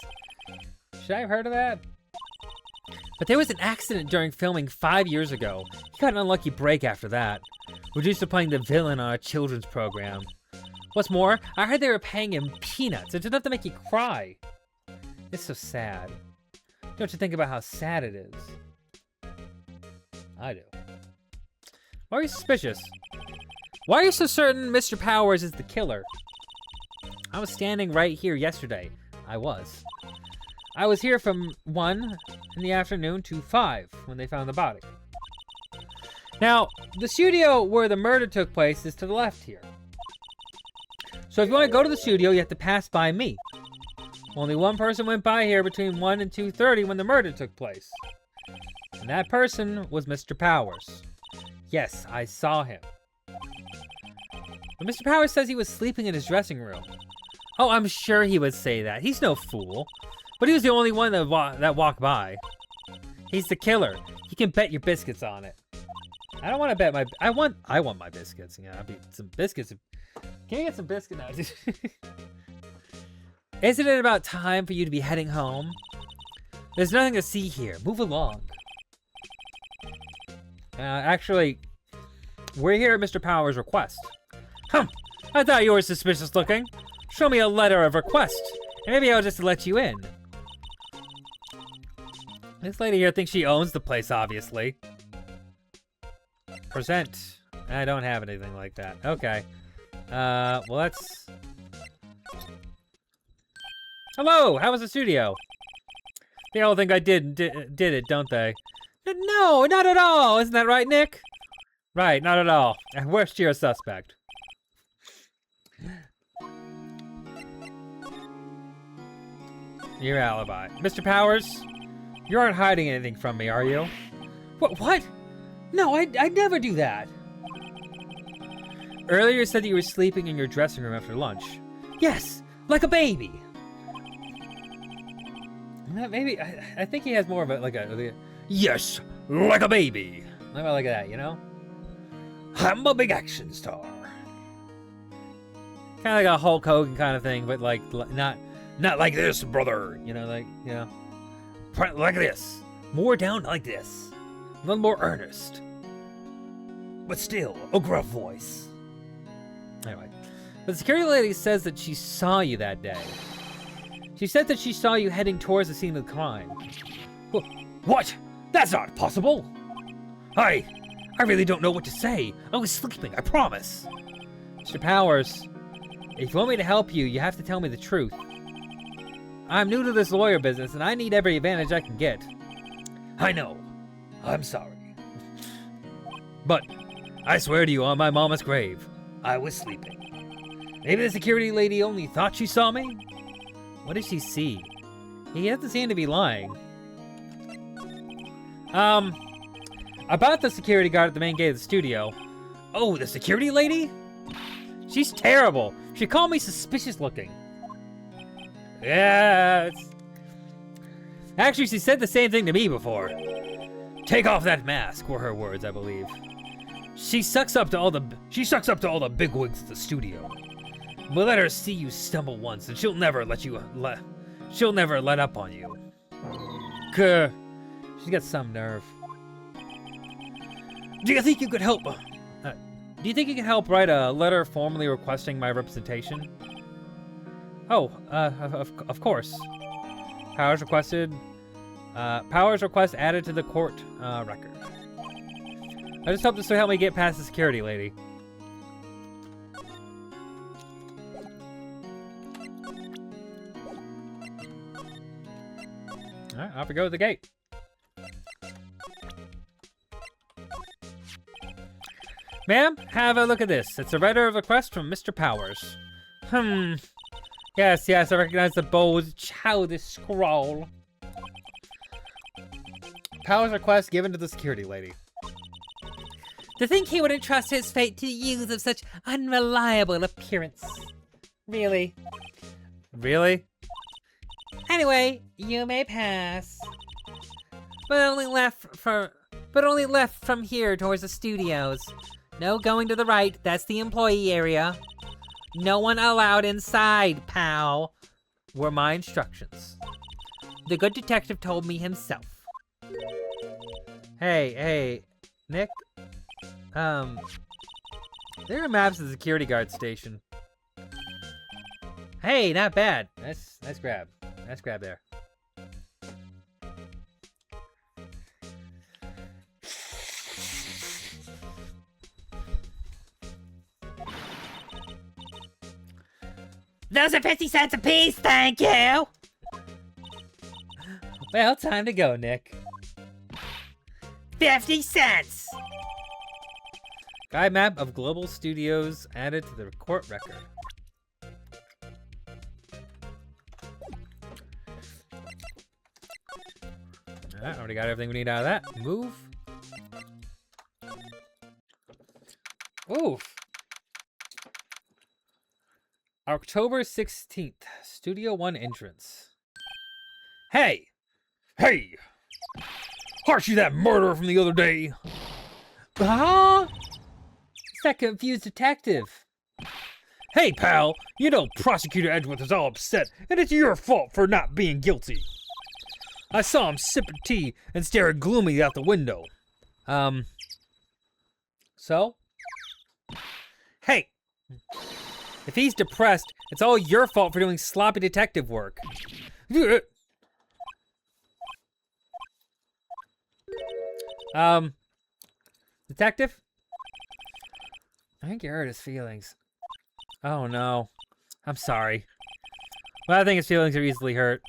Should I have heard of that? But there was an accident during filming 5 years ago. He got an unlucky break after that. Reduced to playing the villain on a children's program. What's more, I heard they were paying him peanuts. It's enough to make you cry. It's so sad. Don't you think about how sad it is? I do. Why are you suspicious? Why are you so certain Mr. Powers is the killer? I was standing right here yesterday. I was here from 1 in the afternoon to 5 when they found the body. Now, the studio where the murder took place is to the left here. So if you want to go to the studio, you have to pass by me. Only one person went by here between 1 and 2:30 when the murder took place. And that person was Mr. Powers. Yes, I saw him. But Mr. Powers says he was sleeping in his dressing room. Oh, I'm sure he would say that. He's no fool. But he was the only one that walked by. He's the killer. You can bet your biscuits on it. I don't want to bet my... I want my biscuits. Yeah, I'll be some biscuits. Can you get some biscuit now? Isn't it about time for you to be heading home? There's nothing to see here. Move along. Actually, we're here at Mr. Powers' request. I thought you were suspicious looking. Show me a letter of request, and maybe I'll just let you in. This lady here thinks she owns the place, obviously. Present. I don't have anything like that. Okay. Well, let's... Hello! How was the studio? They all think I did it, don't they? No, not at all! Isn't that right, Nick? Right, not at all. Where's your suspect? Your alibi. Mr. Powers? You aren't hiding anything from me, are you? What? No, I'd never do that. Earlier you said that you were sleeping in your dressing room after lunch. Yes, like a baby. Maybe, I think he has more of a, like a yes, like a baby. Maybe like that, you know? I'm a big action star. Kind of like a Hulk Hogan kind of thing, but like, not like this, brother. You know, like, you know, like this. More down like this. A little more earnest. But still, a gruff voice. Anyway, the security lady says that she saw you that day. She said that she saw you heading towards the scene of the crime. What? That's not possible! I really don't know what to say. I was sleeping, I promise. Mr. Powers, if you want me to help you, you have to tell me the truth. I'm new to this lawyer business, and I need every advantage I can get. I know. I'm sorry. But I swear to you on my mama's grave, I was sleeping. Maybe the security lady only thought she saw me? What did she see? He doesn't seem to be lying. About the security guard at the main gate of the studio. Oh, the security lady? She's terrible. She called me suspicious looking. Yes. Actually, she said the same thing to me before. Take off that mask, were her words, I believe. She sucks up to all the bigwigs at the studio. We'll let her see you stumble once, and she'll never let up on you. Grr. She's got some nerve. Do you think you could help write a letter formally requesting my representation? Oh, of course. Powers request added to the court record. I just hope this will help me get past the security lady. Alright, off we go to the gate. Ma'am, have a look at this. It's a letter of request from Mr. Powers. Yes, I recognize the bold, childish scrawl. Powers request given to the security lady. To think he would entrust his fate to youths of such unreliable appearance. Really? Really? Anyway, you may pass. But only left from here towards the studios. No going to the right, that's the employee area. No one allowed inside, pal, were my instructions. The good detective told me himself. Hey, Nick? There are maps of the security guard station. Hey, not bad. Nice grab. Nice grab there. Those are 50 cents apiece, thank you! Well, time to go, Nick. 50 cents! Guide map of global studios added to the court record. Alright, already got everything we need out of that. Move. Oof. October 16th, Studio 1 entrance. Hey! Aren't you that murderer from the other day? Huh? It's that confused detective. Hey, pal, you know Prosecutor Edgeworth is all upset, and it's your fault for not being guilty. I saw him sipping tea and staring gloomily out the window. So? Hey! If he's depressed, it's all your fault for doing sloppy detective work. Detective? I think you hurt his feelings. Oh no. I'm sorry. Well, I think his feelings are easily hurt.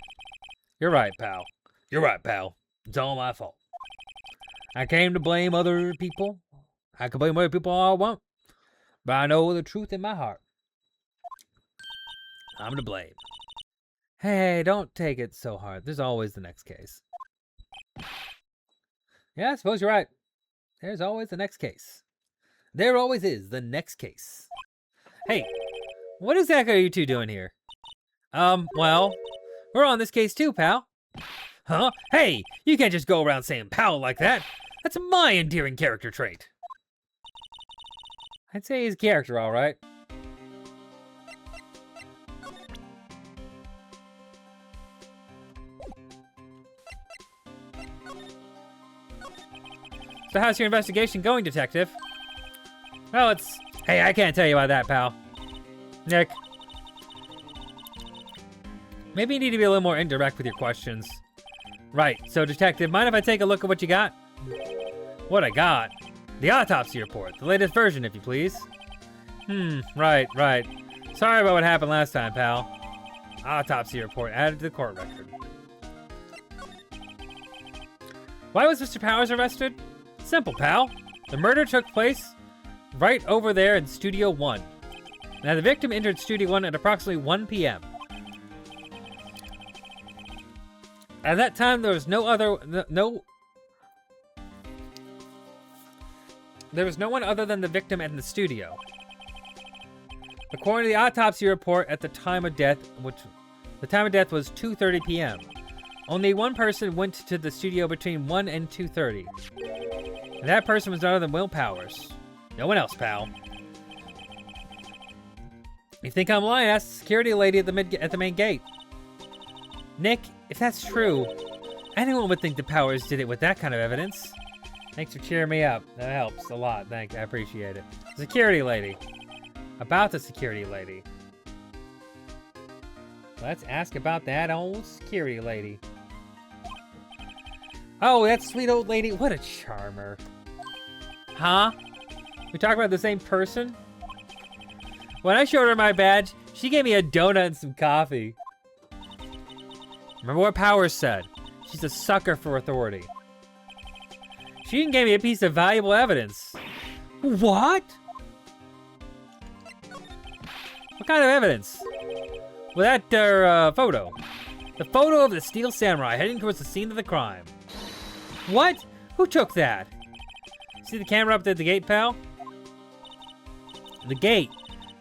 You're right, pal. It's all my fault. I came to blame other people. I can blame other people all I want. But I know the truth in my heart. I'm to blame. Hey, don't take it so hard. There's always the next case. Yeah, I suppose you're right. There's always the next case. there always is the next case. Hey, what exactly are you two doing here? Well, we're on this case too, pal. Huh? Hey, you can't just go around saying pal like that. That's my endearing character trait. I'd say he's character, all right. So how's your investigation going, detective? Well, it's... Hey, I can't tell you about that, pal. Nick. Maybe you need to be a little more indirect with your questions. Right, so detective, mind if I take a look at what you got? What I got? The autopsy report, the latest version, if you please. Right. Sorry about what happened last time, pal. Autopsy report added to the court record. Why was Mr. Powers arrested? Simple, pal. The murder took place right over there in Studio 1. Now, the victim entered Studio 1 at approximately 1 p.m. At that time, there was no one other than the victim in the studio. According to the autopsy report, at the time of death, was 2:30 p.m. Only one person went to the studio between 1 and 2:30. And that person was none other than Will Powers. No one else, pal. You think I'm lying? Ask the security lady at the main gate. Nick, if that's true, anyone would think the Powers did it with that kind of evidence. Thanks for cheering me up. That helps a lot. Thanks, I appreciate it. Security lady. About the security lady. Let's ask about that old security lady. Oh, that sweet old lady. What a charmer. Huh? We talking about the same person? When I showed her my badge, she gave me a donut and some coffee. Remember what Powers said. She's a sucker for authority. She even gave me a piece of valuable evidence. What? What kind of evidence? Well, that photo. The photo of the Steel Samurai heading towards the scene of the crime. What? Who took that? See the camera up there at the gate, pal? The gate.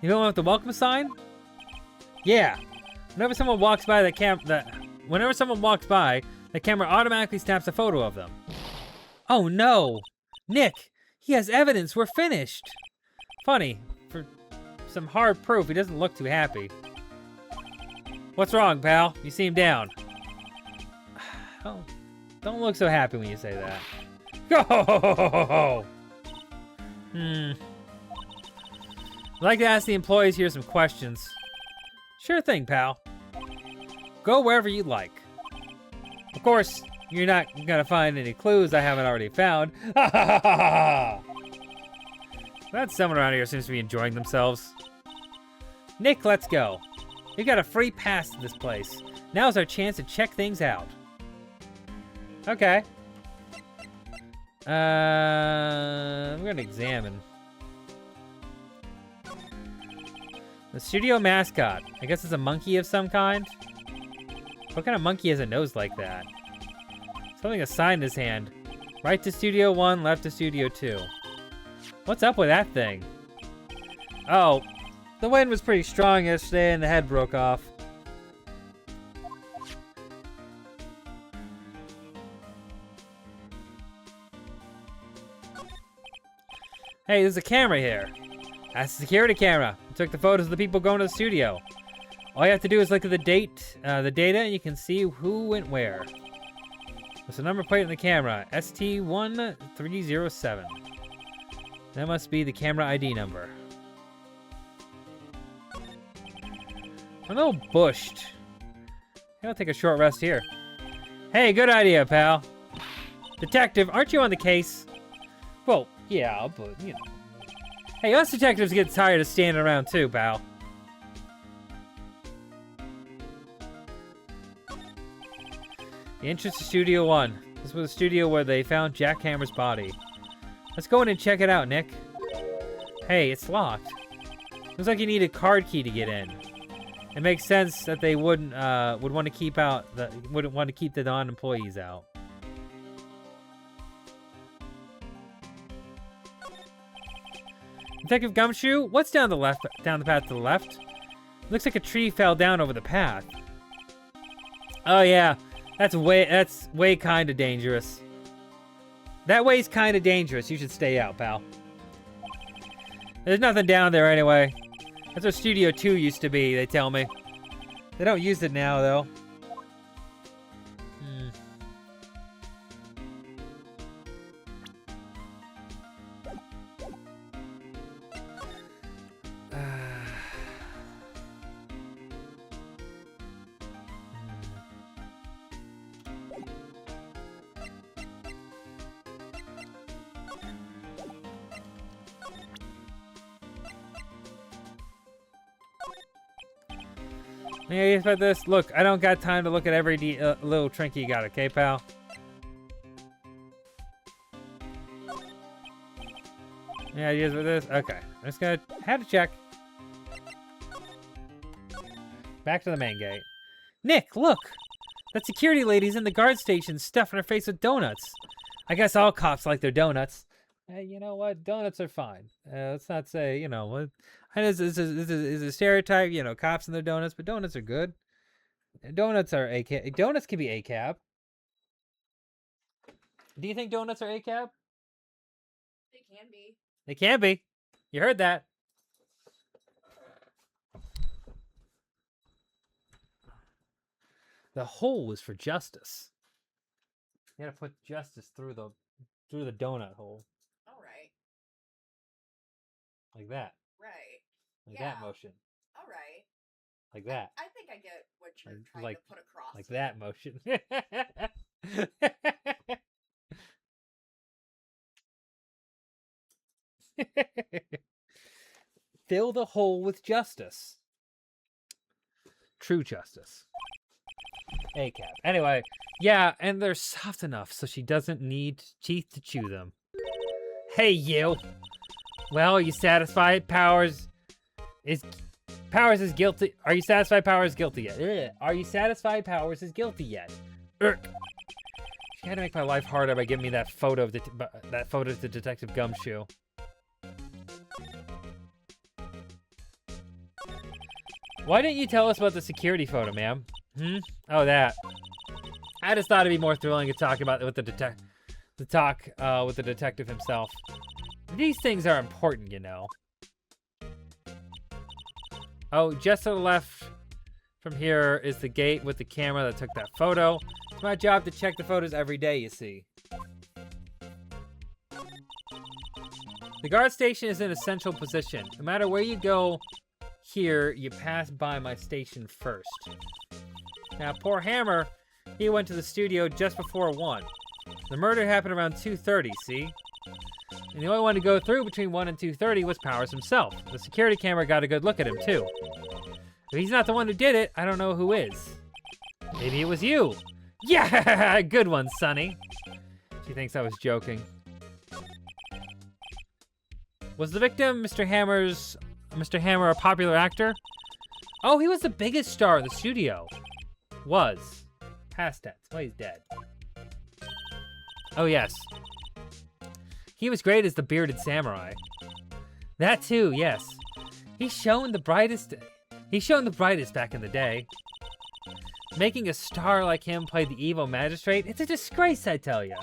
You know with the welcome sign? Yeah. Whenever someone walks by, the camera automatically snaps a photo of them. Oh no! Nick! He has evidence! We're finished! Funny. For some hard proof, he doesn't look too happy. What's wrong, pal? You seem down. Oh, don't look so happy when you say that. Go! I'd like to ask the employees here some questions. Sure thing, pal. Go wherever you like. Of course, you're not gonna find any clues I haven't already found. That someone around here seems to be enjoying themselves. Nick, let's go. We got a free pass to this place. Now's our chance to check things out. Okay. We're gonna examine. The studio mascot. I guess it's a monkey of some kind. What kind of monkey has a nose like that? Something a sign in his hand. Right to Studio 1, left to Studio 2. What's up with that thing? Oh, the wind was pretty strong yesterday and the head broke off. Hey, there's a camera here. That's the security camera. It took the photos of the people going to the studio. All you have to do is look at the data, and you can see who went where. There's a number plate on the camera, ST1307. That must be the camera ID number. I'm a little bushed. I'll take a short rest here. Hey, good idea, pal. Detective, aren't you on the case? Well, yeah, but, you know. Hey, us detectives get tired of standing around too, pal. The entrance to Studio 1. This was the studio where they found Jack Hammer's body. Let's go in and check it out, Nick. Hey, it's locked. Looks like you need a card key to get in. It makes sense that they wouldn't want to keep the non-employees out. Detective Gumshoe, what's down the path to the left? Looks like a tree fell down over the path. Oh yeah, that's way kind of dangerous. That way's kind of dangerous. You should stay out, pal. There's nothing down there anyway. That's where Studio 2 used to be, they tell me. They don't use it now, though. Yeah, you expect this? Look, I don't got time to look at every little trinket you got, okay, pal? Yeah, you guys with this? Okay. I'm just gonna have to check. Back to the main gate. Nick, look! That security lady's in the guard station stuffing her face with donuts. I guess all cops like their donuts. Hey, you know what? Donuts are fine. Let's not say, you know, what. This is a stereotype, you know, cops and their donuts, but donuts are good. Donuts are ACAB. Donuts can be ACAB. Do you think donuts are ACAB? They can be. They can be. You heard that. The hole was for justice. You gotta put justice through the donut hole. All right. Like that. Right. Like Yeah. that motion. All right. Like that. I think I get what you're trying like- to put across. Like that motion. Fill the hole with justice. True justice. ACAB. Anyway, yeah, and they're soft enough so she doesn't need teeth to chew them. Hey, you. Well, are you satisfied? Powers is guilty. Are you satisfied Powers is guilty yet? Ugh. Are you satisfied Powers is guilty yet? Urgh. She had to make my life harder by giving me that photo of the Detective Gumshoe. Why didn't you tell us about the security photo, ma'am? Oh, that. I just thought it'd be more thrilling to talk about it with the detective himself. These things are important, you know. Oh, just to the left from here is the gate with the camera that took that photo. It's my job to check the photos every day, you see. The guard station is in a central position. No matter where you go here, you pass by my station first. Now, poor Hammer, he went to the studio just before 1. The murder happened around 2:30, see? And the only one to go through between 1 and 2:30 was Powers himself. The security camera got a good look at him, too. If he's not the one who did it, I don't know who is. Maybe it was you. Yeah, good one, Sonny. She thinks I was joking. Was the victim Mr. Hammer a popular actor? Oh, he was the biggest star in the studio. Was. Past tense. Well, he's dead. Oh, yes. He was great as the bearded samurai. That too, yes. He's shown the brightest back in the day. Making a star like him play the evil magistrate, it's a disgrace, I tell ya.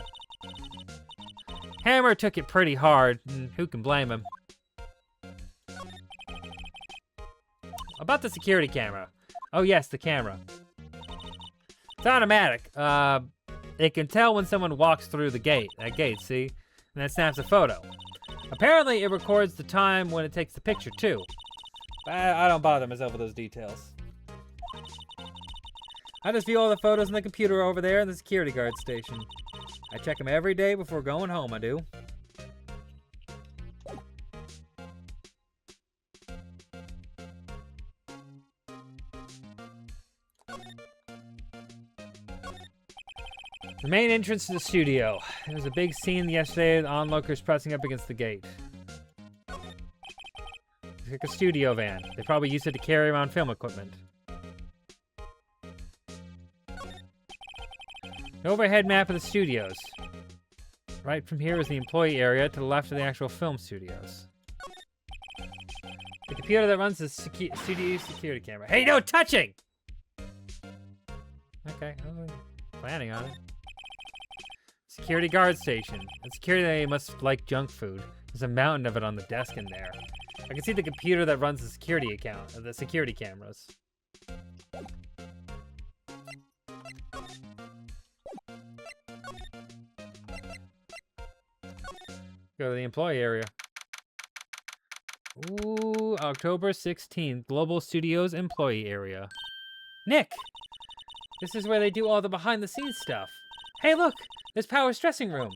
Hammer took it pretty hard, and who can blame him? About the security camera. Oh yes, the camera. It's automatic. It can tell when someone walks through that gate, see? And then snaps a photo. Apparently, it records the time when it takes the picture, too. I don't bother myself with those details. I just view all the photos in the computer over there in the security guard station. I check them every day before going home, I do. The main entrance to the studio. There was a big scene yesterday, the onlookers pressing up against the gate. It's like a studio van. They probably used it to carry around film equipment. An overhead map of the studios. Right from here is the employee area, to the left of the actual film studios. Computer that runs the studio security camera. Hey, no touching! Okay, I was planning on it. Security guard station. The security they must like junk food. There's a mountain of it on the desk in there. I can see the computer that runs the security the security cameras. Go to the employee area. Ooh, October 16th, Global Studios employee area. Nick! This is where they do all the behind-the-scenes stuff. Hey, look! There's Power's dressing room.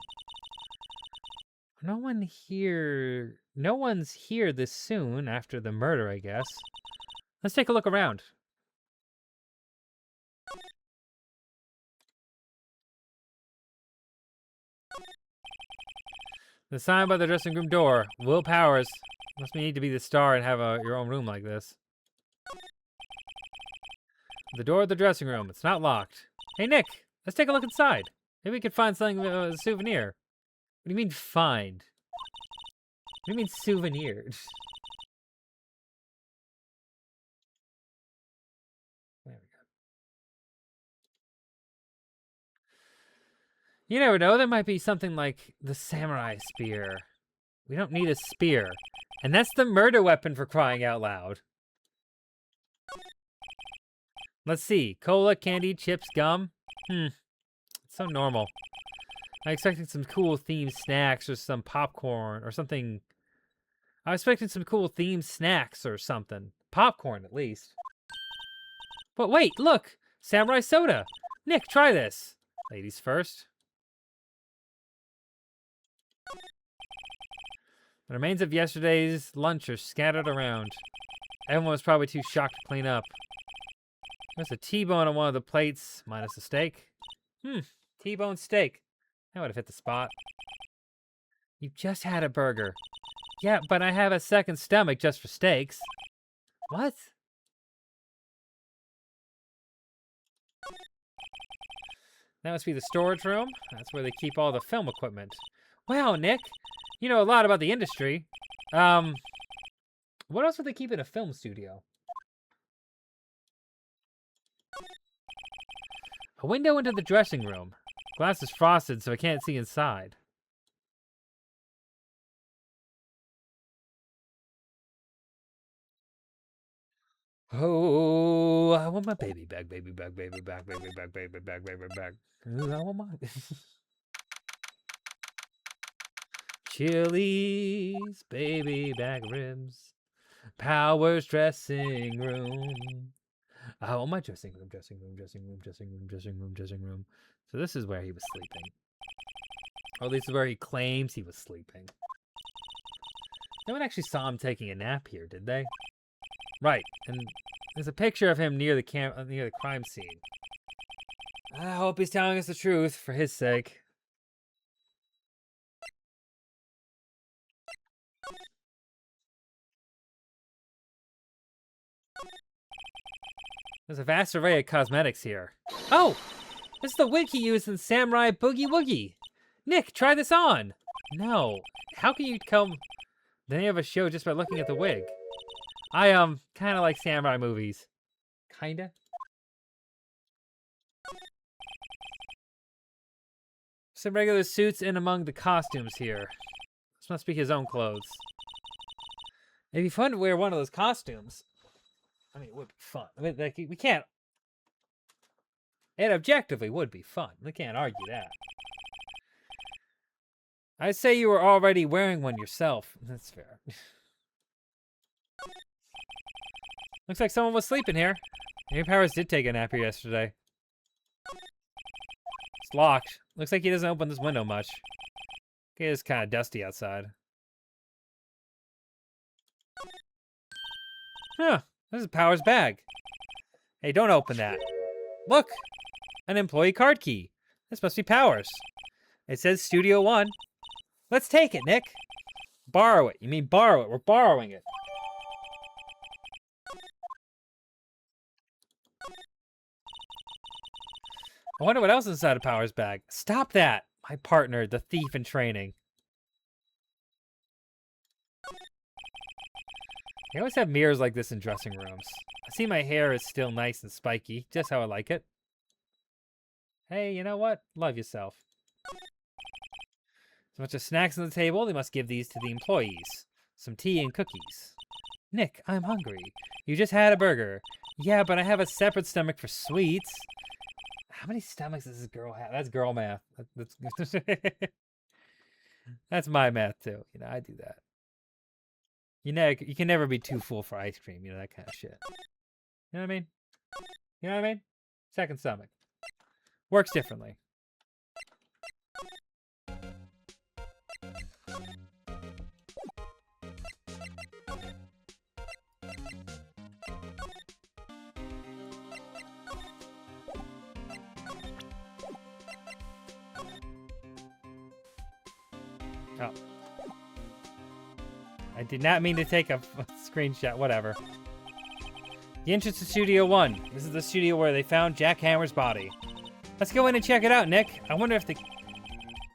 No one's here this soon after the murder, I guess. Let's take a look around. The sign by the dressing room door. Will Powers. Must need to be the star and have your own room like this. The door of the dressing room. It's not locked. Hey, Nick. Let's take a look inside. Maybe we could find something, a souvenir. What do you mean, find? What do you mean, souvenir? There we go. You never know. There might be something like the samurai spear. We don't need a spear. And that's the murder weapon, for crying out loud. Let's see. Cola, candy, chips, gum. It's so normal. I'm expecting some cool themed snacks or some popcorn or something. I was expecting some cool themed snacks or something. Popcorn, at least. But wait, look! Samurai soda! Nick, try this! Ladies first. The remains of yesterday's lunch are scattered around. Everyone was probably too shocked to clean up. There's a T-bone on one of the plates, minus the steak. T-bone steak. That would have hit the spot. You just had a burger. Yeah, but I have a second stomach just for steaks. What? That must be the storage room. That's where they keep all the film equipment. Wow, Nick. You know a lot about the industry. What else would they keep in a film studio? A window into the dressing room. Glass is frosted, so I can't see inside. Oh, I want my baby back, baby back, baby back, baby back, baby back, baby back. Ooh, I want my... Chili's baby back ribs. Powers dressing room. I want my dressing room, dressing room, dressing room, dressing room, dressing room, dressing room. So this is where he was sleeping. Oh, this is where he claims he was sleeping. No one actually saw him taking a nap here, did they? Right, and there's a picture of him near the crime scene. I hope he's telling us the truth for his sake. There's a vast array of cosmetics here. Oh! This is the wig he used in Samurai Boogie Woogie! Nick, try this on! No. How can you tell the name of a show just by looking at the wig? I, kinda like samurai movies. Kinda? Some regular suits in among the costumes here. This must be his own clothes. It'd be fun to wear one of those costumes. I mean, it would be fun. I mean, like, we can't... It objectively would be fun. We can't argue that. I'd say you were already wearing one yourself. That's fair. Looks like someone was sleeping here. Maybe Powers did take a nap here yesterday. It's locked. Looks like he doesn't open this window much. It is kind of dusty outside. Huh. This is Powers' bag. Hey, don't open that. Look! An employee card key. This must be Powers. It says Studio 1. Let's take it, Nick. Borrow it. You mean borrow it. We're borrowing it. I wonder what else is inside of Powers' bag. Stop that! My partner, the thief in training. They always have mirrors like this in dressing rooms. I see my hair is still nice and spiky, just how I like it. Hey, you know what? Love yourself. So much of snacks on the table, they must give these to the employees. Some tea and cookies. Nick, I'm hungry. You just had a burger. Yeah, but I have a separate stomach for sweets. How many stomachs does this girl have? That's girl math. That's, that's my math too. You know, I do that. You know, you can never be too full for ice cream. You know, that kind of shit. You know what I mean? You know what I mean? Second stomach. Works differently. Oh. I did not mean to take a screenshot. Whatever. The entrance to Studio 1. This is the studio where they found Jack Hammer's body. Let's go in and check it out, Nick. I wonder if the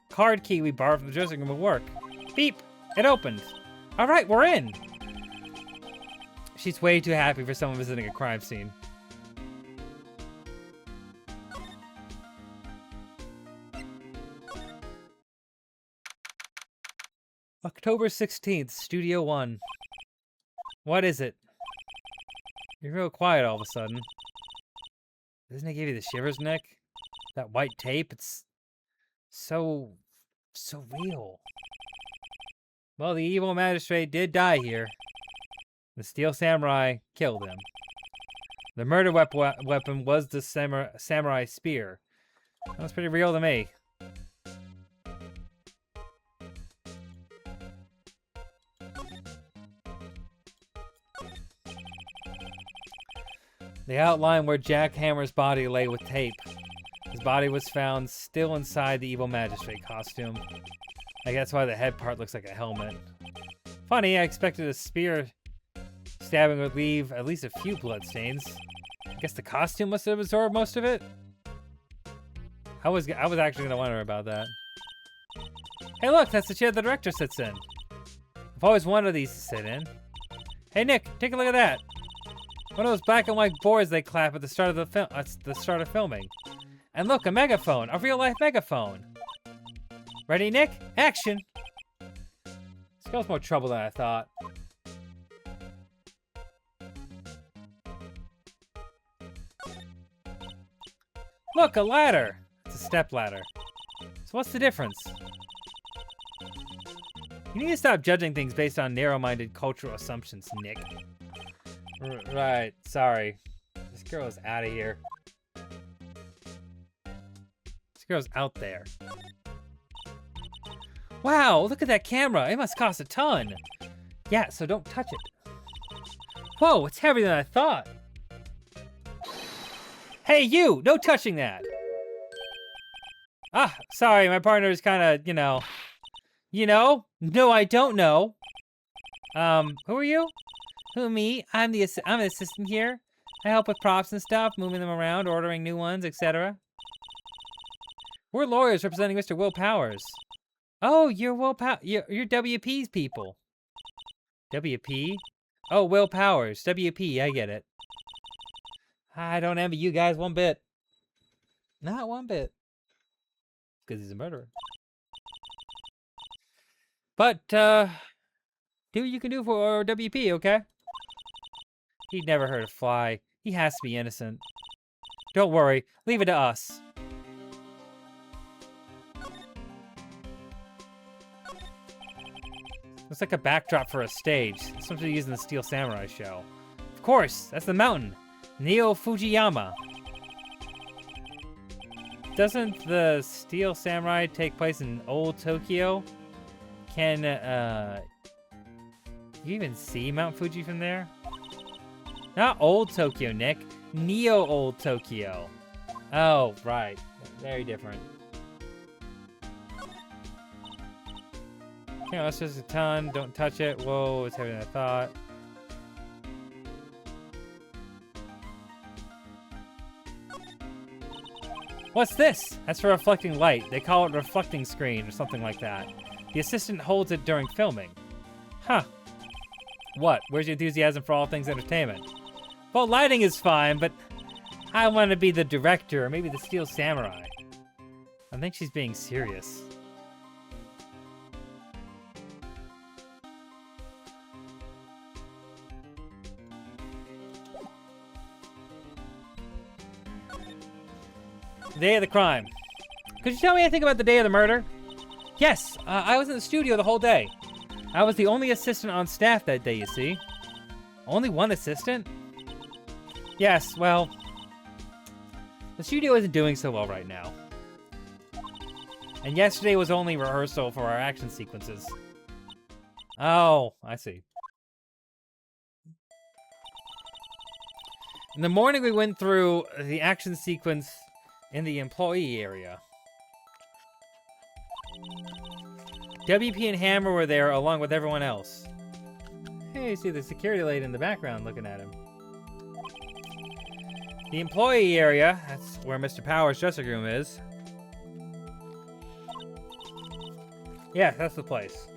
card key we borrowed from the dressing room will work. Beep! It opened. All right, we're in. She's way too happy for someone visiting a crime scene. October 16th, Studio 1. What is it? You're real quiet all of a sudden. Doesn't it give you the shivers, Nick? That white tape, it's so real. Well, the evil magistrate did die here. The steel samurai killed him. The murder weapon was the samurai spear. That was pretty real to me. They outline where Jack Hammer's body lay with tape. His body was found still inside the evil magistrate costume. I guess why the head part looks like a helmet. Funny, I expected a spear stabbing would leave at least a few bloodstains. I guess the costume must have absorbed most of it? I was actually gonna wonder about that. Hey look, that's the chair the director sits in. I've always wanted these to sit in. Hey Nick, take a look at that. One of those black and white boards they clap at the start of the film. That's the start of filming. And look, a megaphone, a real-life megaphone. Ready, Nick? Action! This girl's more trouble than I thought. Look, a ladder. It's a step ladder. So what's the difference? You need to stop judging things based on narrow-minded cultural assumptions, Nick. Right, sorry. This girl is out of here. This girl's out there. Wow, look at that camera. It must cost a ton. Yeah, so don't touch it. Whoa, it's heavier than I thought. Hey, you! No touching that! Ah, sorry, my partner is kind of, you know. You know? No, I don't know. Who are you? Who, me? I'm an assistant here. I help with props and stuff, moving them around, ordering new ones, etc. We're lawyers representing Mr. Will Powers. Oh, you're you're WP's people. WP? Oh, Will Powers. WP, I get it. I don't envy you guys one bit. Not one bit. Because he's a murderer. But, do what you can do for WP, okay? He'd never hurt a fly. He has to be innocent. Don't worry. Leave it to us. Looks like a backdrop for a stage. Something used in the Steel Samurai show. Of course, that's the mountain. Neo Fujiyama. Doesn't the Steel Samurai take place in old Tokyo? Can, you even see Mount Fuji from there? Not old Tokyo, Nick. Neo old Tokyo. Oh, right. Very different. Okay, that's just a ton. Don't touch it. Whoa, it's heavier than I thought. What's this? That's for reflecting light. They call it reflecting screen or something like that. The assistant holds it during filming. Huh. What? Where's your enthusiasm for all things entertainment? Well, lighting is fine, but I want to be the director, or maybe the Steel Samurai. I think she's being serious. Day of the crime. Could you tell me anything about the day of the murder? Yes, I was in the studio the whole day. I was the only assistant on staff that day, you see. Only one assistant? Yes, well, the studio isn't doing so well right now. And yesterday was only rehearsal for our action sequences. Oh, I see. In the morning, we went through the action sequence in the employee area. WP and Hammer were there along with everyone else. Hey, you see the security lady in the background looking at him. The employee area, that's where Mr. Powers' dressing room is. Yeah, that's the place.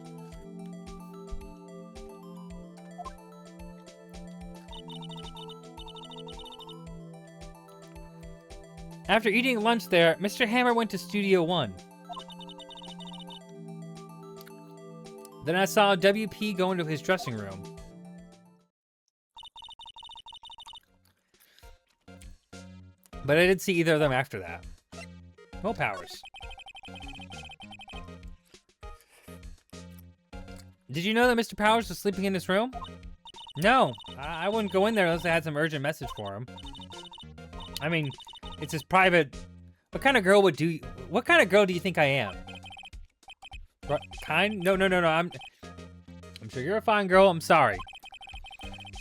After eating lunch there, Mr. Hammer went to Studio 1. Then I saw WP go into his dressing room. But I didn't see either of them after that. No Powers. Did you know that Mr. Powers was sleeping in his room? No, I wouldn't go in there unless I had some urgent message for him. I mean, it's his private... What kind of girl do you think I am? Kind? No. I'm sure you're a fine girl. I'm sorry.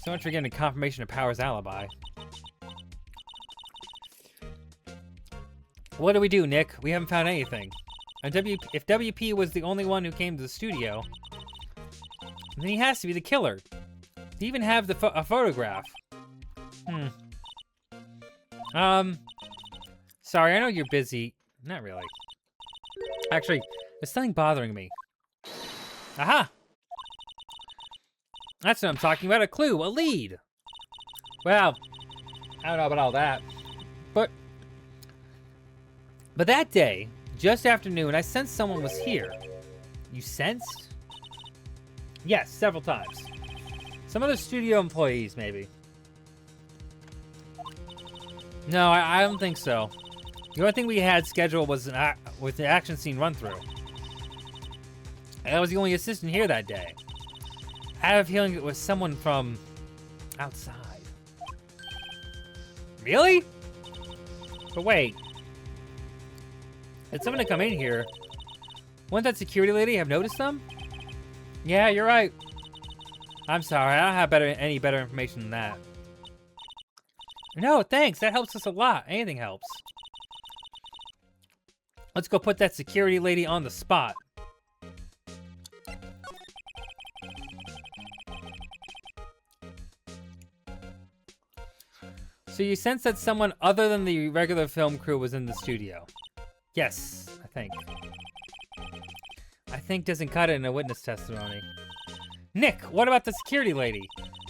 So much for getting a confirmation of Powers' alibi. What do we do, Nick? We haven't found anything. And if WP was the only one who came to the studio, then he has to be the killer. They even have a photograph. Sorry, I know you're busy. Not really. Actually, there's something bothering me. Aha! That's what I'm talking about, a clue, a lead. Well, I don't know about all that. But that day, just after noon, I sensed someone was here. You sensed? Yes, several times. Some other studio employees, maybe. No, I don't think so. The only thing we had scheduled was with the action scene run-through. I was the only assistant here that day. I have a feeling it was someone from outside. Really? But wait. Did someone come in here? Wouldn't that security lady have noticed them? Yeah, you're right. I'm sorry, I don't have any better information than that. No, thanks. That helps us a lot. Anything helps. Let's go put that security lady on the spot. So you sense that someone other than the regular film crew was in the studio? Yes, I think. I think doesn't cut it in a witness testimony. Nick, what about the security lady?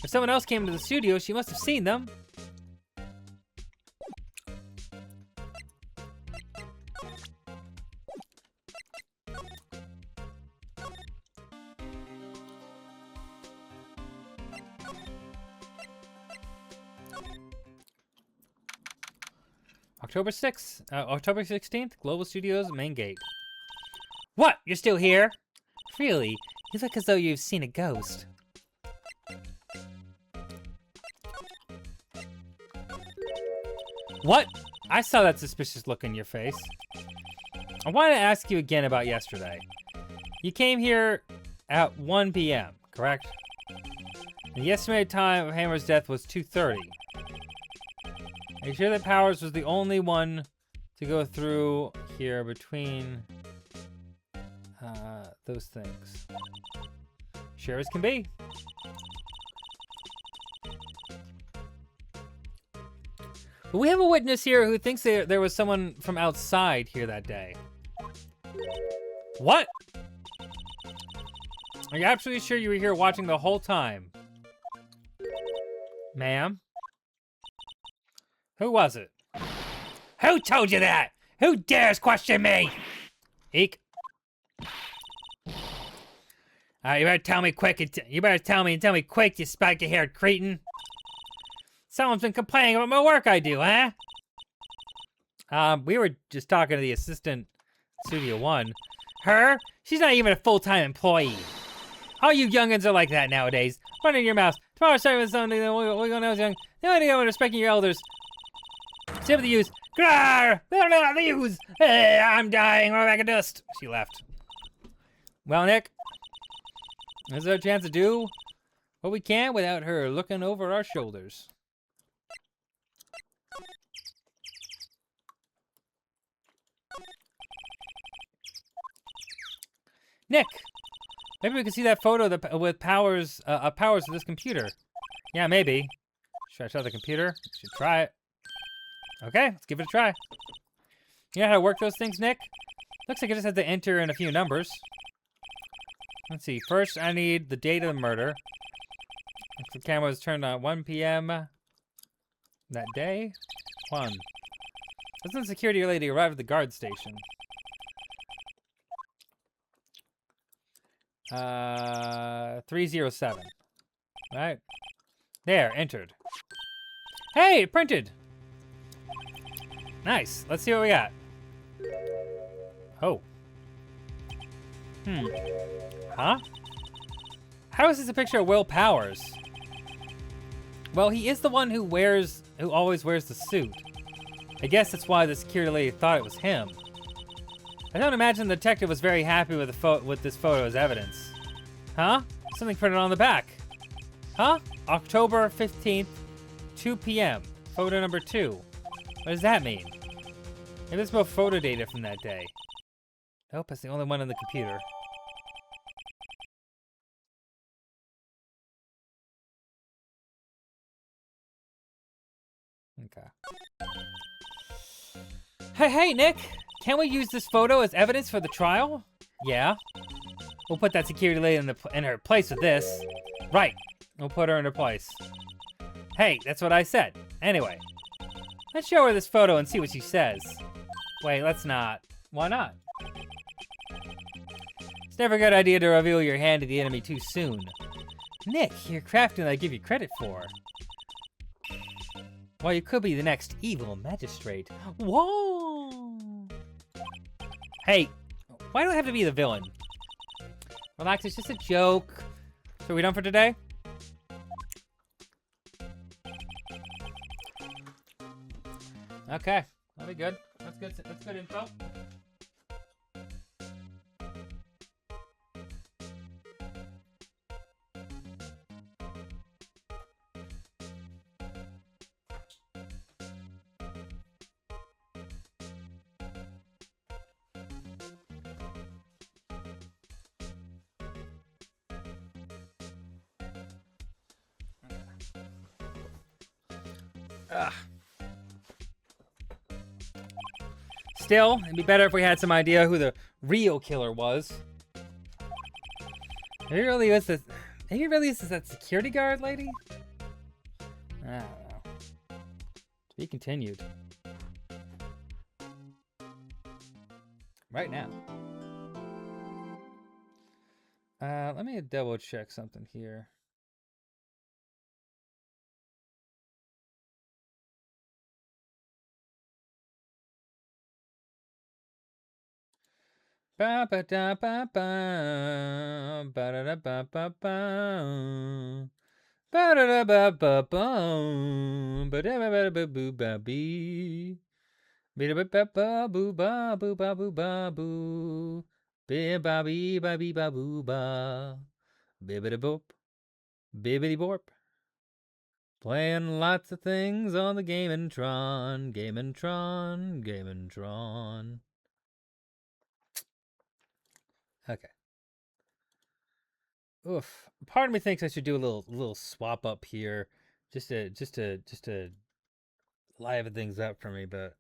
If someone else came to the studio, she must have seen them. October 16th, Global Studios main gate. What? You're still here? Really? You look as though you've seen a ghost. What? I saw that suspicious look in your face. I wanted to ask you again about yesterday. You came here at 1 p.m., correct? The estimated time of Hammer's death was 2:30. Are you sure that Powers was the only one to go through here between those things? Sure as can be. But we have a witness here who thinks there was someone from outside here that day. What? Are you absolutely sure you were here watching the whole time? Ma'am? Who was it? Who told you that? Who dares question me? Eek. You better tell me quick. You better tell me quick, you spiky-haired cretin. Someone's been complaining about my work I do, huh? We were just talking to the assistant, Studio One. Her? She's not even a full-time employee. All you youngins are like that nowadays. Run in your mouth. Tomorrow's service something we're gonna know young. No idea when respecting your elders. Sip the use. Grrr! The use! I'm dying. We're back of dust. She left. Well, Nick, is there a chance to do what we can without her looking over our shoulders? Nick, maybe we can see that photo with powers of this computer. Yeah, maybe. Should I try the computer? Should try it. Okay, let's give it a try. You know how to work those things, Nick? Looks like I just have to enter in a few numbers. Let's see. First, I need the date of the murder. The camera was turned on 1 p.m. that day. 1. That's when the security lady arrived at the guard station. 307. Right. There, entered. Hey, it printed! Nice. Let's see what we got. Oh. Huh? How is this a picture of Will Powers? Well, he is the one who always wears the suit. I guess that's why the security lady thought it was him. I don't imagine the detective was very happy with this photo as evidence. Huh? Something printed on the back. Huh? October 15th, 2 p.m. Photo number 2. What does that mean? Maybe it's both photo data from that day. Nope, it's the only one on the computer. Okay. Hey, Nick! Can we use this photo as evidence for the trial? Yeah. We'll put that security lady in her place with this. Right. We'll put her in her place. Hey, that's what I said. Anyway, let's show her this photo and see what she says. Wait, let's not. Why not? It's never a good idea to reveal your hand to the enemy too soon. Nick, you're crafty than I give you credit for. Well, you could be the next evil magistrate. Whoa! Hey, why do I have to be the villain? Relax, it's just a joke. So are we done for today? Okay, that'll be good. That's good info. Still, it'd be better if we had some idea who the real killer was. Maybe it really is that security guard lady? I don't know. To be continued. Right now. Let me double check something here. Ba ba da ba ba ba da da ba ba ba ba da da ba ba ba ba da ba ba ba boo ba bee ba da ba ba ba boo ba boo ba boo ba boo ba ba bee ba bee ba boo ba bibbidi boop bibbidi borp. Playing lots of things on the Game and Tron, Game and Tron, Game and Tron. Okay. Oof. Part of me thinks I should do a little swap up here, just to liven things up for me, but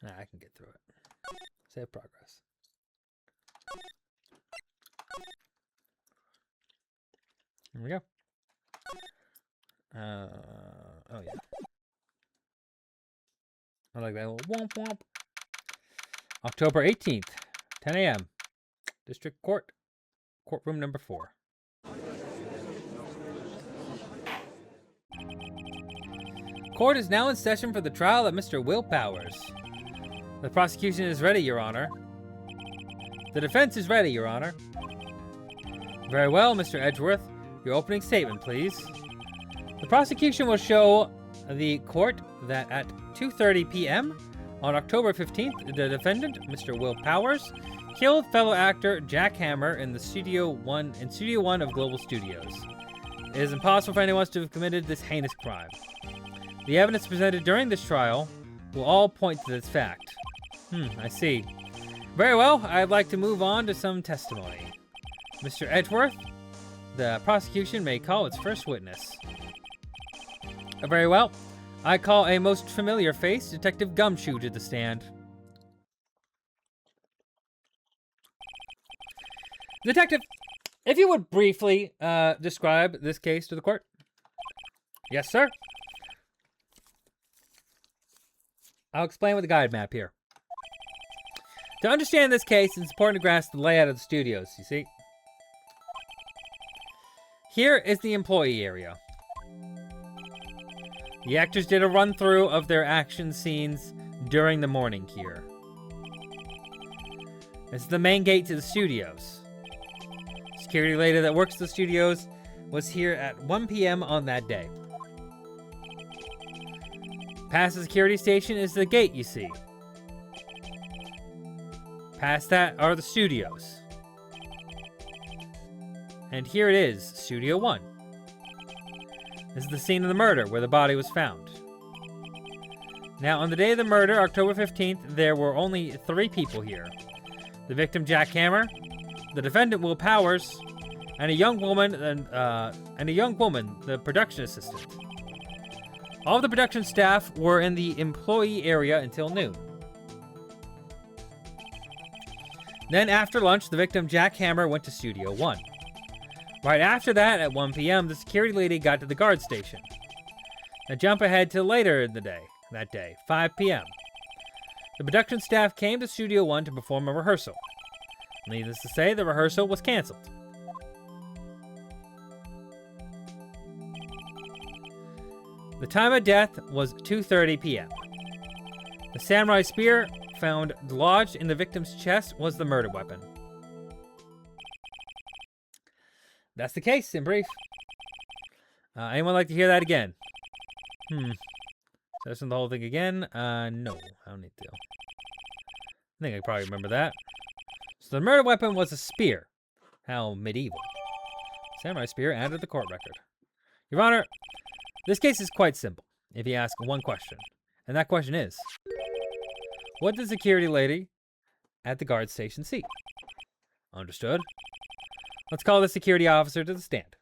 nah, I can get through it. Save progress. Here we go. Oh yeah. I like that little womp womp. October 18th, 10 a.m. District Court, courtroom number 4. Court is now in session for the trial of Mr. Will Powers. The prosecution is ready, Your Honor. The defense is ready, Your Honor. Very well, Mr. Edgeworth. Your opening statement, please. The prosecution will show the court that at 2:30 p.m. on October 15th, the defendant, Mr. Will Powers, killed fellow actor Jack Hammer in Studio 1 of Global Studios. It is impossible for anyone to have committed this heinous crime. The evidence presented during this trial will all point to this fact. I see. Very well, I'd like to move on to some testimony. Mr. Edgeworth, the prosecution may call its first witness. Very well. I call a most familiar face, Detective Gumshoe, to the stand. Detective, if you would briefly describe this case to the court. Yes, sir. I'll explain with the guide map here. To understand this case, it's important to grasp the layout of the studios, you see. Here is the employee area. The actors did a run-through of their action scenes during the morning here. This is the main gate to the studios. Security lady that works the studios was here at 1 p.m. on that day. Past the security station is the gate you see. Past that are the studios. And here it is, Studio 1. This is the scene of the murder where the body was found. Now, on the day of the murder, October 15th, there were only 3 people here. The victim, Jack Hammer, the defendant, Will Powers, and a young woman, the production assistant. All of the production staff were in the employee area until noon. Then, after lunch, the victim, Jack Hammer, went to Studio 1. Right after that, at 1 p.m., the security lady got to the guard station. Now jump ahead to later in the day, 5 p.m. The production staff came to Studio 1 to perform a rehearsal. Needless to say, the rehearsal was canceled. The time of death was 2:30 p.m. The samurai spear found lodged in the victim's chest was the murder weapon. That's the case, in brief. Anyone like to hear that again? Listen to the whole thing again? No, I don't need to. I think I probably remember that. So the murder weapon was a spear. How medieval. Samurai spear added to the court record. Your Honor, this case is quite simple if you ask one question. And that question is, what did the security lady at the guard station see? Understood. Let's call the security officer to the stand.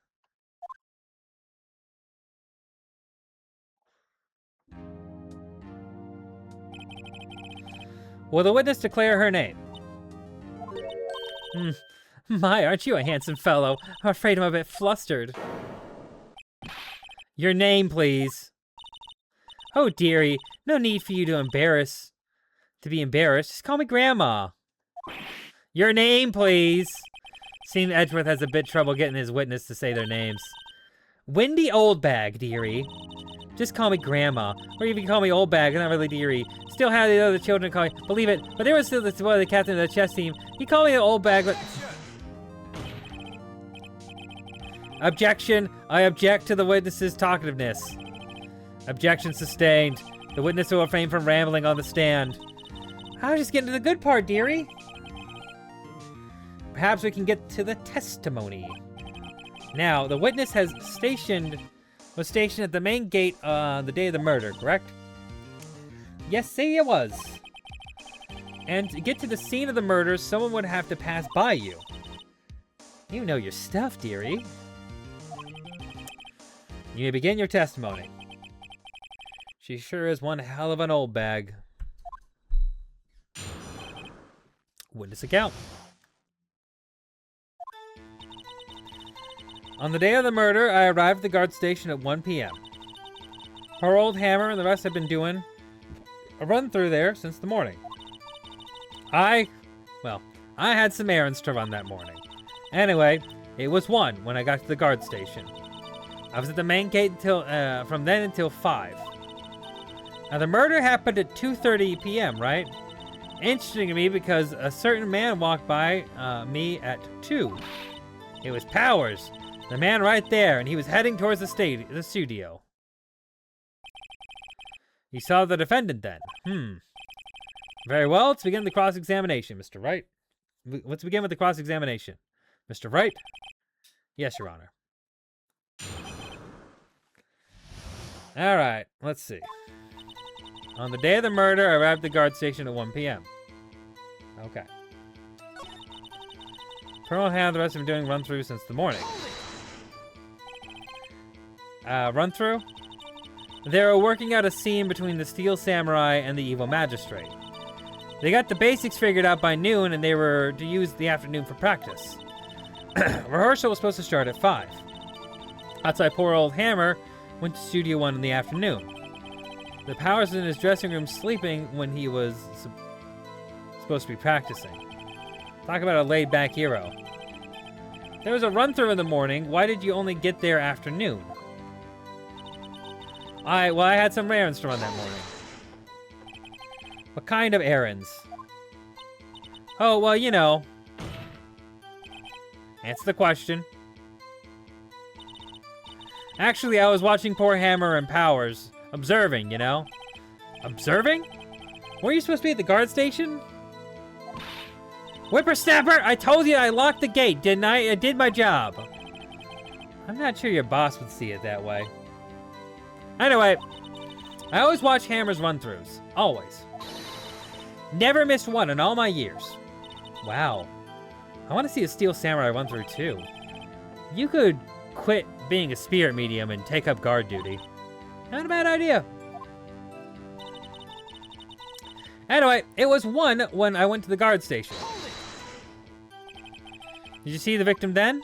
Will the witness declare her name? My, aren't you a handsome fellow? I'm afraid I'm a bit flustered. Your name, please. Oh, dearie, no need for you to be embarrassed. Just call me Grandma. Your name, please. Seems Edgeworth has a bit trouble getting his witness to say their names. Wendy Oldbag, dearie. Just call me Grandma. Or even call me Oldbag, not really dearie. Still have the other children call me, believe it, but there was still the captain of the chess team. He called me Oldbag, but... Objection. I object to the witness's talkativeness. Objection sustained. The witness will refrain from rambling on the stand. I was just getting to the good part, dearie. Perhaps we can get to the testimony. Now, the witness was stationed at the main gate on the day of the murder, correct? Yes, say it was. And to get to the scene of the murder, someone would have to pass by you. You know your stuff, dearie. You may begin your testimony. She sure is one hell of an old bag. Witness account. On the day of the murder, I arrived at the guard station at 1 p.m. Poor old Hammer and the rest have been doing a run through there since the morning. I had some errands to run that morning. Anyway, it was 1 when I got to the guard station. I was at the main gate until from then until 5. Now the murder happened at 2:30 p.m., right? Interesting to me because a certain man walked by me at 2. It was Powers, the man right there, and he was heading towards the studio. You saw the defendant then? Very well, let's begin the cross-examination, Mr. Wright. Let's begin with the cross-examination. Mr. Wright? Yes, Your Honor. All right, let's see. On the day of the murder, I arrived at the guard station at 1 p.m. Okay. Colonel Ham, the rest have been doing run-through since the morning. Run-through? They were working out a scene between the Steel Samurai and the Evil Magistrate. They got the basics figured out by noon, and they were to use the afternoon for practice. Rehearsal was supposed to start at 5. Outside poor old Hammer went to Studio 1 in the afternoon. The Powers in his dressing room sleeping when he was supposed to be practicing. Talk about a laid-back hero. There was a run-through in the morning. Why did you only get there afternoon? I had some errands to run that morning. What kind of errands? Oh, well, you know. Answer the question. Actually, I was watching poor Hammer and Powers. Observing, you know? Observing? Weren't you supposed to be at the guard station? Whippersnapper! I told you I locked the gate, didn't I? I did my job. I'm not sure your boss would see it that way. Anyway, I always watch Hammer's run-throughs. Always. Never missed one in all my years. Wow. I want to see a Steel Samurai run-through too. You could quit being a spirit medium and take up guard duty. Not a bad idea. Anyway, it was 1 when I went to the guard station. Did you see the victim then?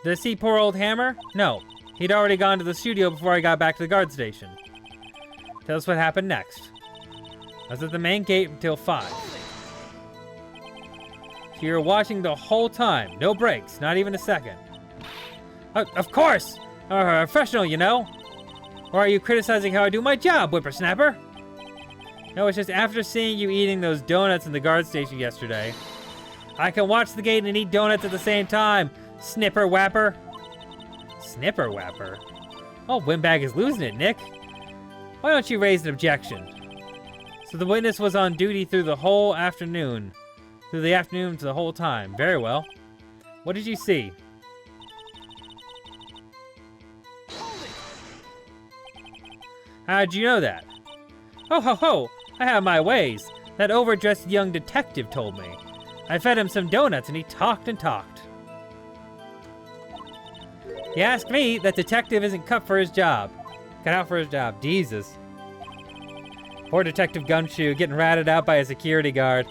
Did I see poor old Hammer? No. He'd already gone to the studio before I got back to the guard station. Tell us what happened next. I was at the main gate until 5. So you were watching the whole time. No breaks. Not even a second. Of course! I'm a professional, you know. Or are you criticizing how I do my job, whippersnapper? No, it's just after seeing you eating those donuts in the guard station yesterday. I can watch the gate and eat donuts at the same time. Snipper whapper. Snipper whapper? Oh, Windbag is losing it, Nick. Why don't you raise an objection? So the witness was on duty through the whole afternoon. Through the afternoon to the whole time. Very well. What did you see? How'd you know that? Oh, ho, ho! I have my ways. That overdressed young detective told me. I fed him some donuts and he talked and talked. You ask me, that detective isn't cut for his job. Cut out for his job. Jesus. Poor Detective Gumshoe getting ratted out by a security guard.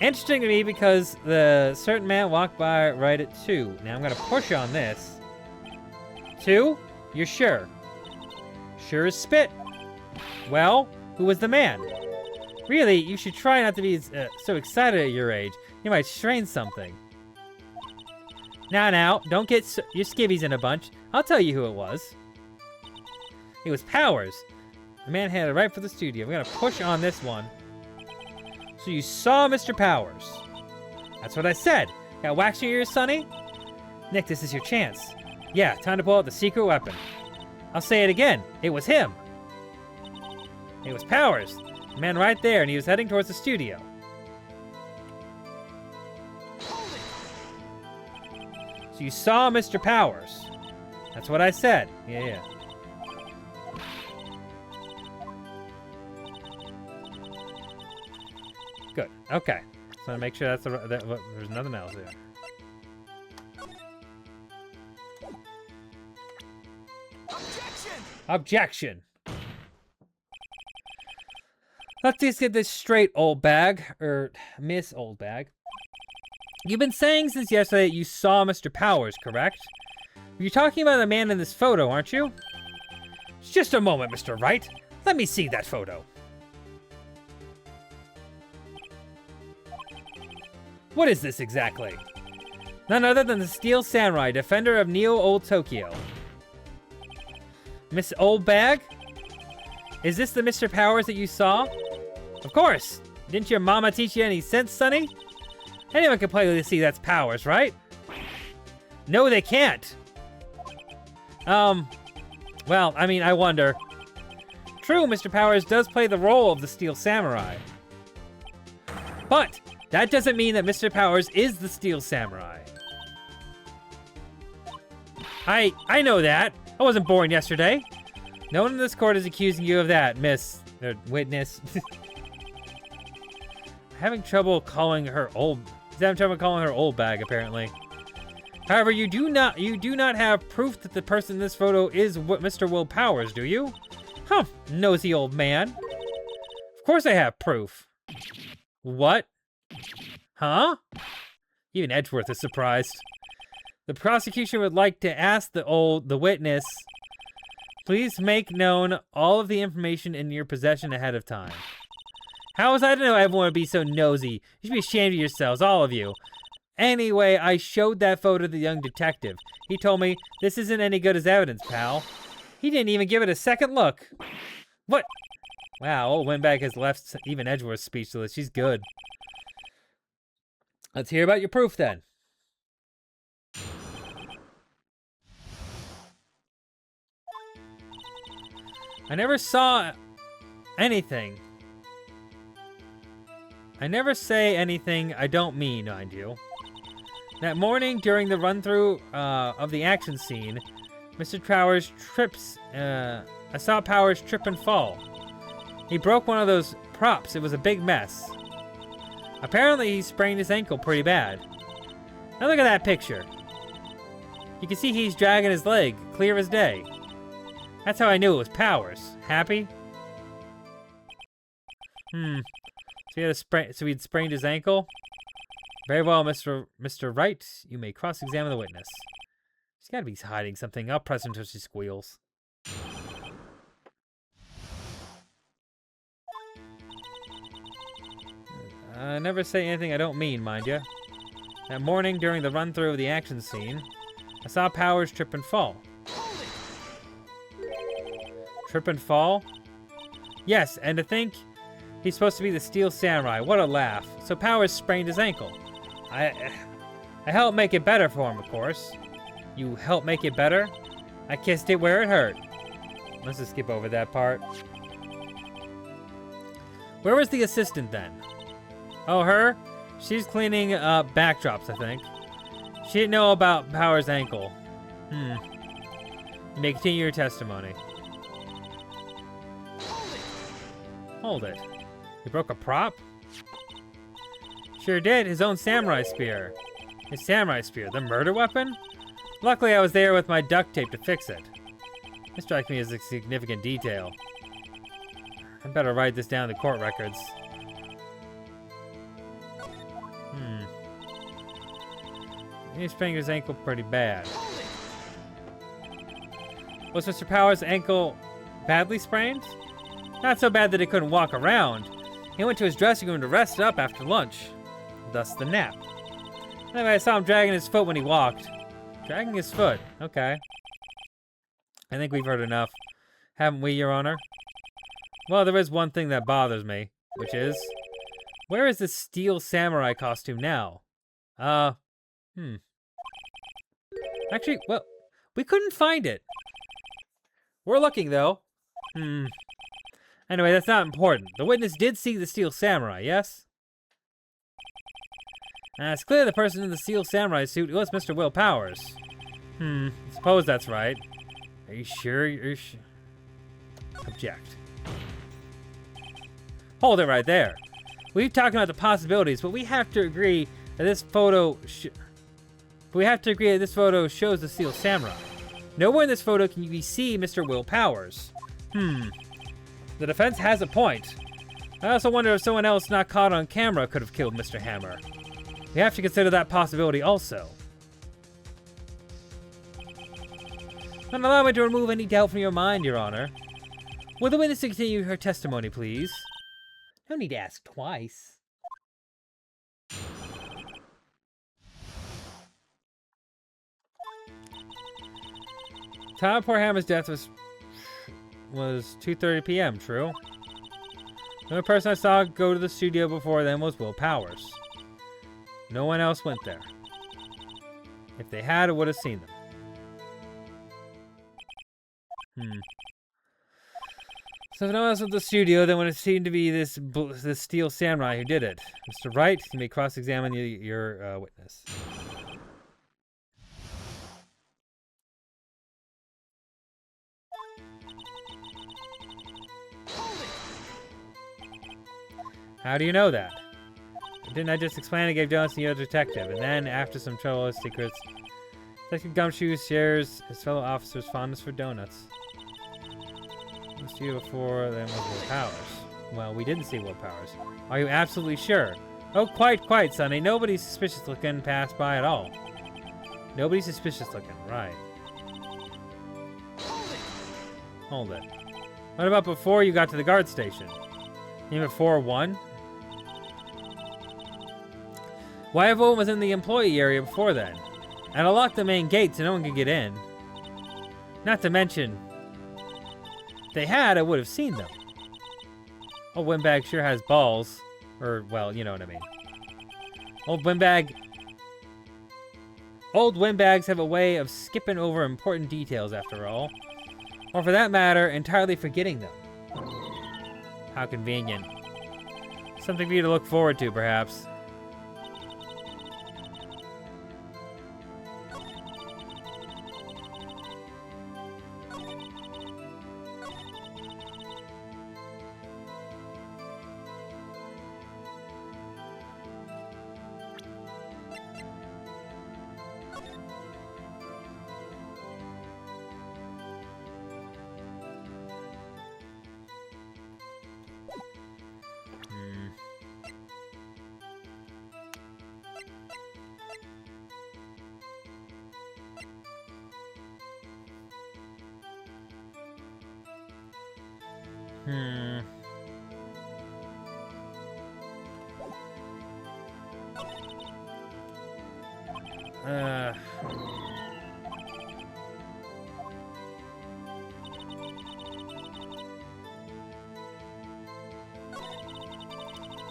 Interesting to me because the certain man walked by right at 2. Now I'm going to push on this. 2? You're sure? Sure as spit. Well, who was the man? Really, you should try not to be so excited at your age. You might strain something. Now, don't get your skivvies in a bunch. I'll tell you who it was. It was Powers. The man headed right for the studio. We're going to push on this one. So you saw Mr. Powers. That's what I said. Got wax in your ears, Sonny? Nick, this is your chance. Yeah, time to pull out the secret weapon. I'll say it again. It was him. It was Powers. The man right there, and he was heading towards the studio. So you saw Mr. Powers. That's what I said. Yeah. Good. Okay. So I make sure that's there's nothing else there. Objection! Let's just get this straight, old bag. Or Miss Old Bag. You've been saying since yesterday that you saw Mr. Powers, correct? You're talking about the man in this photo, aren't you? Just a moment, Mr. Wright. Let me see that photo. What is this exactly? None other than the Steel Samurai, defender of Neo Old Tokyo. Miss Old Bag? Is this the Mr. Powers that you saw? Of course. Didn't your mama teach you any sense, Sonny? Anyone can plainly see that's Powers, right? No, they can't. Well, I mean, I wonder. True, Mr. Powers does play the role of the Steel Samurai. But that doesn't mean that Mr. Powers is the Steel Samurai. I know that. I wasn't born yesterday. No one in this court is accusing you of that, witness. Having trouble calling her old. He's having trouble calling her old bag, apparently. However, you do not have proof that the person in this photo is Mr. Will Powers, do you? Huh, nosy old man. Of course I have proof. What? Huh? Even Edgeworth is surprised. The prosecution would like to ask the witness, please make known all of the information in your possession ahead of time. How was I to know everyone would be so nosy? You should be ashamed of yourselves, all of you. Anyway, I showed that photo to the young detective. He told me, this isn't any good as evidence, pal. He didn't even give it a second look. What? Wow, old Windbag has left even Edgeworth speechless. She's good. Let's hear about your proof, then. I never saw anything. I never say anything I don't mean, mind you. That morning, during the run-through of the action scene, Mr. Powers trips. I saw Powers trip and fall. He broke one of those props. It was a big mess. Apparently, he sprained his ankle pretty bad. Now look at that picture. You can see he's dragging his leg, clear as day. That's how I knew it was Powers. Happy? So he'd sprained his ankle? Very well, Mr. Wright. You may cross-examine the witness. She's got to be hiding something. I'll press her until she squeals. I never say anything I don't mean, mind ya. That morning, during the run-through of the action scene, I saw Powers trip and fall. Trip and fall? Yes, and to think he's supposed to be the Steel Samurai. What a laugh. So Powers sprained his ankle. I helped make it better for him, of course. You helped make it better? I kissed it where it hurt. Let's just skip over that part. Where was the assistant then? Oh, her? She's cleaning backdrops, I think. She didn't know about Powers' ankle. You may continue your testimony. Hold it. He broke a prop? Sure did. His own samurai spear. His samurai spear. The murder weapon? Luckily, I was there with my duct tape to fix it. This strikes me as a significant detail. I better write this down in the court records. He sprained his ankle pretty bad. Was Mr. Powers' ankle badly sprained? Not so bad that he couldn't walk around. He went to his dressing room to rest up after lunch. Thus the nap. Anyway, I saw him dragging his foot when he walked. Dragging his foot. Okay. I think we've heard enough. Haven't we, Your Honor? Well, there is one thing that bothers me, which is... where is the Steel Samurai costume now? Actually, well, we couldn't find it. We're looking, though. Anyway, that's not important. The witness did see the Steel Samurai, yes? It's clear the person in the Steel Samurai suit was Mr. Will Powers. Suppose that's right. Are you sure you're Object. Hold it right there. We've talked about the possibilities, but we have to agree that this photo shows the Steel Samurai. Nowhere in this photo can you see Mr. Will Powers. The defense has a point. I also wonder if someone else not caught on camera could have killed Mr. Hammer. We have to consider that possibility also. And allow me to remove any doubt from your mind, Your Honor. Will the witness continue her testimony, please? No need to ask twice. Time of poor Hammer's death was 2:30 p.m., true? The only person I saw go to the studio before then was Will Powers. No one else went there. If they had, I would have seen them. So if no one else went to the studio, then would it seem to be this steel samurai who did it. Mr. Wright, you may cross-examine your witness. How do you know that? Didn't I just explain I gave donuts to the other detective? And then, after some trouble with secrets, Detective Gumshoe shares his fellow officers' fondness for donuts. The studio before then was Will Powers. Well, we didn't see Will Powers. Are you absolutely sure? Oh, quite, Sonny. Nobody's suspicious looking passed by at all. Nobody's suspicious looking, right. Hold it. What about before you got to the guard station? You mean before 1? Why everyone was in the employee area before then? And I locked the main gate so no one could get in. Not to mention, if they had, I would have seen them. Old Windbag sure has balls. Or, well, you know what I mean. Old Windbags have a way of skipping over important details after all. Or for that matter, entirely forgetting them. How convenient. Something for you to look forward to, perhaps.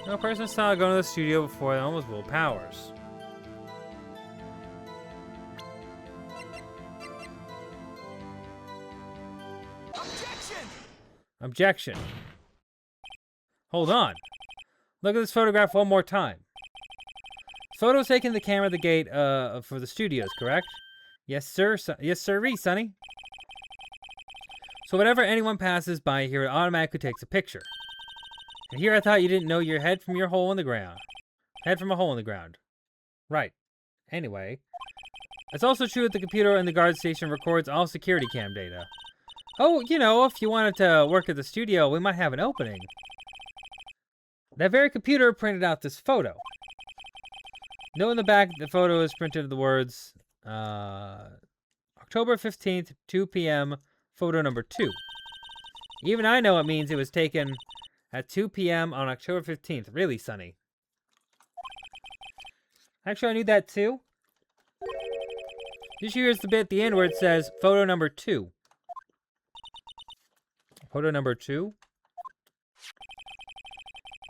No person saw going to the studio before them was Will Powers. Objection. Hold on. Look at this photograph one more time. Photo was taken at the camera at the gate for the studios, correct? Yes, sir. Yes, sirree, Sonny. So whenever anyone passes by here, it automatically takes a picture. And here I thought you didn't know your head from your hole in the ground. Head from a hole in the ground. Right. Anyway. It's also true that the computer in the guard station records all security cam data. Oh, you know, if you wanted to work at the studio, we might have an opening. That very computer printed out this photo. Note in the back, the photo is printed the words, October 15th, 2 p.m., photo number 2. Even I know it means it was taken at 2 p.m. on October 15th. Really, Sonny? Actually, I knew that too. This here's the bit at the end where it says, photo number 2. Photo number 2?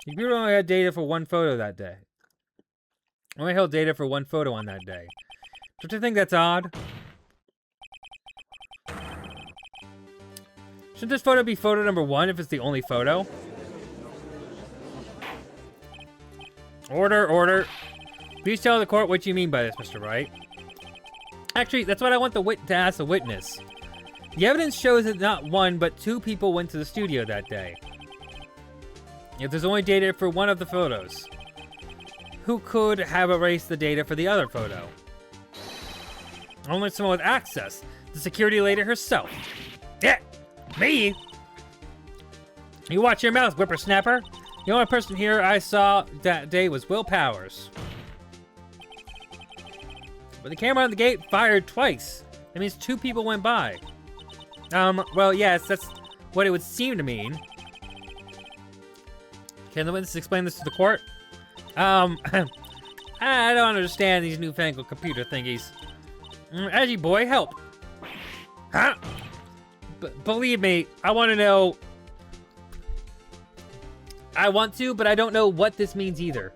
The computer only had data for one photo that day. Only held data for one photo on that day. Don't you think that's odd? Shouldn't this photo be photo number 1 if it's the only photo? Order. Please tell the court what you mean by this, Mr. Wright. Actually, that's what I want to ask the witness. The evidence shows that not 1, but 2 people went to the studio that day. If there's only data for one of the photos, who could have erased the data for the other photo? Only someone with access. The security lady herself. Yeah, me? You watch your mouth, whippersnapper. The only person here I saw that day was Will Powers. But the camera on the gate fired twice. That means 2 people went by. Well, yes, that's what it would seem to mean. Can the witnesses explain this to the court? I don't understand these newfangled computer thingies. Edgy boy, help. Huh? Believe me, I want to know. I want to, but I don't know what this means either.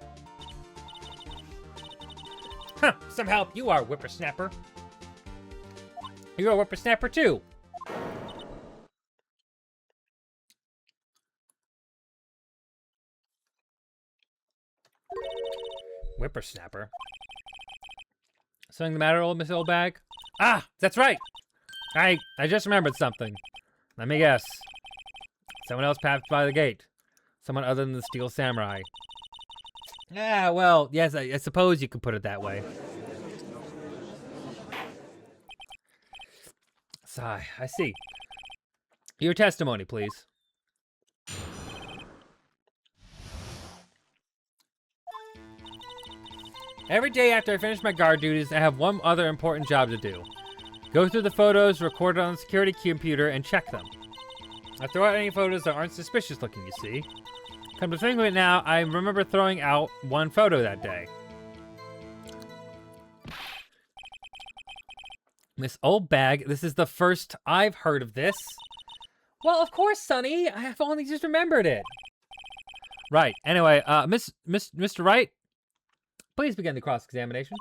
Huh, some help. You are, whippersnapper. You're a whippersnapper too. Whippersnapper. Something the matter, old Miss Oldbag? Ah, that's right. I just remembered something. Let me guess. Someone else passed by the gate. Someone other than the Steel Samurai. Yeah, well, yes, I suppose you could put it that way. Sigh, I see. Your testimony, please. Every day after I finish my guard duties, I have one other important job to do. Go through the photos recorded on the security computer and check them. I throw out any photos that aren't suspicious looking, you see. Come to think of it now, I remember throwing out one photo that day. Miss Oldbag, this is the first I've heard of this. Well, of course, Sonny. I have only just remembered it. Right. Anyway, Mr. Wright, please begin the cross-examination.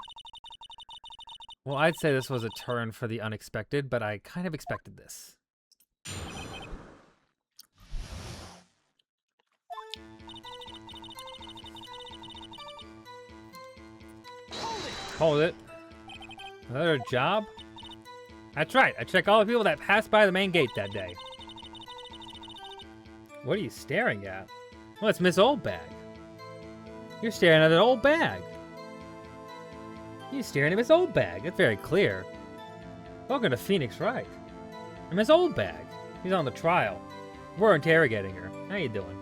Well, I'd say this was a turn for the unexpected, but I kind of expected this. Hold it. Another job? That's right. I check all the people that passed by the main gate that day. What are you staring at? Well, it's Miss Oldbag. You're staring at an old bag. You're staring at Miss Oldbag. That's very clear. Welcome to Phoenix Wright. And Miss Oldbag. She's on the trial. We're interrogating her. How you doing?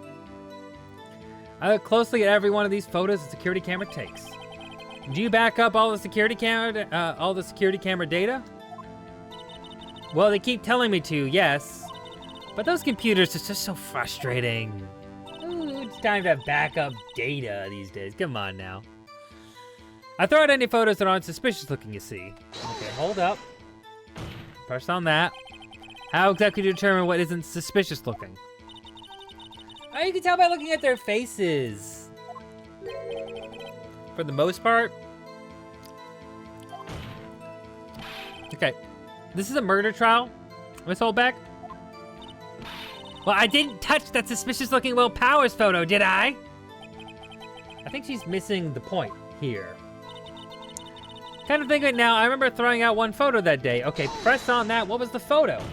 I look closely at every one of these photos the security camera takes. Do you back up all the security camera data? Well, they keep telling me to, yes. But those computers are just so frustrating. Ooh, it's time to back up data these days. Come on now. I throw out any photos that aren't suspicious looking, you see. Okay, hold up. Press on that. How exactly do you determine what isn't suspicious looking? Oh, you can tell by looking at their faces. For the most part. Okay. This is a murder trial, Miss Oldbag? Well, I didn't touch that suspicious-looking Will Powers photo, did I? I think she's missing the point here. Kind of think of it now, I remember throwing out one photo that day. Okay, press on that. What was the photo?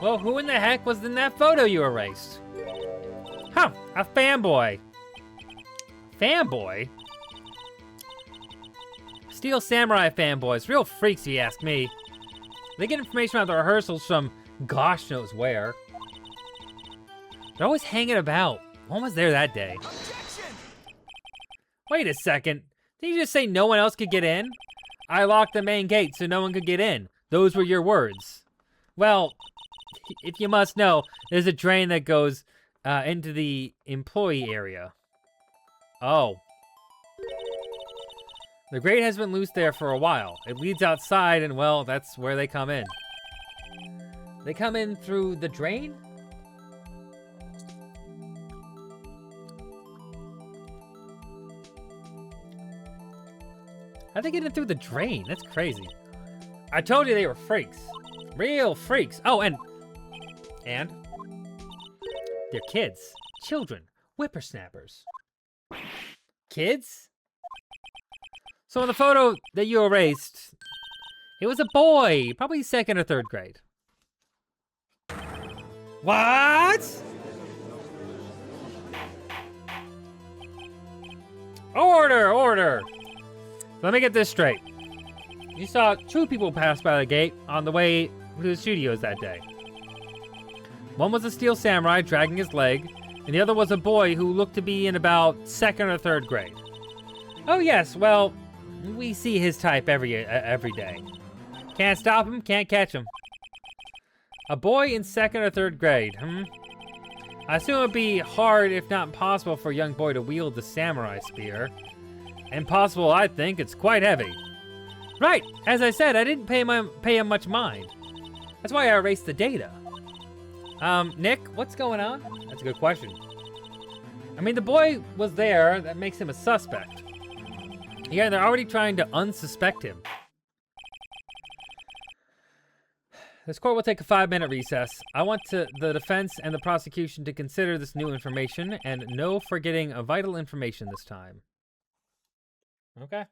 Well, who in the heck was in that photo you erased? Huh, a fanboy. Fanboy? Steel Samurai fanboys, real freaks if you ask me. They get information about the rehearsals from gosh knows where. They're always hanging about. One was there that day. Objection! Wait a second. Did you just say no one else could get in? I locked the main gate so no one could get in. Those were your words. Well, if you must know, there's a drain that goes into the employee area. Oh. The grate has been loose there for a while. It leads outside and, well, that's where they come in. They come in through the drain? How'd they get in through the drain? That's crazy. I told you they were freaks. Real freaks. Oh, and they're kids. Children. Whippersnappers. Kids? So in the photo that you erased, it was a boy, probably 2nd or 3rd grade. What? Order, order. Let me get this straight. You saw 2 people pass by the gate on the way to the studios that day. One was a Steel Samurai dragging his leg, and the other was a boy who looked to be in about 2nd or 3rd grade. Oh yes, well, We see his type every day. Can't stop him, can't catch him. A boy in 2nd or 3rd grade, I assume it'd be hard, if not impossible, for a young boy to wield the samurai spear. Impossible, I think. It's quite heavy. Right, as I said, I didn't pay him much mind. That's why I erased the data. Nick, what's going on? That's a good question. I mean, the boy was there. That makes him a suspect. Yeah, they're already trying to unsuspect him. This court will take a 5-minute recess. I want the defense and the prosecution to consider this new information, and no forgetting a vital information this time. Okay.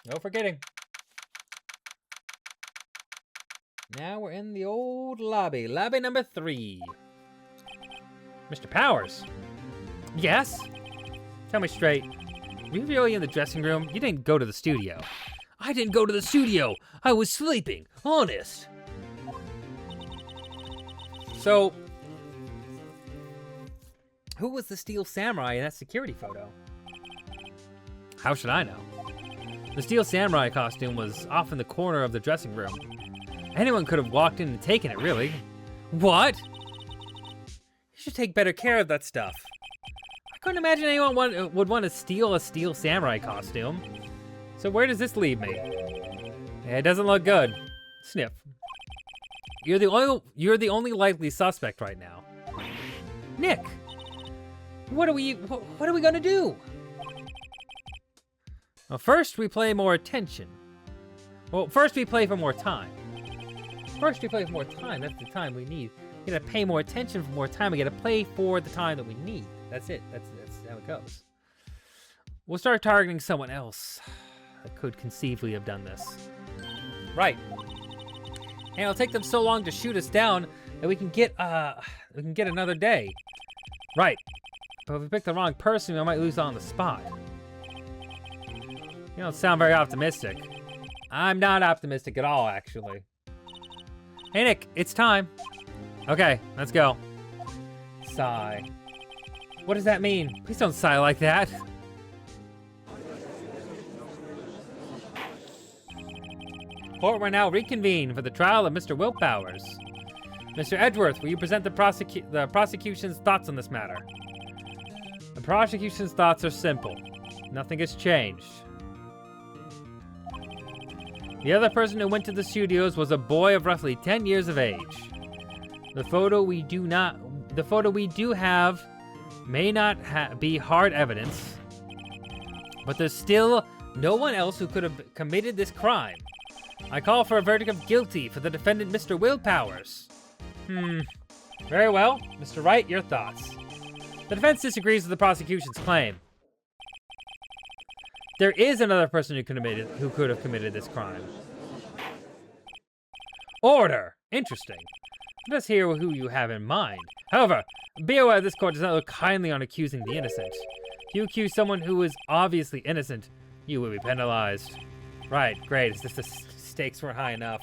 No forgetting. Now we're in the old lobby. Lobby number 3. Mr. Powers. Yes? Tell me straight. Were you really in the dressing room? You didn't go to the studio. I didn't go to the studio. I was sleeping. Honest. So, who was the Steel Samurai in that security photo? How should I know? The Steel Samurai costume was off in the corner of the dressing room. Anyone could have walked in and taken it, really. What? You should take better care of that stuff. I couldn't imagine anyone would want to steal a Steel Samurai costume. So where does this leave me? Yeah, it doesn't look good. Sniff. You're the only likely suspect right now. Nick, what are we gonna do? Well, first we play more attention. Well, first we play for more time. First we play for more time. That's the time we need. We gotta pay more attention for more time. We gotta play for the time that we need. That's it. That's how it goes. We'll start targeting someone else that could conceivably have done this. Right. And it'll take them so long to shoot us down that we can get another day. Right. But if we pick the wrong person, we might lose on the spot. You don't sound very optimistic. I'm not optimistic at all, actually. Hey, Nick, it's time. Okay, let's go. Sigh. What does that mean? Please don't sigh like that. Court will now reconvene for the trial of Mr. Will Powers. Mr. Edgeworth, will you present the prosecution's thoughts on this matter? The prosecution's thoughts are simple. Nothing has changed. The other person who went to the studios was a boy of roughly 10 years of age. The photo we do have may not be hard evidence, but there's still no one else who could have committed this crime. I call for a verdict of guilty for the defendant, Mr. Will Powers. Very well. Mr. Wright, your thoughts. The defense disagrees with the prosecution's claim. There is another person who could have committed this crime. Order! Interesting. Let us hear who you have in mind. However, be aware this court does not look kindly on accusing the innocent. If you accuse someone who is obviously innocent, you will be penalized. Right, great. It's just the stakes weren't high enough.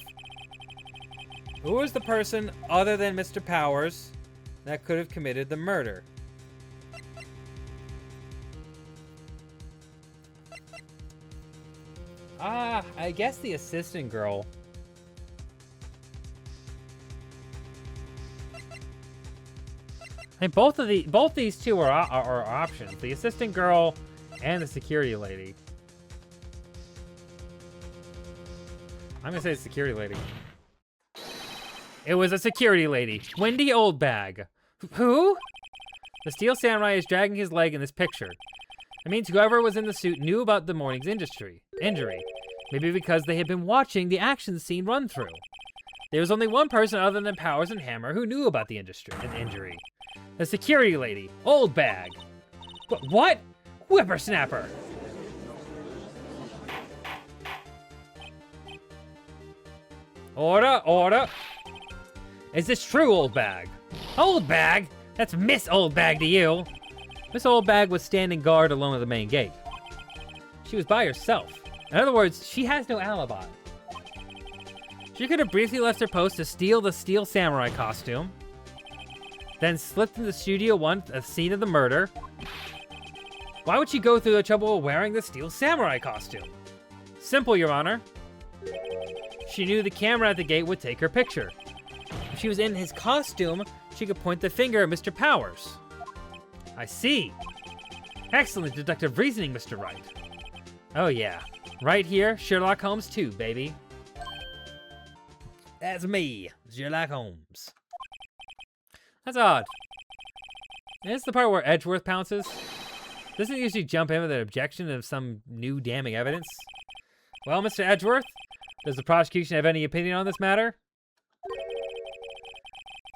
Who is the person other than Mr. Powers that could have committed the murder? I guess the assistant girl. And both these two are options. The assistant girl and the security lady. I'm gonna say security lady. It was a security lady. Wendy Oldbag. Who? The Steel Samurai is dragging his leg in this picture. It means whoever was in the suit knew about the morning's injury. Maybe because they had been watching the action scene run through. There was only one person other than Powers and Hammer who knew about the injury. The security lady, Oldbag. What? Whippersnapper. Order. Is this true, Oldbag? Oldbag? That's Miss Oldbag to you. Miss Oldbag was standing guard alone at the main gate. She was by herself. In other words, she has no alibi. She could have briefly left her post to steal the Steel Samurai costume, then slipped into Studio 1 at the scene of the murder, Why would she go through the trouble of wearing the steel samurai costume? Simple, Your Honor. She knew the camera at the gate would take her picture. If she was in his costume, she could point the finger at Mr. Powers. I see. Excellent deductive reasoning, Mr. Wright. Oh yeah. Right here, Sherlock Holmes 2, baby. That's me, Sherlock Holmes. That's odd. Is this the part where Edgeworth pounces? Doesn't he usually jump in with an objection of some new damning evidence? Well, Mr. Edgeworth, does the prosecution have any opinion on this matter?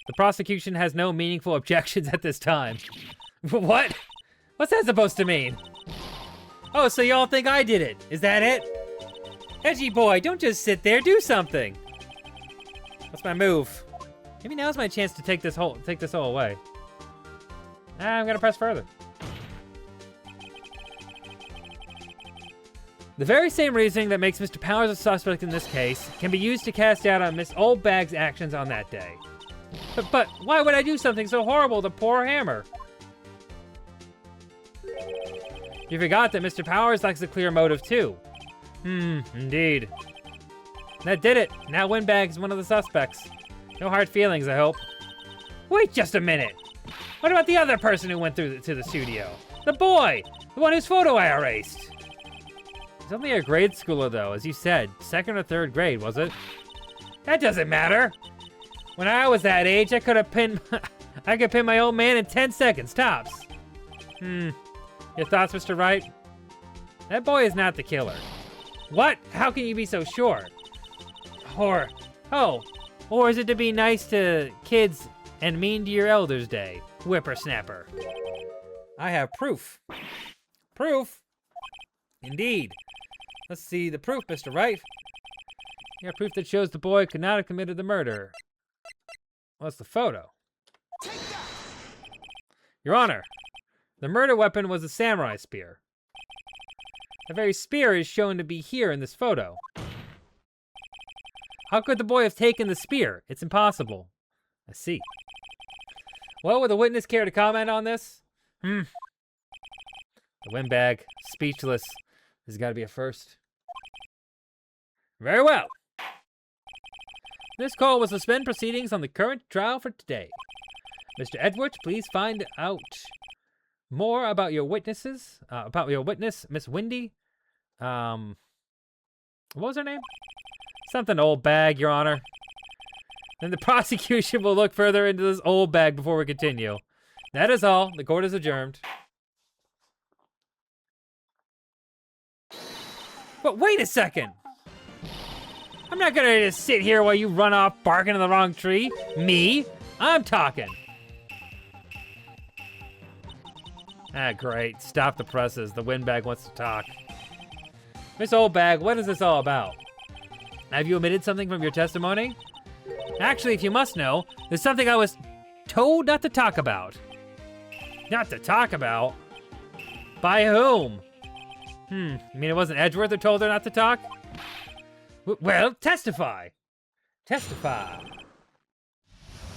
The prosecution has no meaningful objections at this time. What? What's that supposed to mean? Oh, so y'all think I did it? Is that it? Edgy boy, don't just sit there, do something. What's my move? Maybe now's my chance to take this all away. I'm gonna press further. The very same reasoning that makes Mr. Powers a suspect in this case can be used to cast doubt on Miss Oldbag's actions on that day. But why would I do something so horrible to poor Hammer? You forgot that Mr. Powers likes a clear motive too. Indeed. That did it. Now Windbag is one of the suspects. No hard feelings, I hope. Wait just a minute. What about the other person who went to the studio? The boy! The one whose photo I erased! He's only a grade schooler though, as you said. 2nd or 3rd grade, was it? That doesn't matter. When I was that age, I could pin my old man in 10 seconds, tops. Your thoughts, Mr. Wright? That boy is not the killer. What? How can you be so sure? Or is it to be nice to kids and mean to your elders day, whippersnapper? I have proof. Proof? Indeed. Let's see the proof, Mr. Wright. You have proof that shows the boy could not have committed the murder. What's the photo? Your Honor, the murder weapon was a samurai spear. The very spear is shown to be here in this photo. How could the boy have taken the spear? It's impossible. I see. Well, would the witness care to comment on this? The windbag, speechless. This has got to be a first. Very well. This call will suspend proceedings on the current trial for today. Mr. Edwards, please find out more about your witness, Miss Windy. What was her name? Something old bag, Your Honor. Then the prosecution will look further into this old bag before we continue. That is all. The court is adjourned. But wait a second. I'm not gonna just sit here while you run off barking in the wrong tree. Me? I'm talking. Ah, great. Stop the presses. The windbag wants to talk. Miss Oldbag, what is this all about? Have you omitted something from your testimony? Actually, if you must know, there's something I was told not to talk about. Not to talk about? By whom? You mean it wasn't Edgeworth who told her not to talk? Well, testify. Testify.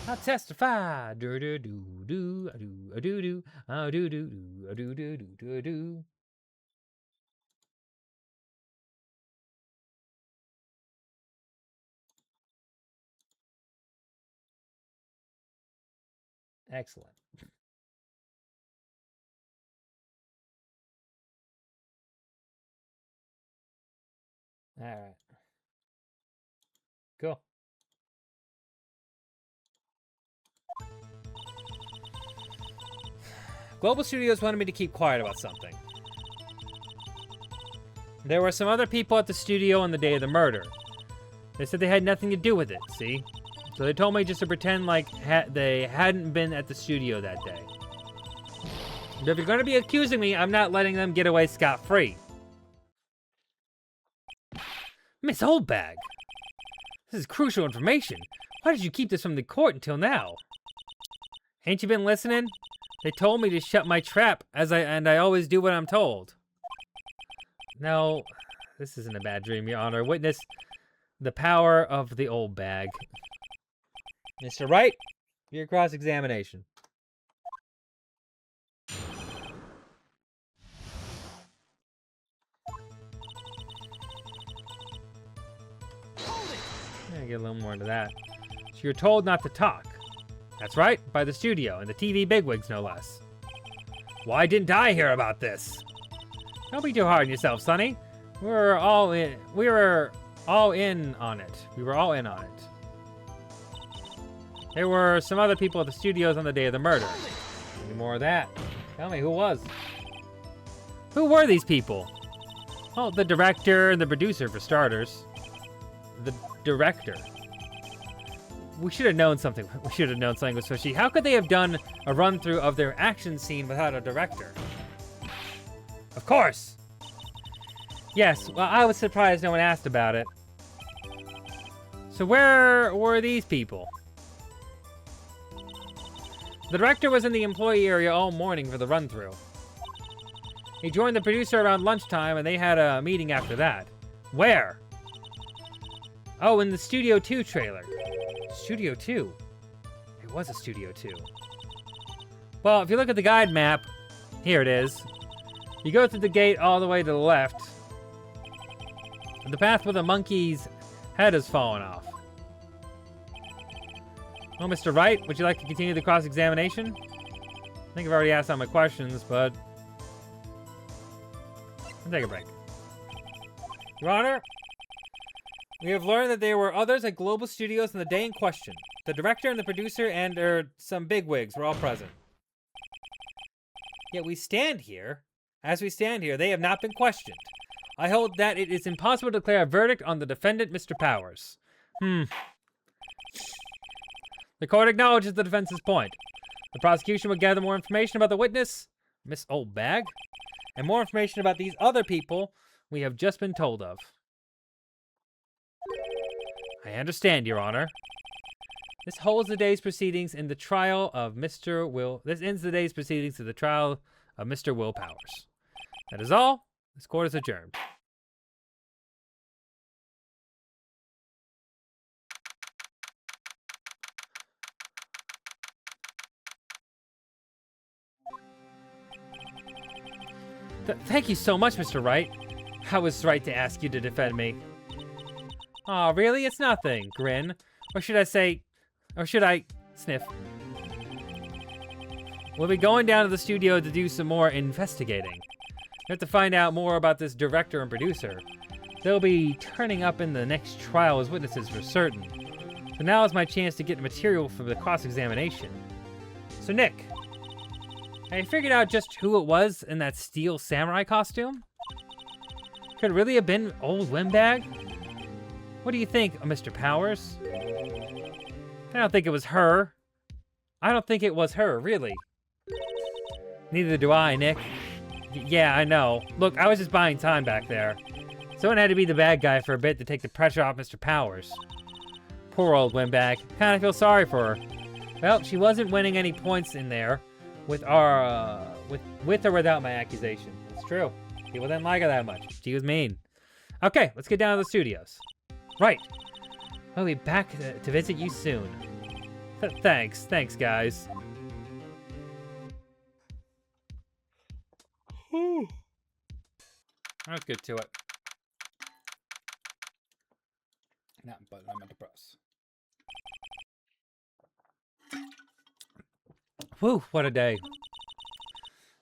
I'll testify. Do do do do do do do do do do do do do. Excellent. All right. Cool. Global Studios wanted me to keep quiet about something. There were some other people at the studio on the day of the murder. They said they had nothing to do with it, see? So they told me just to pretend like they hadn't been at the studio that day. But if you're going to be accusing me, I'm not letting them get away scot-free. Miss Oldbag, this is crucial information. Why did you keep this from the court until now? Ain't you been listening? They told me to shut my trap, and I always do what I'm told. No, this isn't a bad dream, Your Honor. Witness the power of the old bag. Mr. Wright, your cross-examination. Yeah, get a little more into that. So you're told not to talk. That's right, by the studio and the TV bigwigs, no less. Why didn't I hear about this? Don't be too hard on yourself, Sonny. We were all in on it. There were some other people at the studios on the day of the murder. Any more of that? Tell me, who was? Who were these people? Oh, the director and the producer, for starters. The director. We should have known something. We should have known something was fishy. How could they have done a run-through of their action scene without a director? Of course! Yes, well, I was surprised no one asked about it. So where were these people? The director was in the employee area all morning for the run-through. He joined the producer around lunchtime, and they had a meeting after that. Where? Oh, in the Studio 2 trailer. Studio 2? It was a Studio 2. Well, if you look at the guide map, here it is. You go through the gate all the way to the left. The path where the monkey's head has fallen off. Well, Mr. Wright, would you like to continue the cross-examination? I think I've already asked all my questions, but... I'll take a break. Your Honor, we have learned that there were others at Global Studios on the day in question. The director and the producer and some bigwigs were all present. Yet as we stand here, they have not been questioned. I hold that it is impossible to declare a verdict on the defendant, Mr. Powers. The court acknowledges the defense's point. The prosecution will gather more information about the witness, Miss Oldbag, and more information about these other people we have just been told of. I understand, Your Honor. This ends the day's proceedings of the trial of Mr. Will Powers. That is all. This court is adjourned. Thank you so much, Mr. Wright. I was right to ask you to defend me. Aw, really? It's nothing. Grin. Or should I sniff? We'll be going down to the studio to do some more investigating. We have to find out more about this director and producer. They'll be turning up in the next trial as witnesses for certain. So now is my chance to get material for the cross-examination. So Nick, have you figured out just who it was in that steel samurai costume? Could it really have been old Windbag? What do you think, Mr. Powers? I don't think it was her. I don't think it was her, really. Neither do I, Nick. Yeah, I know. Look, I was just buying time back there. Someone had to be the bad guy for a bit to take the pressure off Mr. Powers. Poor old Windbag. Kinda feel sorry for her. Well, she wasn't winning any points in there with with or without my accusation. It's true. People didn't like her that much. She was mean. Okay, let's get down to the studios. Right. I'll be back to visit you soon. Thanks, guys. Let's get to it. Not button, I'm at the press. Whew, what a day.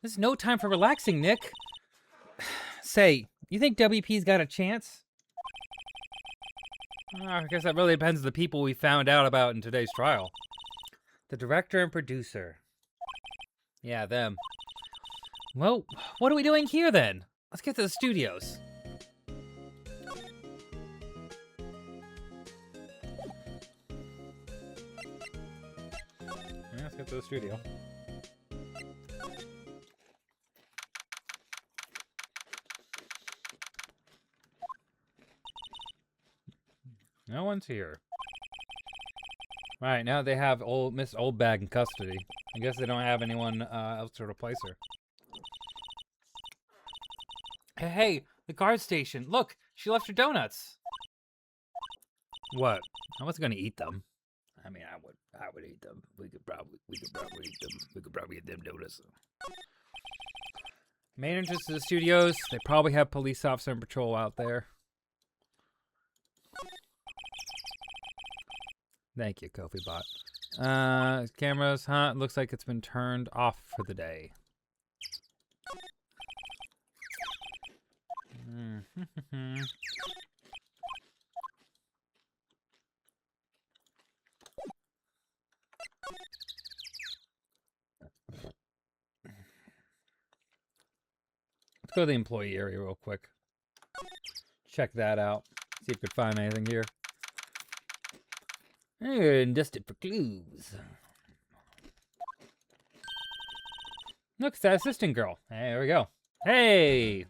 There's no time for relaxing, Nick. Say, you think WP's got a chance? I guess that really depends on the people we found out about in today's trial. The director and producer. Yeah, them. Well, what are we doing here then? Let's get to the studios. Yeah, let's get to the studio. No one's here. Right, now they have Miss Oldbag in custody. I guess they don't have anyone else to replace her. Hey, the guard station. Look, she left her donuts. What? I wasn't gonna eat them. I mean, I would eat them. We could probably eat them. We could probably eat them donuts. Main entrance to the studios. They probably have police officer and patrol out there. Thank you, Kofi Bot. Cameras, huh? Looks like it's been turned off for the day. Let's go to the employee area real quick. Check that out. See if we could find anything here. And dust it for clues. Look, it's that assistant girl. Hey, there we go. Hey!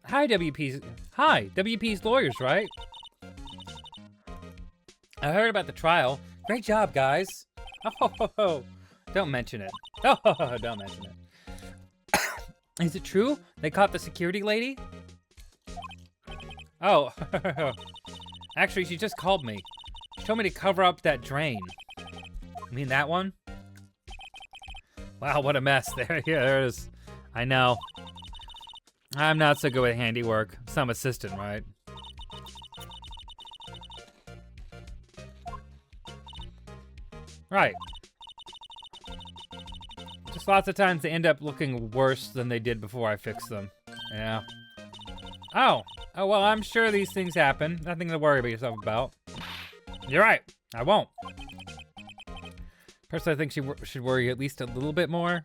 Hi, WP's lawyers, right? I heard about the trial. Great job, guys. Oh, don't mention it. Oh, don't mention it. Is it true? They caught the security lady? Oh, actually, she just called me. She told me to cover up that drain. You mean that one? Wow, what a mess. There it is. I know. I'm not so good with handiwork. Some assistant, right? Right. Just lots of times they end up looking worse than they did before I fixed them. Yeah. Oh, well, I'm sure these things happen. Nothing to worry about yourself about. You're right. I won't. Personally, I think she should worry at least a little bit more.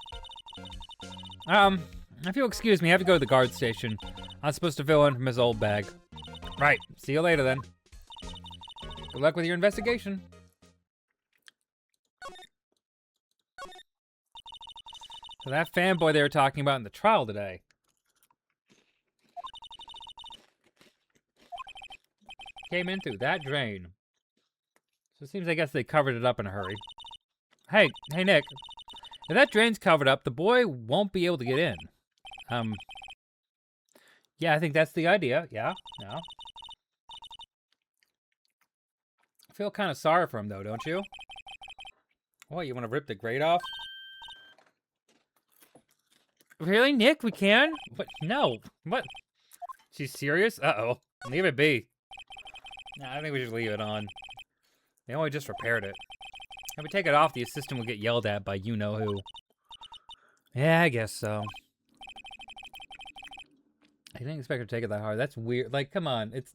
If you'll excuse me, I have to go to the guard station. I'm supposed to fill in from his old bag. Right. See you later, then. Good luck with your investigation. So that fanboy they were talking about in the trial today. Came in through that drain. So it seems, I guess, they covered it up in a hurry. Hey, Nick. If that drain's covered up, the boy won't be able to get in. Yeah, I think that's the idea. Yeah. I feel kind of sorry for him, though, don't you? What, you want to rip the grate off? Really, Nick? We can? What? No. What? She's serious? Uh-oh. Leave it be. Nah, I think we should leave it on. They only just repaired it. If we take it off, the assistant will get yelled at by you-know-who. Yeah, I guess so. I didn't expect her to take it that hard. That's weird. Like, come on. It's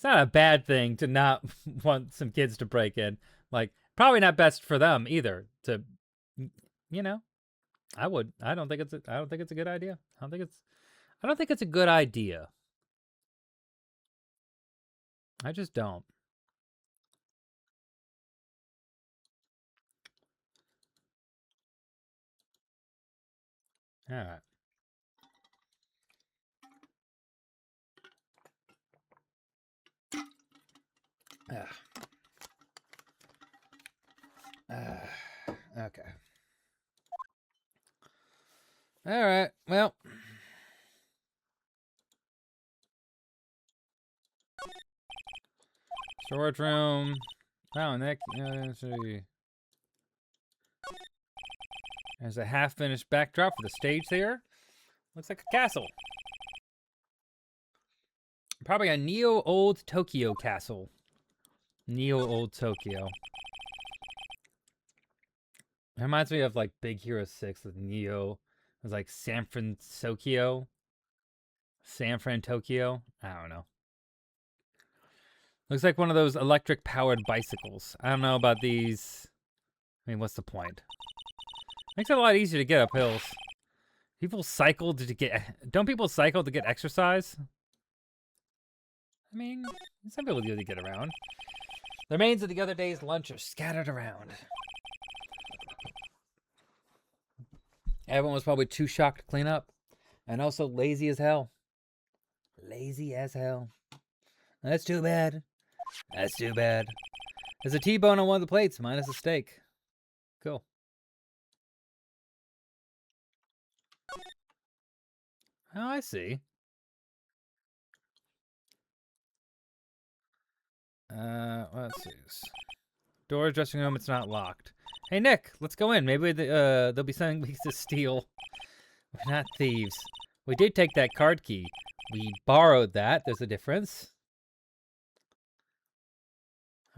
not a bad thing to not want some kids to break in. Like, probably not best for them either. To, you know, I don't think it's a good idea. I don't think it's a good idea. I just don't. All right. Okay. All right. Well. Storage room. Oh, Nick. Let's see. There's a half-finished backdrop for the stage there. Looks like a castle. Probably a Neo-Old Tokyo castle. Neo-Old Tokyo. It reminds me of, like, Big Hero 6 with Neo. It was like San Fran Tokyo. I don't know. Looks like one of those electric-powered bicycles. I don't know about these. I mean, what's the point? Makes it a lot easier to get up hills. People cycle to get... Don't people cycle to get exercise? I mean, some people do to get around. The remains of the other day's lunch are scattered around. Everyone was probably too shocked to clean up. And also lazy as hell. Lazy as hell. That's too bad. That's too bad. There's a T-bone on one of the plates, minus a steak. Cool. Oh, I see. Let's see. Door, dressing room, it's not locked. Hey, Nick, let's go in. Maybe there'll be something we can steal. We're not thieves. We did take that card key. We borrowed that. There's a difference.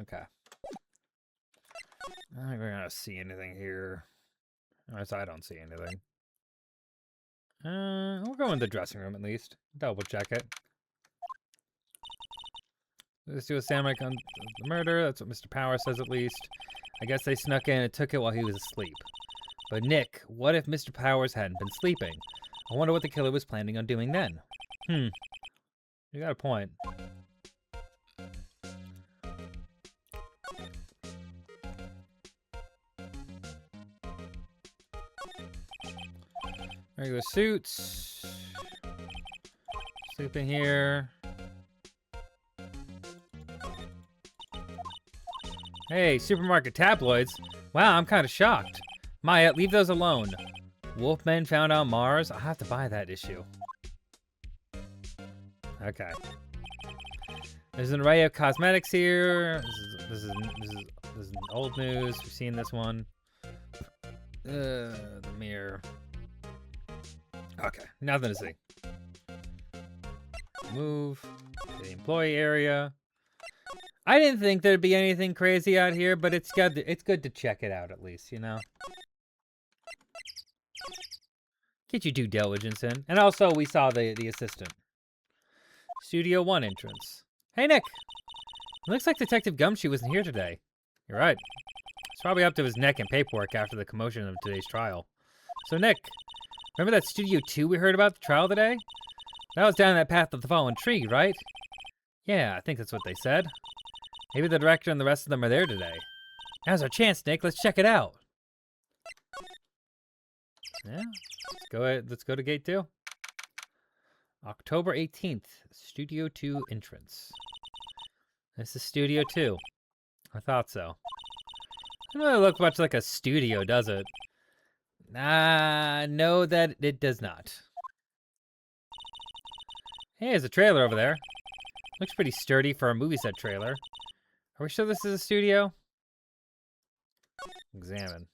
Okay. I don't think we're gonna see anything here. Or else I don't see anything. We'll go in the dressing room at least. Double check it. Let's do a samurai on the murder. That's what Mr. Power says at least. I guess they snuck in and took it while he was asleep. But Nick, what if Mr. Powers hadn't been sleeping? I wonder what the killer was planning on doing then. You got a point. Regular suits. Sleeping here. Hey, supermarket tabloids. Wow, I'm kind of shocked. Maya, leave those alone. Wolfmen found on Mars. I'll have to buy that issue. Okay. There's an array of cosmetics here. This is old news. We've seen this one. The mirror. Okay, nothing to see. Move to the employee area. I didn't think there'd be anything crazy out here, but it's good to check it out at least, you know. Get your due diligence in. And also we saw the assistant. Studio 1 entrance. Hey Nick! It looks like Detective Gumshoe wasn't here today. You're right. He's probably up to his neck in paperwork after the commotion of today's trial. So Nick, remember that Studio 2 we heard about the trial today? That was down that path of the fallen tree, right? Yeah, I think that's what they said. Maybe the director and the rest of them are there today. Now's our chance, Nick. Let's check it out. Yeah, let's go to gate 2. October 18th, Studio 2 entrance. This is Studio 2. I thought so. Doesn't really look much like a studio, does it? No, that it does not. Hey, there's a trailer over there. Looks pretty sturdy for a movie set trailer. Are we sure this is a studio? Examine.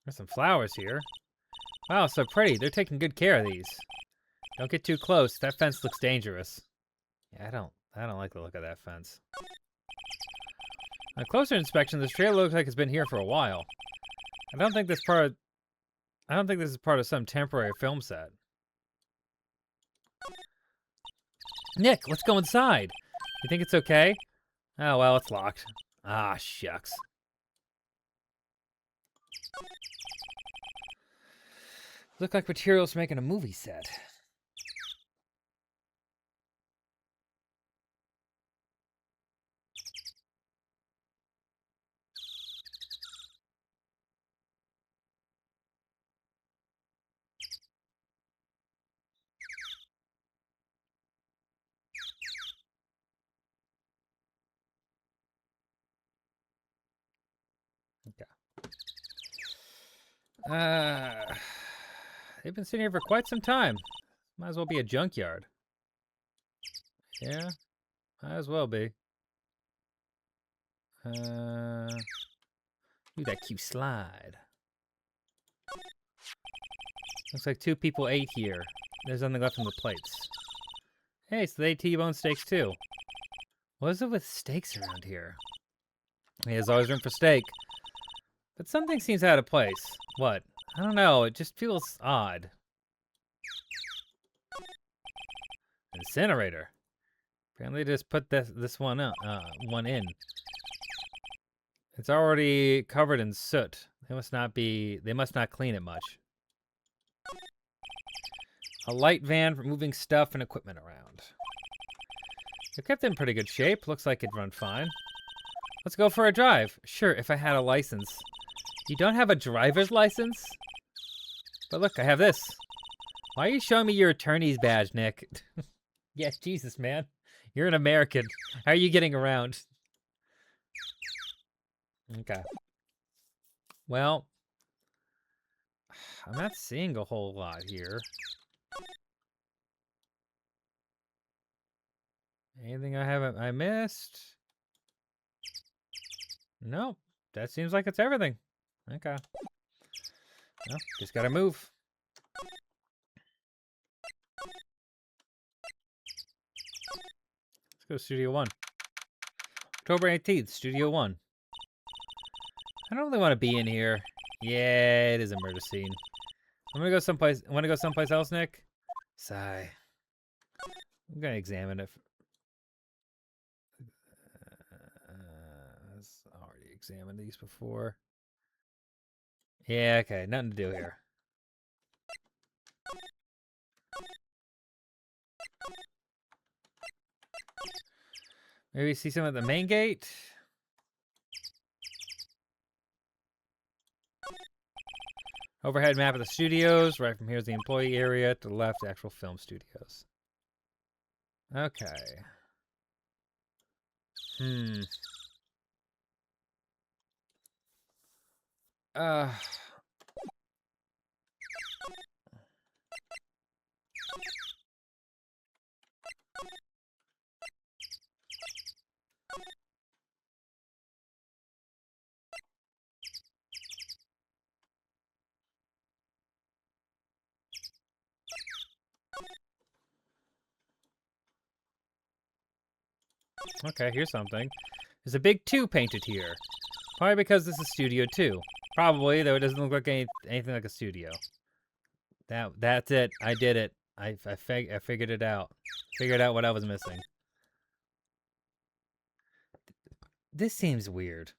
There's some flowers here. Wow, so pretty. They're taking good care of these. Don't get too close. That fence looks dangerous. Yeah, I don't like the look of that fence. On closer inspection, this trailer looks like it's been here for a while. I don't think this is part of some temporary film set. Nick, let's go inside. You think it's okay? Oh, well, it's locked. Ah, shucks. Look like materials for making a movie set. They've been sitting here for quite some time. Might as well be a junkyard. Yeah, might as well be. Do that cute slide. Looks like 2 people ate here. There's nothing left on the plates. Hey, so they ate T-bone steaks too. What is it with steaks around here? Hey, there's always room for steak. But something seems out of place. What? I don't know, it just feels odd. Incinerator. Apparently they just put this one in. It's already covered in soot. They must not clean it much. A light van for moving stuff and equipment around. They're kept in pretty good shape. Looks like it'd run fine. Let's go for a drive. Sure, if I had a license. You don't have a driver's license? But look, I have this. Why are you showing me your attorney's badge, Nick? Yeah, Jesus, man. You're an American. How are you getting around? Okay. Well, I'm not seeing a whole lot here. Anything I missed? Nope. That seems like it's everything. Okay. Well, just gotta move. go to Studio 1. October 18th, Studio 1. I don't really want to be in here. Yeah, it is a murder scene. I'm gonna go someplace. Want to go someplace else, Nick? Sigh. I'm gonna examine it. I've already examined these before. Yeah, okay, nothing to do here. Maybe see some at the main gate. Overhead map of the studios. Right from here is the employee area. To the left, the actual film studios. Okay. Uh. Okay, here's something. There's a big 2 painted here. Probably because this is Studio 2. Probably, though it doesn't look like anything like a studio. That's it. I did it. I figured it out. Figured out what I was missing. This seems weird.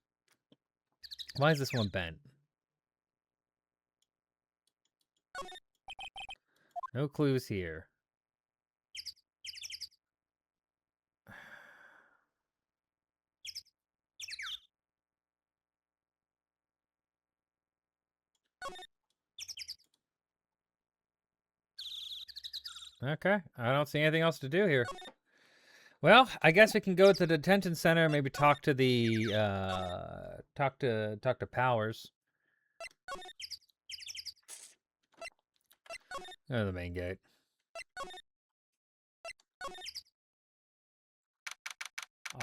Why is this one bent? No clues here. Okay, I don't see anything else to do here. Well, I guess we can go to the detention center, maybe talk to the talk to Powers. Go to the main gate.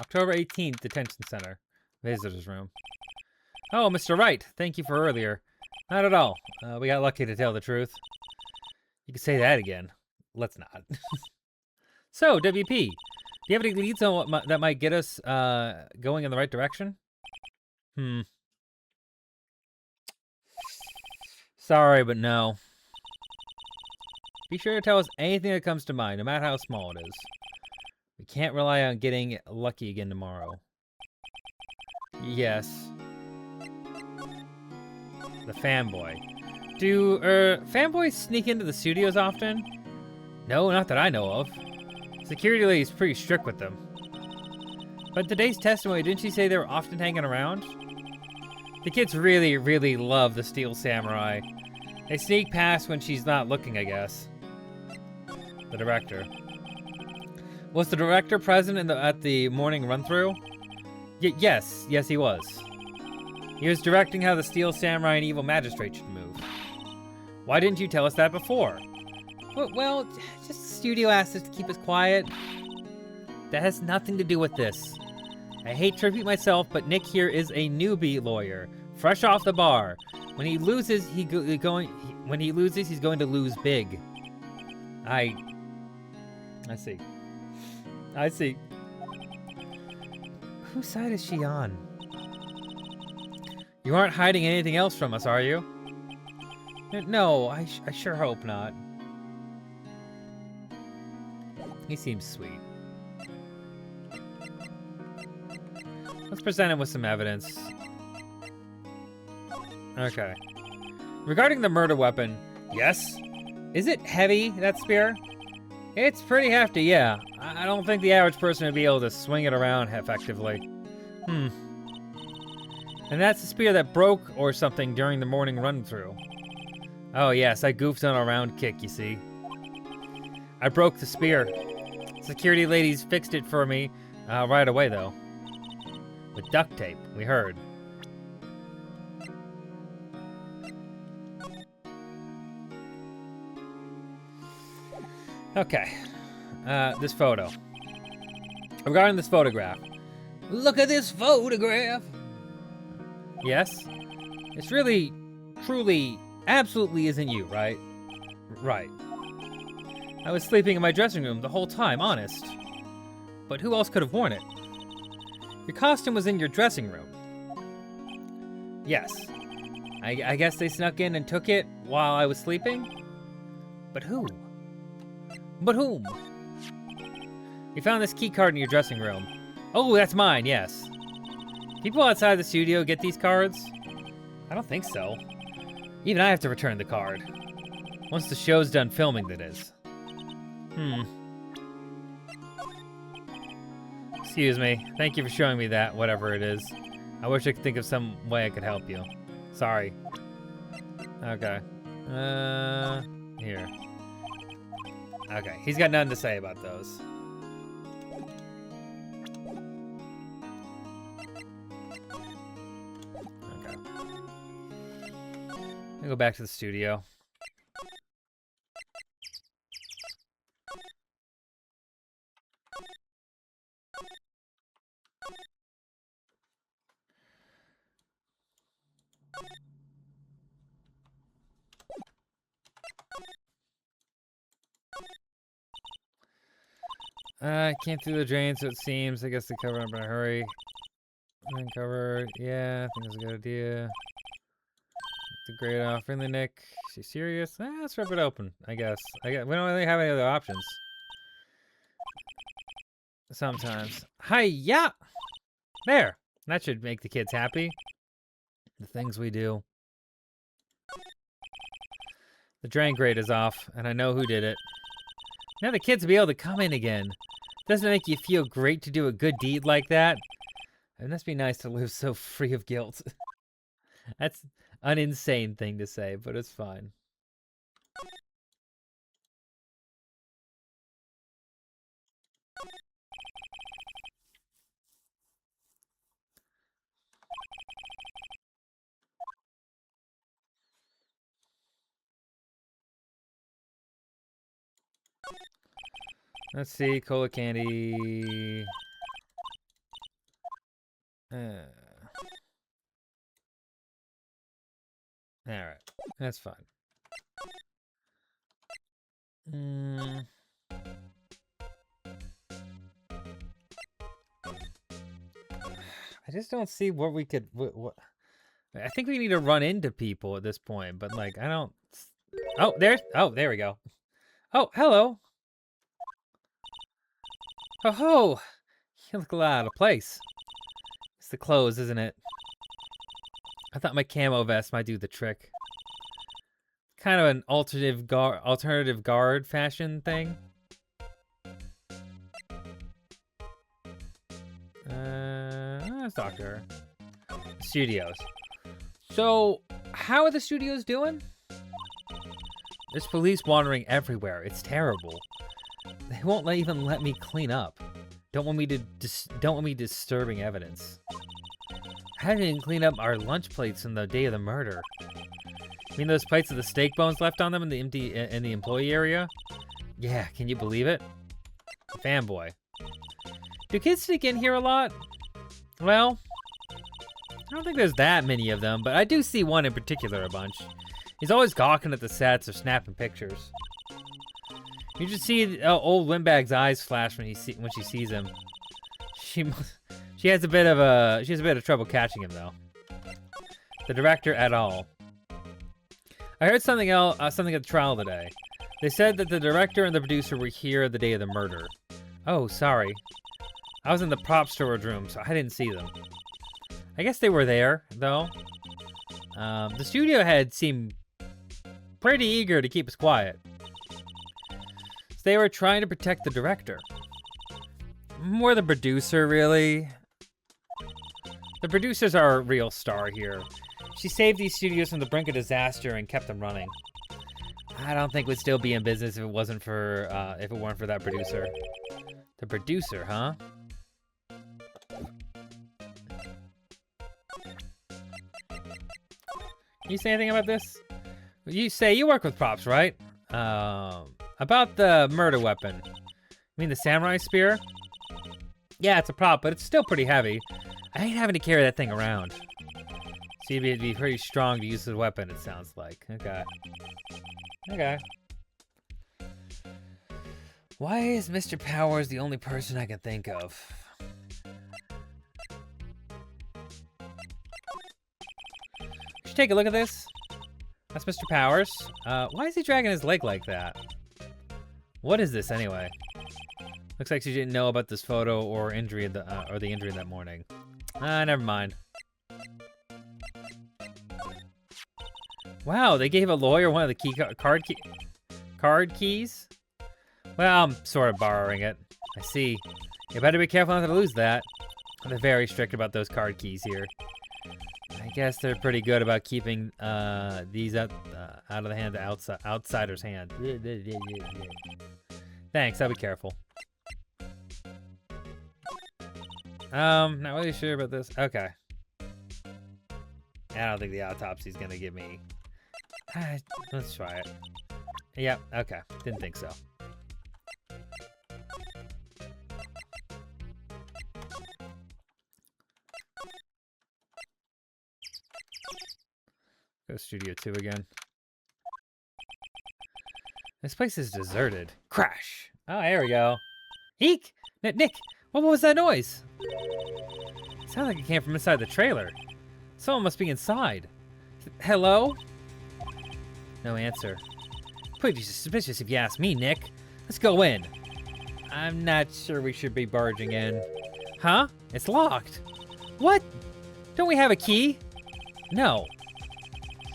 October 18th, detention center. Visitor's room. Oh, Mr. Wright, thank you for earlier. Not at all. We got lucky to tell the truth. You can say that again. Let's not. So, WP, do you have any leads on what that might get us going in the right direction? Sorry, but no. Be sure to tell us anything that comes to mind, no matter how small it is. We can't rely on getting lucky again tomorrow. Yes. The fanboy. Do fanboys sneak into the studios often? No, not that I know of. Security lady's pretty strict with them. But in today's testimony, didn't she say they were often hanging around? The kids really, really love the Steel Samurai. They sneak past when she's not looking, I guess. The director. Was the director present at the morning run-through? Yes, he was. He was directing how the Steel Samurai and Evil Magistrate should move. Why didn't you tell us that before? Well, just the studio asked us to keep us quiet. That has nothing to do with this. I hate to repeat myself, but Nick here is a newbie lawyer, fresh off the bar. When he loses, he's going to lose big. I see. I see. Whose side is she on? You aren't hiding anything else from us, are you? No, I sure hope not. He seems sweet. Let's present him with some evidence. Okay. Regarding the murder weapon, yes? Is it heavy, that spear? It's pretty hefty, yeah. I don't think the average person would be able to swing it around effectively. And that's the spear that broke or something during the morning run-through. Oh yes, I goofed on a round kick, you see. I broke the spear. Security ladies fixed it for me right away, though. With duct tape, we heard. Okay. This photo. Regarding this photograph. Look at this photograph! Yes? It's really, truly, absolutely isn't you, right? Right. I was sleeping in my dressing room the whole time, honest. But who else could have worn it? Your costume was in your dressing room. Yes. I guess they snuck in and took it while I was sleeping? But who? But whom? You found this key card in your dressing room. Oh, that's mine, yes. People outside the studio get these cards? I don't think so. Even I have to return the card. Once the show's done filming, that is. Excuse me. Thank you for showing me that, whatever it is. I wish I could think of some way I could help you. Sorry. Okay. Here. Okay, he's got nothing to say about those. Okay. I'll go back to the studio. I came through the drain, so it seems. I guess they covered up in a hurry. Uncovered. Yeah, I think that's a good idea. The great off. Friendly Nick. Is she serious? Let's rip it open, I guess. We don't really have any other options. Sometimes. Hi-ya! There! That should make the kids happy. The things we do. The drain grate is off, and I know who did it. Now the kids will be able to come in again. Doesn't it make you feel great to do a good deed like that? It must be nice to live so free of guilt. That's an insane thing to say, but it's fine. Let's see, cola candy. Alright, that's fine. I just don't see what we could... What, I think we need to run into people at this point, but like, I don't... Oh, there we go. Oh, hello. Oh ho! You look a lot out of place. It's the clothes, isn't it? I thought my camo vest might do the trick. Kind of an alternative guard fashion thing. Let's talk to her. Studios. So, how are the studios doing? There's police wandering everywhere. It's terrible. They won't even let me clean up. Don't want me disturbing evidence. I didn't even clean up our lunch plates on the day of the murder. You mean those plates with the steak bones left on them in the employee area? Yeah, can you believe it? Fanboy. Do kids sneak in here a lot? Well, I don't think there's that many of them, but I do see one in particular a bunch. He's always gawking at the sets or snapping pictures. You just see old Windbag's eyes flash when she sees him. She has a bit of trouble catching him though. The director at all. I heard something at the trial today. They said that the director and the producer were here the day of the murder. Oh, sorry. I was in the prop storage room, so I didn't see them. I guess they were there though. The studio head seemed pretty eager to keep us quiet. They were trying to protect the director. More the producer, really. The producers are a real star here. She saved these studios from the brink of disaster and kept them running. I don't think we'd still be in business if it weren't for that producer. The producer, huh? Can you say anything about this? You say you work with props, right? About the murder weapon. You mean the samurai spear? Yeah, it's a prop, but it's still pretty heavy. I ain't having to carry that thing around. So it'd be pretty strong to use as a weapon, it sounds like. Okay. Okay. Why is Mr. Powers the only person I can think of? Should take a look at this. That's Mr. Powers. Why is he dragging his leg like that? What is this anyway? Looks like she didn't know about this photo or injury or the injury that morning. Never mind. Wow, they gave a lawyer one of the card keys? Well, I'm sort of borrowing it. I see. You better be careful not to lose that. They're very strict about those card keys here. I guess they're pretty good about keeping these out of the hand of outsider's hand. Thanks, I'll be careful. Not really sure about this. Okay. I don't think the autopsy's gonna give me... let's try it. Yep, okay. Didn't think so. Go Studio 2 again. This place is deserted. Crash! Oh, there we go. Eek! Nick! What was that noise? It sounded like it came from inside the trailer. Someone must be inside. Hello? No answer. Pretty suspicious if you ask me, Nick. Let's go in. I'm not sure we should be barging in. Huh? It's locked. What? Don't we have a key? No.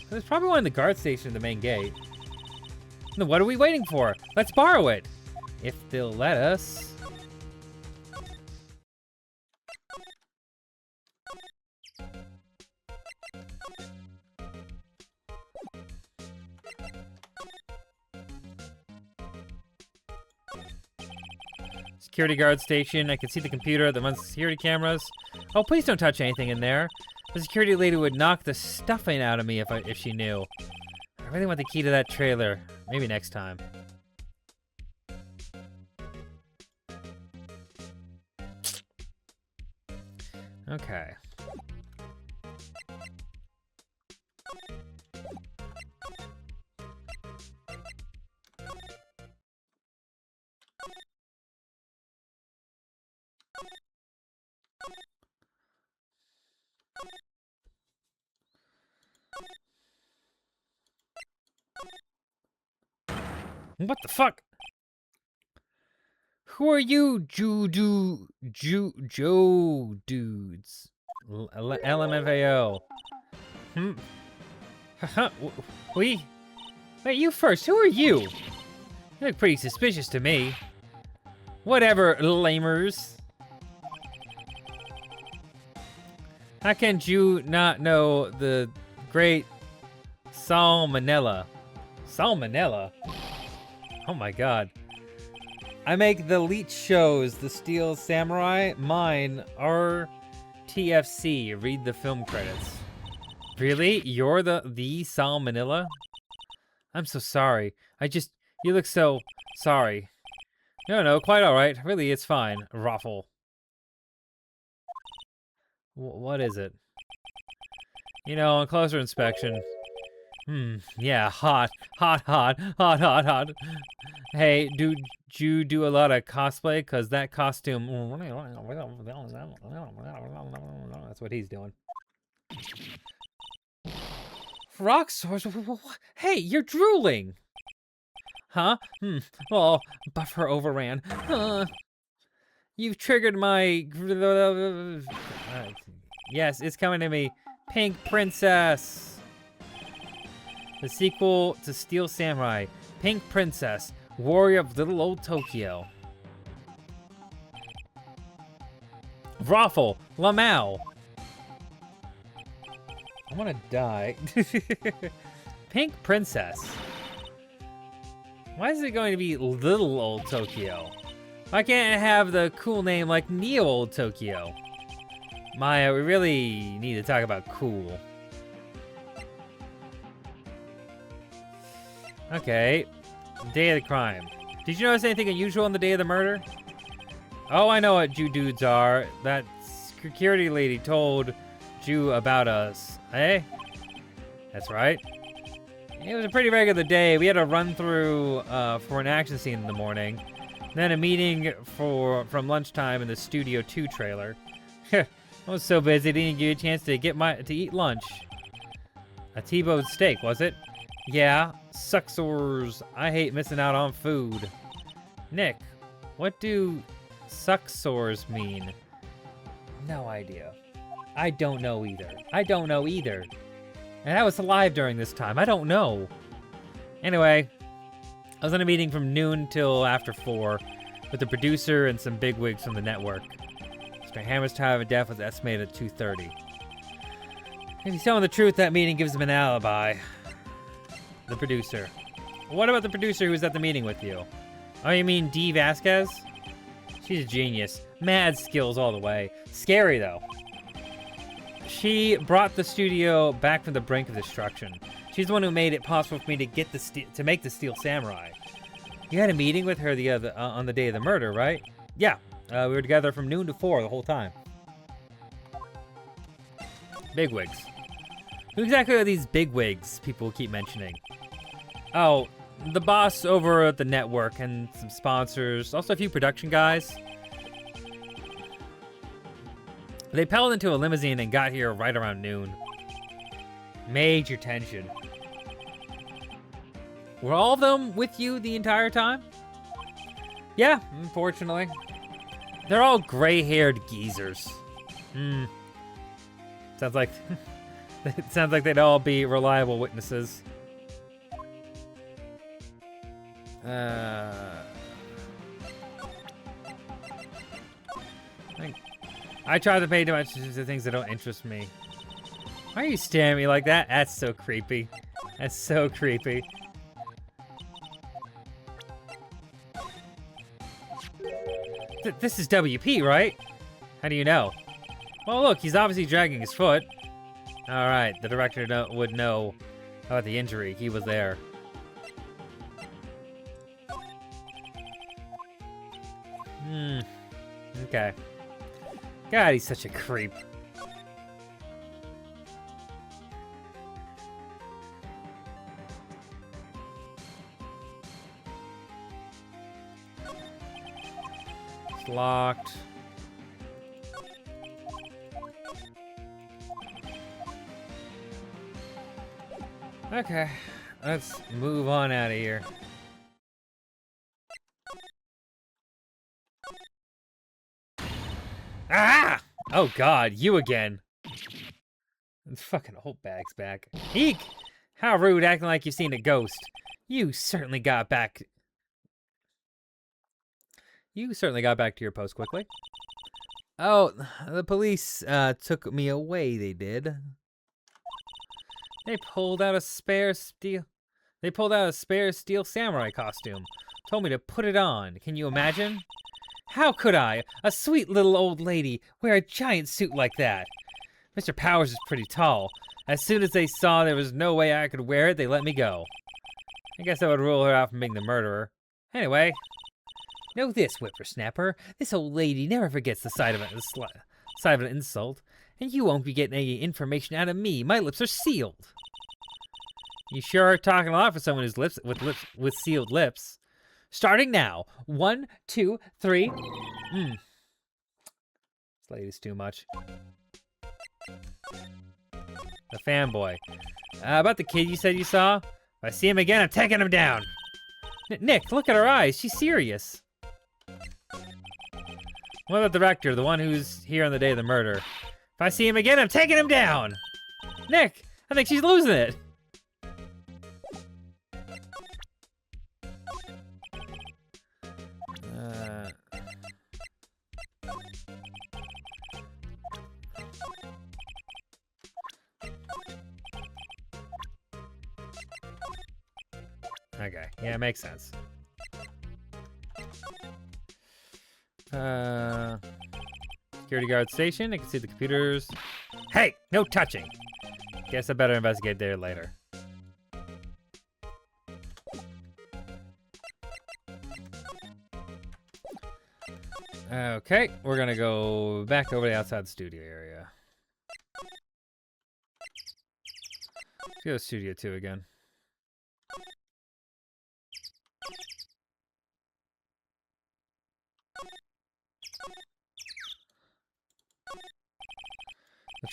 There's probably one in the guard station at the main gate. Then what are we waiting for? Let's borrow it. If they'll let us. Security guard station. I can see the computer that runs the security cameras. Oh, please don't touch anything in there. The security lady would knock the stuffing out of me if she knew. I really want the key to that trailer. Maybe next time. Okay. What the fuck? Who are you, Joe dudes? LMFAO. Wait, you first. Who are you? You look pretty suspicious to me. Whatever, lamers. How can you not know the great salmonella? Salmonella? Oh my god. I make the leech shows, The Steel Samurai, Mine, RTFC. Read the film credits. Really? You're the Salmonella? I'm so sorry. You look so sorry. No, quite alright. Really, it's fine. Raffle. What is it? You know, on closer inspection. Yeah, hot. Hey, do you do a lot of cosplay? Cause that costume, that's what he's doing. Rock source, hey, you're drooling. Huh? Well, buffer overran. You've triggered my, yes, it's coming to me. Pink Princess. The sequel to Steel Samurai, Pink Princess, Warrior of Little Old Tokyo. Raffle, Lamau. I want to die. Pink Princess. Why is it going to be Little Old Tokyo? Why can't it have the cool name like Neo Old Tokyo? Maya, we really need to talk about cool. Okay, day of the crime. Did you notice anything unusual on the day of the murder? Oh, I know what Jew dudes are. That security lady told Jew about us. Hey? That's right. It was a pretty regular day. We had a run through for an action scene in the morning. Then a meeting from lunchtime in the Studio 2 trailer. I was so busy, didn't give you a chance to eat lunch. A T-bone steak, was it? Yeah, sucksores. I hate missing out on food. Nick, what do sucksores mean? No idea. I don't know either. And I was alive during this time. I don't know. Anyway, I was in a meeting from noon till after 4 with the producer and some bigwigs from the network. Mr. Hammer's time of death was estimated at 2:30. If he's telling the truth, that meeting gives him an alibi. The producer. What about the producer who was at the meeting with you? Oh, you mean Dee Vasquez? She's a genius. Mad skills all the way. Scary, though. She brought the studio back from the brink of destruction. She's the one who made it possible for me to make the Steel Samurai. You had a meeting with her on the day of the murder, right? Yeah. We were together from noon to 4 the whole time. Bigwigs. Who exactly are these bigwigs people keep mentioning? Oh, the boss over at the network and some sponsors. Also a few production guys. They pedaled into a limousine and got here right around noon. Major tension. Were all of them with you the entire time? Yeah, unfortunately. They're all gray-haired geezers. Sounds like they'd all be reliable witnesses. I try to pay too much attention to things that don't interest me. Why are you staring at me like that? That's so creepy. That's so creepy. This is WP, right? How do you know? Well, look, he's obviously dragging his foot. All right, the director would know about the injury. He was there. Okay. God, he's such a creep. It's locked. Okay, let's move on out of here. Ah! Oh God, you again. This fucking old bag's back. Eek! How rude, acting like you've seen a ghost. You certainly got back to your post quickly. Oh, the police took me away, they did. They pulled out a spare steel samurai costume. Told me to put it on. Can you imagine? How could I, a sweet little old lady, wear a giant suit like that? Mr. Powers is pretty tall. As soon as they saw there was no way I could wear it, they let me go. I guess I would rule her out from being the murderer. Anyway, know this, whippersnapper. This old lady never forgets the side of an insult. And you won't be getting any information out of me. My lips are sealed. You sure are talking a lot for someone who's with sealed lips. Starting now. 1, 2, 3. This lady's too much. The fanboy. About the kid you said you saw? If I see him again, I'm taking him down. Nick, look at her eyes. She's serious. What about the director, the one who's here on the day of the murder? If I see him again, I'm taking him down! Nick, I think she's losing it. Okay, yeah, it makes sense. Security guard station. I can see the computers. Hey, no touching. Guess I better investigate there later. Okay, we're gonna go back over the outside studio area. Let's go to Studio 2 again.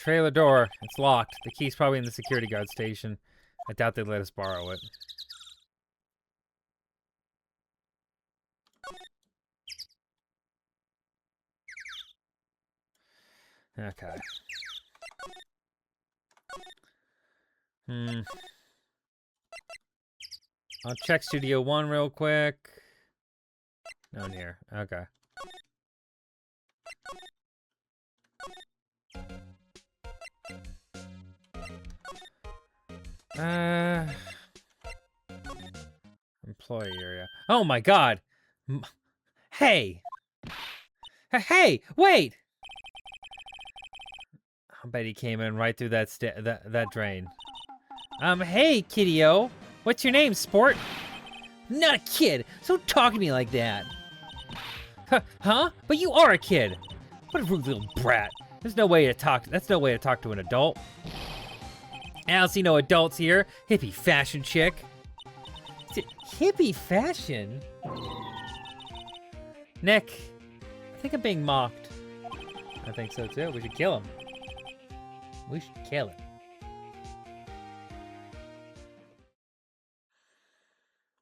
Trailer door. It's locked. The key's probably in the security guard station. I doubt they'd let us borrow it. Okay. I'll check Studio 1 real quick. No one here. Okay. Employee area. Oh my god! Hey! Hey! Wait! I bet he came in right through that drain. Hey, kiddio. What's your name, sport? I'm not a kid, so don't talk to me like that. Huh? But you are a kid. What a rude little brat. There's no way to talk. That's no way to talk to an adult. I don't see no adults here. Hippie fashion chick. Is it hippie fashion? Nick, I think I'm being mocked. I think so too. We should kill him. We should kill him.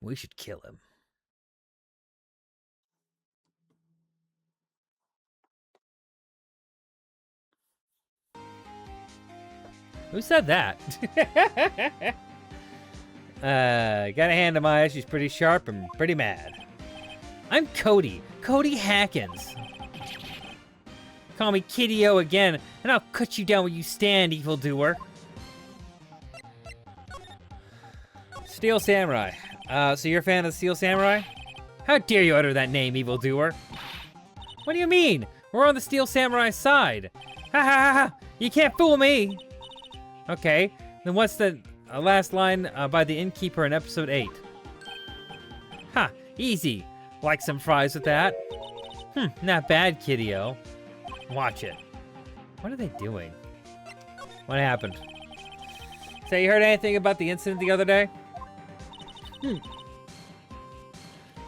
We should kill him. Who said that? Gotta hand to Maya, she's pretty sharp and pretty mad. I'm Cody. Cody Hackins. Call me Kiddio again, and I'll cut you down where you stand, evildoer. Steel Samurai. So you're a fan of Steel Samurai? How dare you utter that name, evildoer? What do you mean? We're on the Steel Samurai side. Ha ha ha ha! You can't fool me! Okay, then what's the last line by the innkeeper in episode 8? Ha, easy. Like some fries with that? Not bad, kiddio. Watch it. What are they doing? What happened? Say, you heard anything about the incident the other day? You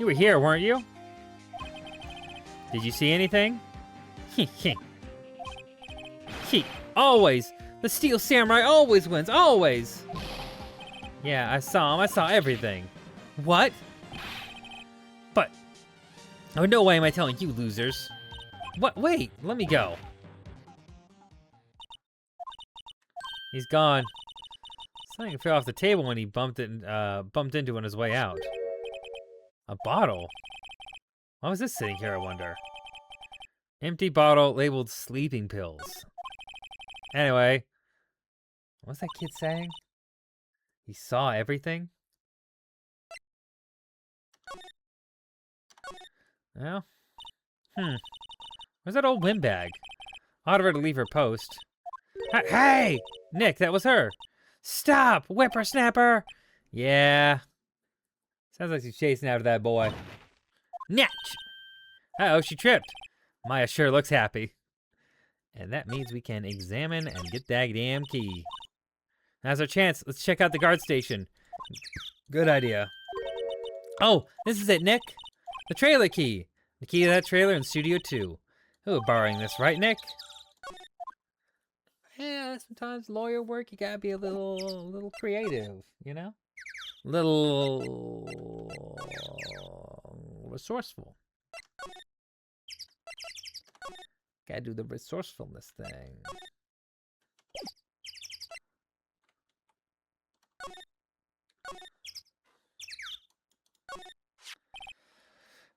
were here, weren't you? Did you see anything? Always! The Steel Samurai always wins, always! Yeah, I saw him. I saw everything. What? But... oh, no way am I telling you, losers. What? Wait, let me go. He's gone. Something fell off the table when he bumped into on his way out. A bottle? Why was this sitting here, I wonder? Empty bottle labeled sleeping pills. Anyway, what's that kid saying? He saw everything? Well, where's that old windbag? Ought her to leave her post. Hey! Nick, that was her. Stop, whippersnapper! Yeah. Sounds like she's chasing after that boy. Natch! Uh-oh, she tripped. Maya sure looks happy. And that means we can examine and get that damn key. Now's our chance. Let's check out the guard station. Good idea. Oh, this is it, Nick. The trailer key. The key to that trailer in Studio 2. Who borrowing this, right, Nick? Yeah, sometimes lawyer work, you gotta be a little creative, you know? Little resourceful. Gotta do the resourcefulness thing.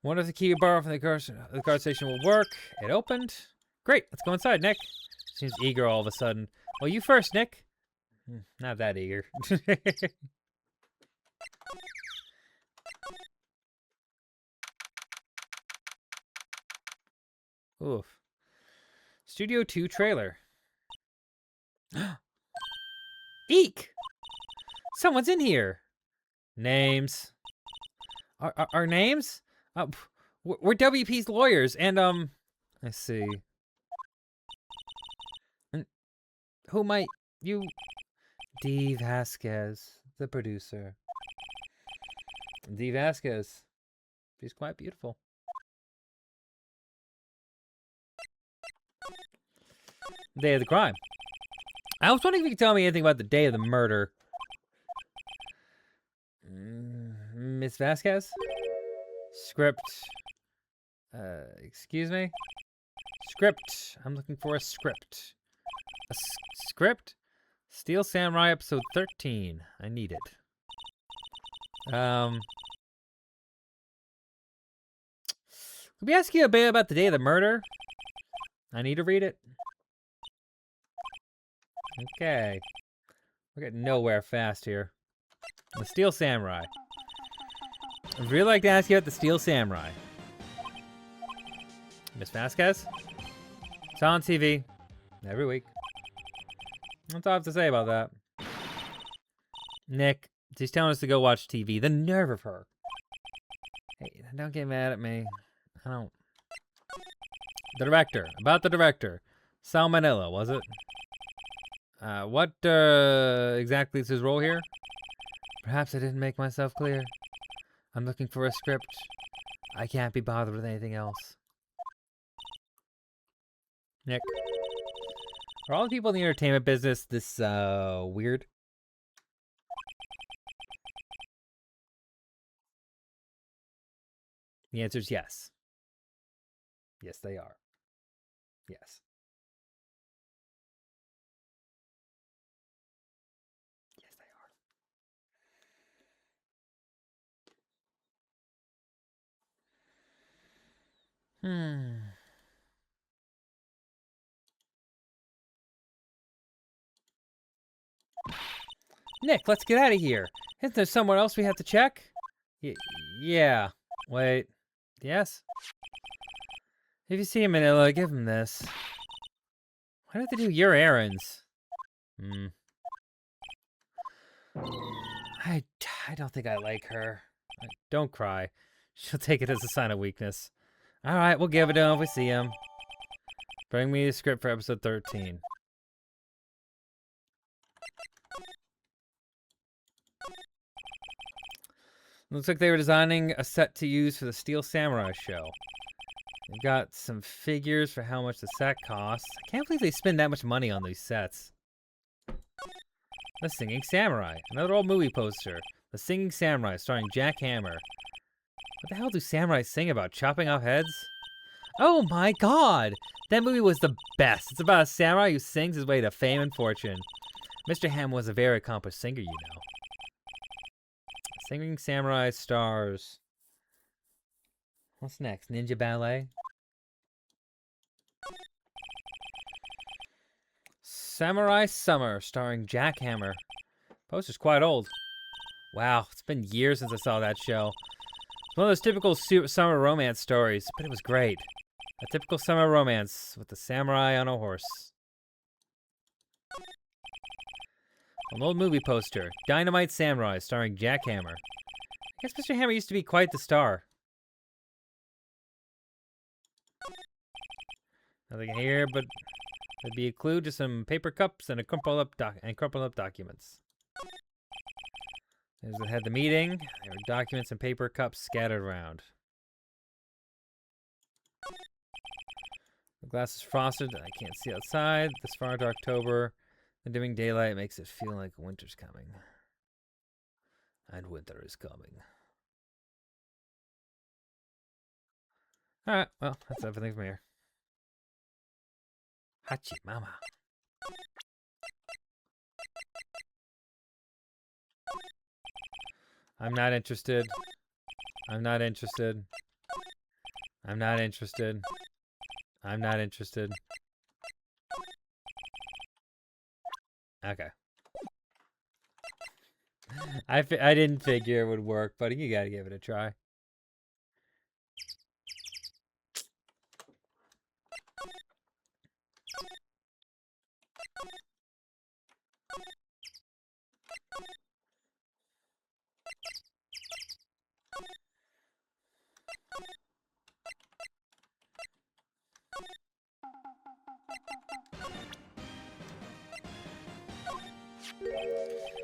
Wonder if the key you borrow from the guard station will work. It opened. Great, let's go inside, Nick. Seems eager all of a sudden. Well, you first, Nick. Not that eager. Oof. Studio 2 trailer. Eek! Someone's in here. Names. Our names? We're WP's lawyers, and let's see. And who might you? Dee Vasquez, the producer. Dee Vasquez. She's quite beautiful. Day of the crime. I was wondering if you could tell me anything about the day of the murder. Miss Vasquez? Script. Excuse me? Script. I'm looking for a script. A script? Steel Samurai episode 13. I need it. Could we ask you a bit about the day of the murder? I need to read it. Okay. We're getting nowhere fast here. The Steel Samurai. I'd really like to ask you about the Steel Samurai. Miss Vasquez? It's on TV. Every week. That's all I have to say about that. Nick, she's telling us to go watch TV. The nerve of her. Hey, don't get mad at me. I don't... The director. About the director. Salmonella, was it? What exactly is his role here? Perhaps I didn't make myself clear. I'm looking for a script. I can't be bothered with anything else. Nick. Are all the people in the entertainment business this weird? The answer is yes. Yes, they are. Yes. Yes, they are. Nick, let's get out of here. Isn't there somewhere else we have to check? Yeah. Wait. Yes? If you see him, Manila, give him this. Why don't they do your errands? I don't think I like her. Don't cry. She'll take it as a sign of weakness. All right, we'll give it to him if we see him. Bring me the script for episode 13. Looks like they were designing a set to use for the Steel Samurai show. They've got some figures for how much the set costs. I can't believe they spend that much money on these sets. The Singing Samurai. Another old movie poster. The Singing Samurai, starring Jack Hammer. What the hell do samurais sing about? Chopping off heads? Oh my god! That movie was the best. It's about a samurai who sings his way to fame and fortune. Mr. Hammer was a very accomplished singer, you know. Singing Samurai stars. What's next? Ninja Ballet? Samurai Summer, starring Jack Hammer. Poster's quite old. Wow, it's been years since I saw that show. It's one of those typical summer romance stories, but it was great. A typical summer romance with the samurai on a horse. An old movie poster. Dynamite Samurai, starring Jack Hammer. I guess Mr. Hammer used to be quite the star. Nothing here, but there'd be a clue to some paper cups and a crumpled up documents. There's the head of the meeting. There are documents and paper cups scattered around. The glass is frosted. I can't see outside. This far into October, the dimming daylight makes it feel like winter's coming. And winter is coming. Alright, well, that's everything from here. Hachi mama. I'm not interested. I'm not interested. I'm not interested. I'm not interested. Okay. I didn't figure it would work, but you gotta give it a try.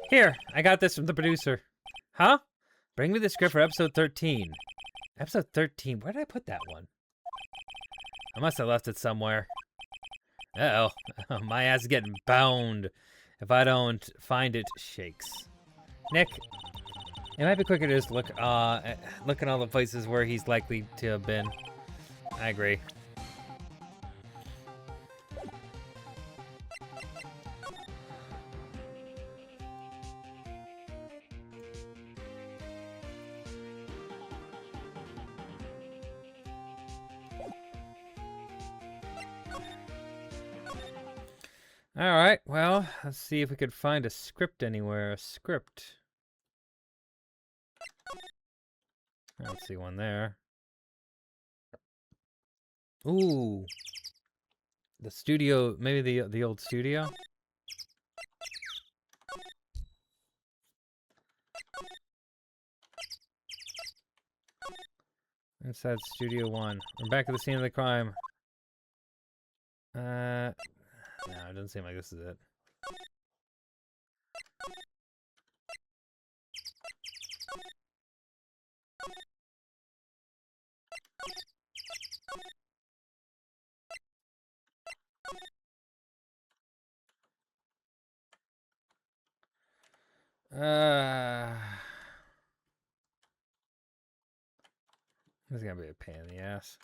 Here, I got this from the producer. Huh? Bring me the script for episode 13. Episode 13? Where did I put that one? I must have left it somewhere. Uh-oh. My ass is getting boned. If I don't find it, shakes. Nick, it might be quicker to just look at all the places where he's likely to have been. I agree. All right, well, let's see if we could find a script anywhere. A script. I don't see one there. Ooh. The studio, maybe the old studio? Inside Studio 1. We're back at the scene of the crime. No, it doesn't seem like this is it. This is gonna be a pain in the ass.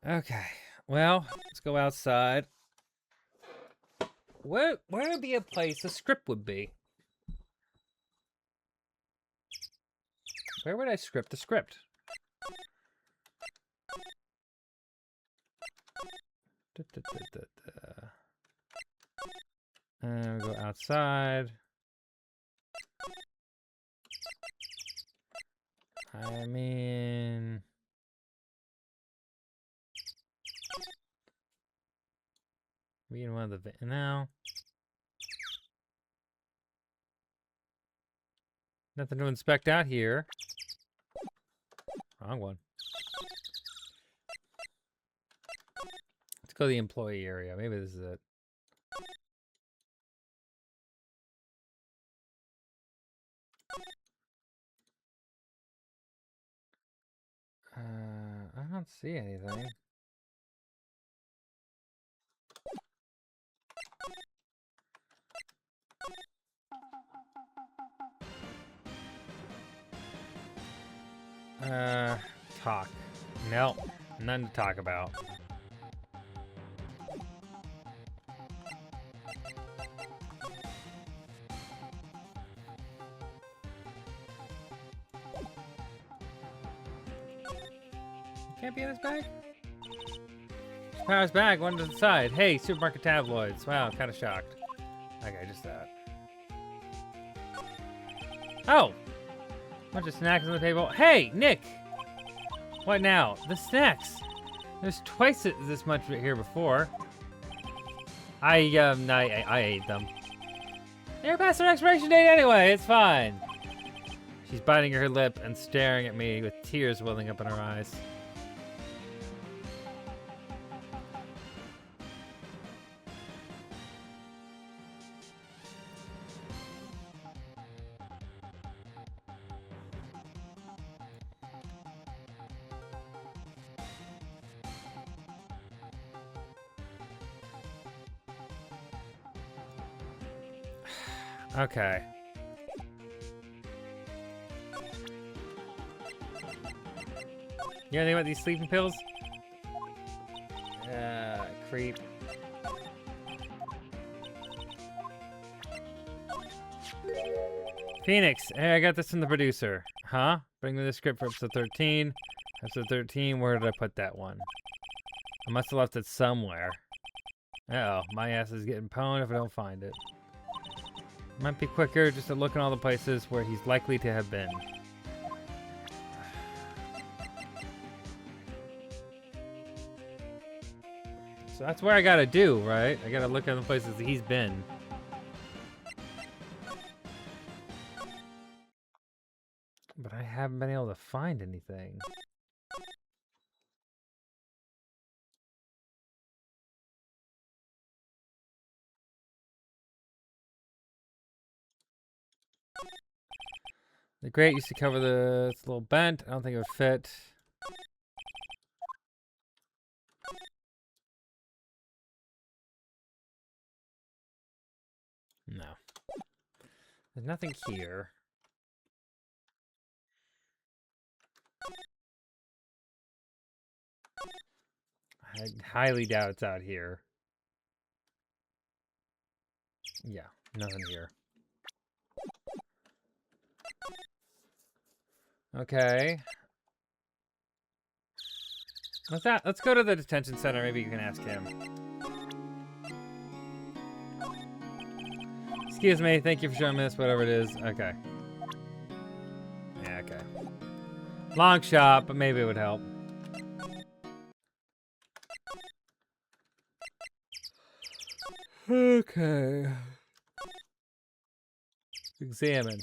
Okay, well, let's go outside. Where would be a place a script would be? Where would I script the script? And we go outside. I mean, we in one of the now. Nothing to inspect out here. Wrong one. Let's go to the employee area. Maybe this is it. I don't see anything. Talk. No, none to talk about. Can't be in his bag? Power's bag, one to the side. Hey, supermarket tabloids. Wow, kind of shocked. Okay, just that. Oh! Bunch of snacks on the table. Hey, Nick! What now? The snacks! There's twice this much here before. I ate them. They're past their expiration date anyway, it's fine. She's biting her lip and staring at me with tears welling up in her eyes. Okay. You know anything about these sleeping pills? Creep. Phoenix, hey, I got this from the producer. Huh? Bring me the script for episode 13. Episode 13, where did I put that one? I must have left it somewhere. Uh-oh, my ass is getting pwned if I don't find it. Might be quicker just to look in all the places where he's likely to have been. So that's where I gotta do, right? I gotta look at the places that he's been. But I haven't been able to find anything. The grate used to cover the... It's a little bent. I don't think it would fit. No. There's nothing here. I highly doubt it's out here. Yeah, nothing here. Okay. Let's go to the detention center. Maybe you can ask him. Excuse me. Thank you for showing me this. Whatever it is. Okay. Yeah. Okay. Long shot, but maybe it would help. Okay. Examine.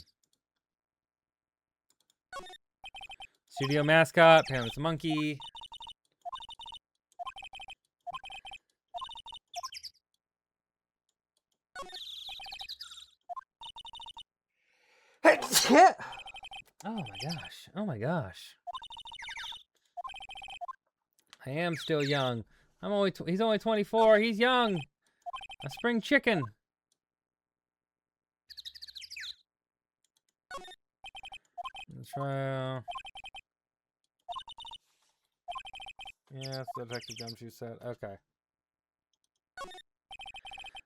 Studio mascot. Parents monkey. Oh my gosh. Oh my gosh. I am still young. He's only 24. He's young. A spring chicken. Let's try. Yeah, that's what Detective Gumshoe said. Okay.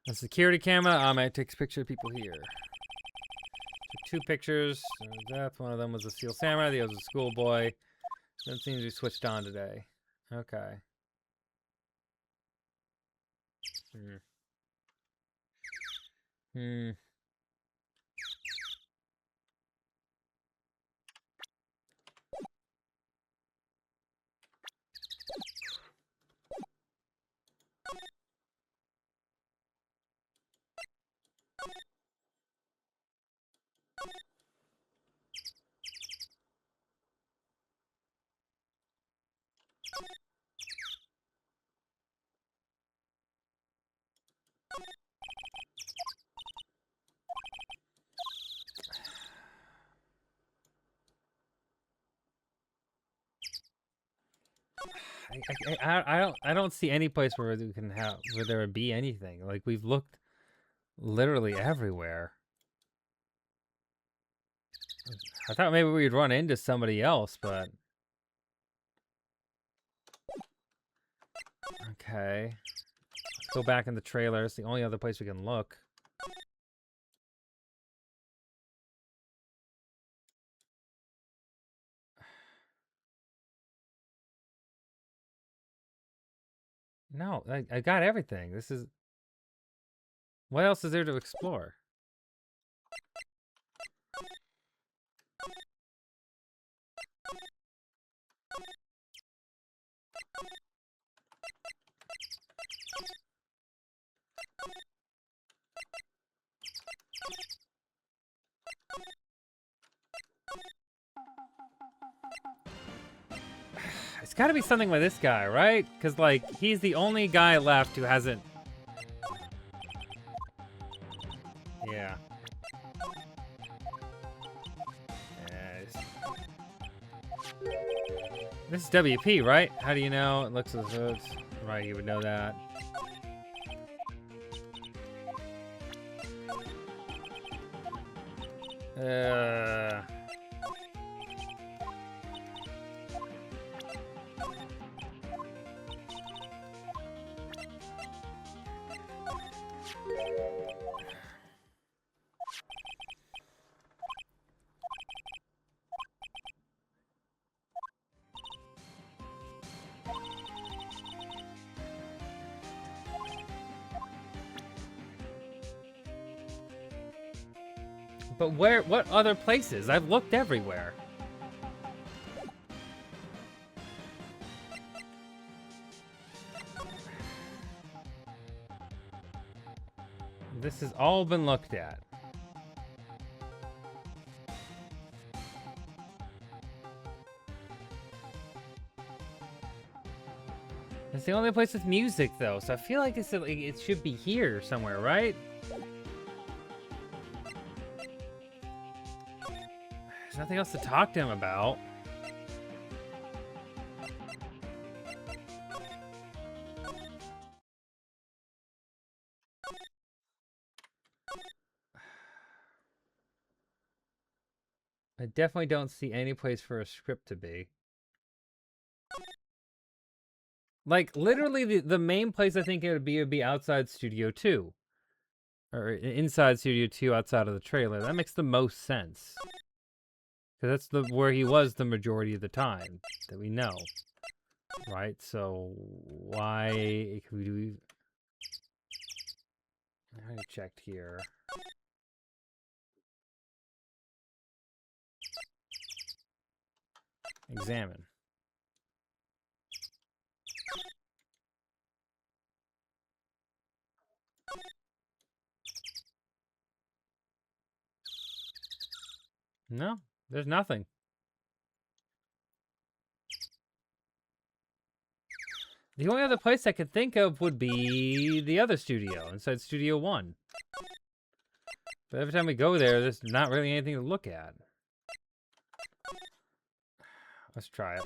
A security camera. It takes a picture of people here. Took 2 pictures. Death. One of them was a Steel Samurai. The other was a schoolboy. That seems to be switched on today. Okay. I don't see any place where we can have where there would be anything. Like we've looked literally everywhere. I thought maybe we'd run into somebody else, but okay. Let's go back in the trailer. It's the only other place we can look. No, I got everything. This is... What else is there to explore? It's gotta be something with this guy, right? Because, like, he's the only guy left who hasn't... Yeah. This is WP, right? How do you know? It looks as though it's... Right, you would know that. But where? What other places? I've looked everywhere. This has all been looked at. It's the only place with music, though, so I feel like it should be here somewhere, right? There's nothing else to talk to him about. I definitely don't see any place for a script to be. Like, literally, the main place I think it would be outside Studio 2. Or inside Studio 2 outside of the trailer. That makes the most sense. Because that's where he was the majority of the time that we know. Right? So, why could we do... I already checked here. Examine. No, there's nothing. The only other place I could think of would be the other studio, inside Studio 1. But every time we go there, there's not really anything to look at. Let's try it.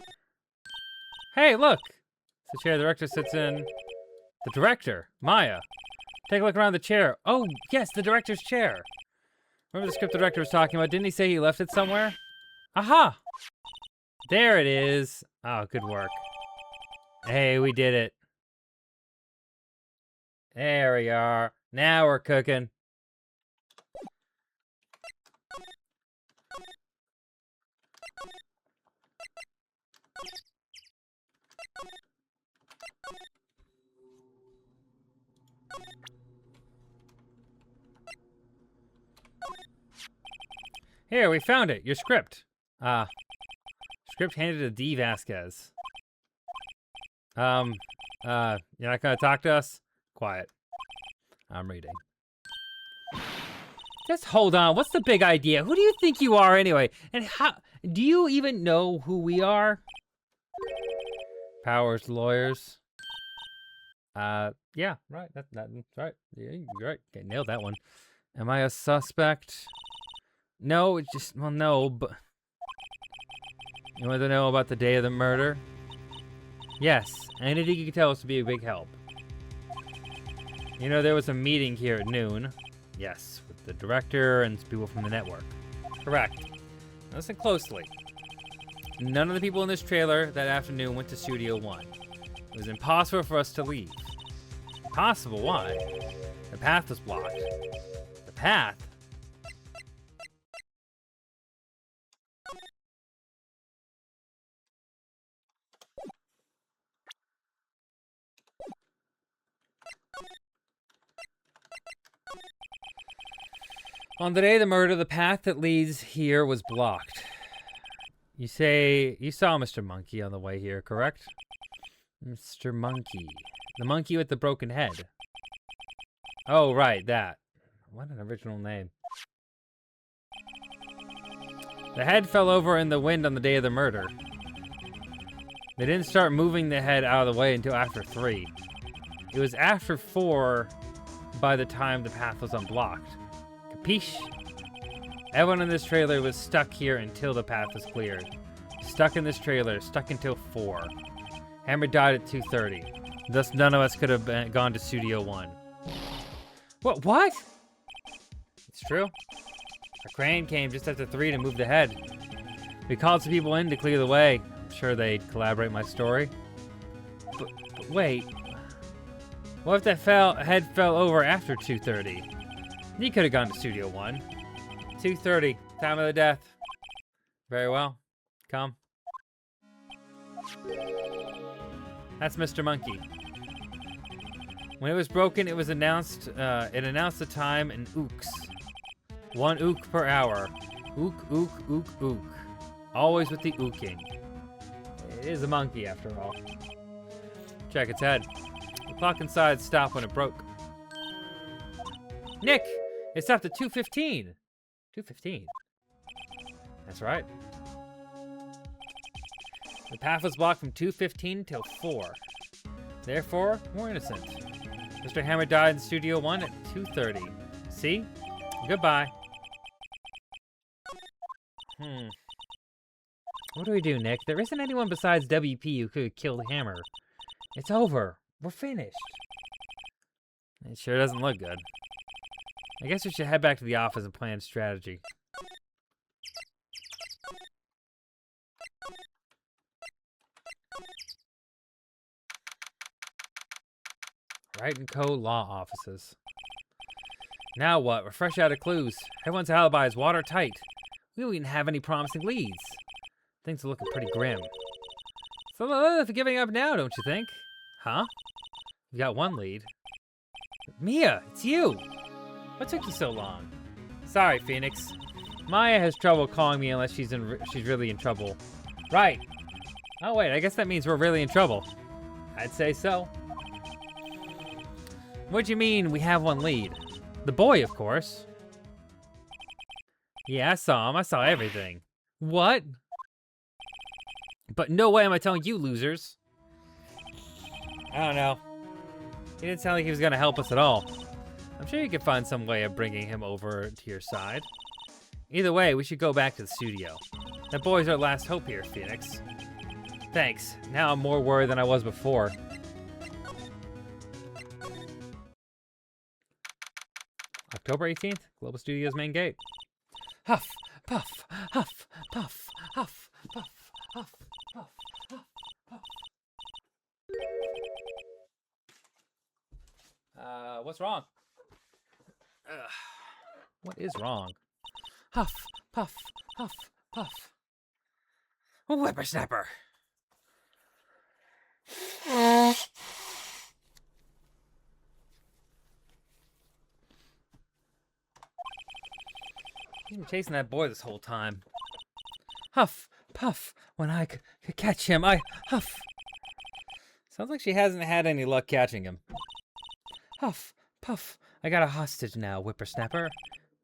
Hey, look! It's the chair the director sits in. The director, Maya. Take a look around the chair. Oh, yes, the director's chair. Remember the script the director was talking about? Didn't he say he left it somewhere? Aha! There it is. Oh, good work. Hey, we did it. There we are. Now we're cooking. Here, we found it. Your script. Script handed to D. Vasquez. You're not gonna talk to us? Quiet. I'm reading. Just hold on. What's the big idea? Who do you think you are anyway? And how do you even know who we are? Powers lawyers. Yeah, right. That's right. Yeah, you're right. Okay, nailed that one. Am I a suspect? No, it's just, well, no, but... You want to know about the day of the murder? Yes, anything you can tell us would be a big help. You know, there was a meeting here at noon. Yes, with the director and people from the network. Correct. Now listen closely. None of the people in this trailer that afternoon went to Studio 1. It was impossible for us to leave. Impossible? Why? The path was blocked. The path? On the day of the murder, the path that leads here was blocked. You say you saw Mr. Monkey on the way here, correct? Mr. Monkey. The monkey with the broken head. Oh, right, that. What an original name. The head fell over in the wind on the day of the murder. They didn't start moving the head out of the way until after 3. It was after 4 by the time the path was unblocked. Capiche? Everyone in this trailer was stuck here until the path was cleared. Stuck in this trailer, stuck until 4. Hammer died at 2:30. Thus, none of us could have gone to Studio 1. What? It's true. A crane came just after 3 to move the head. We called some people in to clear the way. I'm sure they'd collaborate my story. But wait. What if that head fell over after 2:30? He could have gone to Studio 1. 2:30, time of the death. Very well. Come. That's Mr. Monkey. When it was broken, it was announced. It announced the time in ooks. 1 ook per hour. Ook, ook, ook, ook. Always with the ooking. It is a monkey, after all. Check its head. The clock inside stopped when it broke. Nick! It stopped at 2:15. 2:15. That's right. The path was blocked from 2:15 till 4. Therefore, we're innocent. Mr. Hammer died in Studio 1 at 2:30. See? Goodbye. What do we do, Nick? There isn't anyone besides WP who could kill Hammer. It's over. We're finished. It sure doesn't look good. I guess we should head back to the office and plan strategy. Wright & Co. law offices. Now what? We're fresh out of clues. Everyone's alibi is watertight. We don't even have any promising leads. Things are looking pretty grim. So for giving up now, don't you think? Huh? You got one lead. Mia, it's you! What took you so long? Sorry, Phoenix. Maya has trouble calling me unless she's really in trouble. Right. Oh wait, I guess that means we're really in trouble. I'd say so. What do you mean we have one lead? The boy, of course. Yeah, I saw him. I saw everything. What? But no way am I telling you, losers. I don't know. He didn't sound like he was gonna help us at all. I'm sure you could find some way of bringing him over to your side. Either way, we should go back to the studio. That boy's our last hope here, Phoenix. Thanks. Now I'm more worried than I was before. October 18th, Global Studios main gate. Huff, puff, huff, puff, huff, puff, huff, puff, huff, puff. What's wrong? What is wrong? Huff, puff, huff, puff. Whippersnapper. He's been chasing that boy this whole time. Huff, puff. When I could catch him, I huff. Sounds like she hasn't had any luck catching him. Huff, puff. I got a hostage now, whippersnapper.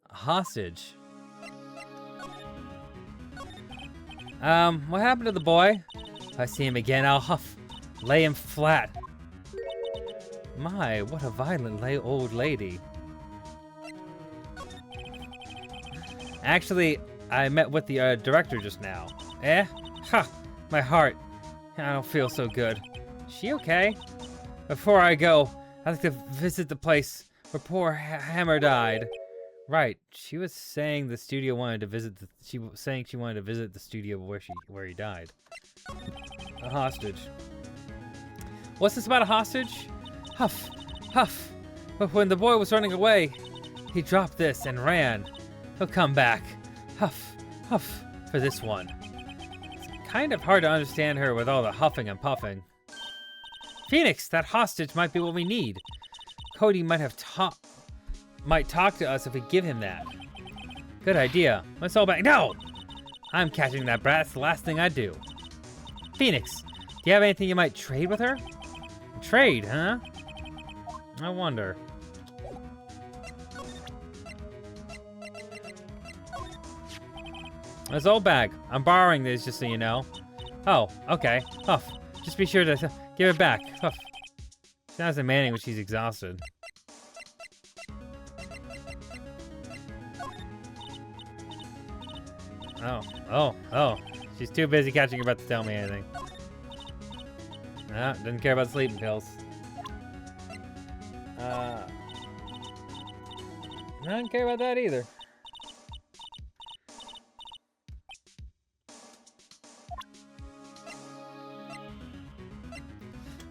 A hostage? What happened to the boy? If I see him again, I'll huff. Lay him flat. My, what a violent old lady. Actually, I met with the director just now. Eh? Ha! My heart. I don't feel so good. She okay? Before I go, I'd like to visit the place where poor Hammer died. Right. She was saying the studio wanted to visit the. She was saying she wanted to visit the studio where he died. A hostage. What's this about a hostage? Huff, huff. But when the boy was running away, he dropped this and ran. He'll come back. Huff, huff for this one. It's kind of hard to understand her with all the huffing and puffing. Phoenix, that hostage might be what we need. Cody might talk to us if we give him that. Good idea. Let's all back. No! I'm catching that brat. That's the last thing I'd do. Phoenix, do you have anything you might trade with her? Trade, huh? I wonder. This old bag. I'm borrowing this just so you know. Oh, okay. Huff. Just be sure to give it back. Huff. Sounds demanding when she's exhausted. Oh. She's too busy catching her breath to tell me anything. Doesn't care about sleeping pills. I don't care about that either.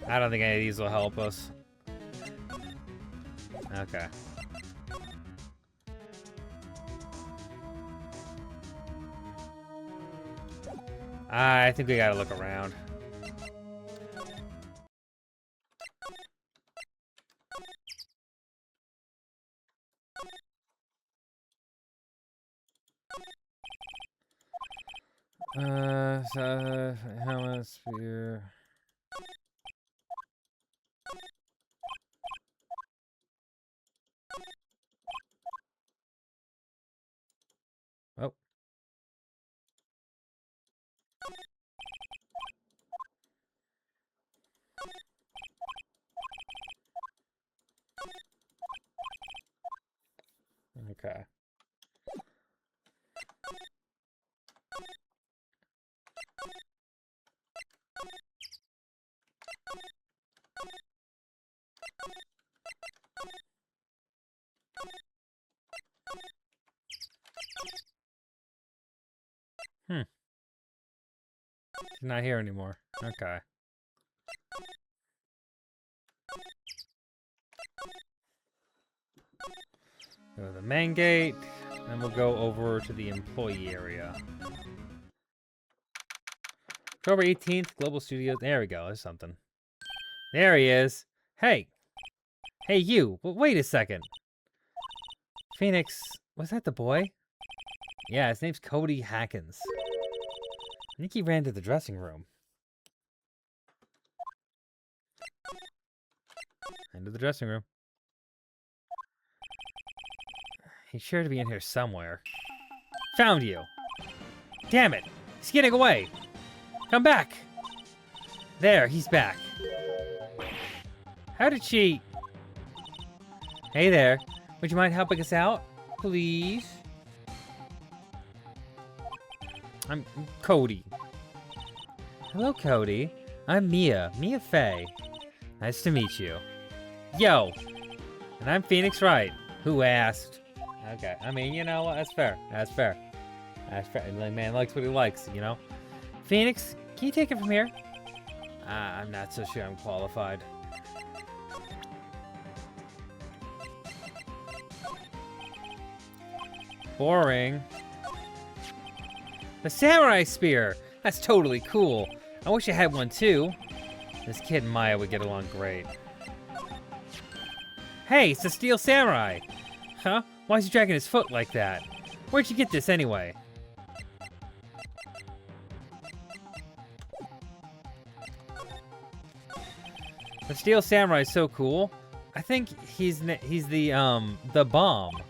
I don't think any of these will help us. Okay. I think we gotta look around. Hemisphere. Oh. Okay. He's not here anymore. Okay. Go to the main gate, and we'll go over to the employee area. October 18th, Global Studios. There we go. There's something. There he is. Hey. Hey, you. Wait a second. Phoenix, was that the boy? Yeah, his name's Cody Hackins. I think he ran to the dressing room. Into the dressing room. He's sure to be in here somewhere. Found you. Damn it. He's getting away. Come back. There, he's back. How did she... Hey there. Would you mind helping us out? Please? I'm Cody. Hello, Cody. I'm Mia. Mia Fey. Nice to meet you. Yo. And I'm Phoenix Wright. Who asked? Okay. I mean, you know what? That's fair. That's fair. That's fair. The man likes what he likes, you know? Phoenix, can you take it from here? I'm not so sure I'm qualified. Boring. The samurai spear! That's totally cool. I wish I had one too. This kid and Maya would get along great. Hey, it's the steel samurai! Huh? Why is he dragging his foot like that? Where'd you get this anyway? The steel samurai is so cool. I think he's the bomb.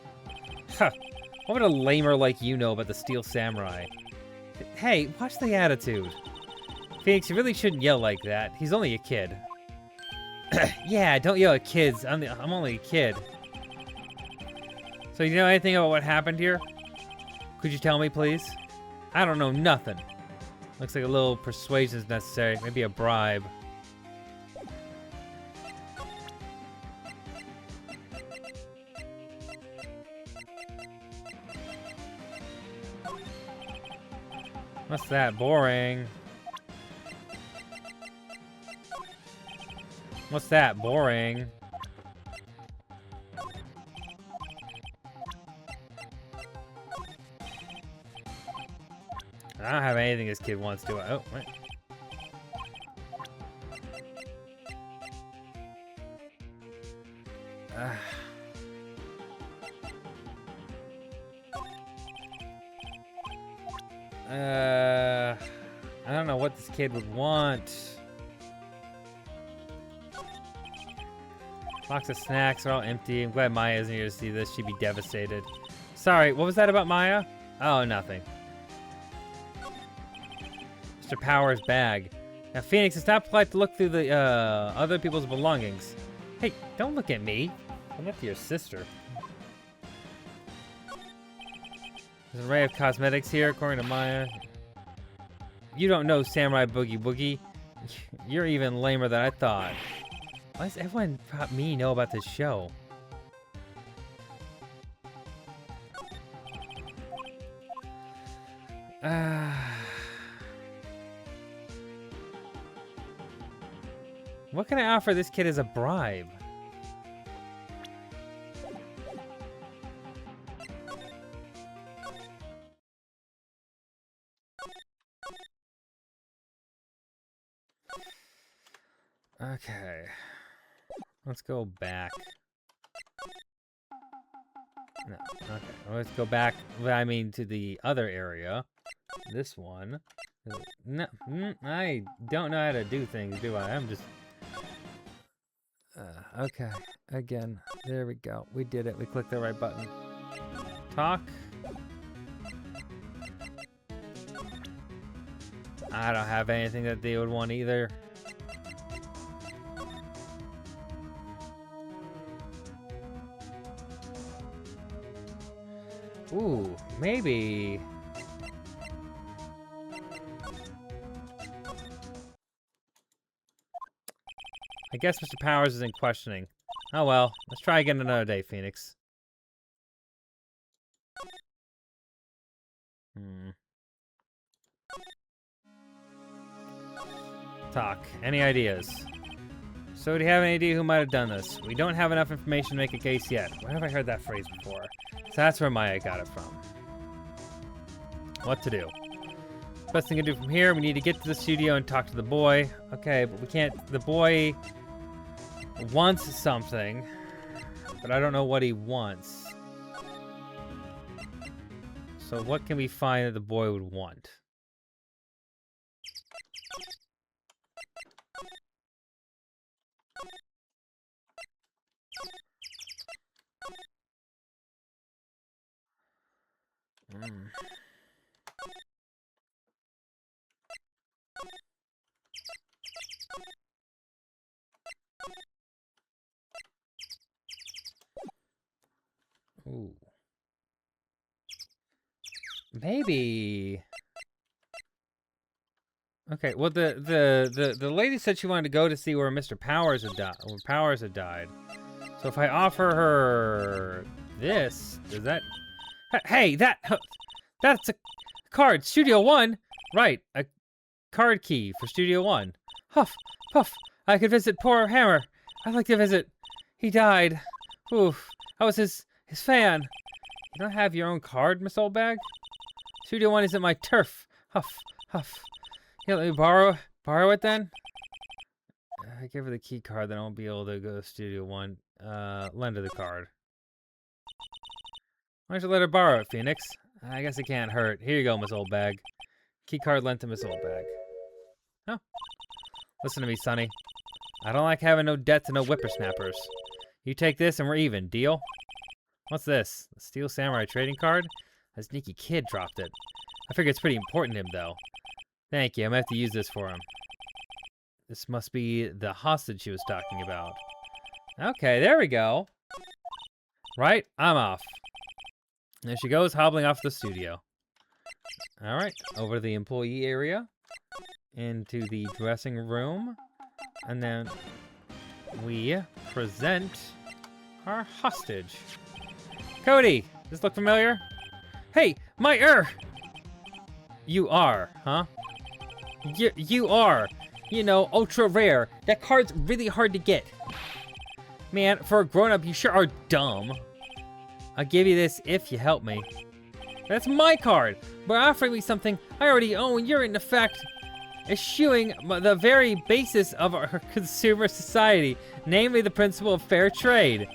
Huh. What would a lamer like you know about the steel samurai? Hey, watch the attitude. Phoenix, you really shouldn't yell like that. He's only a kid. Yeah, don't yell at kids. I'm only a kid. So you know anything about what happened here? Could you tell me, please? I don't know nothing. Looks like a little persuasion is necessary. Maybe a bribe. What's that? Boring. What's that? Boring. I don't have anything this kid wants to. Oh, wait. I don't know what this kid would want. Box of snacks are all empty. I'm glad Maya isn't here to see this. She'd be devastated. Sorry, what was that about Maya? Oh, nothing. Mr. Power's bag. Now, Phoenix, it's not polite to look through the other people's belongings. Hey, don't look at me. Look at your sister. There's an array of cosmetics here, according to Maya. You don't know Samurai Boogie Woogie. You're even lamer than I thought. Why does everyone about me know about this show? What can I offer this kid as a bribe? Okay. Let's go back. No, okay. Let's go back, I mean, to the other area. This one. No, I don't know how to do things, do I? I'm just... okay. Again. There we go. We did it. We clicked the right button. Talk. I don't have anything that they would want either. Ooh, maybe... I guess Mr. Powers isn't questioning. Oh well, let's try again another day, Phoenix. Talk. Any ideas? So do you have any idea who might have done this? We don't have enough information to make a case yet. Where have I heard that phrase before? So that's where Maya got it from. What to do? Best thing to do from here, we need to get to the studio and talk to the boy. Okay, but we can't... The boy wants something, but I don't know what he wants. So what can we find that the boy would want? Ooh. Maybe. Okay, well the lady said she wanted to go to see where Mr. Powers had died. Where Powers had died. So if I offer her this, does that? Hey, that's a card. Studio 1, right? A card key for Studio 1. Huff, puff. I could visit poor Hammer. I'd like to visit. He died. Oof. I was his fan. You don't have your own card, Miss Oldbag? Studio 1 isn't my turf. Huff, huff. Here, let me borrow it then? I give her the key card, then I won't be able to go to Studio 1. Lend her the card. Why don't you let her borrow it, Phoenix? I guess it can't hurt. Here you go, Miss Oldbag. Key card lent to Miss Oldbag. Oh. Listen to me, Sonny. I don't like having no debts and no whippersnappers. You take this and we're even, deal? What's this? A Steel Samurai trading card? A sneaky kid dropped it. I figure it's pretty important to him, though. Thank you, I'm gonna have to use this for him. This must be the hostage she was talking about. Okay, there we go. Right, I'm off. There she goes, hobbling off the studio. Alright, over to the employee area. Into the dressing room. And then we present our hostage. Cody, does this look familiar? Hey, my You are, huh? You are. You know, ultra rare. That card's really hard to get. Man, for a grown-up, you sure are dumb. I'll give you this if you help me. That's my card. By offering me something I already own, you're in effect eschewing the very basis of our consumer society, namely the principle of fair trade.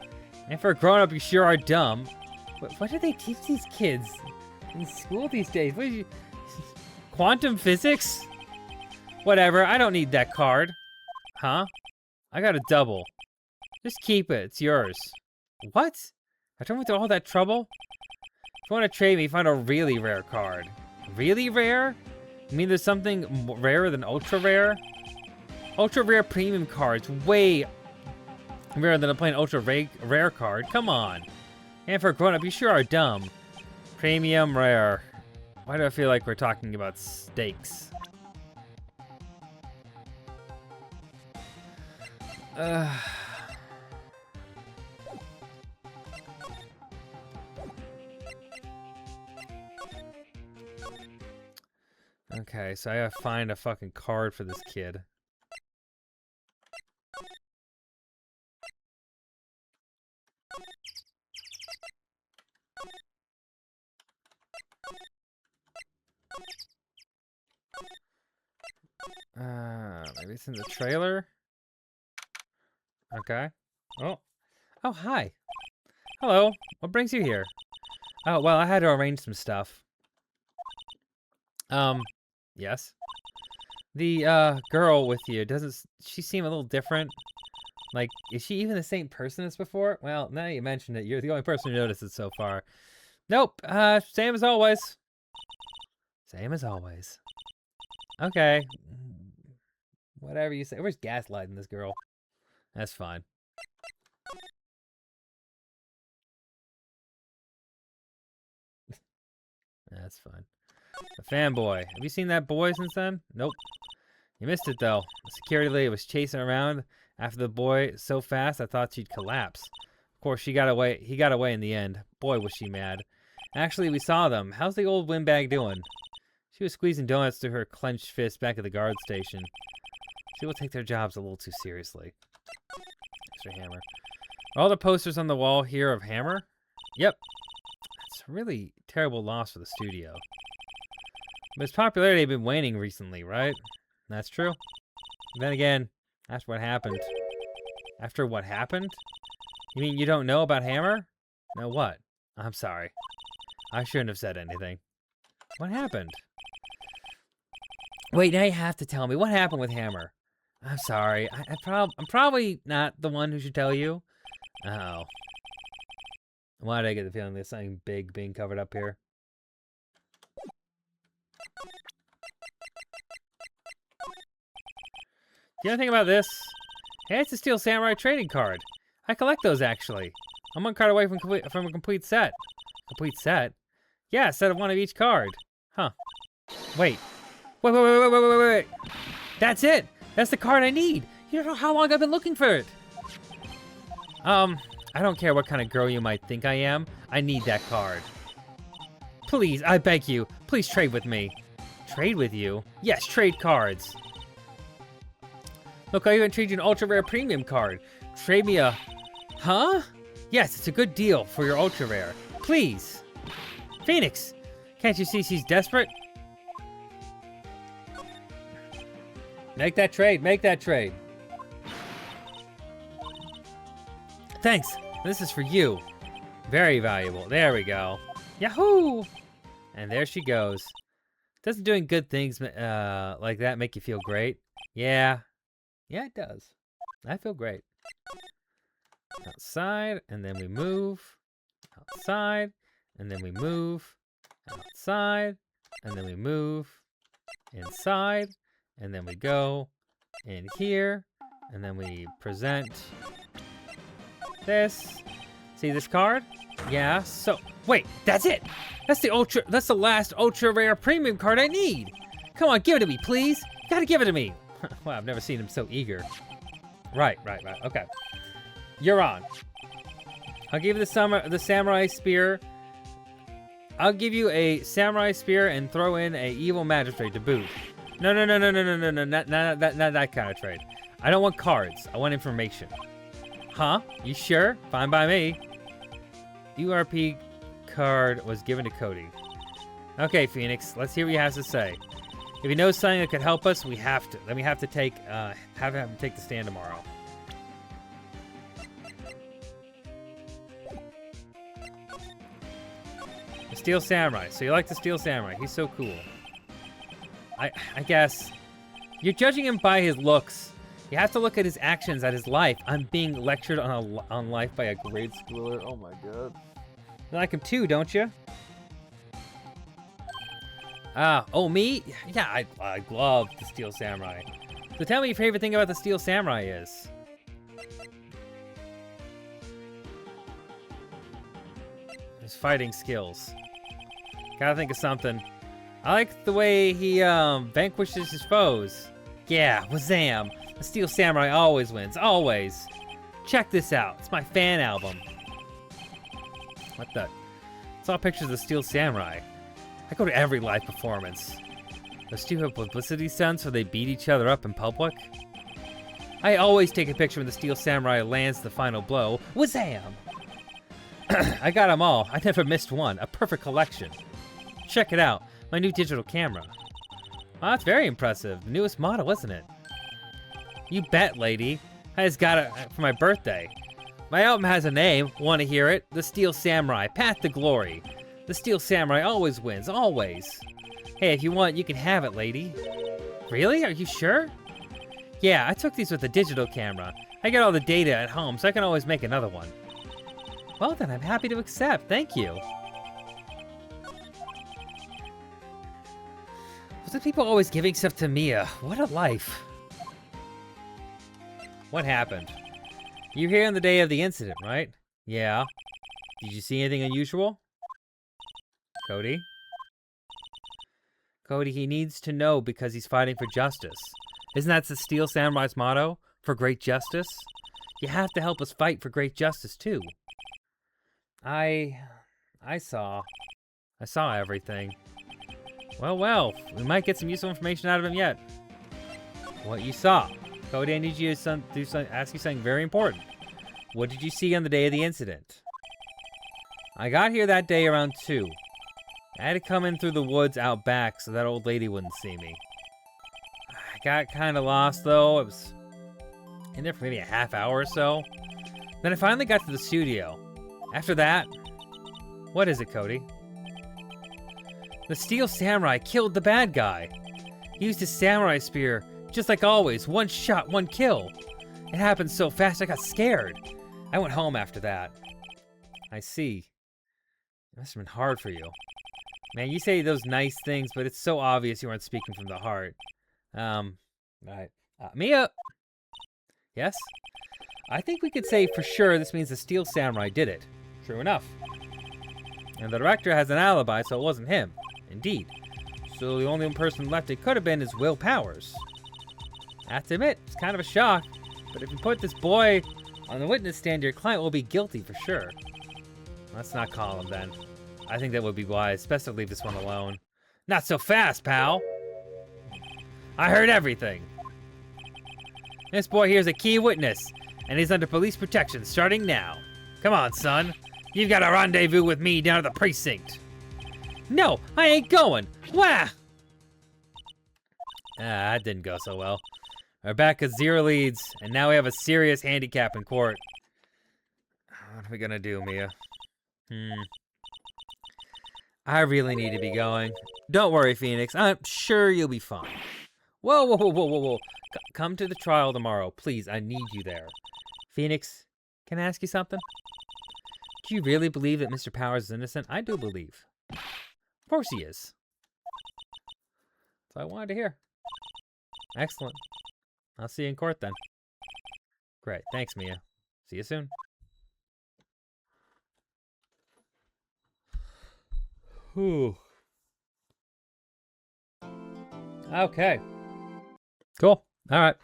And for a grown-up, you sure are dumb. What do they teach these kids in school these days? What did you... Quantum physics? Whatever, I don't need that card. Huh? I got a double. Just keep it, it's yours. What? I went through all that trouble? If you want to trade me, find a really rare card. Really rare? You mean there's something rarer than ultra rare? Ultra rare premium cards, way rarer than a plain ultra rare card. Come on. And for a grown-up, you sure are dumb. Premium rare. Why do I feel like we're talking about steaks? Okay, so I gotta find a fucking card for this kid. Maybe it's in the trailer? Okay. Oh, hi. Hello. What brings you here? Oh, well, I had to arrange some stuff. Yes. The, girl with you, doesn't she seem a little different? Like, is she even the same person as before? Well, now you mentioned it, you're the only person who noticed it so far. Nope, same as always. Same as always. Okay. Whatever you say. Where's gaslighting this girl? That's fine. That's fine. A fanboy. Have you seen that boy since then? Nope. You missed it though. The security lady was chasing around after the boy so fast I thought she'd collapse. Of course, she got away. He got away in the end. Boy, was she mad. Actually, we saw them. How's the old windbag doing? She was squeezing donuts through her clenched fist back at the guard station. People take their jobs a little too seriously. Extra Hammer. All the posters on the wall here of Hammer? Yep. It's a really terrible loss for the studio. But its popularity had been waning recently, right? That's true. Then again, after what happened. After what happened? You mean you don't know about Hammer? No, what? I'm sorry. I shouldn't have said anything. What happened? Wait, now you have to tell me. What happened with Hammer? I'm sorry. I'm probably not the one who should tell you. Oh. Why did I get the feeling there's something big being covered up here? Do you know anything about this? Hey, it's a Steel Samurai trading card. I collect those, actually. I'm one card away from a complete set. Complete set? Yeah, a set of one of each card. Huh. Wait. Wait. That's it. That's the card I need. You don't know how long I've been looking for it. I don't care what kind of girl you might think I am. I need that card. Please, I beg you. Please trade with me. Trade with you? Yes, trade cards. Look, I even trade you an ultra rare premium card. Trade me a... Huh? Yes, it's a good deal for your ultra rare. Please. Phoenix, can't you see she's desperate? Make that trade. Make that trade. Thanks. This is for you. Very valuable. There we go. Yahoo! And there she goes. Doesn't doing good things like that make you feel great? Yeah. Yeah, it does. I feel great. Outside, and then we move. Outside, and then we move. Outside, and then we move. Inside, and then we go in here, and then we present this. See this card? Yeah, so, wait, that's it! That's the last ultra rare premium card I need! Come on, give it to me, please! You gotta give it to me! Wow, I've never seen him so eager. Right, okay. You're on. I'll give you the samurai spear. I'll give you a samurai spear and throw in a evil magistrate to boot. No, not that kind of trade. I don't want cards. I want information. Huh? You sure? Fine by me. URP card was given to Cody. Okay, Phoenix. Let's hear what he has to say. If he knows something that could help us, we have to. Then we have to take have him take the stand tomorrow. The Steel Samurai. So you like the Steel Samurai? He's so cool. I guess you're judging him by his looks. You have to look at his actions, at his life. I'm being lectured on life by a grade schooler. Oh my god. You like him too, don't you? Oh, me? Yeah, I love the Steel Samurai. So tell me your favorite thing about the Steel Samurai is. His fighting skills. Gotta think of something. I like the way he vanquishes his foes. Yeah, wazam. The Steel Samurai always wins, always. Check this out. It's my fan album. What the? It's all pictures of the Steel Samurai. I go to every live performance. Those stupid publicity stunts where they beat each other up in public. I always take a picture when the Steel Samurai lands the final blow. Wazam! I got them all. I never missed one. A perfect collection. Check it out. My new digital camera. Wow, that's very impressive. The newest model, isn't it? You bet, lady. I just got it for my birthday. My album has a name. Want to hear it? The Steel Samurai. Path to Glory. The Steel Samurai always wins. Always. Hey, if you want, you can have it, lady. Really? Are you sure? Yeah, I took these with a digital camera. I got all the data at home, so I can always make another one. Well then, I'm happy to accept. Thank you. What's with people always giving stuff to Mia? What a life. What happened? You were here on the day of the incident, right? Yeah. Did you see anything unusual? Cody? Cody, he needs to know because he's fighting for justice. Isn't that the Steel Samurai's motto? For great justice? You have to help us fight for great justice, too. I saw everything. Well, we might get some useful information out of him yet. What you saw? Cody, I need you to ask you something very important. What did you see on the day of the incident? I got here that day around 2. I had to come in through the woods out back so that old lady wouldn't see me. I got kind of lost, though. I was in there for maybe a half hour or so. Then I finally got to the studio. After that... What is it, Cody? The Steel Samurai killed the bad guy. He used his samurai spear, just like always. 1 shot, 1 kill. It happened so fast I got scared. I went home after that. I see. It must have been hard for you. Man, you say those nice things, but it's so obvious you aren't speaking from the heart. Right. Mia! Yes? I think we could say for sure this means the Steel Samurai did it. True enough. And the director has an alibi, so it wasn't him. Indeed. So the only person left it could have been is Will Powers. I have to admit, it's kind of a shock, but if you put this boy on the witness stand, your client will be guilty for sure. Let's not call him then. I think that would be wise. Best to leave this one alone. Not so fast, pal! I heard everything. This boy here's a key witness, and he's under police protection starting now. Come on, son. You've got a rendezvous with me down at the precinct. No, I ain't going. Wah! That didn't go so well. We're back at 0 leads, and now we have a serious handicap in court. What are we gonna do, Mia? I really need to be going. Don't worry, Phoenix. I'm sure you'll be fine. Whoa, whoa, whoa, whoa, whoa, whoa. Come to the trial tomorrow. Please, I need you there. Phoenix, can I ask you something? Do you really believe that Mr. Powers is innocent? I do believe. Of course he is. That's what I wanted to hear. Excellent. I'll see you in court then. Great. Thanks, Mia. See you soon. Whew. Okay. Cool. All right.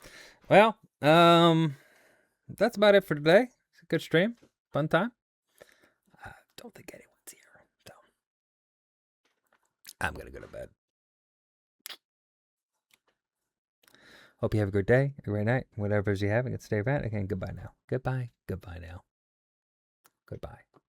Well, that's about it for today. It's a good stream. Fun time. I don't think anyone's here, so I'm gonna go to bed. Hope you have a good day, a great night, whatever you're having. It's Dave Rat. Again, goodbye now. Goodbye. Goodbye now. Goodbye.